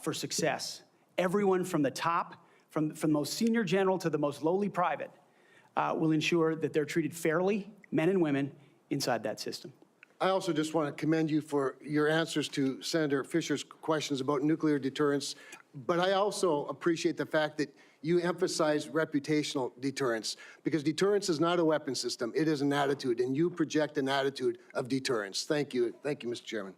for success. Everyone from the top, from the most senior general to the most lowly private, will ensure that they're treated fairly, men and women, inside that system. I also just want to commend you for your answers to Senator Fisher's questions about nuclear deterrence, but I also appreciate the fact that you emphasize reputational deterrence, because deterrence is not a weapon system, it is an attitude, and you project an attitude of deterrence. Thank you. Thank you, Mr. Chairman.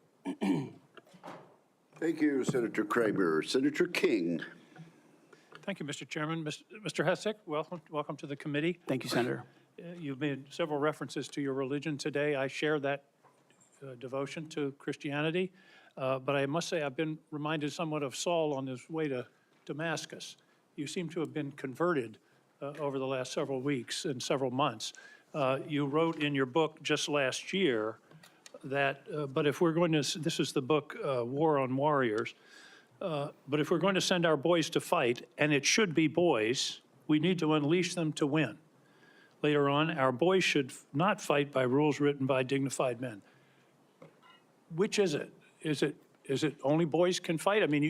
Thank you, Senator Kramer. Senator King. Thank you, Mr. Chairman. Mr. Hegseth, welcome to the committee. Thank you, Senator. You've made several references to your religion today. I share that devotion to Christianity, but I must say I've been reminded somewhat of Saul on his way to Damascus. You seem to have been converted over the last several weeks and several months. You wrote in your book just last year that, but if we're going to, this is the book War on Warriors, but if we're going to send our boys to fight, and it should be boys, we need to unleash them to win. Later on, our boys should not fight by rules written by dignified men. Which is it? Is it only boys can fight? I mean,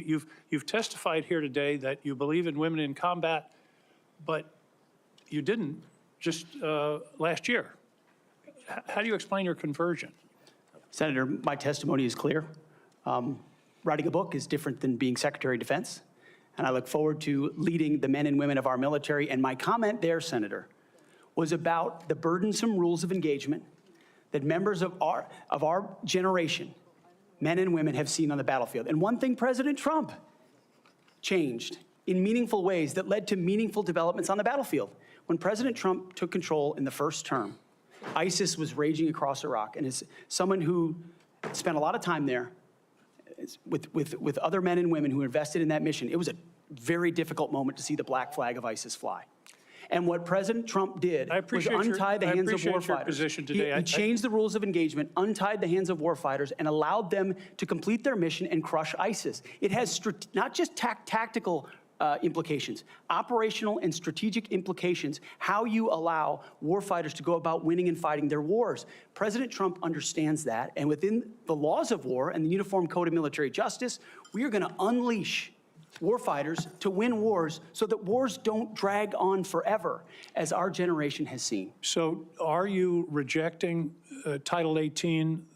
you've testified here today that you believe in women in combat, but you didn't just last year. How do you explain your conversion? Senator, my testimony is clear. Writing a book is different than being Secretary of Defense, and I look forward to leading the men and women of our military. And my comment there, Senator, was about the burdensome rules of engagement that members of our generation, men and women, have seen on the battlefield. And one thing President Trump changed in meaningful ways that led to meaningful developments on the battlefield. When President Trump took control in the first term, ISIS was raging across Iraq. And as someone who spent a lot of time there with other men and women who invested in that mission, it was a very difficult moment to see the black flag of ISIS fly. And what President Trump did was untie the hands of warfighters. He changed the rules of engagement, untied the hands of warfighters, and allowed them to complete their mission and crush ISIS. It has not just tactical implications, operational and strategic implications, how you allow warfighters to go about winning and fighting their wars. President Trump understands that, and within the laws of war and the Uniform Code of Military Justice, we are going to unleash warfighters to win wars so that wars don't drag on forever, as our generation has seen. So are you rejecting Title 18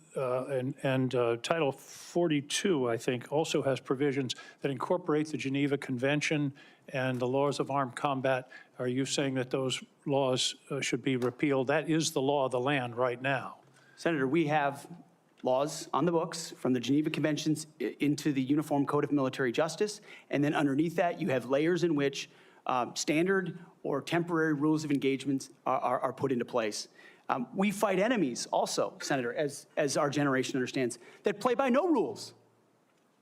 and Title 42, I think, also has provisions that incorporate the Geneva Convention and the laws of armed combat? Are you saying that those laws should be repealed? That is the law of the land right now. Senator, we have laws on the books, from the Geneva Conventions into the Uniform Code of Military Justice, and then underneath that, you have layers in which standard or temporary rules of engagement are put into place. We fight enemies also, Senator, as our generation understands, that play by no rules.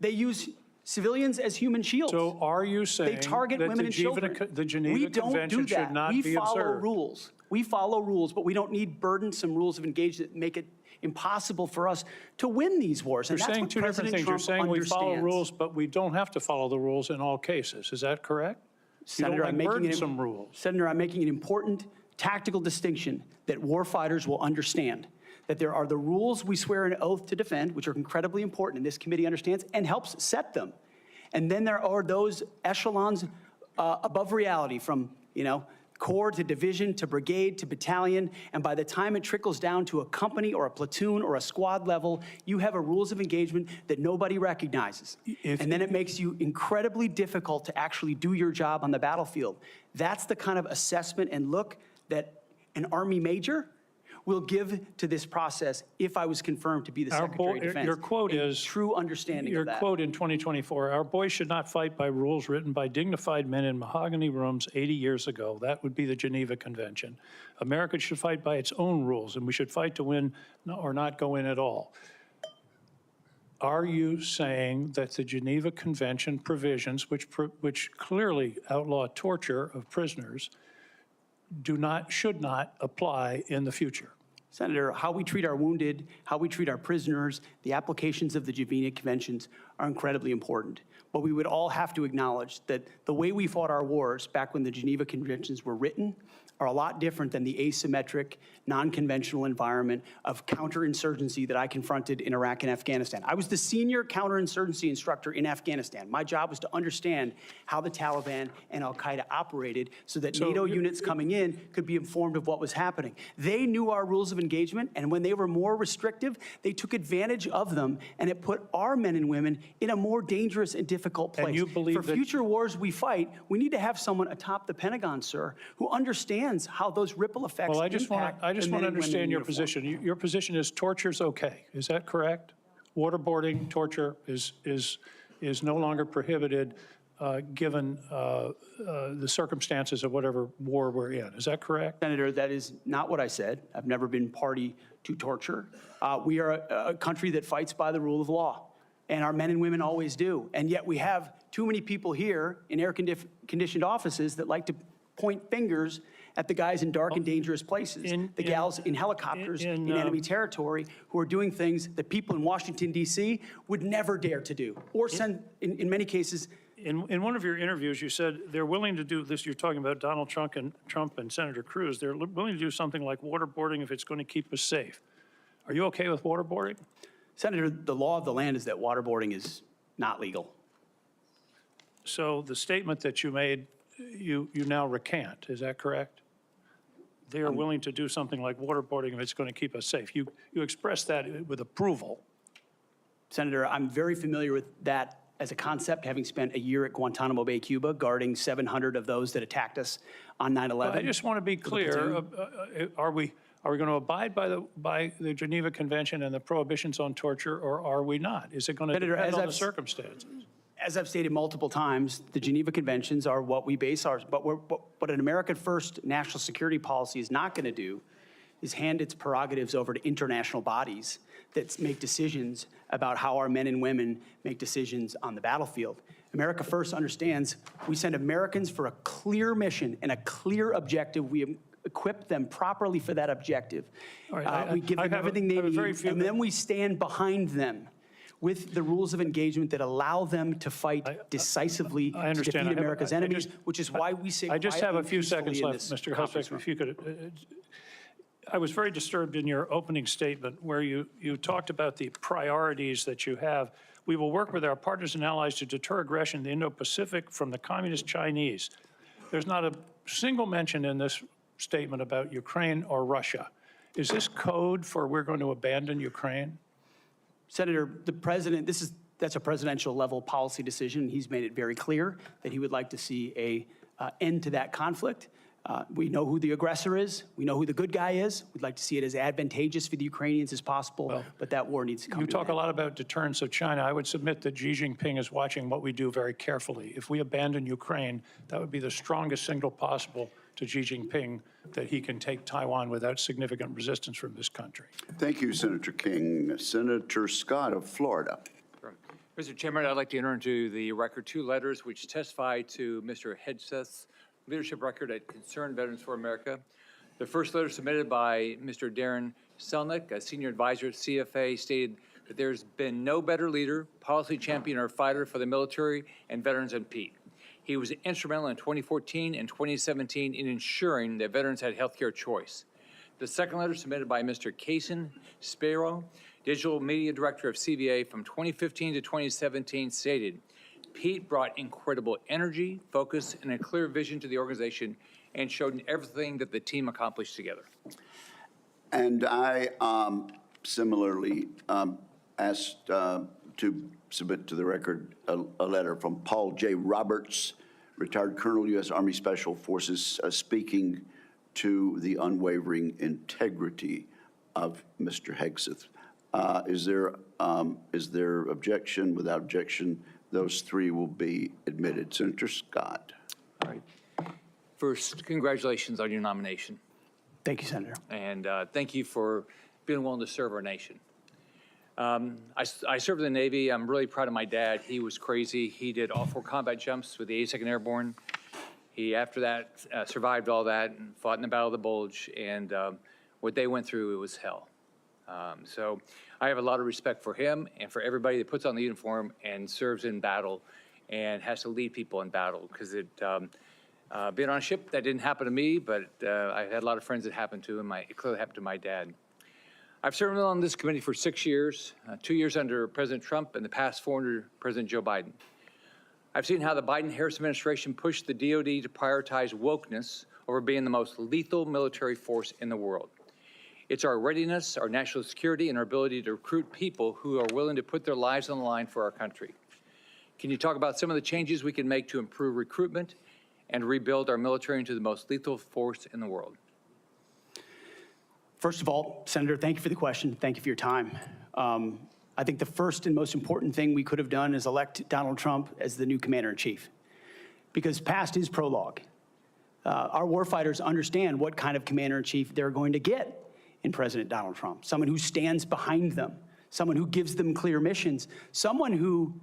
They use civilians as human shields. So are you saying they target that women and children? the Geneva Convention should not be observed? We follow rules. We follow rules, but we don't need burdensome rules of engagement that make it impossible for us to win these wars. And You're that's saying what two different President things. Trump You're saying we follow understands. rules, but we don't have to follow the rules in all cases. Is that correct? Senator, I'm making burdensome rules. Senator, I'm making an important tactical distinction that warfighters will understand. That there are the rules we swear an oath to defend, which are incredibly important, and this committee understands and helps set them. And then there are those echelons above reality, from, corps to division to brigade to battalion, and by the time it trickles down to a company or a platoon or a squad level, you have a rules of engagement that nobody recognizes. And then it makes you incredibly difficult to actually do your job on the battlefield. That's the kind of assessment and look that an Army major will give to this process if I was confirmed to be the Secretary of Defense. Your quote is true understanding of that. Your quote in 2024, our boys should not fight by rules written by dignified men in mahogany rooms 80 years ago. That would be the Geneva Convention. America should fight by its own rules, and we should fight to win or not go in at all. Are you saying that the Geneva Convention provisions, which clearly outlaw torture of prisoners, should not apply in the future? Senator, how we treat our wounded, how we treat our prisoners, the applications of the Geneva Conventions are incredibly important. But we would all have to acknowledge that the way we fought our wars back when the Geneva Conventions were written are a lot different than the asymmetric, non-conventional environment of counterinsurgency that I confronted in Iraq and Afghanistan. I was the senior counterinsurgency instructor in Afghanistan. My job was to understand how the Taliban and Al-Qaeda operated so that NATO units coming in could be informed of what was happening. They knew our rules of engagement, and when they were more restrictive, they took advantage of them, and it put our men and women in a more dangerous and difficult place. And you believe For future wars we fight, we need to have someone atop the Pentagon, sir, who understands how those ripple effects Well, I just want to understand your uniform. position. Your position is torture's okay. Is that correct? Waterboarding, torture is no longer prohibited given the circumstances of whatever war we're in. Is that correct? Senator, that is not what I said. I've never been party to torture. We are a country that fights by the rule of law, and our men and women always do. And yet we have too many people here in air-conditioned offices that like to point fingers at the guys in dark and dangerous places, the gals in helicopters in enemy territory who are doing things that people in Washington, D.C. would never dare to do, or send, in many cases. In one of your interviews, you said they're willing to do this. You're talking about Donald Trump and Senator Cruz. They're willing to do something like waterboarding if it's going to keep us safe. Are you okay with waterboarding? Senator, the law of the land is that waterboarding is not legal. So the statement that you made, you now recant. Is that correct? They are willing to do something like waterboarding if it's going to keep us safe. You expressed that with approval. Senator, I'm very familiar with that as a concept, having spent a year at Guantanamo Bay, Cuba, guarding 700 of those that attacked us on 9/11. I just want to be clear. Are we going to abide by the Geneva Convention and the prohibitions on torture, or are we not? Is it going to depend on the circumstances? As I've stated multiple times, the Geneva Conventions are what we base ours, but what an American first national security policy is not going to do is hand its prerogatives over to international bodies that make decisions about how our men and women make decisions on the battlefield. America First understands we send Americans for a clear mission and a clear objective. We equip them properly for that objective. Right, we give them everything they need, and then we stand behind them with the rules of engagement that allow them to fight decisively to defeat America's enemies, which is why we say I just have a few seconds peacefully left, Mr. Hegseth, if you could. I was very disturbed in your opening statement where you talked about the priorities that you have. We will work with our partners and allies to deter aggression in the Indo-Pacific from the communist Chinese. There's not a single mention in this statement about Ukraine or Russia. Is this code for we're going to abandon Ukraine? Senator, the president, that's a presidential level policy decision. He's made it very clear that he would like to see a end to that conflict. We know who the aggressor is. We know who the good guy is. We'd like to see it as advantageous for the Ukrainians as possible, but that war needs to come You to talk an a end. lot about deterrence of China. I would submit that Xi Jinping is watching what we do very carefully. If we abandon Ukraine, that would be the strongest signal possible to Xi Jinping that he can take Taiwan without significant resistance from this country. Thank you, Senator King. Senator Scott of Florida. Mr. Chairman, I'd like to enter into the record 2 letters which testify to Mr. Hegseth's leadership record at Concerned Veterans for America. The first letter submitted by Mr. Darren Selnick, a senior advisor at CFA, stated that there's been no better leader, policy champion, or fighter for the military and veterans than Pete. He was instrumental in 2014 and 2017 in ensuring that veterans had health care choice. The second letter submitted by Mr. Kason Spiro, Digital Media Director of CVA from 2015 to 2017, stated, Pete brought incredible energy, focus, and a clear vision to the organization and showed everything that the team accomplished together. And I similarly asked to submit to the record a letter from Paul J. Roberts, retired Colonel, U.S. Army Special Forces, speaking to the unwavering integrity of Mr. Hegseth. Is there objection? Without objection, those 3 will be admitted. Senator Scott. All right. First, congratulations on your nomination. Thank you, Senator. And thank you for being willing to serve our nation. I served in the Navy. I'm really proud of my dad. He was crazy. He did all 4 combat jumps with the 82nd Airborne. He, after that, survived all that and fought in the Battle of the Bulge. And what they went through, it was hell. So I have a lot of respect for him and for everybody that puts on the uniform and serves in battle and has to lead people in battle, because being on a ship, that didn't happen to me, but I had a lot of friends that happened to, and it clearly happened to my dad. I've served on this committee for 6 years, 2 years under President Trump and the past 4 under President Joe Biden. I've seen how the Biden-Harris administration pushed the DOD to prioritize wokeness over being the most lethal military force in the world. It's our readiness, our national security, and our ability to recruit people who are willing to put their lives on the line for our country. Can you talk about some of the changes we can make to improve recruitment and rebuild our military into the most lethal force in the world? First of all, Senator, thank you for the question. Thank you for your time. I think the first and most important thing we could have done is elect Donald Trump as the new commander-in-chief, because past is prologue. Our warfighters understand what kind of commander-in-chief they're going to get in President Donald Trump, someone who stands behind them, someone who gives them clear missions, someone who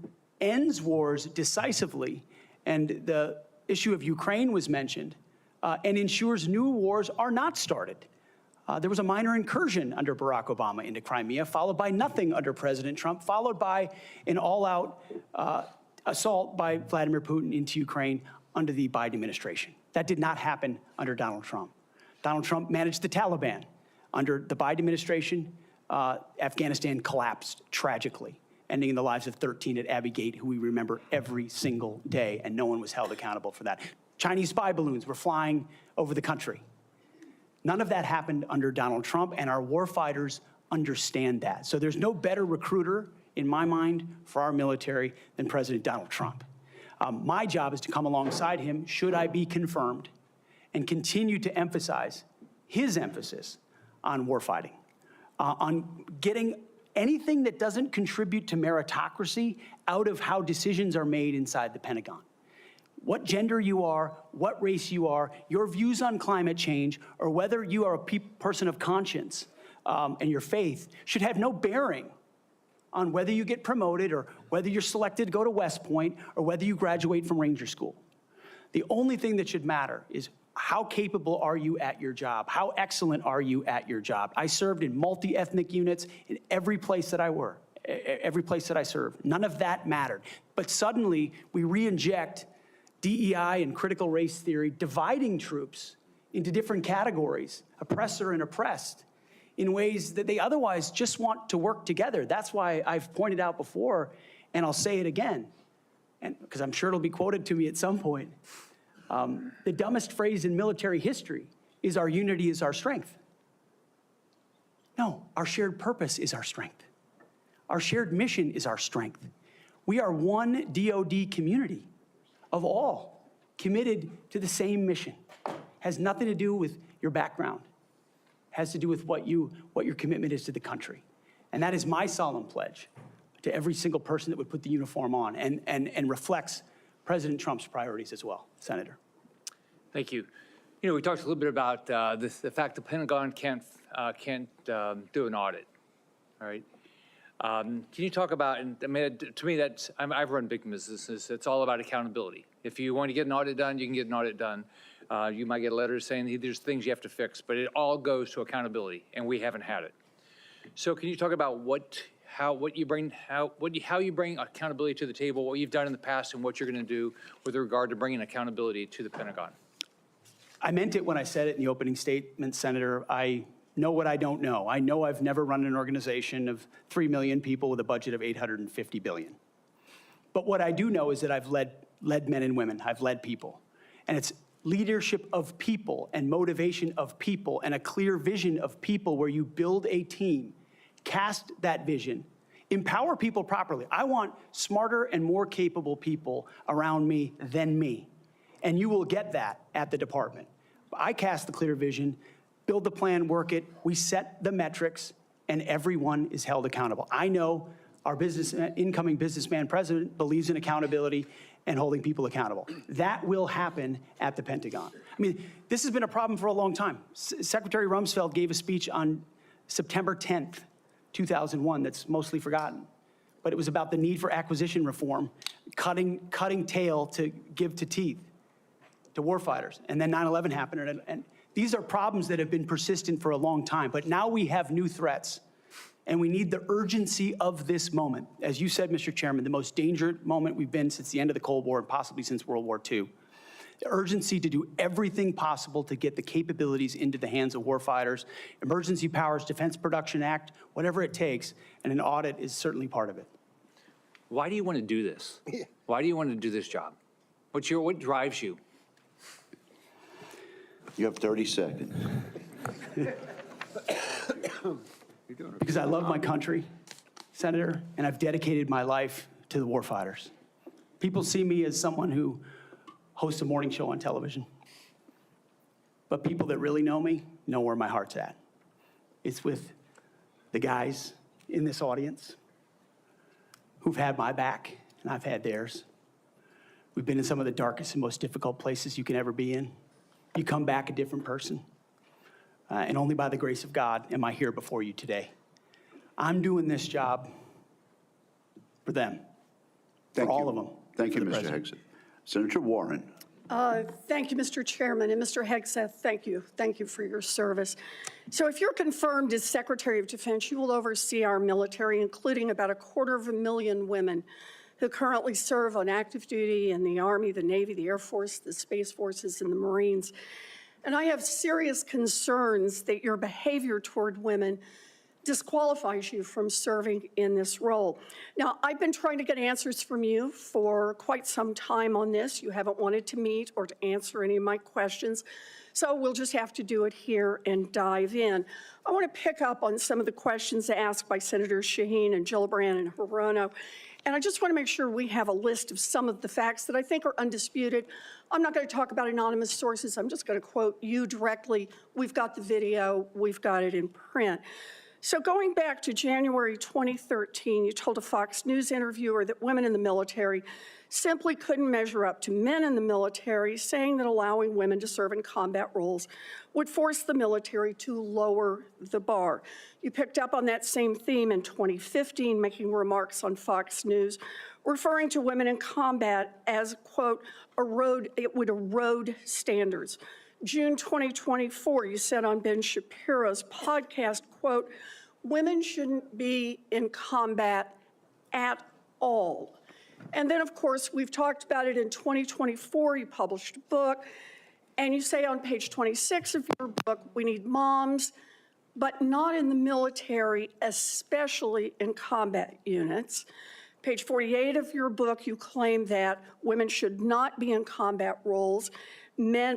ends wars decisively, and the issue of Ukraine was mentioned, and ensures new wars are not started. There was a minor incursion under Barack Obama into Crimea, followed by nothing under President Trump, followed by an all-out assault by Vladimir Putin into Ukraine under the Biden administration. That did not happen under Donald Trump. Donald Trump managed the Taliban. Under the Biden administration, Afghanistan collapsed tragically, ending in the lives of 13 at Abbey Gate, who we remember every single day, and no one was held accountable for that. Chinese spy balloons were flying over the country. None of that happened under Donald Trump, and our warfighters understand that. So there's no better recruiter, in my mind, for our military than President Donald Trump. My job is to come alongside him, should I be confirmed, and continue to emphasize his emphasis on warfighting, on getting anything that doesn't contribute to meritocracy out of how decisions are made inside the Pentagon. What gender you are, what race you are, your views on climate change, or whether you are a person of conscience and your faith should have no bearing on whether you get promoted or whether you're selected to go to West Point or whether you graduate from Ranger School. The only thing that should matter is how capable are you at your job? How excellent are you at your job? I served in multi-ethnic units in every place that I worked, every place that I served. None of that mattered. But suddenly we re-inject DEI and critical race theory, dividing troops into different categories, oppressor and oppressed, in ways that they otherwise just want to work together. That's why I've pointed out before, and I'll say it again, and because I'm sure it'll be quoted to me at some point. The dumbest phrase in military history is our unity is our strength. No, our shared purpose is our strength. Our shared mission is our strength. We are one DoD community of all committed to the same mission. has nothing to do with your background. Has to do with what your commitment is to the country. And that is my solemn pledge to every single person that would put the uniform on and reflects President Trump's priorities as well. Senator. Thank you. You know, we talked a little bit about the fact the Pentagon can't do an audit, all right? Can you talk about, and I mean, to me, I've run big businesses. It's all about accountability. If you want to get an audit done, you can get an audit done. You might get letters saying there's things you have to fix, but it all goes to accountability, and we haven't had it. So can you talk about how you bring accountability to the table, what you've done in the past, and what you're going to do with regard to bringing accountability to the Pentagon? I meant it when I said it in the opening statement, Senator. I know what I don't know. I know I've never run an organization of 3 million people with a budget of $850 billion. But what I do know is that I've led men and women. I've led people. And it's leadership of people and motivation of people and a clear vision of people where you build a team, cast that vision, empower people properly. I want smarter and more capable people around me than me. And you will get that at the department. I cast the clear vision, build the plan, work it, we set the metrics, and everyone is held accountable. I know our incoming businessman president believes in accountability and holding people accountable. That will happen at the Pentagon. I mean, this has been a problem for a long time. Secretary Rumsfeld gave a speech on September 10th, 2001 that's mostly forgotten. But it was about the need for acquisition reform, cutting tail to give to teeth to warfighters. And then 9/11 happened. And these are problems that have been persistent for a long time. But now we have new threats. And we need the urgency of this moment. As you said, Mr. Chairman, the most dangerous moment we've been since the end of the Cold War and possibly since World War II. The urgency to do everything possible to get the capabilities into the hands of warfighters, Emergency Powers Defense Production Act, whatever it takes, and an audit is certainly part of it. Why do you want to do this? Why do you want to do this job? What drives you? You have 30 seconds. Because I love my country, Senator, and I've dedicated my life to the warfighters. People see me as someone who hosts a morning show on television. But people that really know me know where my heart's at. It's with the guys in this audience who've had my back, and I've had theirs. We've been in some of the darkest and most difficult places you can ever be in. You come back a different person. And only by the grace of God am I here before you today. I'm doing this job for them, for all of them. Thank you, Mr. Hegseth. Senator Warren. Thank you, Mr. Chairman. And Mr. Hegseth, thank you. Thank you for your service. So if you're confirmed as Secretary of Defense, you will oversee our military, including about 250,000 women who currently serve on active duty in the Army, the Navy, the Air Force, the Space Forces, and the Marines. And I have serious concerns that your behavior toward women disqualifies you from serving in this role. Now, I've been trying to get answers from you for quite some time on this. You haven't wanted to meet or to answer any of my questions, so we'll just have to do it here and dive in. I want to pick up on some of the questions asked by Senators Shaheen and Gillibrand and Hirono. And I just want to make sure we have a list of some of the facts that I think are undisputed. I'm not going to talk about anonymous sources. I'm just going to quote you directly. We've got the video. We've got it in print. So going back to January 2013, you told a Fox News interviewer that women in the military simply couldn't measure up to men in the military, saying that allowing women to serve in combat roles would force the military to lower the bar. You picked up on that same theme in 2015, making remarks on Fox News, referring to women in combat as, quote, it would erode standards. June 2024, you said on Ben Shapiro's podcast, quote, women shouldn't be in combat at all. And then, of course, we've talked about it in 2024. You published a book, and you say on page 26 of your book, we need moms, but not in the military, especially in combat units. Page 48 of your book, you claim that women should not be in combat roles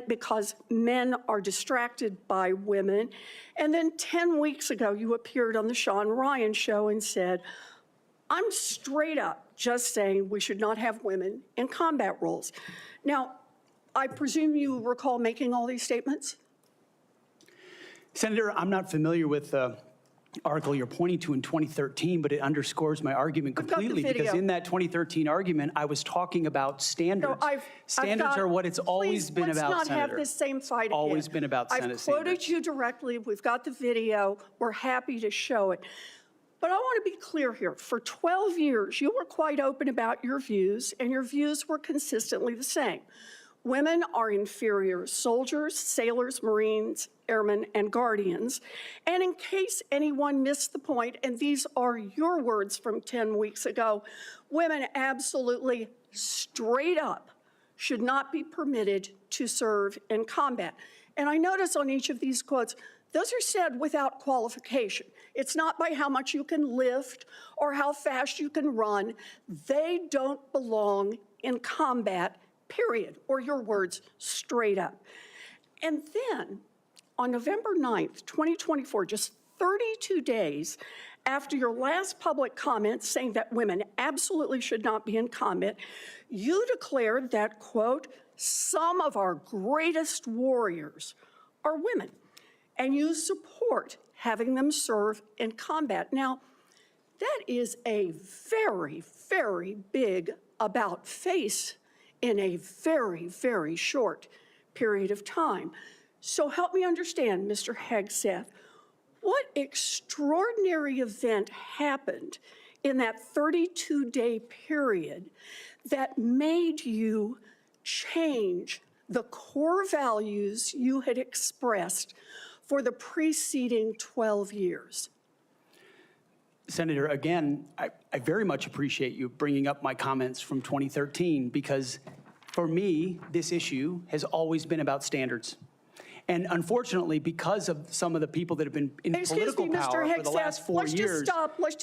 because men are distracted by women. And then 10 weeks ago, you appeared on the Sean Ryan show and said, I'm straight up just saying we should not have women in combat roles. Now, I presume you recall making all these statements? Senator, I'm not familiar with the article you're pointing to in 2013, but it underscores my argument We've got the completely, because video. in that 2013 argument, I was talking about standards. Standards are what it's always been about, Please, let's not have Senator. this same fight again. Always been about Senate I've quoted standards. you directly. We've got the video. We're happy to show it. But I want to be clear here. For 12 years, you were quite open about your views, and your views were consistently the same. Women are inferior soldiers, sailors, Marines, airmen, and guardians. And in case anyone missed the point, and these are your words from 10 weeks ago, women absolutely straight up should not be permitted to serve in combat. And I notice on each of these quotes, those are said without qualification. It's not by how much you can lift or how fast you can run. They don't belong in combat, period, or your words, straight up. And then on November 9th, 2024, just 32 days after your last public comment saying that women absolutely should not be in combat, you declared that, quote, some of our greatest warriors are women, and you support having them serve in combat. Now, that is a very, very big about face in a very, very short period of time. So help me understand, Mr. Hegseth, what extraordinary event happened in that 32-day period that made you change the core values you had expressed for the preceding 12 years? Senator, again, I very much appreciate you bringing up my comments from 2013, because for me, this issue has always been about standards. And unfortunately, because of some of the people that have been in political power for the last 4 years,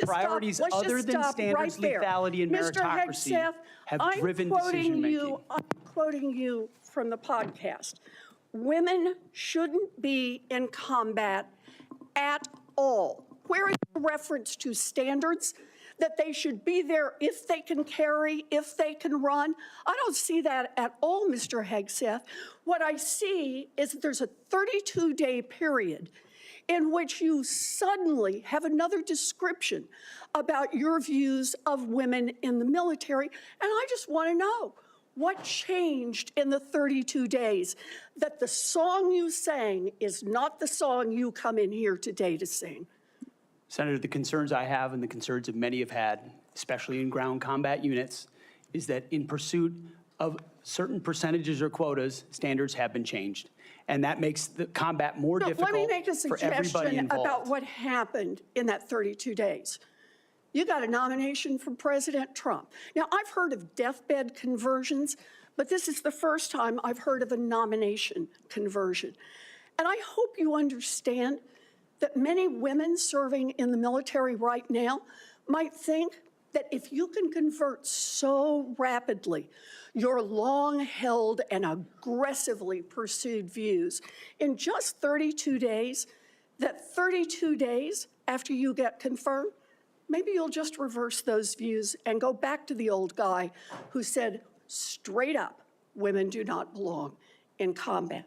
priorities other than standards, lethality, and meritocracy have driven decision-making. I'm quoting you from the podcast. Women shouldn't be in combat at all. Where is the reference to standards? That they should be there if they can carry, if they can run? I don't see that at all, Mr. Hegseth. What I see is that there's a 32-day period in which you suddenly have another description about your views of women in the military. And I just want to know, what changed in the 32 days that the song you sang is not the song you come in here today to sing? Senator, the concerns I have and the concerns that many have had, especially in ground combat units, is that in pursuit of certain percentages or quotas, standards have been changed. And that makes the combat more difficult let me make a for everybody suggestion involved. about what happened in that 32 days. You got a nomination from President Trump. Now, I've heard of deathbed conversions, but this is the first time I've heard of a nomination conversion. And I hope you understand that many women serving in the military right now might think that if you can convert so rapidly your long-held and aggressively pursued views in just 32 days, that 32 days after you get confirmed, maybe you'll just reverse those views and go back to the old guy who said straight up, women do not belong in combat.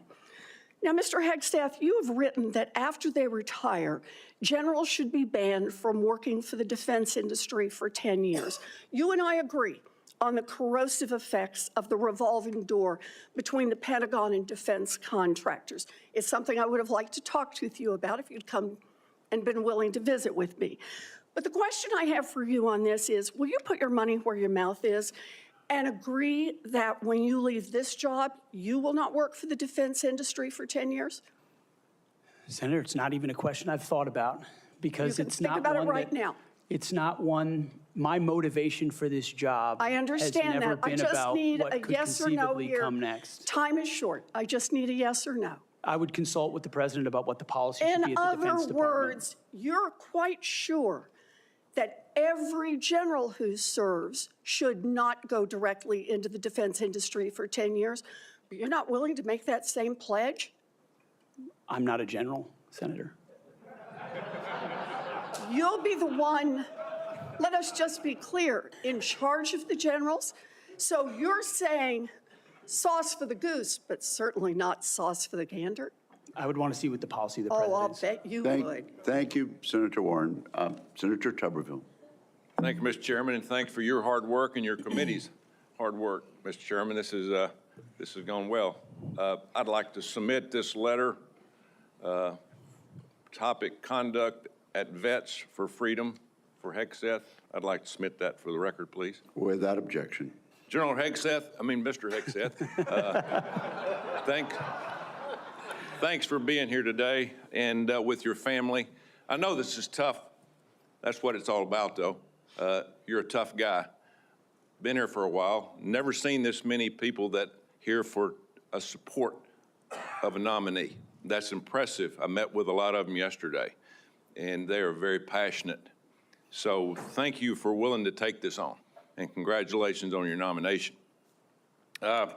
Now, Mr. Hegseth, you have written that after they retire, generals should be banned from working for the defense industry for 10 years. You and I agree on the corrosive effects of the revolving door between the Pentagon and defense contractors. It's something I would have liked to talk with you about if you'd come and been willing to visit with me. But the question I have for you on this is, will you put your money where your mouth is and agree that when you leave this job, you will not work for the defense industry for 10 years? Senator, it's not even a question I've thought about, because it's not one think about it right now. It's not one, my motivation for this job I understand has never that. I been just about need what a could yes or no conceivably here. come next. Time is short. I just need a yes or no. I would consult with the president about what the policy should be In at the Defense other Department. words, you're quite sure that every general who serves should not go directly into the defense industry for 10 years, but you're not willing to make that same pledge? I'm not a general, Senator. You'll be the one, let us just be clear, in charge of the generals. So you're saying sauce for the goose, but certainly not sauce for the gander. I would want to see what the policy of the Oh, president I'll is. bet you would. Thank you, Senator Warren. Senator Tuberville. Thank you, Mr. Chairman, and thanks for your hard work and your committee's hard work, Mr. Chairman. This has gone well. I'd like to submit this letter, topic conduct at Vets for Freedom for Hegseth. I'd like to submit that for the record, please. Without objection. Mr. Hegseth, thanks for being here today and with your family. I know this is tough. That's what it's all about, though. You're a tough guy. Been here for a while. Never seen this many people that here for a support of a nominee. That's impressive. I met with a lot of them yesterday, and they are very passionate. So thank you for willing to take this on, and congratulations on your nomination. I'm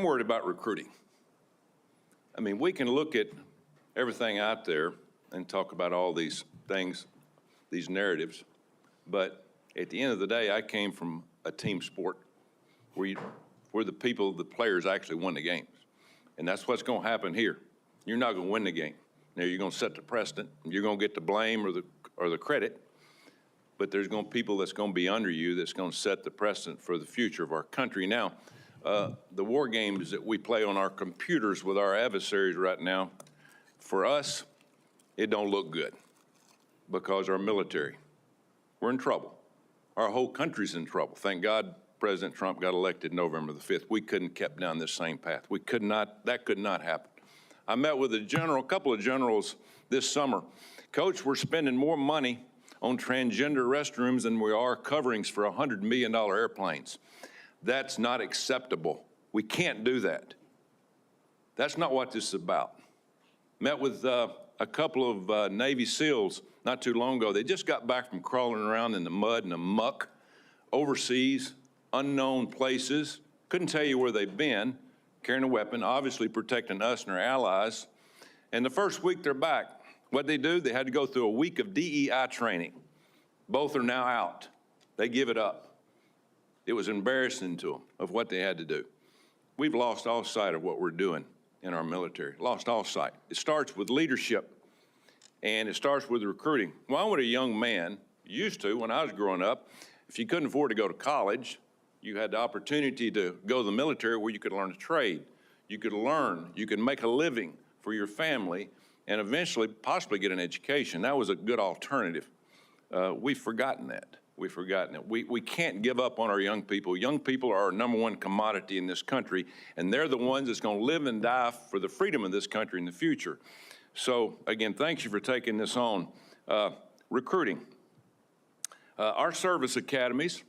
worried about recruiting. I mean, we can look at everything out there and talk about all these things, these narratives, but at the end of the day, I came from a team sport where the players actually won the games. And that's what's going to happen here. You're not going to win the game. Now, you're going to set the precedent. You're going to get the blame or the credit, but there's going to be people that's going to be under you that's going to set the precedent for the future of our country. Now, the war games that we play on our computers with our adversaries right now, for us, it don't look good because our military, we're in trouble. Our whole country's in trouble. Thank God President Trump got elected November the 5th. We couldn't have kept down this same path. That could not happen. I met with a couple of generals this summer. Coach, we're spending more money on transgender restrooms than we are coverings for $100 million airplanes. That's not acceptable. We can't do that. That's not what this is about. Met with a couple of Navy SEALs not too long ago. They just got back from crawling around in the mud and the muck, overseas, unknown places. Couldn't tell you where they've been, carrying a weapon, obviously protecting us and our allies. And the first week they're back, what'd they do? They had to go through a week of DEI training. Both are now out. They give it up. It was embarrassing to them of what they had to do. We've lost all sight of what we're doing in our military, lost all sight. It starts with leadership, and it starts with recruiting. Well, when a young man used to, when I was growing up, if you couldn't afford to go to college, you had the opportunity to go to the military where you could learn a trade. You could learn, you could make a living for your family, and eventually possibly get an education. That was a good alternative. We've forgotten that. We've forgotten it. We can't give up on our young people. Young people are our #1 commodity in this country, and they're the ones that's going to live and die for the freedom of this country in the future. So, again, thank you for taking this on. Recruiting. Our service academies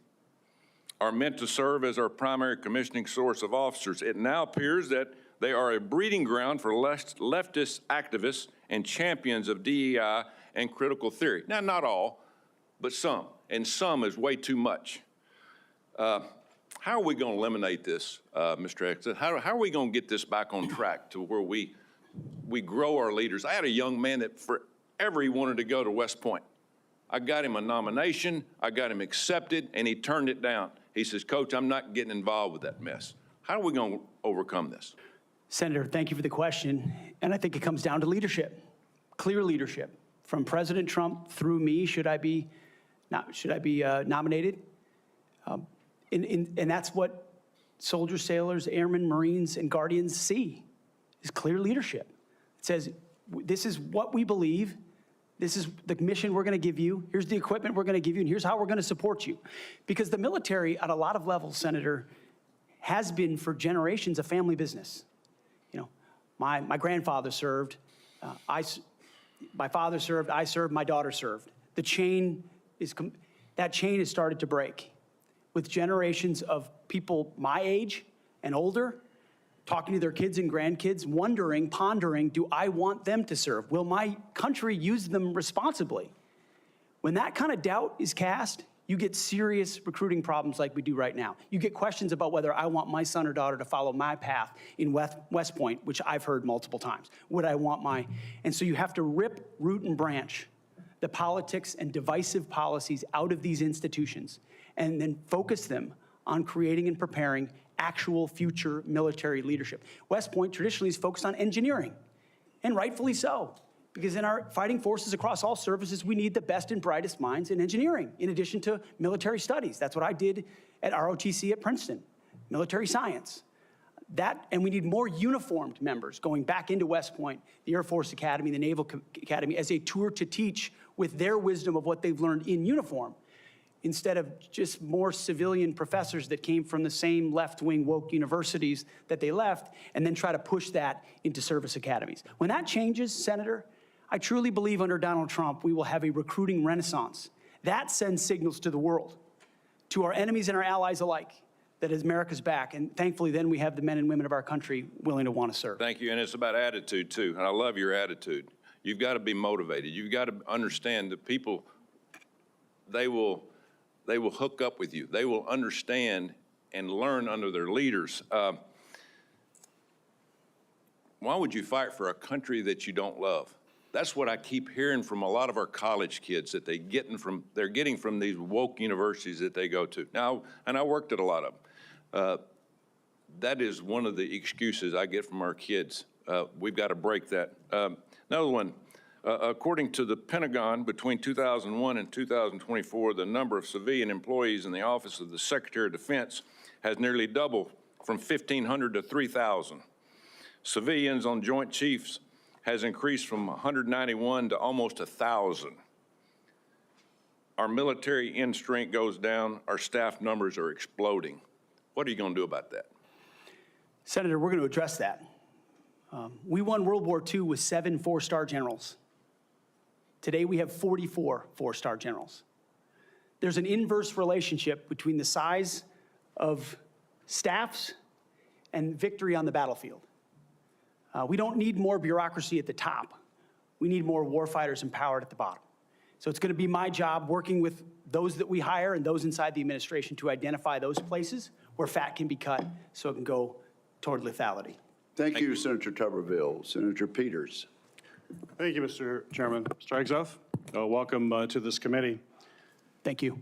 are meant to serve as our primary commissioning source of officers. It now appears that they are a breeding ground for leftist activists and champions of DEI and critical theory. Now, not all, but some, and some is way too much. How are we going to eliminate this, Mr. Hegseth? How are we going to get this back on track to where we grow our leaders? I had a young man that forever he wanted to go to West Point. I got him a nomination, I got him accepted, and he turned it down. He says, Coach, I'm not getting involved with that mess. How are we going to overcome this? Senator, thank you for the question. And I think it comes down to leadership, clear leadership. From President Trump through me, should I be nominated? And that's what soldiers, sailors, airmen, Marines, and Guardians see, is clear leadership. It says, this is what we believe. This is the mission we're going to give you. Here's the equipment we're going to give you, and here's how we're going to support you. Because the military, at a lot of levels, Senator, has been for generations a family business. You know, my grandfather served, my father served, I served, my daughter served. That chain has started to break with generations of people my age and older talking to their kids and grandkids, wondering, pondering, do I want them to serve? Will my country use them responsibly? When that kind of doubt is cast, you get serious recruiting problems like we do right now. You get questions about whether I want my son or daughter to follow my path in West Point, which I've heard multiple times. Would I want and so you have to rip, root, and branch the politics and divisive policies out of these institutions and then focus them on creating and preparing actual future military leadership. West Point traditionally is focused on engineering, and rightfully so, because in our fighting forces across all services, we need the best and brightest minds in engineering, in addition to military studies. That's what I did at ROTC at Princeton, military science. That, and we need more uniformed members going back into West Point, the Air Force Academy, the Naval Academy, as a tour to teach with their wisdom of what they've learned in uniform, instead of just more civilian professors that came from the same left-wing woke universities that they left, and then try to push that into service academies. When that changes, Senator, I truly believe under Donald Trump, we will have a recruiting renaissance. That sends signals to the world, to our enemies and our allies alike, that America's back. And thankfully, then we have the men and women of our country willing to want to serve. Thank you, and it's about attitude, too, and I love your attitude. You've got to be motivated. You've got to understand that people, they will hook up with you. They will understand and learn under their leaders. Why would you fight for a country that you don't love? That's what I keep hearing from a lot of our college kids that they're getting from these woke universities that they go to. Now, and I worked at a lot of them. That is one of the excuses I get from our kids. We've got to break that. Another one, according to the Pentagon, between 2001 and 2024, the number of civilian employees in the Office of the Secretary of Defense has nearly doubled from 1,500 to 3,000. Civilians on Joint Chiefs has increased from 191 to almost 1,000. Our military end strength goes down. Our staff numbers are exploding. What are you going to do about that? Senator, we're going to address that. We won World War II with 7 four-star generals. Today, we have 44 four-star generals. There's an inverse relationship between the size of staffs and victory on the battlefield. We don't need more bureaucracy at the top. We need more warfighters empowered at the bottom. So it's going to be my job working with those that we hire and those inside the administration to identify those places where fat can be cut so it can go toward lethality. Thank you, Senator Tuberville. Senator Peters. Thank you, Mr. Chairman. Mr. Hegseth, welcome to this committee. Thank you.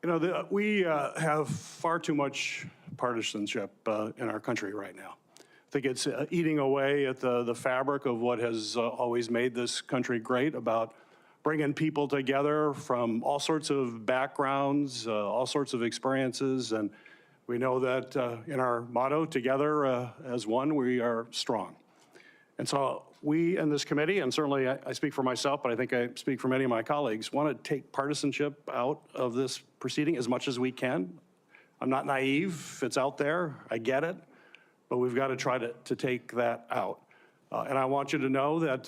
You know, we have far too much partisanship in our country right now. I think it's eating away at the fabric of what has always made this country great, about bringing people together from all sorts of backgrounds, all sorts of experiences. And we know that in our motto, together as one, we are strong. And so we in this committee, and certainly I speak for myself, but I think I speak for many of my colleagues, want to take partisanship out of this proceeding as much as we can. I'm not naive. It's out there. I get it. But we've got to try to take that out. And I want you to know that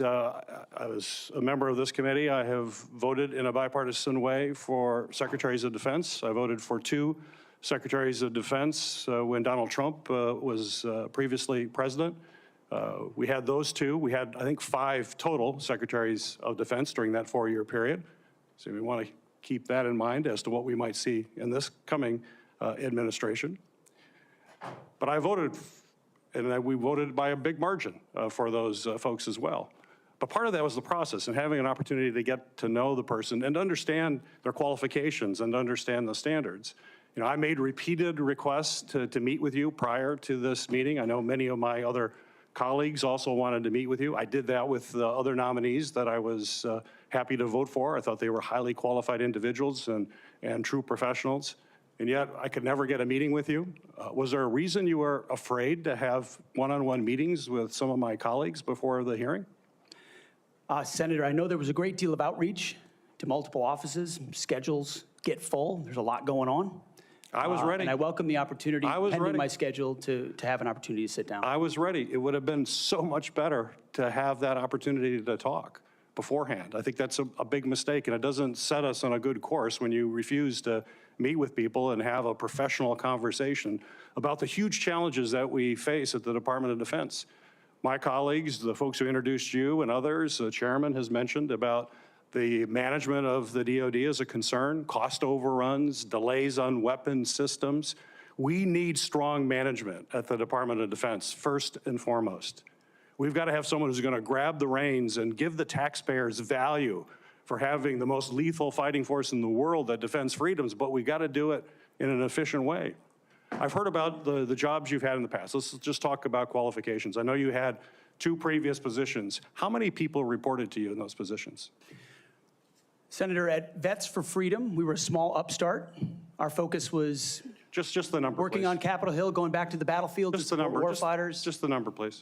as a member of this committee, I have voted in a bipartisan way for secretaries of defense. I voted for 2 secretaries of defense when Donald Trump was previously president. We had those 2. We had, I think, 5 total secretaries of defense during that 4-year period. So we want to keep that in mind as to what we might see in this coming administration. But I voted, and we voted by a big margin for those folks as well. But part of that was the process and having an opportunity to get to know the person and understand their qualifications and understand the standards. You know, I made repeated requests to meet with you prior to this meeting. I know many of my other colleagues also wanted to meet with you. I did that with the other nominees that I was happy to vote for. I thought they were highly qualified individuals and true professionals. And yet I could never get a meeting with you. Was there a reason you were afraid to have one-on-one meetings with some of my colleagues before the hearing? Senator, I know there was a great deal of outreach to multiple offices. Schedules get full. There's a lot going on. I was ready. And I welcome the opportunity, pending ready. my schedule, to have an opportunity to sit down. I was ready. It would have been so much better to have that opportunity to talk beforehand. I think that's a big mistake, and it doesn't set us on a good course when you refuse to meet with people and have a professional conversation about the huge challenges that we face at the Department of Defense. My colleagues, the folks who introduced you and others, the chairman has mentioned about the management of the DoD is a concern, cost overruns, delays on weapon systems. We need strong management at the Department of Defense, first and foremost. We've got to have someone who's going to grab the reins and give the taxpayers value for having the most lethal fighting force in the world that defends freedoms, but we've got to do it in an efficient way. I've heard about the jobs you've had in the past. Let's just talk about qualifications. I know you had 2 previous positions. How many people reported to you in those positions? Senator, at Vets for Freedom, we were a small upstart. Our focus was just the number, working please. on Capitol Hill, going back to the battlefield to Just the support number. warfighters. Just the number, please.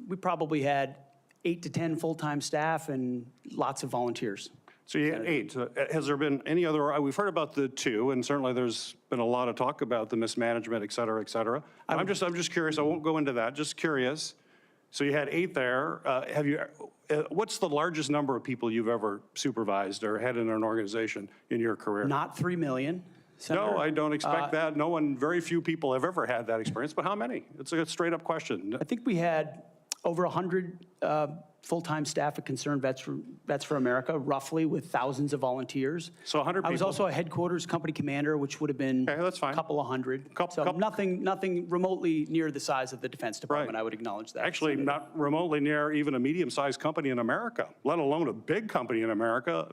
We probably had 8 to 10 full-time staff and lots of volunteers. So you had 8. Has there been any other, we've heard about the 2, and certainly there's been a lot of talk about the mismanagement, et cetera, et cetera. I'm just curious, I won't go into that, just curious. So you had 8 there. What's the largest number of people you've ever supervised or had in an organization in your career? Not 3 million. Senator. No, I don't expect that. No one, very few people have ever had that experience, but how many? It's a straight up question. I think we had over 100 full-time staff at Concerned Vets for America, roughly, with thousands of volunteers. So 100 people. I was also a headquarters company commander, which would have been Okay, that's fine. a couple of hundred. So nothing remotely near the size of the Defense Department, Right. I would acknowledge that. Actually, Senator. not remotely near even a medium-sized company in America, let alone a big company in America,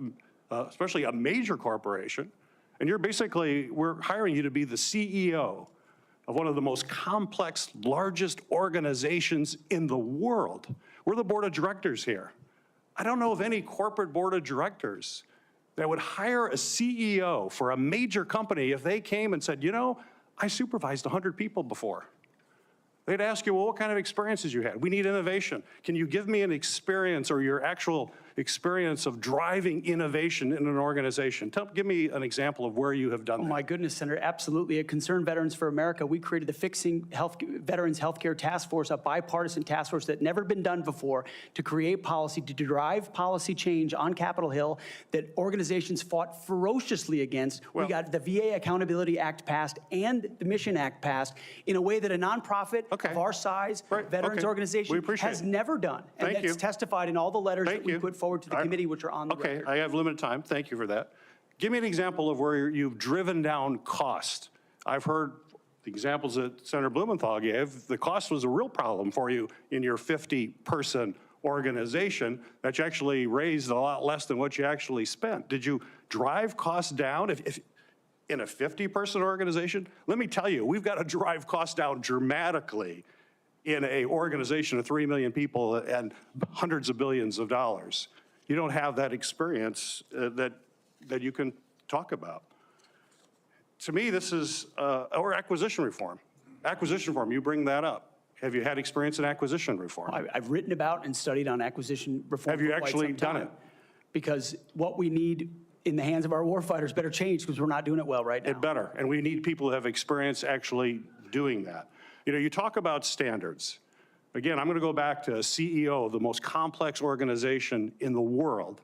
especially a major corporation. And we're hiring you to be the CEO of one of the most complex, largest organizations in the world. We're the board of directors here. I don't know of any corporate board of directors that would hire a CEO for a major company if they came and said, you know, I supervised 100 people before. They'd ask you, well, what kind of experiences you had? We need innovation. Can you give me an experience or your actual experience of driving innovation in an organization? Give me an example of where you have done that. Oh, my goodness, Senator, absolutely. At Concerned Veterans for America, we created the Fixing Veterans Healthcare Task Force, a bipartisan task force that never been done before, to create policy, to drive policy change on Capitol Hill that organizations fought ferociously against. We got the VA Accountability Act passed and the Mission Act passed in a way that a nonprofit of our size, veterans organization, has never done. And it's testified in all the letters that we put forward to the committee, which are on the record. I have limited time. Thank you for that. Give me an example of where you've driven down cost. I've heard the examples that Senator Blumenthal gave. The cost was a real problem for you in your 50-person organization that you actually raised a lot less than what you actually spent. Did you drive costs down? If in a 50-person organization, let me tell you, we've got to drive costs down dramatically in an organization of 3 million people and hundreds of billions of dollars. You don't have that experience that you can talk about. To me, this is, or acquisition reform. Acquisition reform, you bring that up. Have you had experience in acquisition reform? I've written about and studied on acquisition reform. Have you for quite actually some done time. it? Because what we need in the hands of our warfighters better change because we're not doing it well right now. It better, and we need people who have experience actually doing that. You know, you talk about standards. Again, I'm going to go back to a CEO of the most complex organization in the world.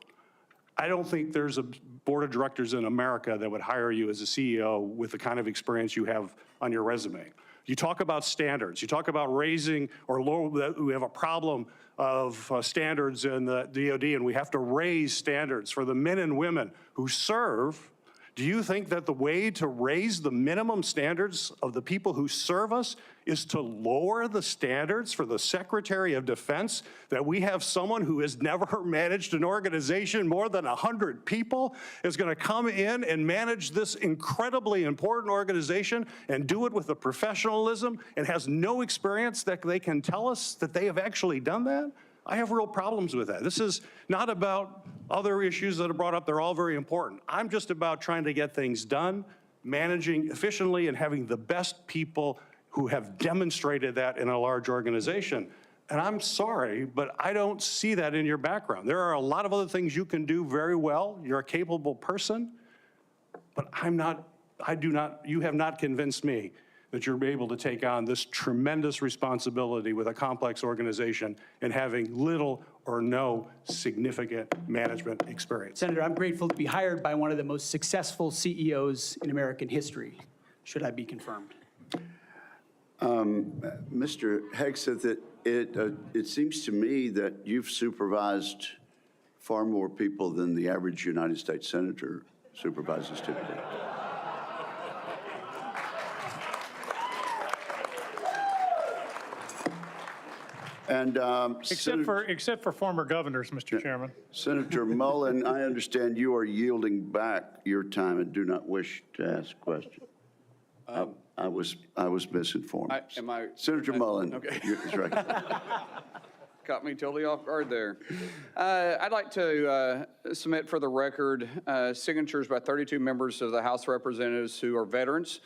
I don't think there's a board of directors in America that would hire you as a CEO with the kind of experience you have on your resume. You talk about standards. You talk about raising or lower, we have a problem of standards in the DOD, and we have to raise standards for the men and women who serve. Do you think that the way to raise the minimum standards of the people who serve us is to lower the standards for the Secretary of Defense? That we have someone who has never managed an organization more than 100 people is going to come in and manage this incredibly important organization and do it with a professionalism and has no experience that they can tell us that they have actually done that? I have real problems with that. This is not about other issues that are brought up. They're all very important. I'm just about trying to get things done, managing efficiently, and having the best people who have demonstrated that in a large organization. And I'm sorry, but I don't see that in your background. There are a lot of other things you can do very well. You're a capable person, but you have not convinced me that you're able to take on this tremendous responsibility with a complex organization and having little or no significant management experience. Senator, I'm grateful to be hired by one of the most successful CEOs in American history, should I be confirmed. Mr. Hegseth, it seems to me that you've supervised far more people than the average United States senator supervises typically. And except for former governors, Mr. Chairman. Senator Mullen, I understand you are yielding back your time and do not wish to ask questions. I was misinformed. Am I? Senator Mullen, Okay. that's right. Caught me totally off guard there. I'd like to submit for the record signatures by 32 members of the House of Representatives who are veterans.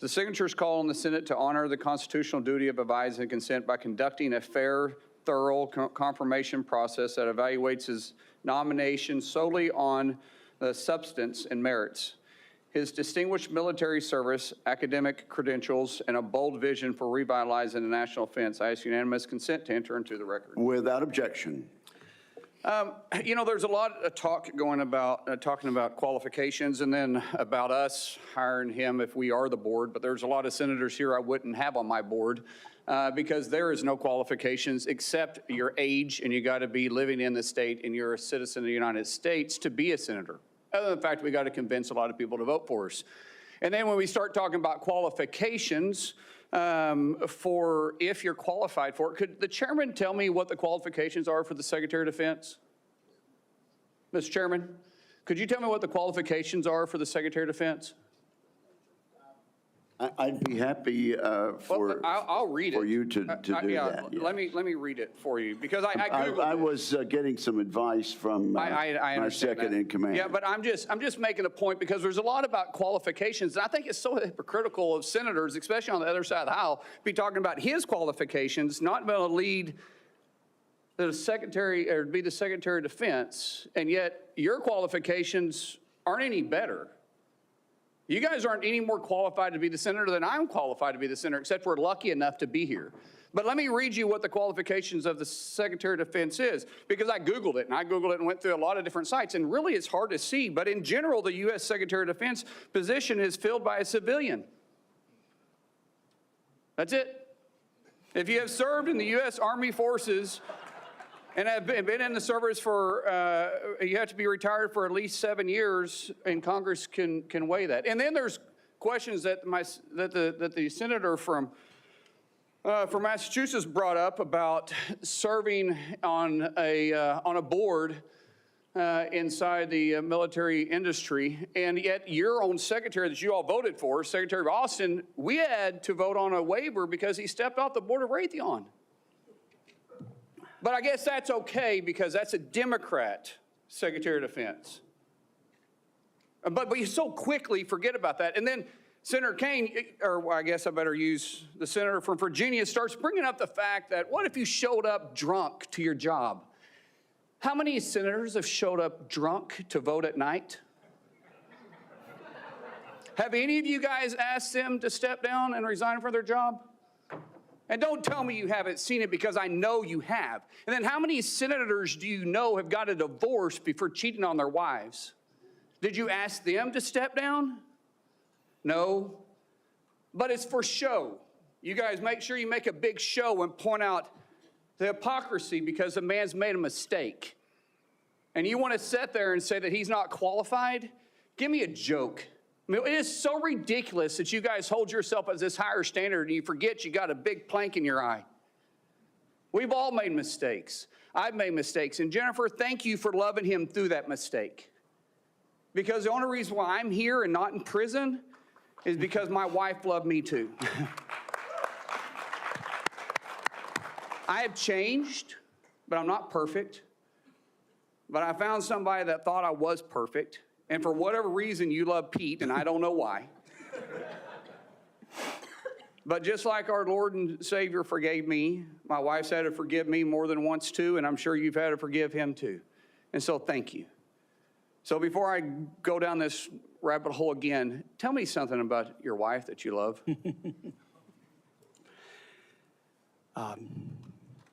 The signatures call on the Senate to honor the constitutional duty of advise and consent by conducting a fair, thorough confirmation process that evaluates his nomination solely on the substance and merits. His distinguished military service, academic credentials, and a bold vision for revitalizing the national defense. I ask unanimous consent to enter into the record. Without objection. You know, there's a lot of talk going about, talking about qualifications and then about us hiring him if we are the board, but there's a lot of senators here I wouldn't have on my board because there is no qualifications except your age, and you got to be living in the state and you're a citizen of the United States to be a senator. Other than the fact we got to convince a lot of people to vote for us. And then when we start talking about qualifications for if you're qualified for it, could the chairman tell me what the qualifications are for the Secretary of Defense? Mr. Chairman, could you tell me what the qualifications are for the Secretary of Defense? I'd be happy I'll read it. for you to do that. Yeah. Let me read it for you because I Googled I was getting some advice from I my understand second that. in command. Yeah, but I'm just making a point because there's a lot about qualifications, and I think it's so hypocritical of senators, especially on the other side of the aisle, be talking about his qualifications, not being able to lead the secretary or be the Secretary of Defense, and yet your qualifications aren't any better. You guys aren't any more qualified to be the senator than I'm qualified to be the senator, except we're lucky enough to be here. But let me read you what the qualifications of the Secretary of Defense is, because I Googled it, and went through a lot of different sites, and really it's hard to see. But in general, the U.S. Secretary of Defense position is filled by a civilian. That's it. If you have served in the U.S. Army Forces and have been in the service for, you have to be retired for at least 7 years, and Congress can weigh that. And then there's questions that the senator from Massachusetts brought up about serving on a board inside the military industry, and yet your own secretary that you all voted for, Secretary of Austin, we had to vote on a waiver because he stepped off the board of Raytheon. But I guess that's okay because that's a Democrat Secretary of Defense. But you so quickly forget about that. And then Senator Kaine, or I guess I better use the senator from Virginia, starts bringing up the fact that what if you showed up drunk to your job? How many senators have showed up drunk to vote at night? Have any of you guys asked them to step down and resign from their job? And don't tell me you haven't seen it because I know you have. And then how many senators do you know have got a divorce before cheating on their wives? Did you ask them to step down? No. But it's for show. You guys make sure you make a big show and point out the hypocrisy because a man's made a mistake. And you want to sit there and say that he's not qualified? Give me a joke. I mean, it is so ridiculous that you guys hold yourself as this higher standard and you forget you got a big plank in your eye. We've all made mistakes. I've made mistakes. And Jennifer, thank you for loving him through that mistake. Because the only reason why I'm here and not in prison is because my wife loved me too. I have changed, but I'm not perfect. But I found somebody that thought I was perfect. And for whatever reason, you love Pete, and I don't know why. But just like our Lord and Savior forgave me, my wife's had to forgive me more than once too, and I'm sure you've had to forgive him too. And so thank you. So before I go down this rabbit hole again, tell me something about your wife that you love.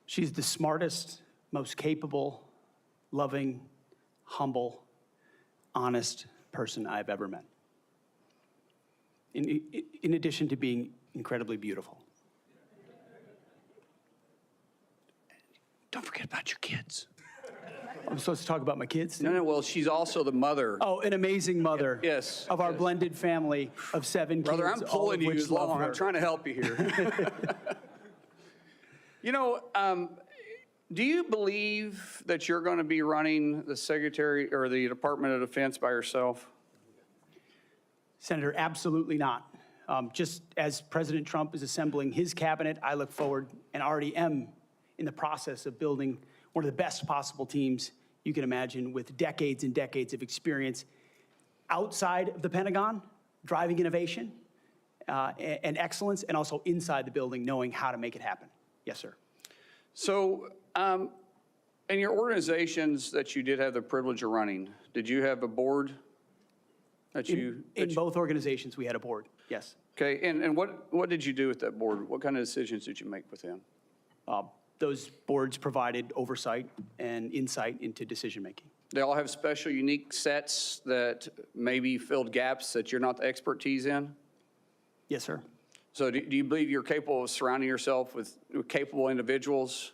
She's the smartest, most capable, loving, humble, honest person I've ever met. In addition to being incredibly beautiful. Don't forget about your kids. I'm supposed to talk about my kids? No, well, she's also the mother. Oh, an amazing mother. Yes. Of our blended family of 7 Brother, kids. I'm pulling you as along. I'm trying to help you here. You know, do you believe that you're going to be running the Secretary or the Department of Defense by yourself? Senator, absolutely not. Just as President Trump is assembling his cabinet, I look forward and already am in the process of building one of the best possible teams you can imagine, with decades and decades of experience outside of the Pentagon, driving innovation and excellence, and also inside the building, knowing how to make it happen. Yes, sir. So, in your organizations that you did have the privilege of running, did you have a board that you? In both organizations, we had a board, yes. Okay, and what did you do with that board? What kind of decisions did you make with them? Those boards provided oversight and insight into decision-making. They all have special, unique sets that maybe filled gaps that you're not the expertise in? Yes, sir. So do you believe you're capable of surrounding yourself with capable individuals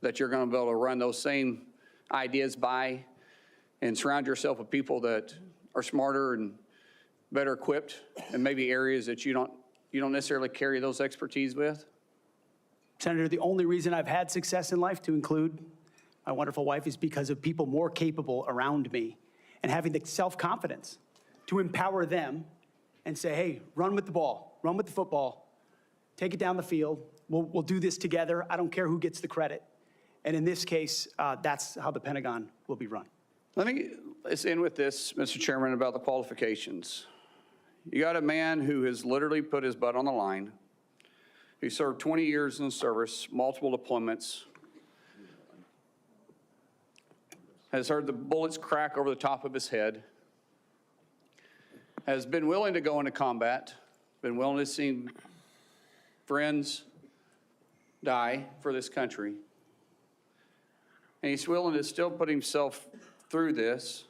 that you're going to be able to run those same ideas by, and surround yourself with people that are smarter and better equipped in maybe areas that you don't necessarily carry those expertise with? Senator, the only reason I've had success in life, to include my wonderful wife, is because of people more capable around me and having the self-confidence to empower them and say, hey, run with the ball, run with the football, take it down the field. We'll do this together. I don't care who gets the credit. And in this case, that's how the Pentagon will be run. Let's end with this, Mr. Chairman, about the qualifications. You got a man who has literally put his butt on the line. He served 20 years in the service, multiple deployments, has heard the bullets crack over the top of his head, has been willing to go into combat, been willing to see friends die for this country. And he's willing to still put himself through this.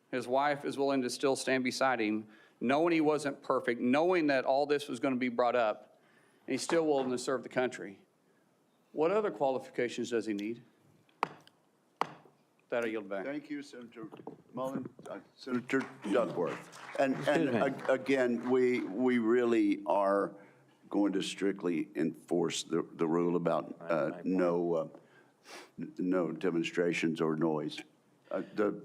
His wife is willing to still stand beside him, knowing he wasn't perfect, knowing that all this was going to be brought up, and he's still willing to serve the country. What other qualifications does he need? That I yield back. Thank you, Senator Mullen. Senator Duckworth. And again, we really are going to strictly enforce the rule about no demonstrations or noise. The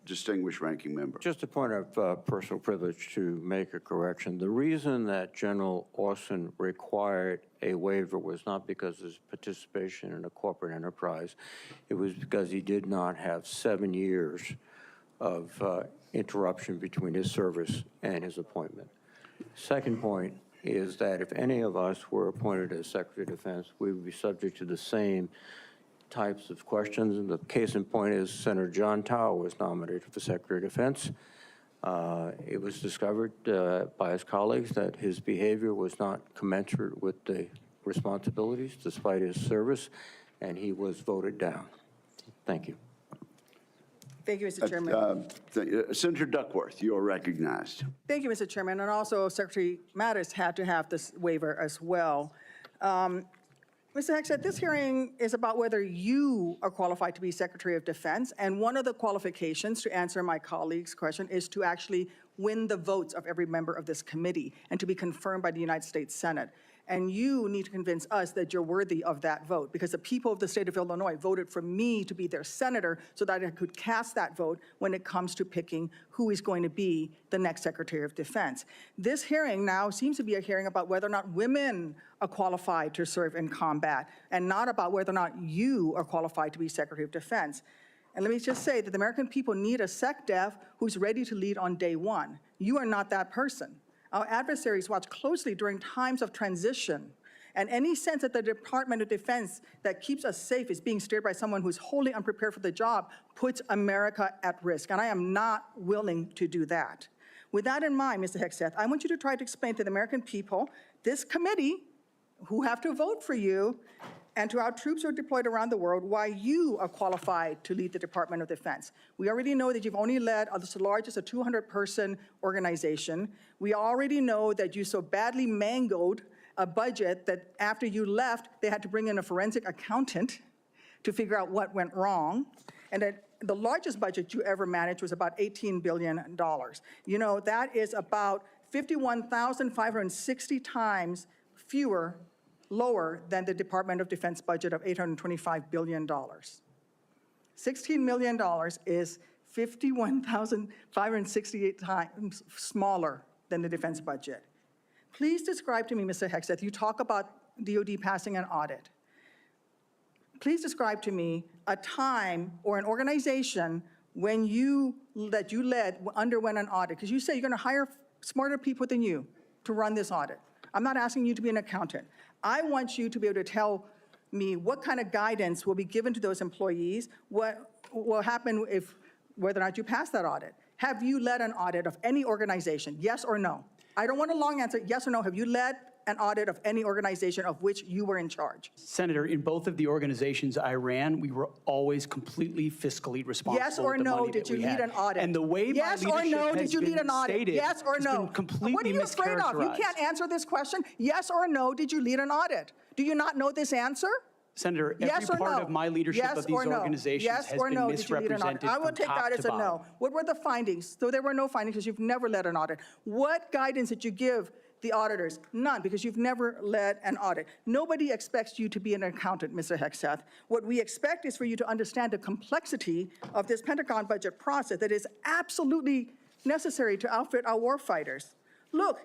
distinguished ranking member. Just a point of personal privilege to make a correction. The reason that General Austin required a waiver was not because of his participation in a corporate enterprise. It was because he did not have 7 years of interruption between his service and his appointment. Second point is that if any of us were appointed as Secretary of Defense, we would be subject to the same types of questions. And the case in point is Senator John Tower was nominated for Secretary of Defense. It was discovered by his colleagues that his behavior was not commensurate with the responsibilities despite his service, and he was voted down. Thank you. Thank you, Mr. Chairman. Senator Duckworth, you are recognized. Thank you, Mr. Chairman. And also, Secretary Mattis had to have this waiver as well. Mr. Hegseth, this hearing is about whether you are qualified to be Secretary of Defense, and one of the qualifications, to answer my colleague's question, is to actually win the votes of every member of this committee and to be confirmed by the United States Senate. And you need to convince us that you're worthy of that vote, because the people of the state of Illinois voted for me to be their senator so that I could cast that vote when it comes to picking who is going to be the next Secretary of Defense. This hearing now seems to be a hearing about whether or not women are qualified to serve in combat, and not about whether or not you are qualified to be Secretary of Defense. And let me just say that the American people need a SecDef who's ready to lead on day one. You are not that person. Our adversaries watch closely during times of transition, and any sense that the Department of Defense that keeps us safe is being steered by someone who's wholly unprepared for the job puts America at risk, and I am not willing to do that. With that in mind, Mr. Hegseth, I want you to try to explain to the American people, this committee, who have to vote for you, and to our troops who are deployed around the world, why you are qualified to lead the Department of Defense. We already know that you've only led as large as a 200-person organization. We already know that you so badly mangled a budget that after you left, they had to bring in a forensic accountant to figure out what went wrong, and that the largest budget you ever managed was about $18 billion. You know, that is about 51,560 times lower than the Department of Defense budget of $825 billion. $16 million is 51,568 times smaller than the defense budget. Please describe to me, Mr. Hegseth, you talk about DOD passing an audit. Please describe to me a time or an organization when that you led underwent an audit, because you say you're going to hire smarter people than you to run this audit. I'm not asking you to be an accountant. I want you to be able to tell me what kind of guidance will be given to those employees, what will happen whether or not you pass that audit. Have you led an audit of any organization, yes or no? I don't want a long answer, yes or no. Have you led an audit of any organization of which you were in charge? Senator, in both of the organizations I ran, we were always completely fiscally responsible. Yes or with the no, money did that you we lead had. an audit? And the way my yes or leadership no, has did you lead been an audit? stated Yes or has no? been completely What are you afraid of? You mischaracterized. can't answer this question. Yes or no, did you lead an audit? Do you not know this answer? Senator, every Yes or part no? of my leadership Yes of these or no? organizations Yes has or been no, did you lead an audit? misrepresented I will from take top that to as a no. bottom. What were the findings? So there were no findings because you've never led an audit. What guidance did you give the auditors? None, because you've never led an audit. Nobody expects you to be an accountant, Mr. Hegseth. What we expect is for you to understand the complexity of this Pentagon budget process that is absolutely necessary to outfit our warfighters. Look,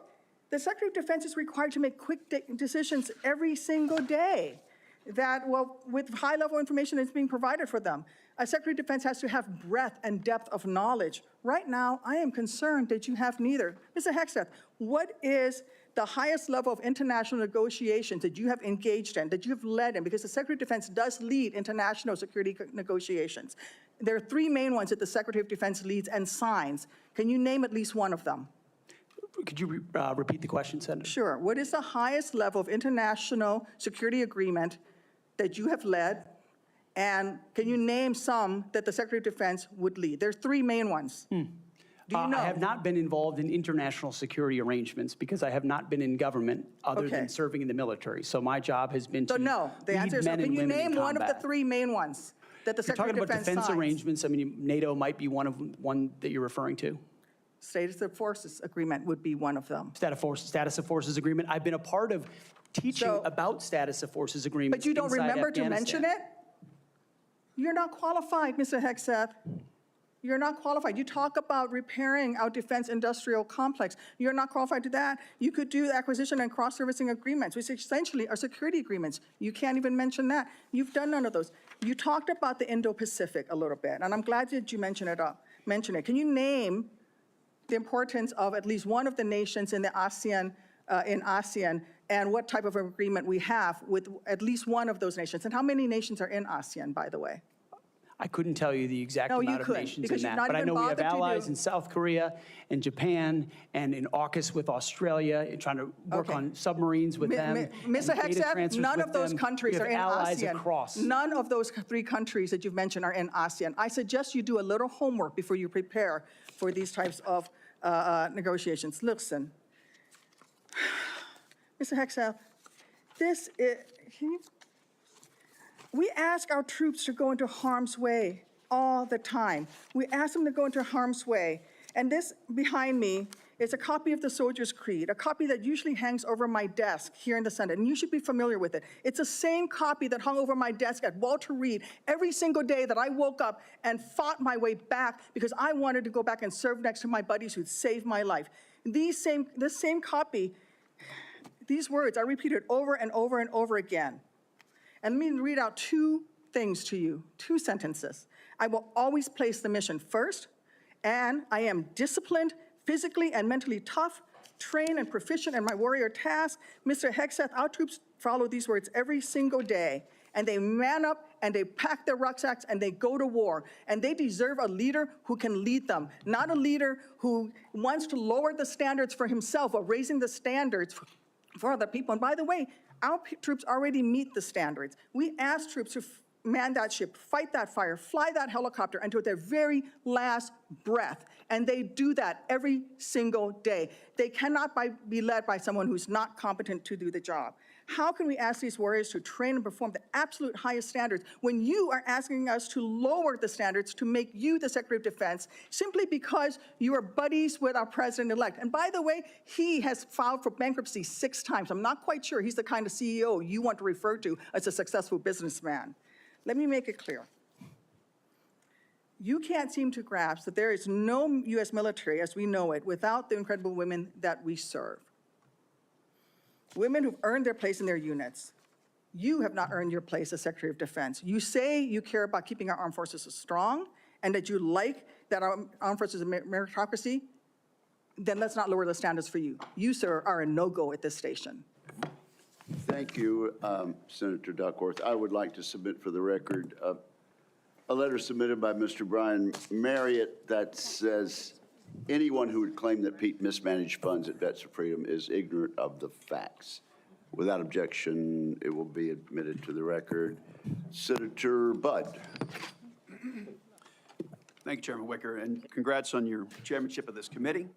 the Secretary of Defense is required to make quick decisions every single day that, well, with high-level information that's being provided for them. A Secretary of Defense has to have breadth and depth of knowledge. Right now, I am concerned that you have neither. Mr. Hegseth, what is the highest level of international negotiations that you have engaged in, that you have led in? Because the Secretary of Defense does lead international security negotiations. There are three main ones that the Secretary of Defense leads and signs. Can you name at least one of them? Could you repeat the question, Senator? Sure. What is the highest level of international security agreement that you have led? And can you name some that the Secretary of Defense would lead? There's three main ones. Do you know? I have not been involved in international security arrangements because I have not been in government other than serving in the military. So my job has been to So no, the answer is no. Can you name one of the three main ones that the You're Secretary talking of about Defense defense signs? arrangements. I mean, NATO might be one that you're referring to. Status of Forces Agreement would be one of them. Status of Forces Agreement. I've been a part of teaching about Status of Forces Agreements. But you don't inside remember to mention Afghanistan. it? You're not qualified, Mr. Hegseth. You're not qualified. You talk about repairing our defense industrial complex. You're not qualified to that. You could do acquisition and cross-servicing agreements, which essentially are security agreements. You can't even mention that. You've done none of those. You talked about the Indo-Pacific a little bit, and I'm glad that you mentioned it. Can you name the importance of at least one of the nations in the ASEAN, and what type of agreement we have with at least one of those nations? And how many nations are in ASEAN, by the way? I couldn't tell you the exact No, you amount of couldn't, nations because in you've that, not but I even know we have bothered to do- allies in South Korea and Japan and in AUKUS with Australia, and trying to work Okay. on submarines with them. Mr. and data Hegseth, transfers none with of those them. countries We are have in allies ASEAN. across. None of those three countries that you've mentioned are in ASEAN. I suggest you do a little homework before you prepare for these types of negotiations. Listen, Mr. Hegseth, we ask our troops to go into harm's way all the time. We ask them to go into harm's way. And this behind me is a copy of the Soldier's Creed, a copy that usually hangs over my desk here in the Senate, and you should be familiar with it. It's the same copy that hung over my desk at Walter Reed every single day that I woke up and fought my way back because I wanted to go back and serve next to my buddies who'd saved my life. This same copy, these words are repeated over and over and over again. And let me read out two things to you, two sentences. I will always place the mission first, and I am disciplined, physically and mentally tough, trained and proficient in my warrior task. Mr. Hegseth, our troops follow these words every single day, and they man up and they pack their rucksacks and they go to war. And they deserve a leader who can lead them, not a leader who wants to lower the standards for himself or raising the standards for other people. And by the way, our troops already meet the standards. We ask troops to man that ship, fight that fire, fly that helicopter until their very last breath. And they do that every single day. They cannot be led by someone who's not competent to do the job. How can we ask these warriors to train and perform the absolute highest standards when you are asking us to lower the standards to make you the Secretary of Defense simply because you are buddies with our president-elect? And by the way, he has filed for bankruptcy 6 times. I'm not quite sure he's the kind of CEO you want to refer to as a successful businessman. Let me make it clear. You can't seem to grasp that there is no U.S. military as we know it without the incredible women that we serve. women who've earned their place in their units. You have not earned your place as Secretary of Defense. You say you care about keeping our armed forces strong and that you like that our armed forces is a meritocracy, then let's not lower the standards for you. You, sir, are a no-go at this station. Thank you, Senator Duckworth. I would like to submit for the record a letter submitted by Mr. Brian Marriott that says anyone who would claim that Pete mismanaged funds at Vets for Freedom is ignorant of the facts. Without objection, it will be admitted to the record. Senator Budd. Thank you, Chairman Wicker, and congrats on your chairmanship of this committee.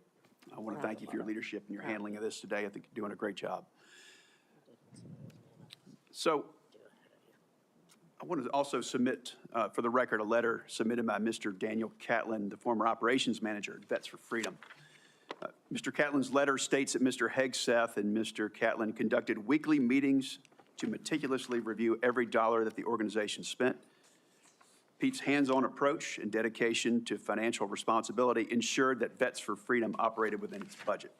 I want to thank you for your leadership and your handling of this today. I think you're doing a great job. So I want to also submit for the record a letter submitted by Mr. Daniel Catlin, the former operations manager at Vets for Freedom. Mr. Catlin's letter states that Mr. Hegseth and Mr. Catlin conducted weekly meetings to meticulously review every dollar that the organization spent. Pete's hands-on approach and dedication to financial responsibility ensured that Vets for Freedom operated within its budget.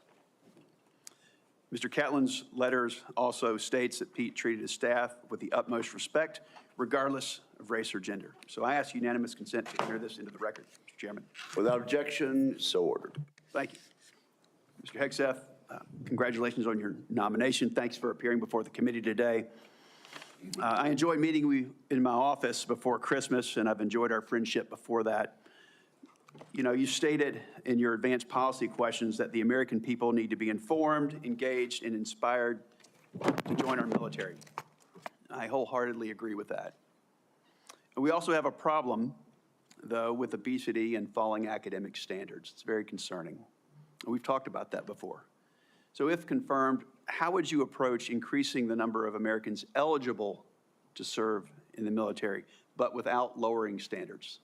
Mr. Catlin's letters also states that Pete treated his staff with the utmost respect, regardless of race or gender. So I ask unanimous consent to enter this into the record, Mr. Chairman. Without objection, so ordered. Thank you. Mr. Hegseth, congratulations on your nomination. Thanks for appearing before the committee today. I enjoyed meeting you in my office before Christmas, and I've enjoyed our friendship before that. You know, you stated in your advanced policy questions that the American people need to be informed, engaged, and inspired to join our military. I wholeheartedly agree with that. We also have a problem, though, with obesity and falling academic standards. It's very concerning. We've talked about that before. So if confirmed, how would you approach increasing the number of Americans eligible to serve in the military, but without lowering standards?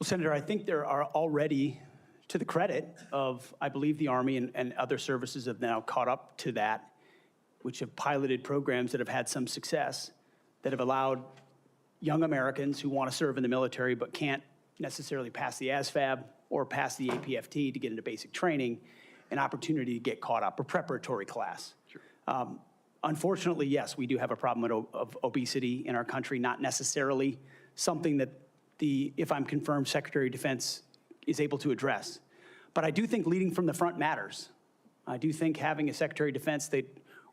Well, Senator, I think there are already, to the credit of, I believe, the Army and other services have now caught up to that, which have piloted programs that have had some success, that have allowed young Americans who want to serve in the military but can't necessarily pass the ASVAB or pass the APFT to get into basic training, an opportunity to get caught up, a preparatory class. Sure. Unfortunately, yes, we do have a problem of obesity in our country, not necessarily something that the, if I'm confirmed, Secretary of Defense is able to address. But I do think leading from the front matters. I do think having a Secretary of Defense that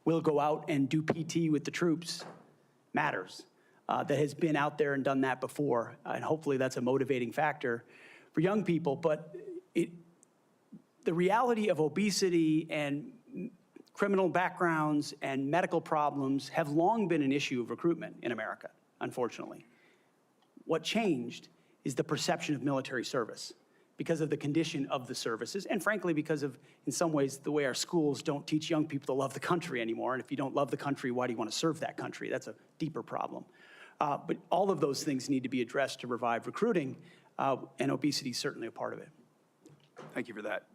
will go out and do PT with the troops matters, that has been out there and done that before. And hopefully that's a motivating factor for young people. But the reality of obesity and criminal backgrounds and medical problems have long been an issue of recruitment in America, unfortunately. What changed is the perception of military service because of the condition of the services, and frankly, because of, in some ways, the way our schools don't teach young people to love the country anymore. And if you don't love the country, why do you want to serve that country? That's a deeper problem. But all of those things need to be addressed to revive recruiting, and obesity is certainly a part of it. Thank you for that.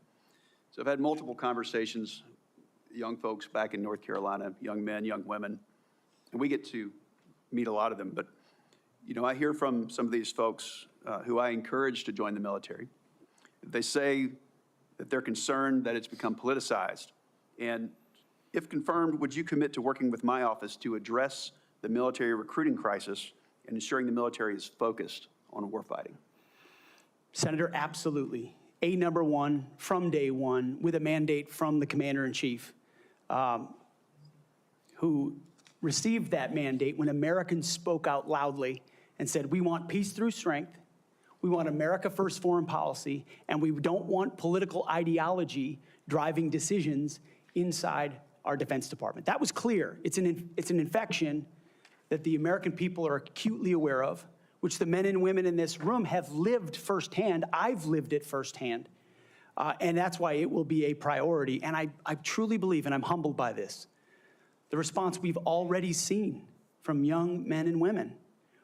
So I've had multiple conversations, young folks back in North Carolina, young men, young women, and we get to meet a lot of them. But, you know, I hear from some of these folks who I encourage to join the military. They say that they're concerned that it's become politicized. And if confirmed, would you commit to working with my office to address the military recruiting crisis and ensuring the military is focused on warfighting? Senator, absolutely. Number one, from day one, with a mandate from the Commander-in-Chief, who received that mandate when Americans spoke out loudly and said, we want peace through strength, we want America first foreign policy, and we don't want political ideology driving decisions inside our Defense Department. That was clear. It's an infection that the American people are acutely aware of, which the men and women in this room have lived firsthand. I've lived it firsthand. And that's why it will be a priority. And I truly believe, and I'm humbled by this, the response we've already seen from young men and women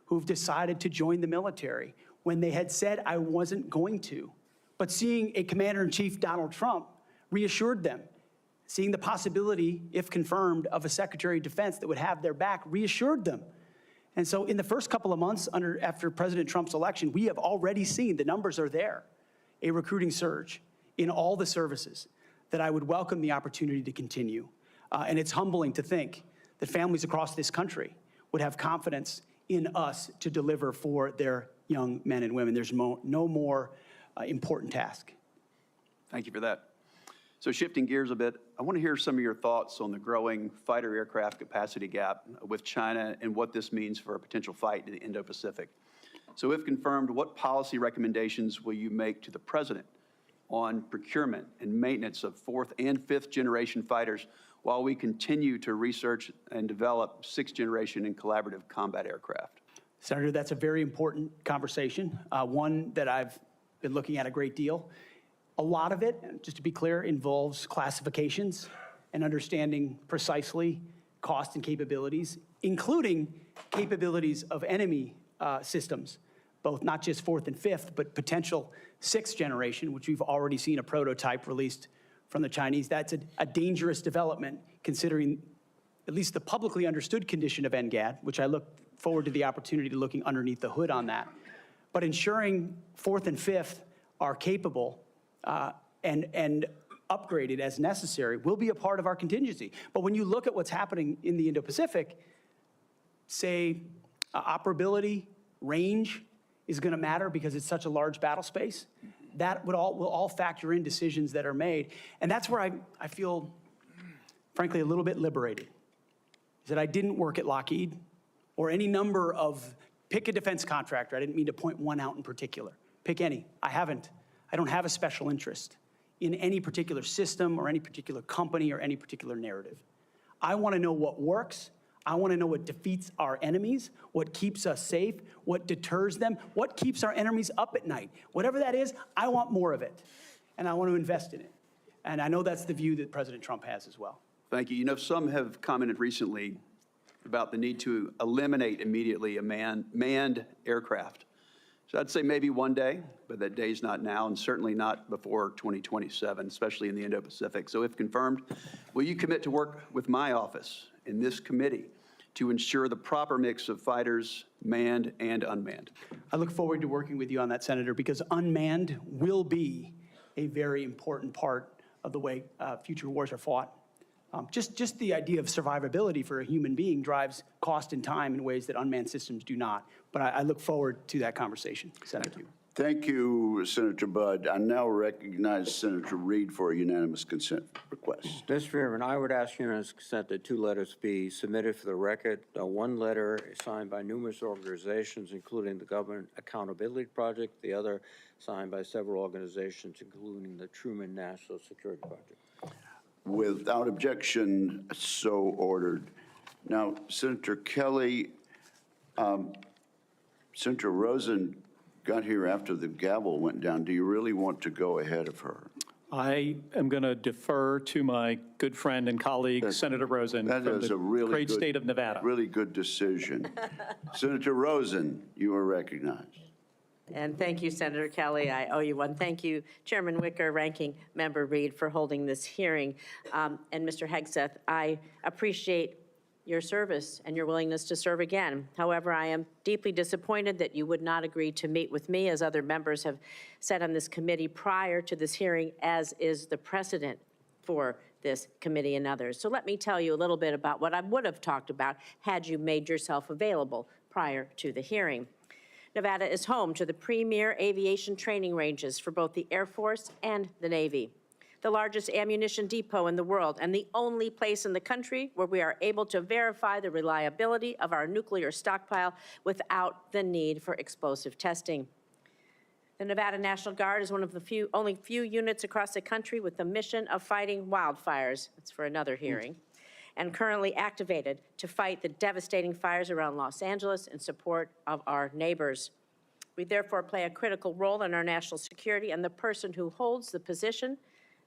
who've decided to join the military when they had said, I wasn't going to. But seeing a Commander-in-Chief, Donald Trump, reassured them. Seeing the possibility, if confirmed, of a Secretary of Defense that would have their back reassured them. And so in the first couple of months after President Trump's election, we have already seen, the numbers are there, a recruiting surge in all the services that I would welcome the opportunity to continue. And it's humbling to think that families across this country would have confidence in us to deliver for their young men and women. There's no more important task. Thank you for that. So shifting gears a bit, I want to hear some of your thoughts on the growing fighter aircraft capacity gap with China and what this means for a potential fight in the Indo-Pacific. So if confirmed, what policy recommendations will you make to the President on procurement and maintenance of 4th and 5th generation fighters while we continue to research and develop 6th generation and collaborative combat aircraft? Senator, that's a very important conversation, one that I've been looking at a great deal. A lot of it, just to be clear, involves classifications and understanding precisely cost and capabilities, including capabilities of enemy systems, both not just 4th and 5th, but potential 6th generation, which we've already seen a prototype released from the Chinese. That's a dangerous development, considering at least the publicly understood condition of NGAD, which I look forward to the opportunity to looking underneath the hood on that. But ensuring 4th and 5th are capable and upgraded as necessary will be a part of our contingency. But when you look at what's happening in the Indo-Pacific, say operability, range is going to matter because it's such a large battle space. That will all factor in decisions that are made. And that's where I feel, frankly, a little bit liberated, is that I didn't work at Lockheed or any number of, pick a defense contractor. I didn't mean to point one out in particular. Pick any. I haven't. I don't have a special interest in any particular system or any particular company or any particular narrative. I want to know what works. I want to know what defeats our enemies, what keeps us safe, what deters them, what keeps our enemies up at night. Whatever that is, I want more of it, and I want to invest in it. And I know that's the view that President Trump has as well. Thank you. You know, some have commented recently about the need to eliminate immediately a manned aircraft. So I'd say maybe one day, but that day's not now, and certainly not before 2027, especially in the Indo-Pacific. So if confirmed, will you commit to work with my office in this committee to ensure the proper mix of fighters, manned and unmanned? I look forward to working with you on that, Senator, because unmanned will be a very important part of the way future wars are fought. Just the idea of survivability for a human being drives cost and time in ways that unmanned systems do not. But I look forward to that conversation, Senator. Thank you, Senator Budd. I now recognize Senator Reid for a unanimous consent request. Mr. Chairman, I would ask unanimous consent that 2 letters be submitted for the record. One letter is signed by numerous organizations, including the Government Accountability Project, the other signed by several organizations, including the Truman National Security Project. Without objection, so ordered. Now, Senator Kelly, Senator Rosen got here after the gavel went down. Do you really want to go ahead of her? I am going to defer to my good friend and colleague, Senator Rosen, That from is the a really great good, state of Nevada. Really good decision. Senator Rosen, you are recognized. And thank you, Senator Kelly. I owe you one. Thank you, Chairman Wicker, Ranking Member Reid, for holding this hearing. And Mr. Hegseth, I appreciate your service and your willingness to serve again. However, I am deeply disappointed that you would not agree to meet with me, as other members have said on this committee prior to this hearing, as is the precedent for this committee and others. So let me tell you a little bit about what I would have talked about had you made yourself available prior to the hearing. Nevada is home to the premier aviation training ranges for both the Air Force and the Navy, the largest ammunition depot in the world, and the only place in the country where we are able to verify the reliability of our nuclear stockpile without the need for explosive testing. The Nevada National Guard is one of the only few units across the country with the mission of fighting wildfires. That's for another hearing. And currently activated to fight the devastating fires around Los Angeles in support of our neighbors. We therefore play a critical role in our national security, and the person who holds the position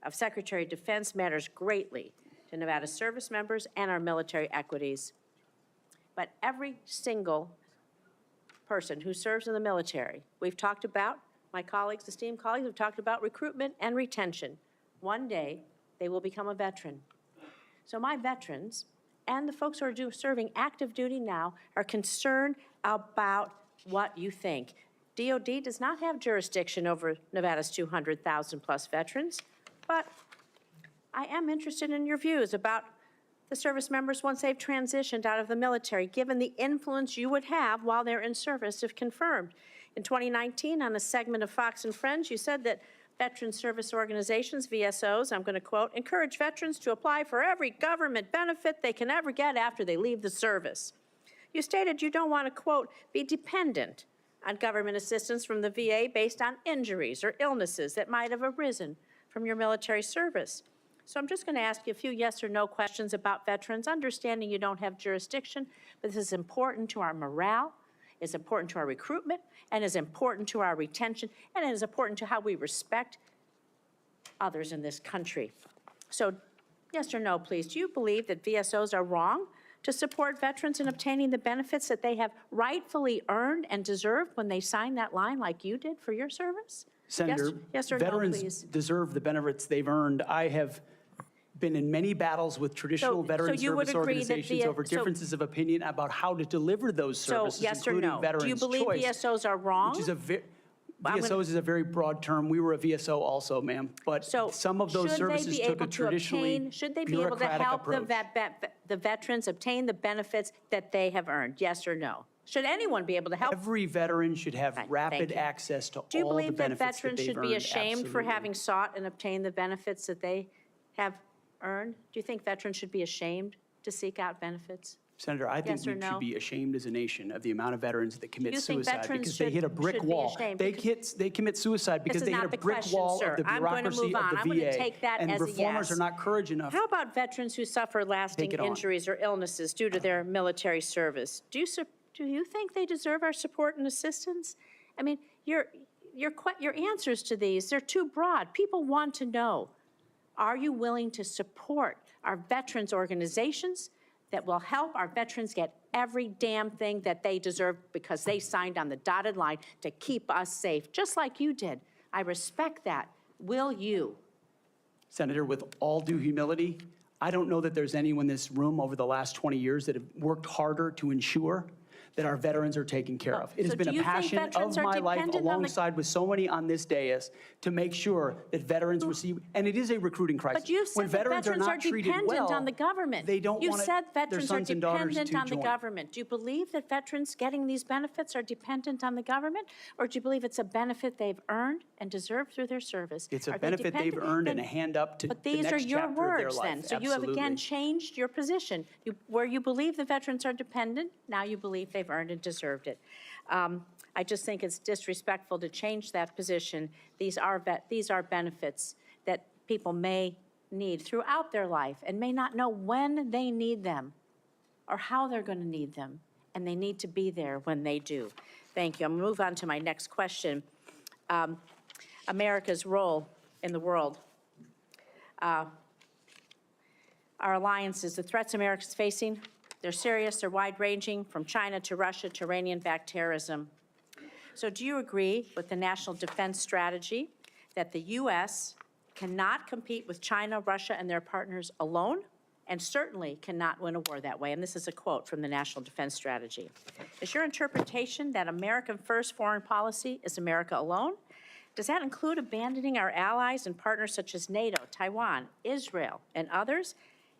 of Secretary of Defense matters greatly to Nevada service members and our military equities. But every single person who serves in the military, we've talked about, my colleagues, esteemed colleagues, have talked about recruitment and retention. One day, they will become a veteran. So my veterans and the folks who are serving active duty now are concerned about what you think. DOD does not have jurisdiction over Nevada's 200,000 plus veterans, but I am interested in your views about the service members once they've transitioned out of the military, given the influence you would have while they're in service if confirmed. In 2019, on a segment of Fox and Friends, you said that veteran service organizations, VSOs, I'm going to quote, encourage veterans to apply for every government benefit they can ever get after they leave the service. You stated you don't want to, quote, be dependent on government assistance from the VA based on injuries or illnesses that might have arisen from your military service. So I'm just going to ask you a few yes or no questions about veterans, understanding you don't have jurisdiction, but this is important to our morale, it's important to our recruitment, and is important to our retention, and it is important to how we respect others in this country. So yes or no, please, do you believe that VSOs are wrong to support veterans in obtaining the benefits that they have rightfully earned and deserved when they signed that line like you did for your service? Senator, yes or no, veterans please? deserve the benefits they've earned. I have been in many battles with traditional veteran you would service agree that organizations over differences of opinion about how to deliver those services, yes or including no? Veterans Do you believe Choice, VSOs are wrong? which is a VSOs is a very broad term. We were a VSO also, ma'am, but some of those services took a traditionally should they be able to bureaucratic help approach. the veterans obtain the benefits that they have earned? Yes or no? Should anyone be able to help? Every veteran should have Right, rapid thank you. access to Do you all the believe that benefits veterans they've should be earned. ashamed for Absolutely. having sought and obtained the benefits that they have earned? Do you think veterans should be ashamed to seek out benefits? Senator, I think Yes or we no? should be ashamed as a nation of the amount of veterans that commit You think suicide veterans because they hit a brick should be wall. ashamed They because- commit suicide because This is they hit not a the brick question, wall sir. of the I'm going to bureaucracy move on. of the I'm going to VA. take that And as a reformers yes. are not courage enough. How about veterans who suffer lasting Take it on. injuries or illnesses due to their military service? Do you think they deserve our support and assistance? I mean, your answers to these, they're too broad. People want to know, are you willing to support our veterans organizations that will help our veterans get every damn thing that they deserve because they signed on the dotted line to keep us safe, just like you did? I respect that. Will you? Senator, with all due humility, I don't know that there's anyone in this room over the last 20 years that have worked harder to ensure that our veterans are taken care of. It has So been do a you think passion veterans of are my life, dependent on the- alongside with so many on this dais, to make sure that veterans receive, and it is a recruiting crisis. But you When said that veterans are veterans are not treated dependent well, on the government. they don't You want said their veterans are sons and daughters dependent to on the join. government. Do you believe that veterans getting these benefits are dependent on the government? Or do you believe it's a benefit they've earned and deserved through their service? It's a Are they benefit they've dependent? earned Then- and a hand up to the But these are next your chapter of their words then. life. So you have again Absolutely. changed your position. Where you believe the veterans are dependent, now you believe they've earned and deserved it. I just think it's disrespectful to change that position. These are benefits that people may need throughout their life and may not know when they need them or how they're going to need them, and they need to be there when they do. Thank you. I'm going to move on to my next question. America's role in the world. Our alliances, the threats America's facing, they're serious, they're wide-ranging, from China to Russia to Iranian-backed terrorism. So do you agree with the National Defense Strategy that the U.S. cannot compete with China, Russia, and their partners alone, and certainly cannot win a war that way? And this is a quote from the National Defense Strategy. Is your interpretation that American first foreign policy is America alone? Does that include abandoning our allies and partners such as NATO, Taiwan, Israel, and others?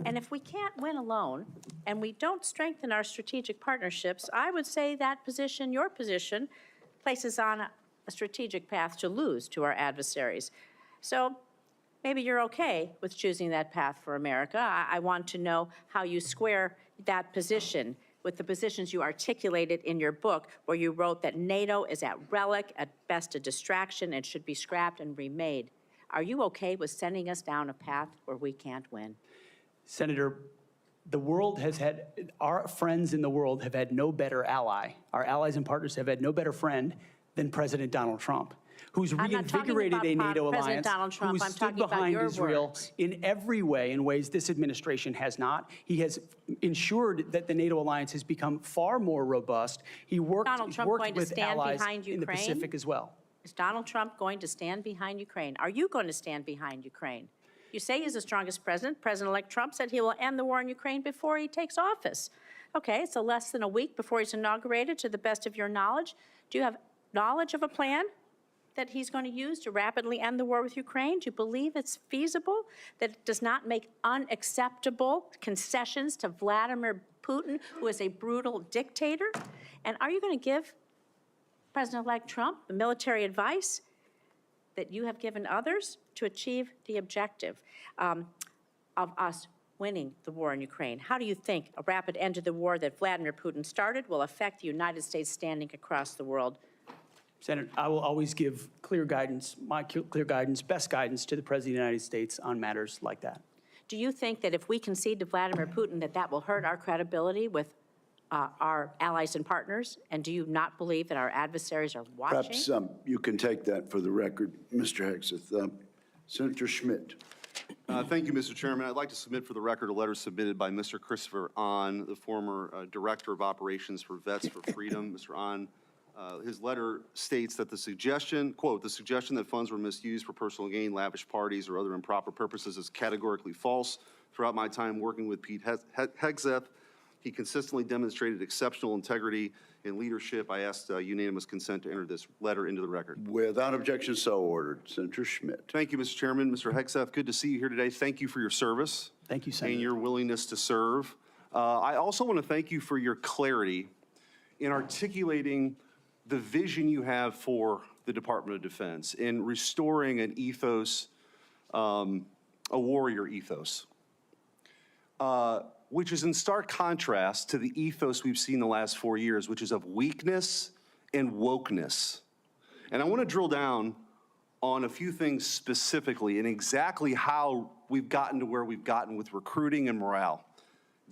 And if we can't win alone, and we don't strengthen our strategic partnerships, I would say that position, your position, places on a strategic path to lose to our adversaries. So maybe you're okay with choosing that path for America. I want to know how you square that position with the positions you articulated in your book, where you wrote that NATO is at relic, at best a distraction, and should be scrapped and remade. Are you okay with sending us down a path where we can't win? Senator, the world has had, our friends in the world have had no better ally. Our allies and partners have had no better friend than President Donald Trump, who's I'm not talking reinvigorated about a NATO President alliance, Donald Trump. who's I'm stood talking about behind your Israel words. in every way, in ways this administration has not. He has ensured that the NATO alliance has become far more robust. He worked, Donald he's Trump worked going to with stand allies behind in the Ukraine? Pacific as well. Is Donald Trump going to stand behind Ukraine? Are you going to stand behind Ukraine? You say he's the strongest president. President-elect Trump said he will end the war in Ukraine before he takes office. Okay, so less than a week before he's inaugurated, to the best of your knowledge. Do you have knowledge of a plan that he's going to use to rapidly end the war with Ukraine? Do you believe it's feasible, that it does not make unacceptable concessions to Vladimir Putin, who is a brutal dictator? And are you going to give President-elect Trump the military advice that you have given others to achieve the objective of us winning the war in Ukraine? How do you think a rapid end to the war that Vladimir Putin started will affect the United States standing across the world? Senator, I will always give clear guidance, clear guidance, best guidance to the President of the United States on matters like that. Do you think that if we concede to Vladimir Putin that will hurt our credibility with our allies and partners? And do you not believe that our adversaries are watching? Perhaps you can take that for the record, Mr. Hegseth. Senator Schmidt. Thank you, Mr. Chairman. I'd like to submit for the record a letter submitted by Mr. Christopher Ahn, the former Director of Operations for Vets for Freedom. Mr. Ahn, his letter states that the suggestion, quote, the suggestion that funds were misused for personal gain, lavish parties, or other improper purposes is categorically false. Throughout my time working with Pete Hegseth, he consistently demonstrated exceptional integrity and leadership. I asked unanimous consent to enter this letter into the record. Without objection, so ordered. Senator Schmidt. Thank you, Mr. Chairman. Mr. Hegseth, good to see you here today. Thank you for your service. Thank you, Senator. And your willingness to serve. I also want to thank you for your clarity in articulating the vision you have for the Department of Defense in restoring an ethos, a warrior ethos, which is in stark contrast to the ethos we've seen the last 4 years, which is of weakness and wokeness. And I want to drill down on a few things specifically and exactly how we've gotten to where we've gotten with recruiting and morale.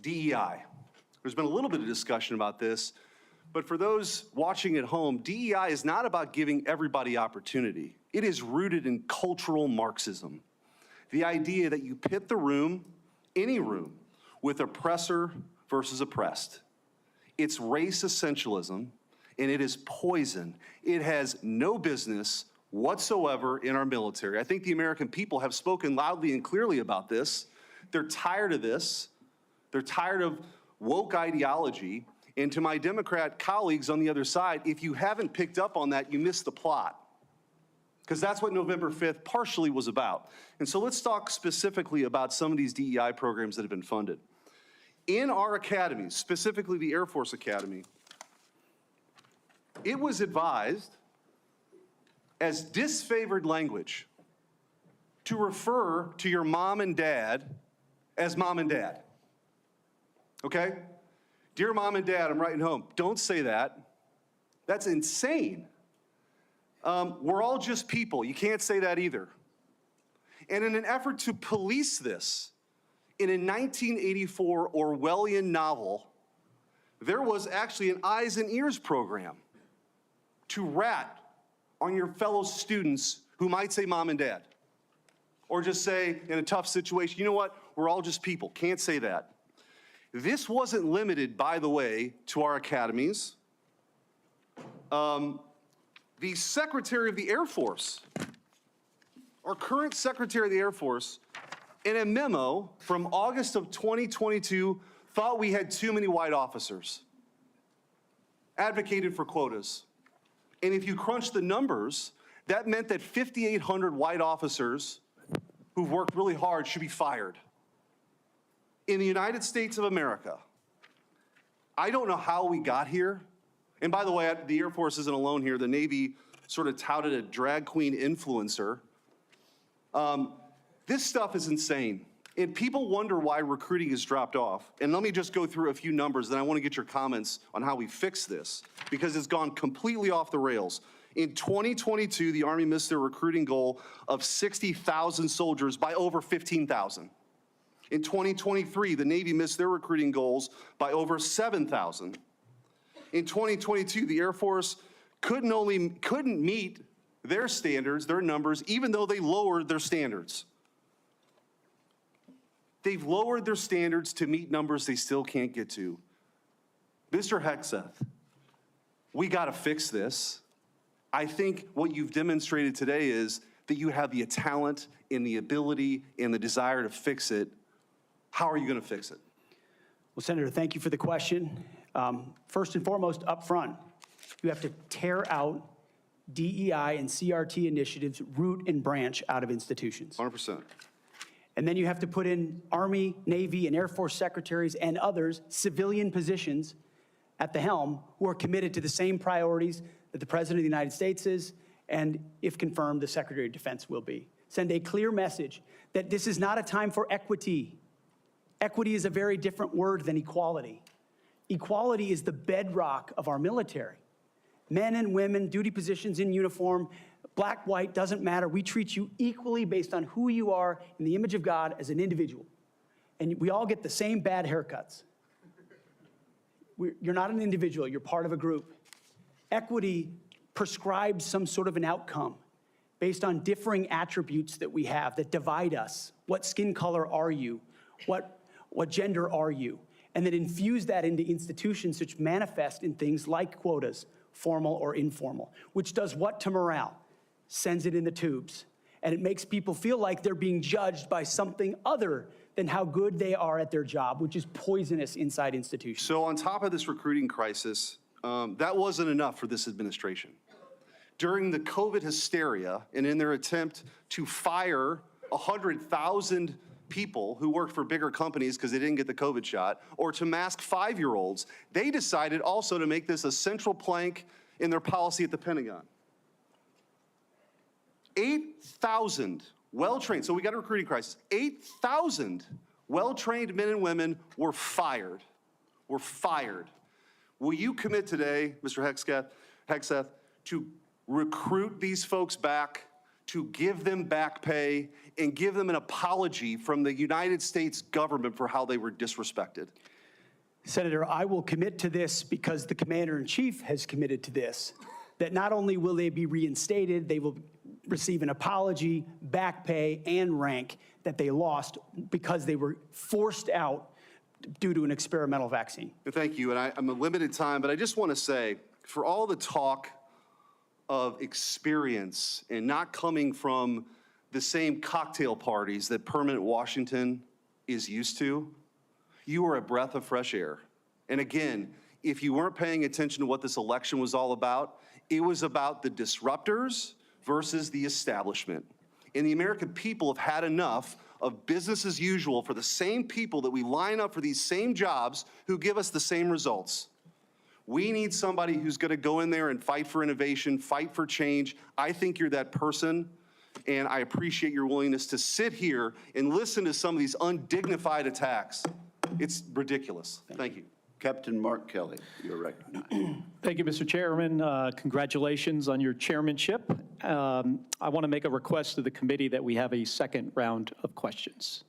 DEI. There's been a little bit of discussion about this, but for those watching at home, DEI is not about giving everybody opportunity. It is rooted in cultural Marxism. The idea that you pit the room, any room, with oppressor versus oppressed. It's race essentialism, and it is poison. It has no business whatsoever in our military. I think the American people have spoken loudly and clearly about this. They're tired of this. They're tired of woke ideology. And to my Democrat colleagues on the other side, if you haven't picked up on that, you missed the plot. Because that's what November 5th partially was about. And so let's talk specifically about some of these DEI programs that have been funded. In our academies, specifically the Air Force Academy, it was advised as disfavored language to refer to your mom and dad as mom and dad. Okay? Dear mom and dad, I'm writing home. Don't say that. That's insane. We're all just people. You can't say that either. And in an effort to police this, in a 1984 Orwellian novel, there was actually an eyes and ears program to rat on your fellow students who might say mom and dad. Or just say, in a tough situation, you know what, we're all just people, can't say that. This wasn't limited, by the way, to our academies. The Secretary of the Air Force, our current Secretary of the Air Force, in a memo from August of 2022, thought we had too many white officers, advocated for quotas. And if you crunch the numbers, that meant that 5,800 white officers who've worked really hard should be fired. In the United States of America, I don't know how we got here. And by the way, the Air Force isn't alone here. The Navy sort of touted a drag queen influencer. This stuff is insane. And people wonder why recruiting has dropped off. And let me just go through a few numbers, then I want to get your comments on how we fix this, because it's gone completely off the rails. In 2022, the Army missed their recruiting goal of 60,000 soldiers by over 15,000. In 2023, the Navy missed their recruiting goals by over 7,000. In 2022, the Air Force couldn't meet their standards, their numbers, even though they lowered their standards. They've lowered their standards to meet numbers they still can't get to. Mr. Hegseth, we got to fix this. I think what you've demonstrated today is that you have the talent and the ability and the desire to fix it. How are you going to fix it? Well, Senator, thank you for the question. First and foremost, up front, you have to tear out DEI and CRT initiatives root and branch out of institutions. 100%. And then you have to put in Army, Navy, and Air Force secretaries and others, civilian positions at the helm, who are committed to the same priorities that the President of the United States is, and if confirmed, the Secretary of Defense will be. Send a clear message that this is not a time for equity. Equity is a very different word than equality. Equality is the bedrock of our military. Men and women, duty positions in uniform, black, white, doesn't matter. We treat you equally based on who you are in the image of God as an individual. And we all get the same bad haircuts. You're not an individual, you're part of a group. Equity prescribes some sort of an outcome based on differing attributes that we have that divide us. What skin color are you? What gender are you? And then infuse that into institutions which manifest in things like quotas, formal or informal, which does what to morale? Sends it in the tubes. And it makes people feel like they're being judged by something other than how good they are at their job, which is poisonous inside institutions. So on top of this recruiting crisis, that wasn't enough for this administration. During the COVID hysteria and in their attempt to fire 100,000 people who worked for bigger companies because they didn't get the COVID shot, or to mask 5-year-olds, they decided also to make this a central plank in their policy at the Pentagon. 8,000 well-trained, so we got a recruiting crisis, 8,000 well-trained men and women were fired. Will you commit today, Mr. Hegseth, to recruit these folks back, to give them back pay, and give them an apology from the United States government for how they were disrespected? Senator, I will commit to this because the Commander-in-Chief has committed to this, that not only will they be reinstated, they will receive an apology, back pay, and rank that they lost because they were forced out due to an experimental vaccine. Thank you, and I'm a limited time, but I just want to say, for all the talk of experience and not coming from the same cocktail parties that permanent Washington is used to, you are a breath of fresh air. And again, if you weren't paying attention to what this election was all about, it was about the disruptors versus the establishment. And the American people have had enough of business as usual for the same people that we line up for these same jobs who give us the same results. We need somebody who's going to go in there and fight for innovation, fight for change. I think you're that person, and I appreciate your willingness to sit here and listen to some of these undignified attacks. It's ridiculous. Thank you. Captain Mark Kelly, you're recognized. Thank you, Mr. Chairman. Congratulations on your chairmanship. I want to make a request to the committee that we have a second round of questions.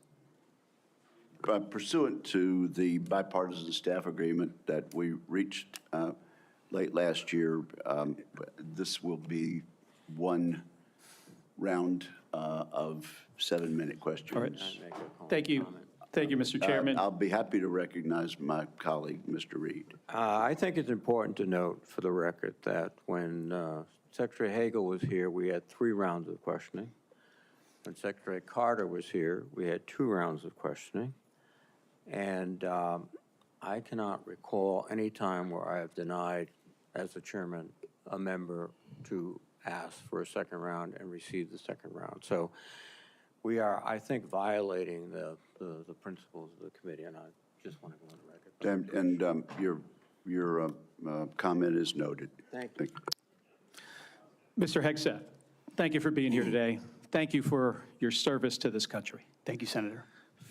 Pursuant to the bipartisan staff agreement that we reached late last year, this will be one round of 7-minute questions. All right. Thank you. Thank you, Mr. Chairman. I'll be happy to recognize my colleague, Mr. Reed. I think it's important to note for the record that when Secretary Hagel was here, we had 3 rounds of questioning. When Secretary Carter was here, we had 2 rounds of questioning. And I cannot recall any time where I have denied, as the chairman, a member to ask for a second round and receive the second round. So we are, I think, violating the principles of the committee, and I just want to go on the record. And your comment is noted. Thank you. Mr. Hegseth, thank you for being here today. Thank you for your service to this country. Thank you, Senator.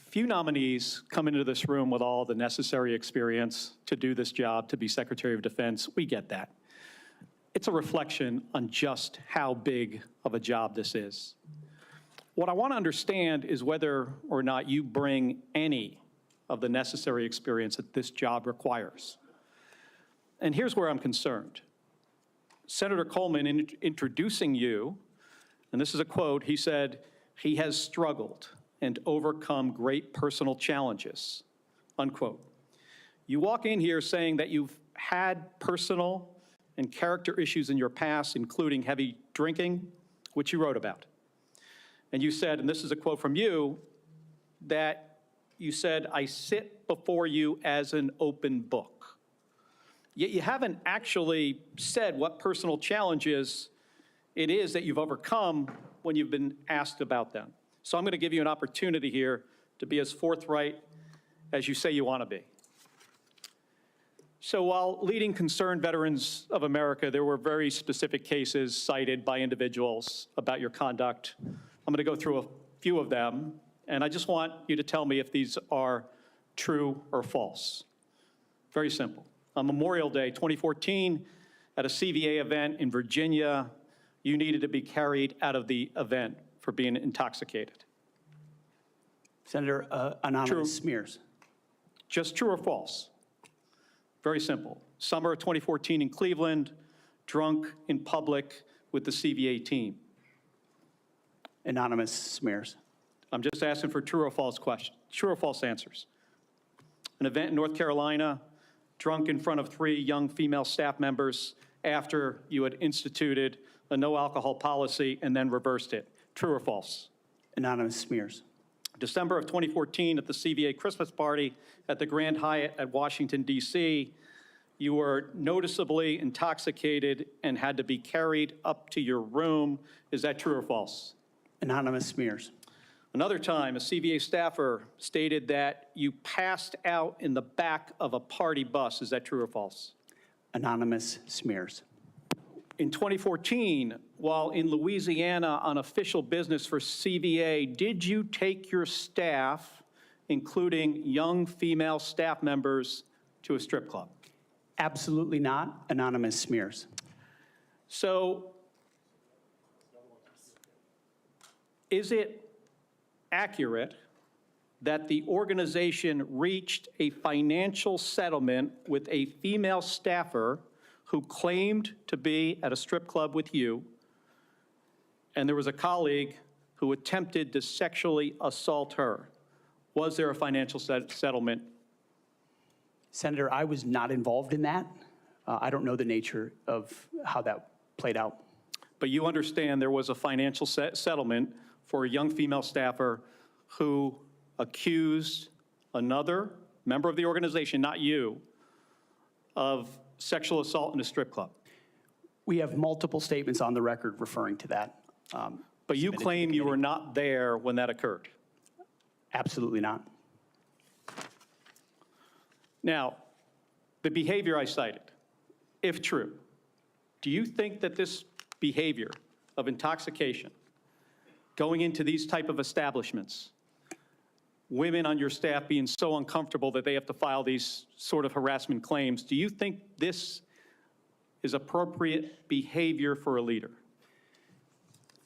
Few nominees come into this room with all the necessary experience to do this job, to be Secretary of Defense. We get that. It's a reflection on just how big of a job this is. What I want to understand is whether or not you bring any of the necessary experience that this job requires. And here's where I'm concerned. Senator Coleman, in introducing you, and this is a quote, he said, "He has struggled and overcome great personal challenges," unquote. You walk in here saying that you've had personal and character issues in your past, including heavy drinking, which you wrote about. And you said, and this is a quote from you, that you said, "I sit before you as an open book." Yet you haven't actually said what personal challenges it is that you've overcome when you've been asked about them. So I'm going to give you an opportunity here to be as forthright as you say you want to be. So while leading Concerned Veterans of America, there were very specific cases cited by individuals about your conduct. I'm going to go through a few of them, and I just want you to tell me if these are true or false. Very simple. On Memorial Day 2014, at a CVA event in Virginia, you needed to be carried out of the event for being intoxicated. Senator, anonymous smears. Just true or false? Very simple. Summer of 2014 in Cleveland, drunk in public with the CVA team. Anonymous smears. I'm just asking for true or false questions, true or false answers. An event in North Carolina, drunk in front of 3 young female staff members after you had instituted a no alcohol policy and then reversed it. True or false? Anonymous smears. December of 2014 at the CVA Christmas party at the Grand Hyatt at Washington, D.C., you were noticeably intoxicated and had to be carried up to your room. Is that true or false? Anonymous smears. Another time, a CVA staffer stated that you passed out in the back of a party bus. Is that true or false? Anonymous smears. In 2014, while in Louisiana on official business for CVA, did you take your staff, including young female staff members, to a strip club? Absolutely not. Anonymous smears. So, is it accurate that the organization reached a financial settlement with a female staffer who claimed to be at a strip club with you, and there was a colleague who attempted to sexually assault her? Was there a financial settlement? Senator, I was not involved in that. I don't know the nature of how that played out. But you understand there was a financial settlement for a young female staffer who accused another member of the organization, not you, of sexual assault in a strip club. We have multiple statements on the record referring to that. But you claim you were not there when that occurred. Absolutely not. Now, the behavior I cited, if true, do you think that this behavior of intoxication, going into these type of establishments, women on your staff being so uncomfortable that they have to file these sort of harassment claims, do you think this is appropriate behavior for a leader?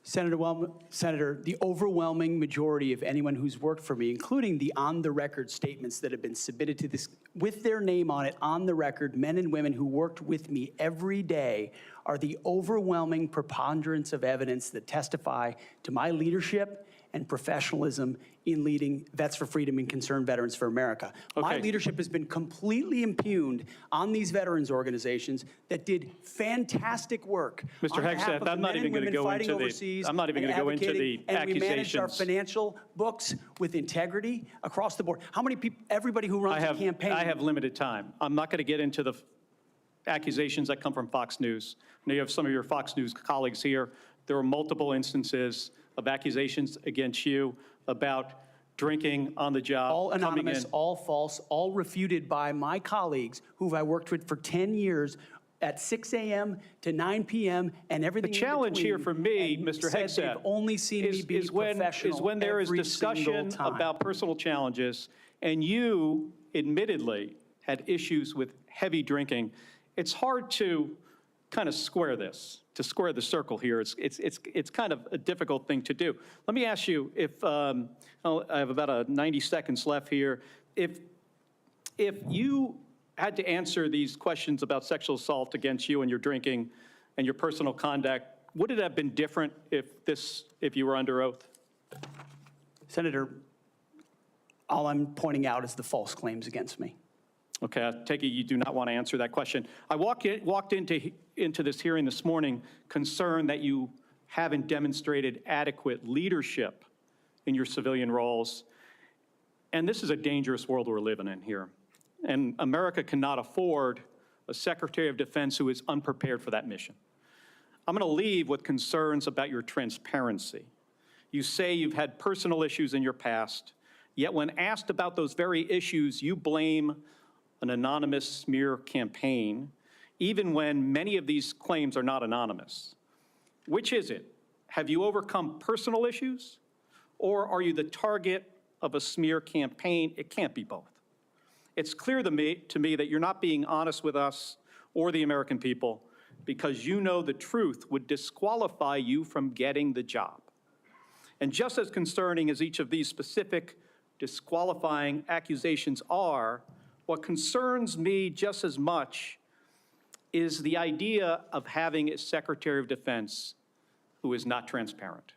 Senator, the overwhelming majority of anyone who's worked for me, including the on-the-record statements that have been submitted to this, with their name on it, on the record, men and women who worked with me every day, are the overwhelming preponderance of evidence that testify to my leadership and professionalism in leading Vets for Freedom and Concerned Veterans for America. My leadership has been completely impugned on these veterans organizations that did fantastic work. Mr. Hegseth, I'm not even going to go into the accusations. And we managed our financial books with integrity across the board. How many people, everybody who runs a campaign. I have limited time. I'm not going to get into the accusations that come from Fox News. I know you have some of your Fox News colleagues here. There were multiple instances of accusations against you about drinking on the job. All anonymous, all false, all refuted by my colleagues who I worked with for 10 years at 6 a.m. to 9 p.m. and everything in between. The challenge here for me, Mr. Hegseth, they've only seen me be professional is when there is every discussion single time. about personal challenges, and you admittedly had issues with heavy drinking. It's hard to kind of square this, to square the circle here. It's kind of a difficult thing to do. Let me ask you, if I have about 90 seconds left here, if you had to answer these questions about sexual assault against you and your drinking and your personal conduct, would it have been different if you were under oath? Senator, all I'm pointing out is the false claims against me. Okay, I take it you do not want to answer that question. I walked into this hearing this morning concerned that you haven't demonstrated adequate leadership in your civilian roles. And this is a dangerous world we're living in here. And America cannot afford a Secretary of Defense who is unprepared for that mission. I'm going to leave with concerns about your transparency. You say you've had personal issues in your past, yet when asked about those very issues, you blame an anonymous smear campaign, even when many of these claims are not anonymous. Which is it? Have you overcome personal issues, or are you the target of a smear campaign? It can't be both. It's clear to me that you're not being honest with us or the American people because you know the truth would disqualify you from getting the job. And just as concerning as each of these specific disqualifying accusations are, what concerns me just as much is the idea of having a Secretary of Defense who is not transparent.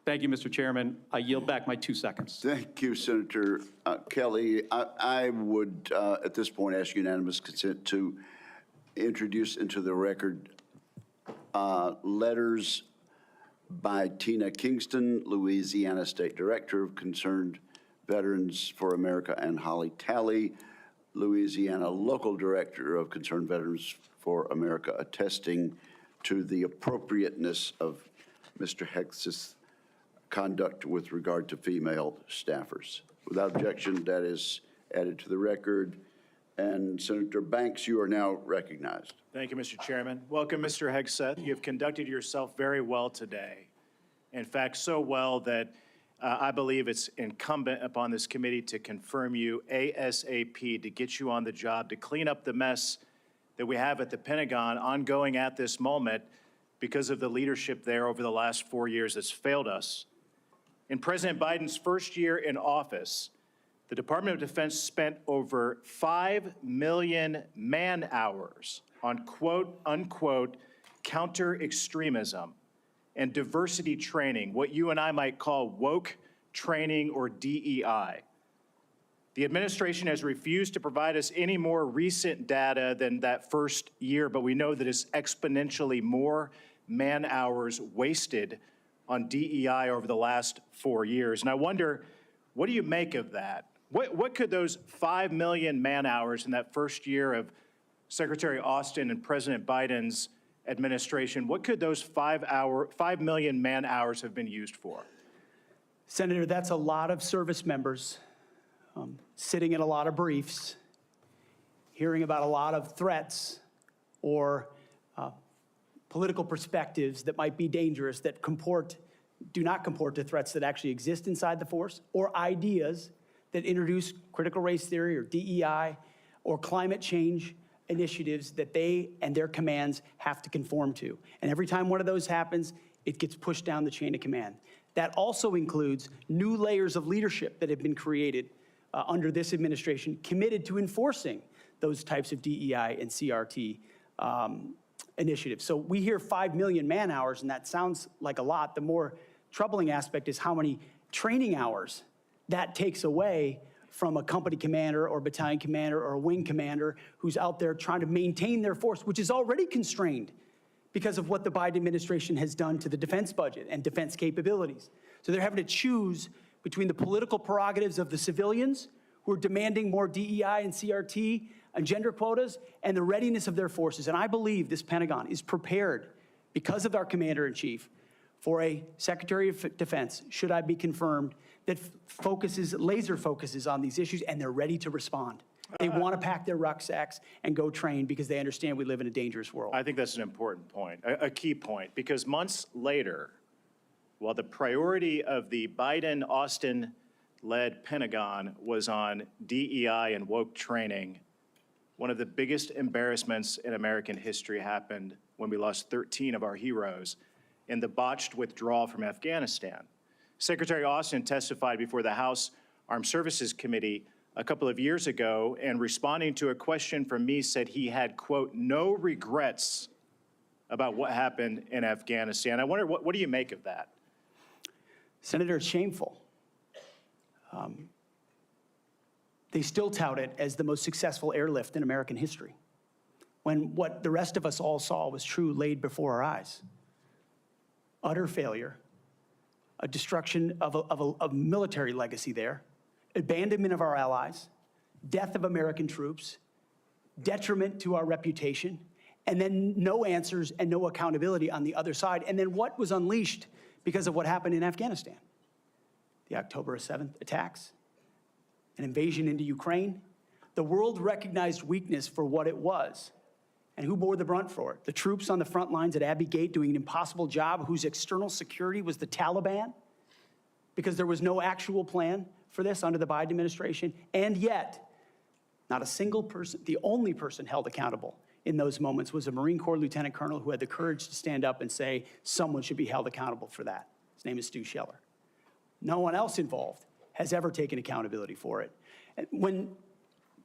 Thank you, Mr. Chairman. I yield back my 2 seconds. Thank you, Senator Kelly. I would, at this point, ask unanimous consent to introduce into the record letters by Tina Kingston, Louisiana State Director of Concerned Veterans for America, and Holly Talley, Louisiana Local Director of Concerned Veterans for America, attesting to the appropriateness of Mr. Hegseth's conduct with regard to female staffers. Without objection, that is added to the record. And Senator Banks, you are now recognized. Thank you, Mr. Chairman. Welcome, Mr. Hegseth. You have conducted yourself very well today. In fact, so well that I believe it's incumbent upon this committee to confirm you ASAP to get you on the job to clean up the mess that we have at the Pentagon ongoing at this moment because of the leadership there over the last 4 years that's failed us. In President Biden's first year in office, the Department of Defense spent over 5 million man-hours on quote-unquote counter-extremism and diversity training, what you and I might call woke training or DEI. The administration has refused to provide us any more recent data than that first year, but we know that it's exponentially more man-hours wasted on DEI over the last 4 years. And I wonder, what do you make of that? What could those 5 million man-hours in that first year of Secretary Austin and President Biden's administration, what could those 5 million man-hours have been used for? Senator, that's a lot of service members sitting in a lot of briefs, hearing about a lot of threats or political perspectives that might be dangerous, that do not comport to threats that actually exist inside the force, or ideas that introduce critical race theory or DEI or climate change initiatives that they and their commands have to conform to. And every time one of those happens, it gets pushed down the chain of command. That also includes new layers of leadership that have been created under this administration, committed to enforcing those types of DEI and CRT initiatives. So we hear 5 million man-hours, and that sounds like a lot. The more troubling aspect is how many training hours that takes away from a company commander or battalion commander or a wing commander who's out there trying to maintain their force, which is already constrained because of what the Biden administration has done to the defense budget and defense capabilities. So they're having to choose between the political prerogatives of the civilians who are demanding more DEI and CRT and gender quotas and the readiness of their forces. And I believe this Pentagon is prepared, because of our commander-in-chief, for a Secretary of Defense, should I be confirmed, that laser focuses on these issues, and they're ready to respond. They want to pack their rucksacks and go train because they understand we live in a dangerous world. I think that's an important point, a key point, because months later, while the priority of the Biden-Austin-led Pentagon was on DEI and woke training, one of the biggest embarrassments in American history happened when we lost 13 of our heroes in the botched withdrawal from Afghanistan. Secretary Austin testified before the House Armed Services Committee a couple of years ago, and responding to a question from me said he had, quote, no regrets about what happened in Afghanistan. I wonder, what do you make of that? Senator, it's shameful. They still tout it as the most successful airlift in American history, when what the rest of us all saw was true laid before our eyes. Utter failure, a destruction of a military legacy there, abandonment of our allies, death of American troops, detriment to our reputation, and then no answers and no accountability on the other side. And then what was unleashed because of what happened in Afghanistan? The October 7th attacks, an invasion into Ukraine. The world recognized weakness for what it was. And who bore the brunt for it? The troops on the front lines at Abbey Gate doing an impossible job, whose external security was the Taliban, because there was no actual plan for this under the Biden administration. And yet, not a single person, the only person held accountable in those moments was a Marine Corps lieutenant colonel who had the courage to stand up and say someone should be held accountable for that. His name is Stu Scheller. No one else involved has ever taken accountability for it. And when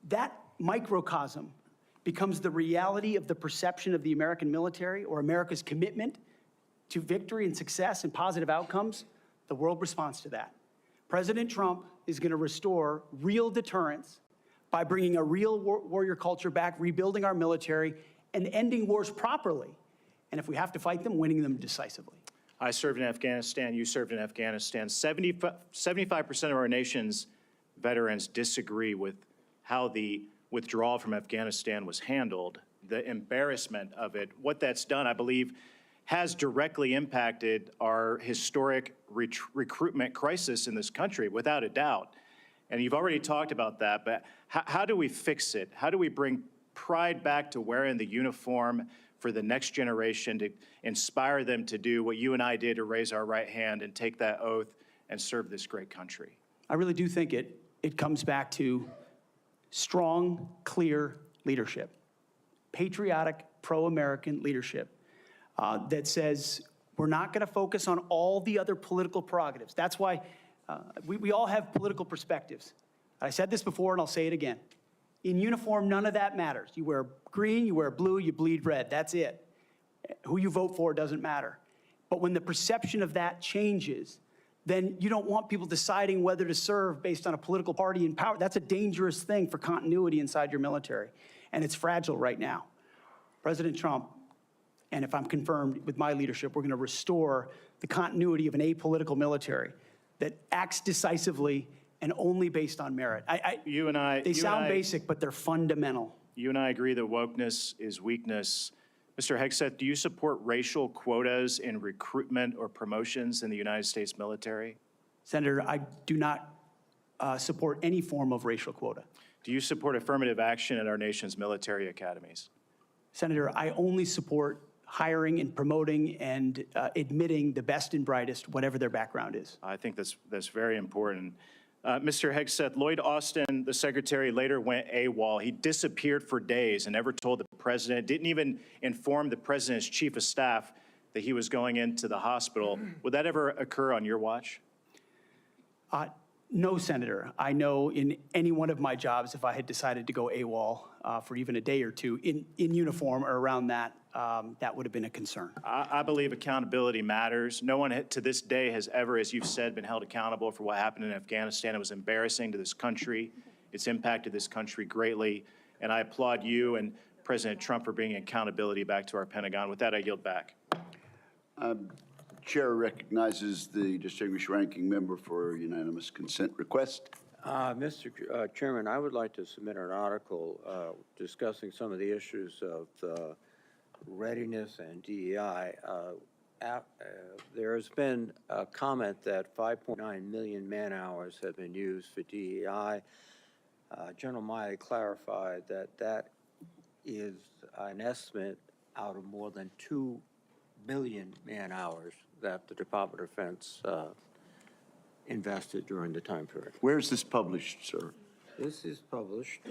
that microcosm becomes the reality of the perception of the American military or America's commitment to victory and success and positive outcomes, the world responds to that. President Trump is going to restore real deterrence by bringing a real warrior culture back, rebuilding our military, and ending wars properly. And if we have to fight them, winning them decisively. I served in Afghanistan, you served in Afghanistan. 75% of our nation's veterans disagree with how the withdrawal from Afghanistan was handled, the embarrassment of it. What that's done, I believe, has directly impacted our historic recruitment crisis in this country, without a doubt. And you've already talked about that, but how do we fix it? How do we bring pride back to wearing the uniform for the next generation, to inspire them to do what you and I did, to raise our right hand and take that oath and serve this great country? I really do think it comes back to strong, clear leadership, patriotic, pro-American leadership that says we're not going to focus on all the other political prerogatives. That's why we all have political perspectives. I said this before and I'll say it again. In uniform, none of that matters. You wear green, you wear blue, you bleed red. That's it. Who you vote for doesn't matter. But when the perception of that changes, then you don't want people deciding whether to serve based on a political party in power. That's a dangerous thing for continuity inside your military, and it's fragile right now. President Trump, and if I'm confirmed with my leadership, we're going to restore the continuity of an apolitical military that acts decisively and only based on merit. They sound basic, but they're fundamental. You and I agree that wokeness is weakness. Mr. Hegseth, do you support racial quotas in recruitment or promotions in the United States military? Senator, I do not support any form of racial quota. Do you support affirmative action at our nation's military academies? Senator, I only support hiring and promoting and admitting the best and brightest, whatever their background is. I think that's very important. Mr. Hegseth, Lloyd Austin, the secretary, later went AWOL. He disappeared for days and never told the president, didn't even inform the president's chief of staff that he was going into the hospital. Would that ever occur on your watch? No, Senator. I know in any one of my jobs, if I had decided to go AWOL for even a day or two in uniform or around that, that would have been a concern. I believe accountability matters. No one to this day has ever, as you've said, been held accountable for what happened in Afghanistan. It was embarrassing to this country. It's impacted this country greatly. And I applaud you and President Trump for bringing accountability back to our Pentagon. With that, I yield back. Chair recognizes the distinguished ranking member for a unanimous consent request. Mr. Chairman, I would like to submit an article discussing some of the issues of readiness and DEI. There has been a comment that 5.9 million man-hours have been used for DEI. General Milley clarified that that is an estimate out of more than 2 billion man-hours that the Department of Defense invested during the time period. Where is this published, sir? This is published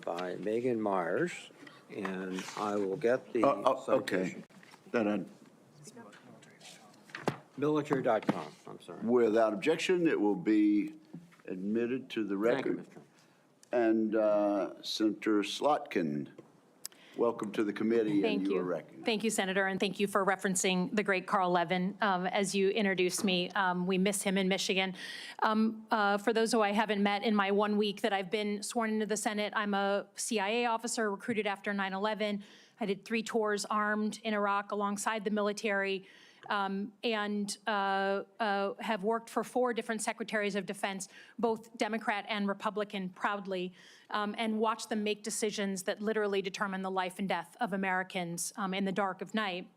by Megan Myers, and I will get the okay. Then military.com, I'm sorry. without objection, it will be admitted to the record. Thank you, Mr. And Senator Slotkin, welcome to the committee. Thank and you you. are recognized. Thank you, Senator, and thank you for referencing the great Carl Levin as you introduced me. We miss him in Michigan. For those who I haven't met in my 1 week that I've been sworn into the Senate, I'm a CIA officer recruited after 9/11. I did 3 tours armed in Iraq alongside the military. and have worked for 4 different secretaries of defense, both Democrat and Republican, proudly, and watched them make decisions that literally determine the life and death of Americans in the dark of night.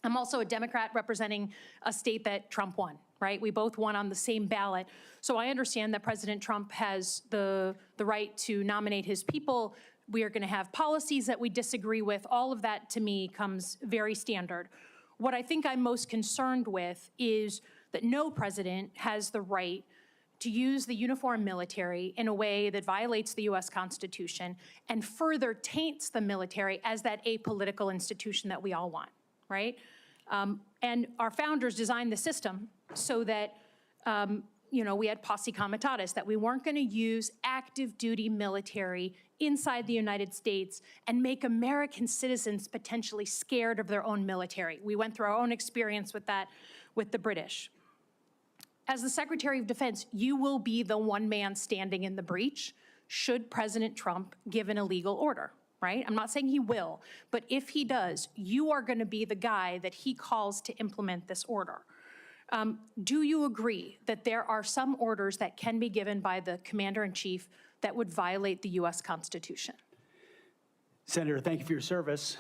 I'm also a Democrat representing a state that Trump won, right? We both won on the same ballot. So I understand that President Trump has the right to nominate his people. We are going to have policies that we disagree with. All of that, to me, comes very standard. What I think I'm most concerned with is that no president has the right to use the uniformed military in a way that violates the U.S. Constitution and further taints the military as that apolitical institution that we all want, right? And our founders designed the system so that, we had posse comitatus, that we weren't going to use active duty military inside the United States and make American citizens potentially scared of their own military. We went through our own experience with that with the British. As the Secretary of Defense, you will be the one man standing in the breach should President Trump give an illegal order, right? I'm not saying he will, but if he does, you are going to be the guy that he calls to implement this order. Do you agree that there are some orders that can be given by the Commander-in-Chief that would violate the U.S. Constitution? Senator, thank you for your service.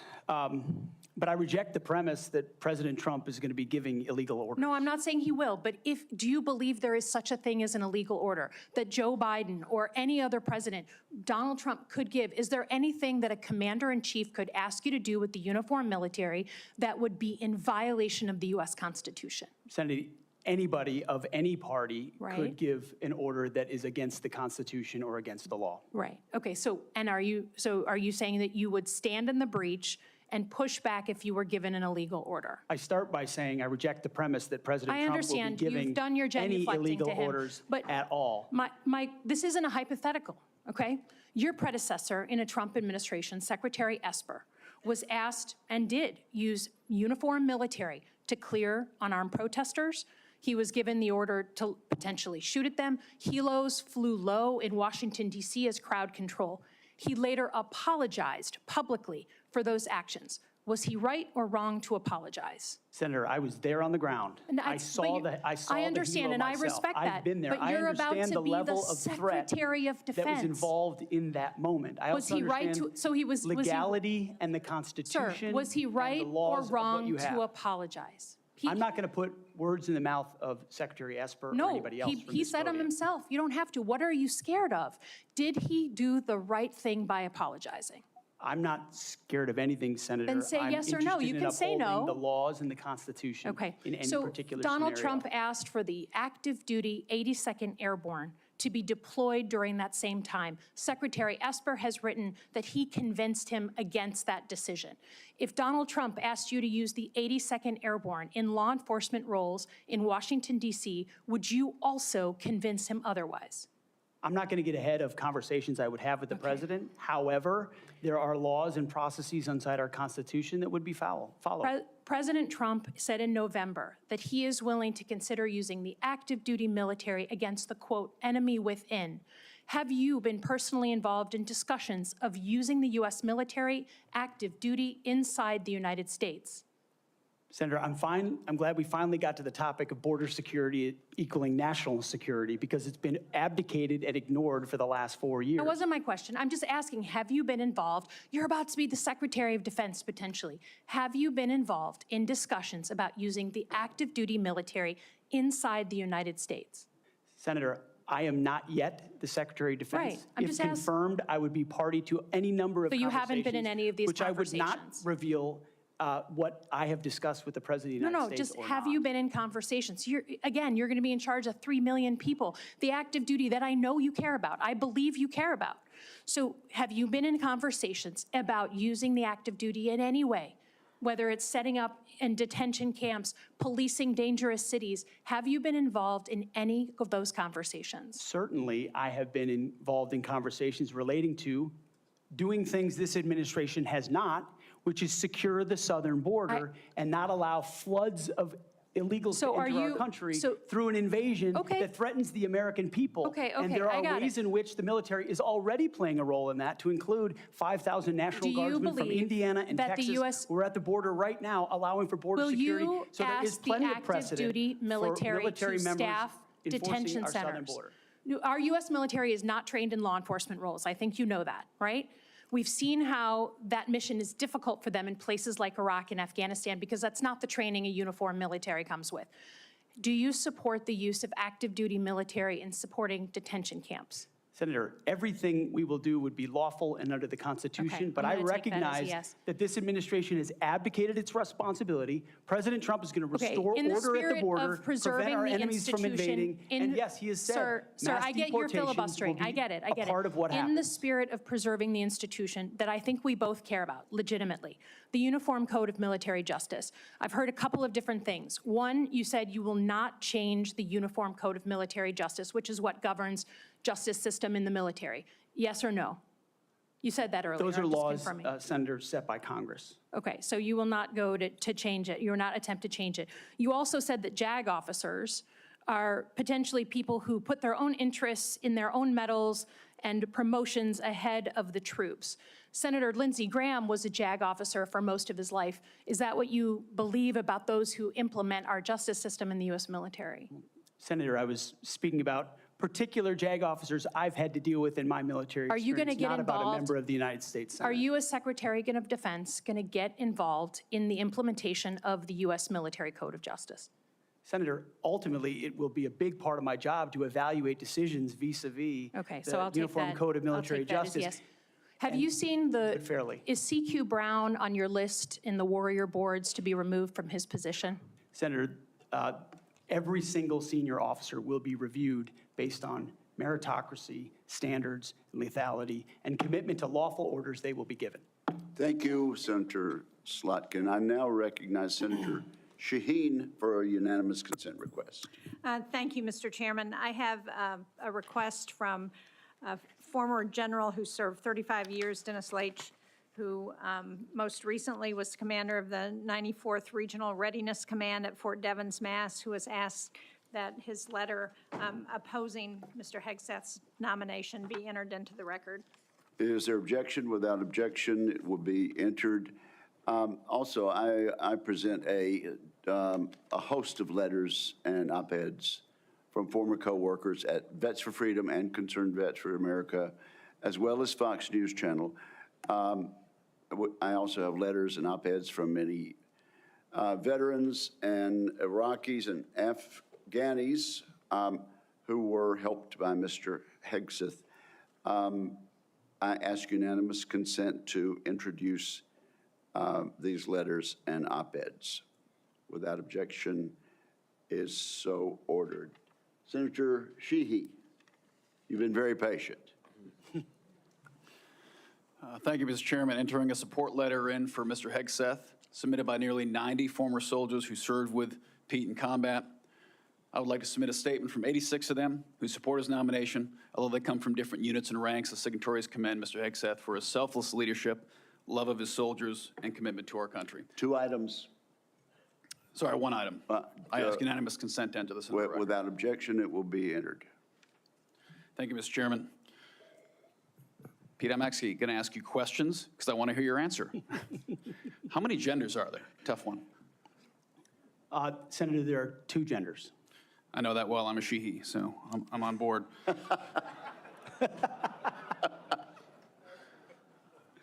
But I reject the premise that President Trump is going to be giving illegal orders. No, I'm not saying he will, but do you believe there is such a thing as an illegal order that Joe Biden or any other president, Donald Trump, could give? Is there anything that a commander-in-chief could ask you to do with the uniformed military that would be in violation of the U.S. Constitution? Senator, anybody of any party Right. could give an order that is against the Constitution or against the law. Right. Okay. So are you saying that you would stand in the breach and push back if you were given an illegal order? I start by saying I reject the premise that President Trump will be understand. giving You've done your any genuflecting illegal to him, orders but at all. This isn't a hypothetical, okay? Your predecessor in a Trump administration, Secretary Esper, was asked and did use uniformed military to clear unarmed protesters. He was given the order to potentially shoot at them. Helos flew low in Washington, D.C. as crowd control. He later apologized publicly for those actions. Was he right or wrong to apologize? Senator, I was there on the ground. And I saw the understand, helo and I myself. respect that. I've been there. But I you're about understand to the be level the of threat Secretary of that was Defense. involved in that moment. I Was also he right understand to? So he was legality and the Sir, Constitution. was he right and the or laws of what wrong you have. to apologize? I'm not going to put words in the mouth of Secretary Esper or No, anybody else. from he this said them podium. himself. You don't have to. What are you scared of? Did he do the right thing by apologizing? I'm not scared of anything, Senator. Then say yes or no. You can say no. I'm interested in upholding the laws and the Constitution Okay. in any So particular Donald scenario. Trump asked for the active duty 82nd Airborne to be deployed during that same time. Secretary Esper has written that he convinced him against that decision. If Donald Trump asked you to use the 82nd Airborne in law enforcement roles in Washington, D.C., would you also convince him otherwise? I'm not going to get ahead of conversations I would have with the president. However, there are laws and processes inside our Constitution that would be followed. President Trump said in November that he is willing to consider using the active duty military against the, quote, enemy within. Have you been personally involved in discussions of using the U.S. military active duty inside the United States? Senator, I'm glad we finally got to the topic of border security equaling national security because it's been abdicated and ignored for the last 4 years. That wasn't my question. I'm just asking, have you been involved? You're about to be the Secretary of Defense, potentially. Have you been involved in discussions about using the active duty military inside the United States? Senator, I am not yet the Secretary of Defense. Right. I'm just If confirmed, I would be party to any number of So you conversations. haven't been in any of these which I would not conversations? reveal what I have discussed with the President of the United States just or have not. you been in conversations? You're going to be in charge of 3 million people, the active duty that I know you care about, I believe you care about. So have you been in conversations about using the active duty in any way? Whether it's setting up in detention camps, policing dangerous cities, have you been involved in any of those conversations? Certainly, I have been involved in conversations relating to doing things this administration has not, which is secure the southern border and not allow floods of illegals So to are enter our you- country so- through an invasion Okay. that threatens the American people. Okay, And okay, there I are got ways it. in which the military is already playing a role in that, to include 5,000 National Do you Guardsmen from believe Indiana and that the Texas US who are at the border right now, allowing for border Will security. you So there is ask the plenty of active precedent duty for military military to members staff enforcing detention our southern centers? border. Our U.S. military is not trained in law enforcement roles. I think you know that, right? We've seen how that mission is difficult for them in places like Iraq and Afghanistan because that's not the training a uniformed military comes with. Do you support the use of active duty military in supporting detention camps? Senator, everything we will do would be lawful and under the Constitution, Okay, but I'm I gonna take that as a recognize yes. that this administration has abdicated its responsibility. President Trump is going to Okay, restore in the order at the spirit border, of preserving prevent our the enemies from institution, invading. And yes, he has said Sir, mass I get your deportations will filibustering. I be get it. I get a part it. of what In the happens. spirit of preserving the institution that I think we both care about, legitimately, the Uniform Code of Military Justice. I've heard a couple of different things. One, you said you will not change the Uniform Code of Military Justice, which is what governs justice system in the military. Yes or no? You said that earlier. Those are I'm just laws, confirming. Senator, set by Congress. Okay, so you will not go to change it. You will not attempt to change it. You also said that JAG officers are potentially people who put their own interests in their own medals and promotions ahead of the troops. Senator Lindsey Graham was a JAG officer for most of his life. Is that what you believe about those who implement our justice system in the U.S. military? Senator, I was speaking about particular JAG officers I've had to deal with in my military Are you gonna experience, get not about a involved? member of the United States Senate. Are you, as Secretary of Defense, going to get involved in the implementation of the U.S. Military Code of Justice? Senator, ultimately, it will be a big part of my job to evaluate decisions vis-a-vis Okay, the so I'll take Uniform that. Code of I'll Military take that as Justice. yes. Have you seen the, fairly. is CQ Brown on your list in the Warrior boards to be removed from his position? Senator, every single senior officer will be reviewed based on meritocracy, standards, lethality, and commitment to lawful orders they will be given. Thank you, Senator Slotkin. I now recognize Senator Shaheen for a unanimous consent request. Thank you, Mr. Chairman. I have a request from a former general who served 35 years, Dennis Leitch, who most recently was commander of the 94th Regional Readiness Command at Fort Devens, Mass., who has asked that his letter opposing Mr. Hegseth's nomination be entered into the record. Is there objection? Without objection, it will be entered. Also, I present a host of letters and op-eds from former co-workers at Vets for Freedom and Concerned Vets for America, as well as Fox News Channel. I also have letters and op-eds from many veterans and Iraqis and Afghanis who were helped by Mr. Hegseth. I ask unanimous consent to introduce these letters and op-eds. Without objection, is so ordered. Senator Sheehy, you've been very patient. Thank you, Mr. Chairman. Entering a support letter in for Mr. Hegseth, submitted by nearly 90 former soldiers who served with Pete in combat. I would like to submit a statement from 86 of them who support his nomination, although they come from different units and ranks. The signatories commend Mr. Hegseth for his selfless leadership, love of his soldiers, and commitment to our country. 2 items. Sorry, 1 item. I ask unanimous consent to enter this into the record. Without objection, it will be entered. Thank you, Mr. Chairman. Pete, I'm actually going to ask you questions because I want to hear your answer. How many genders are there? Tough one. Senator, there are 2 genders. I know that well. I'm a she-he, so I'm on board.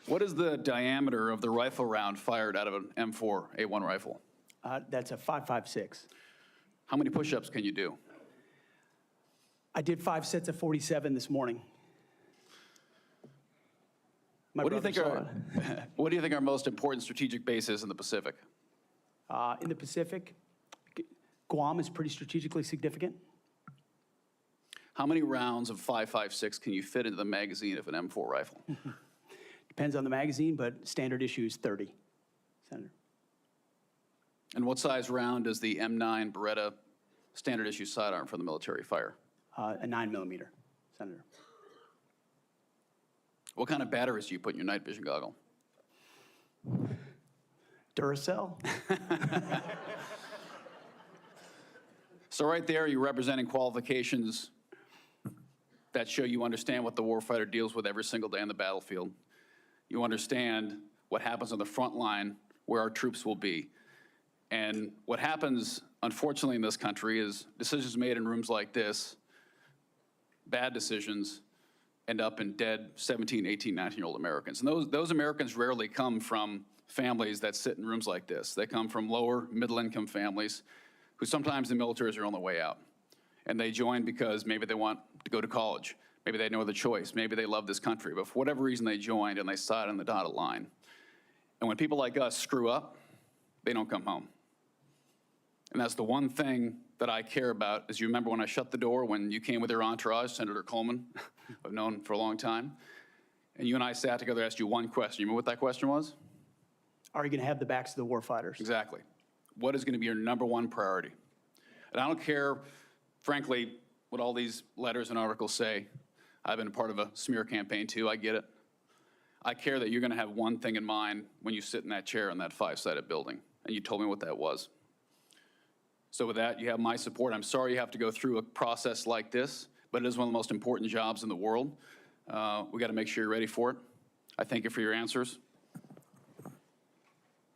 What is the diameter of the rifle round fired out of an M4A1 rifle? That's a 5.56. How many push-ups can you do? I did 5 sets of 47 this morning. My What do you think brother are what do you think our most important strategic base is in the Pacific? in the Pacific, Guam is pretty strategically significant. How many rounds of 5.56 can you fit into the magazine of an M4 rifle? Depends on the magazine, but standard issue is 30, Senator. And what size round does the M9 Beretta standard issue sidearm for the military fire? A 9mm, Senator. What kind of batteries do you put in your night vision goggle? Duracell. So right there, you're representing qualifications that show you understand what the warfighter deals with every single day on the battlefield. You understand what happens on the front line where our troops will be. And what happens, unfortunately, in this country is decisions made in rooms like this, bad decisions, end up in dead 17, 18, 19-year-old Americans. And those Americans rarely come from families that sit in rooms like this. They come from lower, middle-income families who sometimes the militaries are on the way out. And they join because maybe they want to go to college. Maybe they had no other choice. Maybe they love this country. But for whatever reason, they joined and they sat on the dotted line. And when people like us screw up, they don't come home. And that's the one thing that I care about. As you remember when I shut the door, when you came with your entourage, Senator Colvin, I've known for a long time, and you and I sat together, asked you one question. You remember what that question was? Are you going to have the backs of the warfighters? Exactly. What is going to be your number one priority? And I don't care, frankly, what all these letters and articles say. I've been a part of a smear campaign too, I get it. I care that you're going to have one thing in mind when you sit in that chair in that 5-sided building, and you told me what that was. So with that, you have my support. I'm sorry you have to go through a process like this, but it is one of the most important jobs in the world. We got to make sure you're ready for it. I thank you for your answers.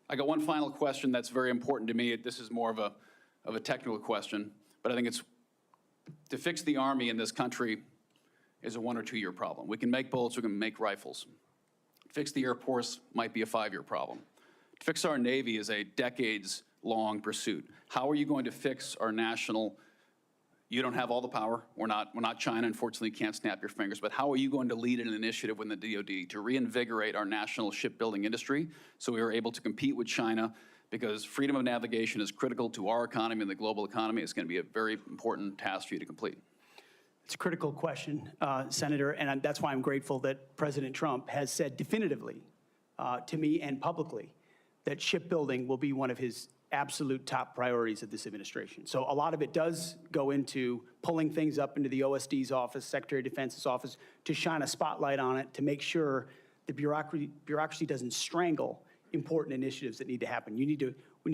I got one final question that's very important to me. This is more of a technical question, but I think it's to fix the Army in this country is a 1 or 2 year problem. We can make bullets, we can make rifles. Fix the Air Force might be a 5-year problem. To fix our Navy is a decades-long pursuit. How are you going to fix our national? You don't have all the power. We're not China, unfortunately, you can't snap your fingers, but how are you going to lead an initiative within the DoD to reinvigorate our national shipbuilding industry so we are able to compete with China? Because freedom of navigation is critical to our economy and the global economy. It's going to be a very important task for you to complete. It's a critical question, Senator, and that's why I'm grateful that President Trump has said definitively to me and publicly that shipbuilding will be one of his absolute top priorities of this administration. So a lot of it does go into pulling things up into the OSD's office, Secretary of Defense's office, to shine a spotlight on it, to make sure the bureaucracy doesn't strangle important initiatives that need to happen. We need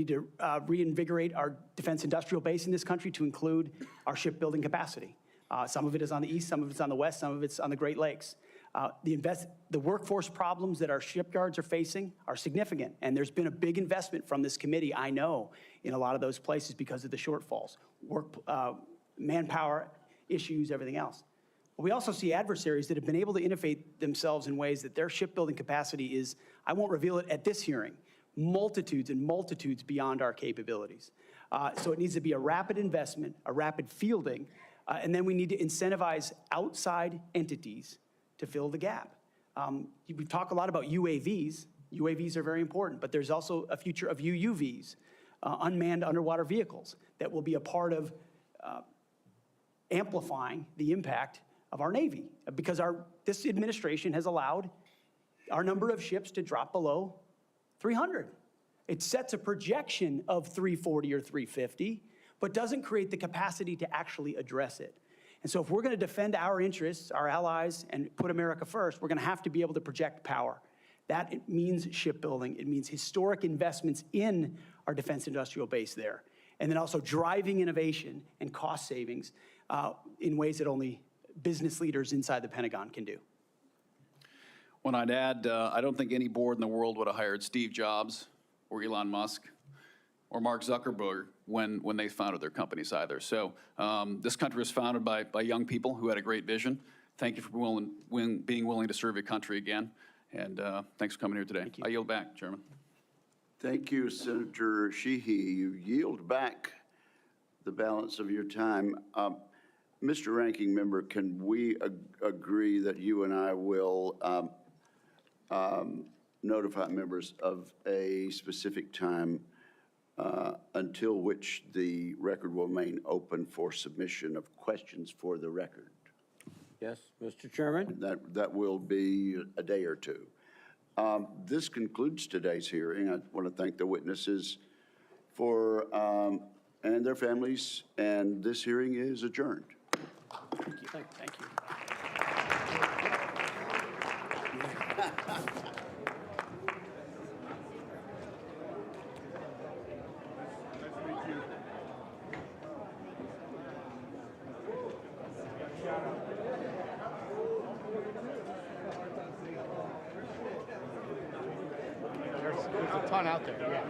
to reinvigorate our defense industrial base in this country to include our shipbuilding capacity. Some of it is on the east, some of it's on the west, some of it's on the Great Lakes. The workforce problems that our shipyards are facing are significant, and there's been a big investment from this committee, I know, in a lot of those places because of the shortfalls, manpower issues, everything else. But we also see adversaries that have been able to innovate themselves in ways that their shipbuilding capacity is, I won't reveal it at this hearing, multitudes and multitudes beyond our capabilities. So it needs to be a rapid investment, a rapid fielding, and then we need to incentivize outside entities to fill the gap. We talk a lot about UAVs. UAVs are very important, but there's also a future of UUVs, unmanned underwater vehicles, that will be a part of amplifying the impact of our Navy, because this administration has allowed our number of ships to drop below 300. It sets a projection of 340 or 350, but doesn't create the capacity to actually address it. And so if we're going to defend our interests, our allies, and put America first, we're going to have to be able to project power. That it means shipbuilding. It means historic investments in our defense industrial base there. And then also driving innovation and cost savings in ways that only business leaders inside the Pentagon can do. When I'd add, I don't think any board in the world would have hired Steve Jobs or Elon Musk or Mark Zuckerberg when they founded their companies either. So this country was founded by young people who had a great vision. Thank you for being willing to serve your country again. And thanks for coming here today. I yield back, Chairman. Thank you, Senator Sheehy. You yield back the balance of your time. Mr. Ranking Member, can we agree that you and I will notify members of a specific time until which the record will remain open for submission of questions for the record? Yes, Mr. Chairman. That will be a day or two. This concludes today's hearing. I want to thank the witnesses and their families, and this hearing is adjourned. Thank you. Thank you. ton out there, yeah.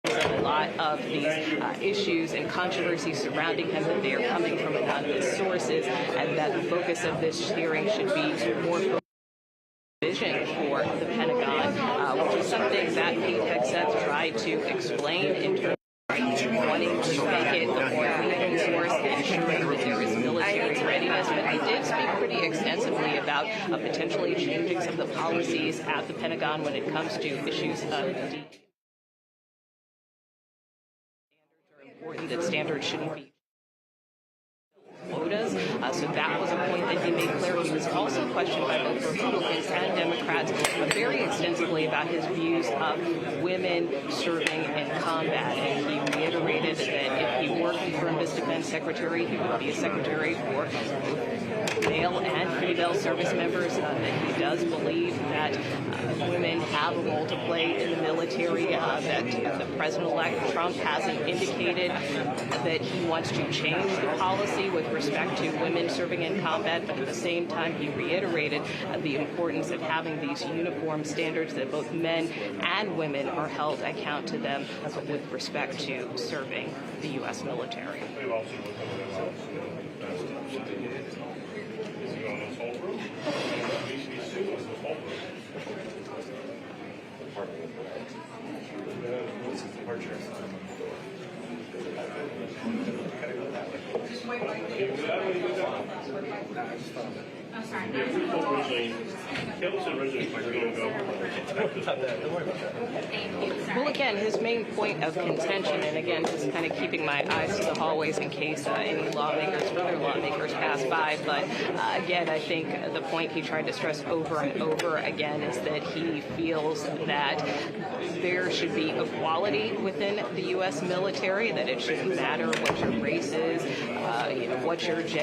A lot of these issues and controversies surrounding him, that they are coming from anonymous sources, and that the focus of this hearing should be more vision for the Pentagon, which is something that Pete Hegseth tried to explain in terms of wanting to make it the more leading source and ensuring that there is military readiness. But he did speak pretty extensively about potentially changing some of the policies at the Pentagon when it comes to issues of important that standards shouldn't be quotas. So that was a point that he made clear. He was also questioned by both Republicans and Democrats very extensively about his views of women serving in combat. And he reiterated that if he were confirmed as Defense Secretary, he would be a secretary for male and female service members, that he does believe that women have a role to play in the military, that the President-elect Trump hasn't indicated that he wants to change the policy with respect to women serving in combat, but at the same time he reiterated the importance of having these uniform standards that both men and women are held account to them with respect to serving the U.S. military. Well, again, his main point of contention, and again, just kind of keeping my eyes to the hallways in case any further lawmakers pass by, but again, I think the point he tried to stress over and over again is that he feels that there should be equality within the U.S. military, that it shouldn't matter what your race is, what your gender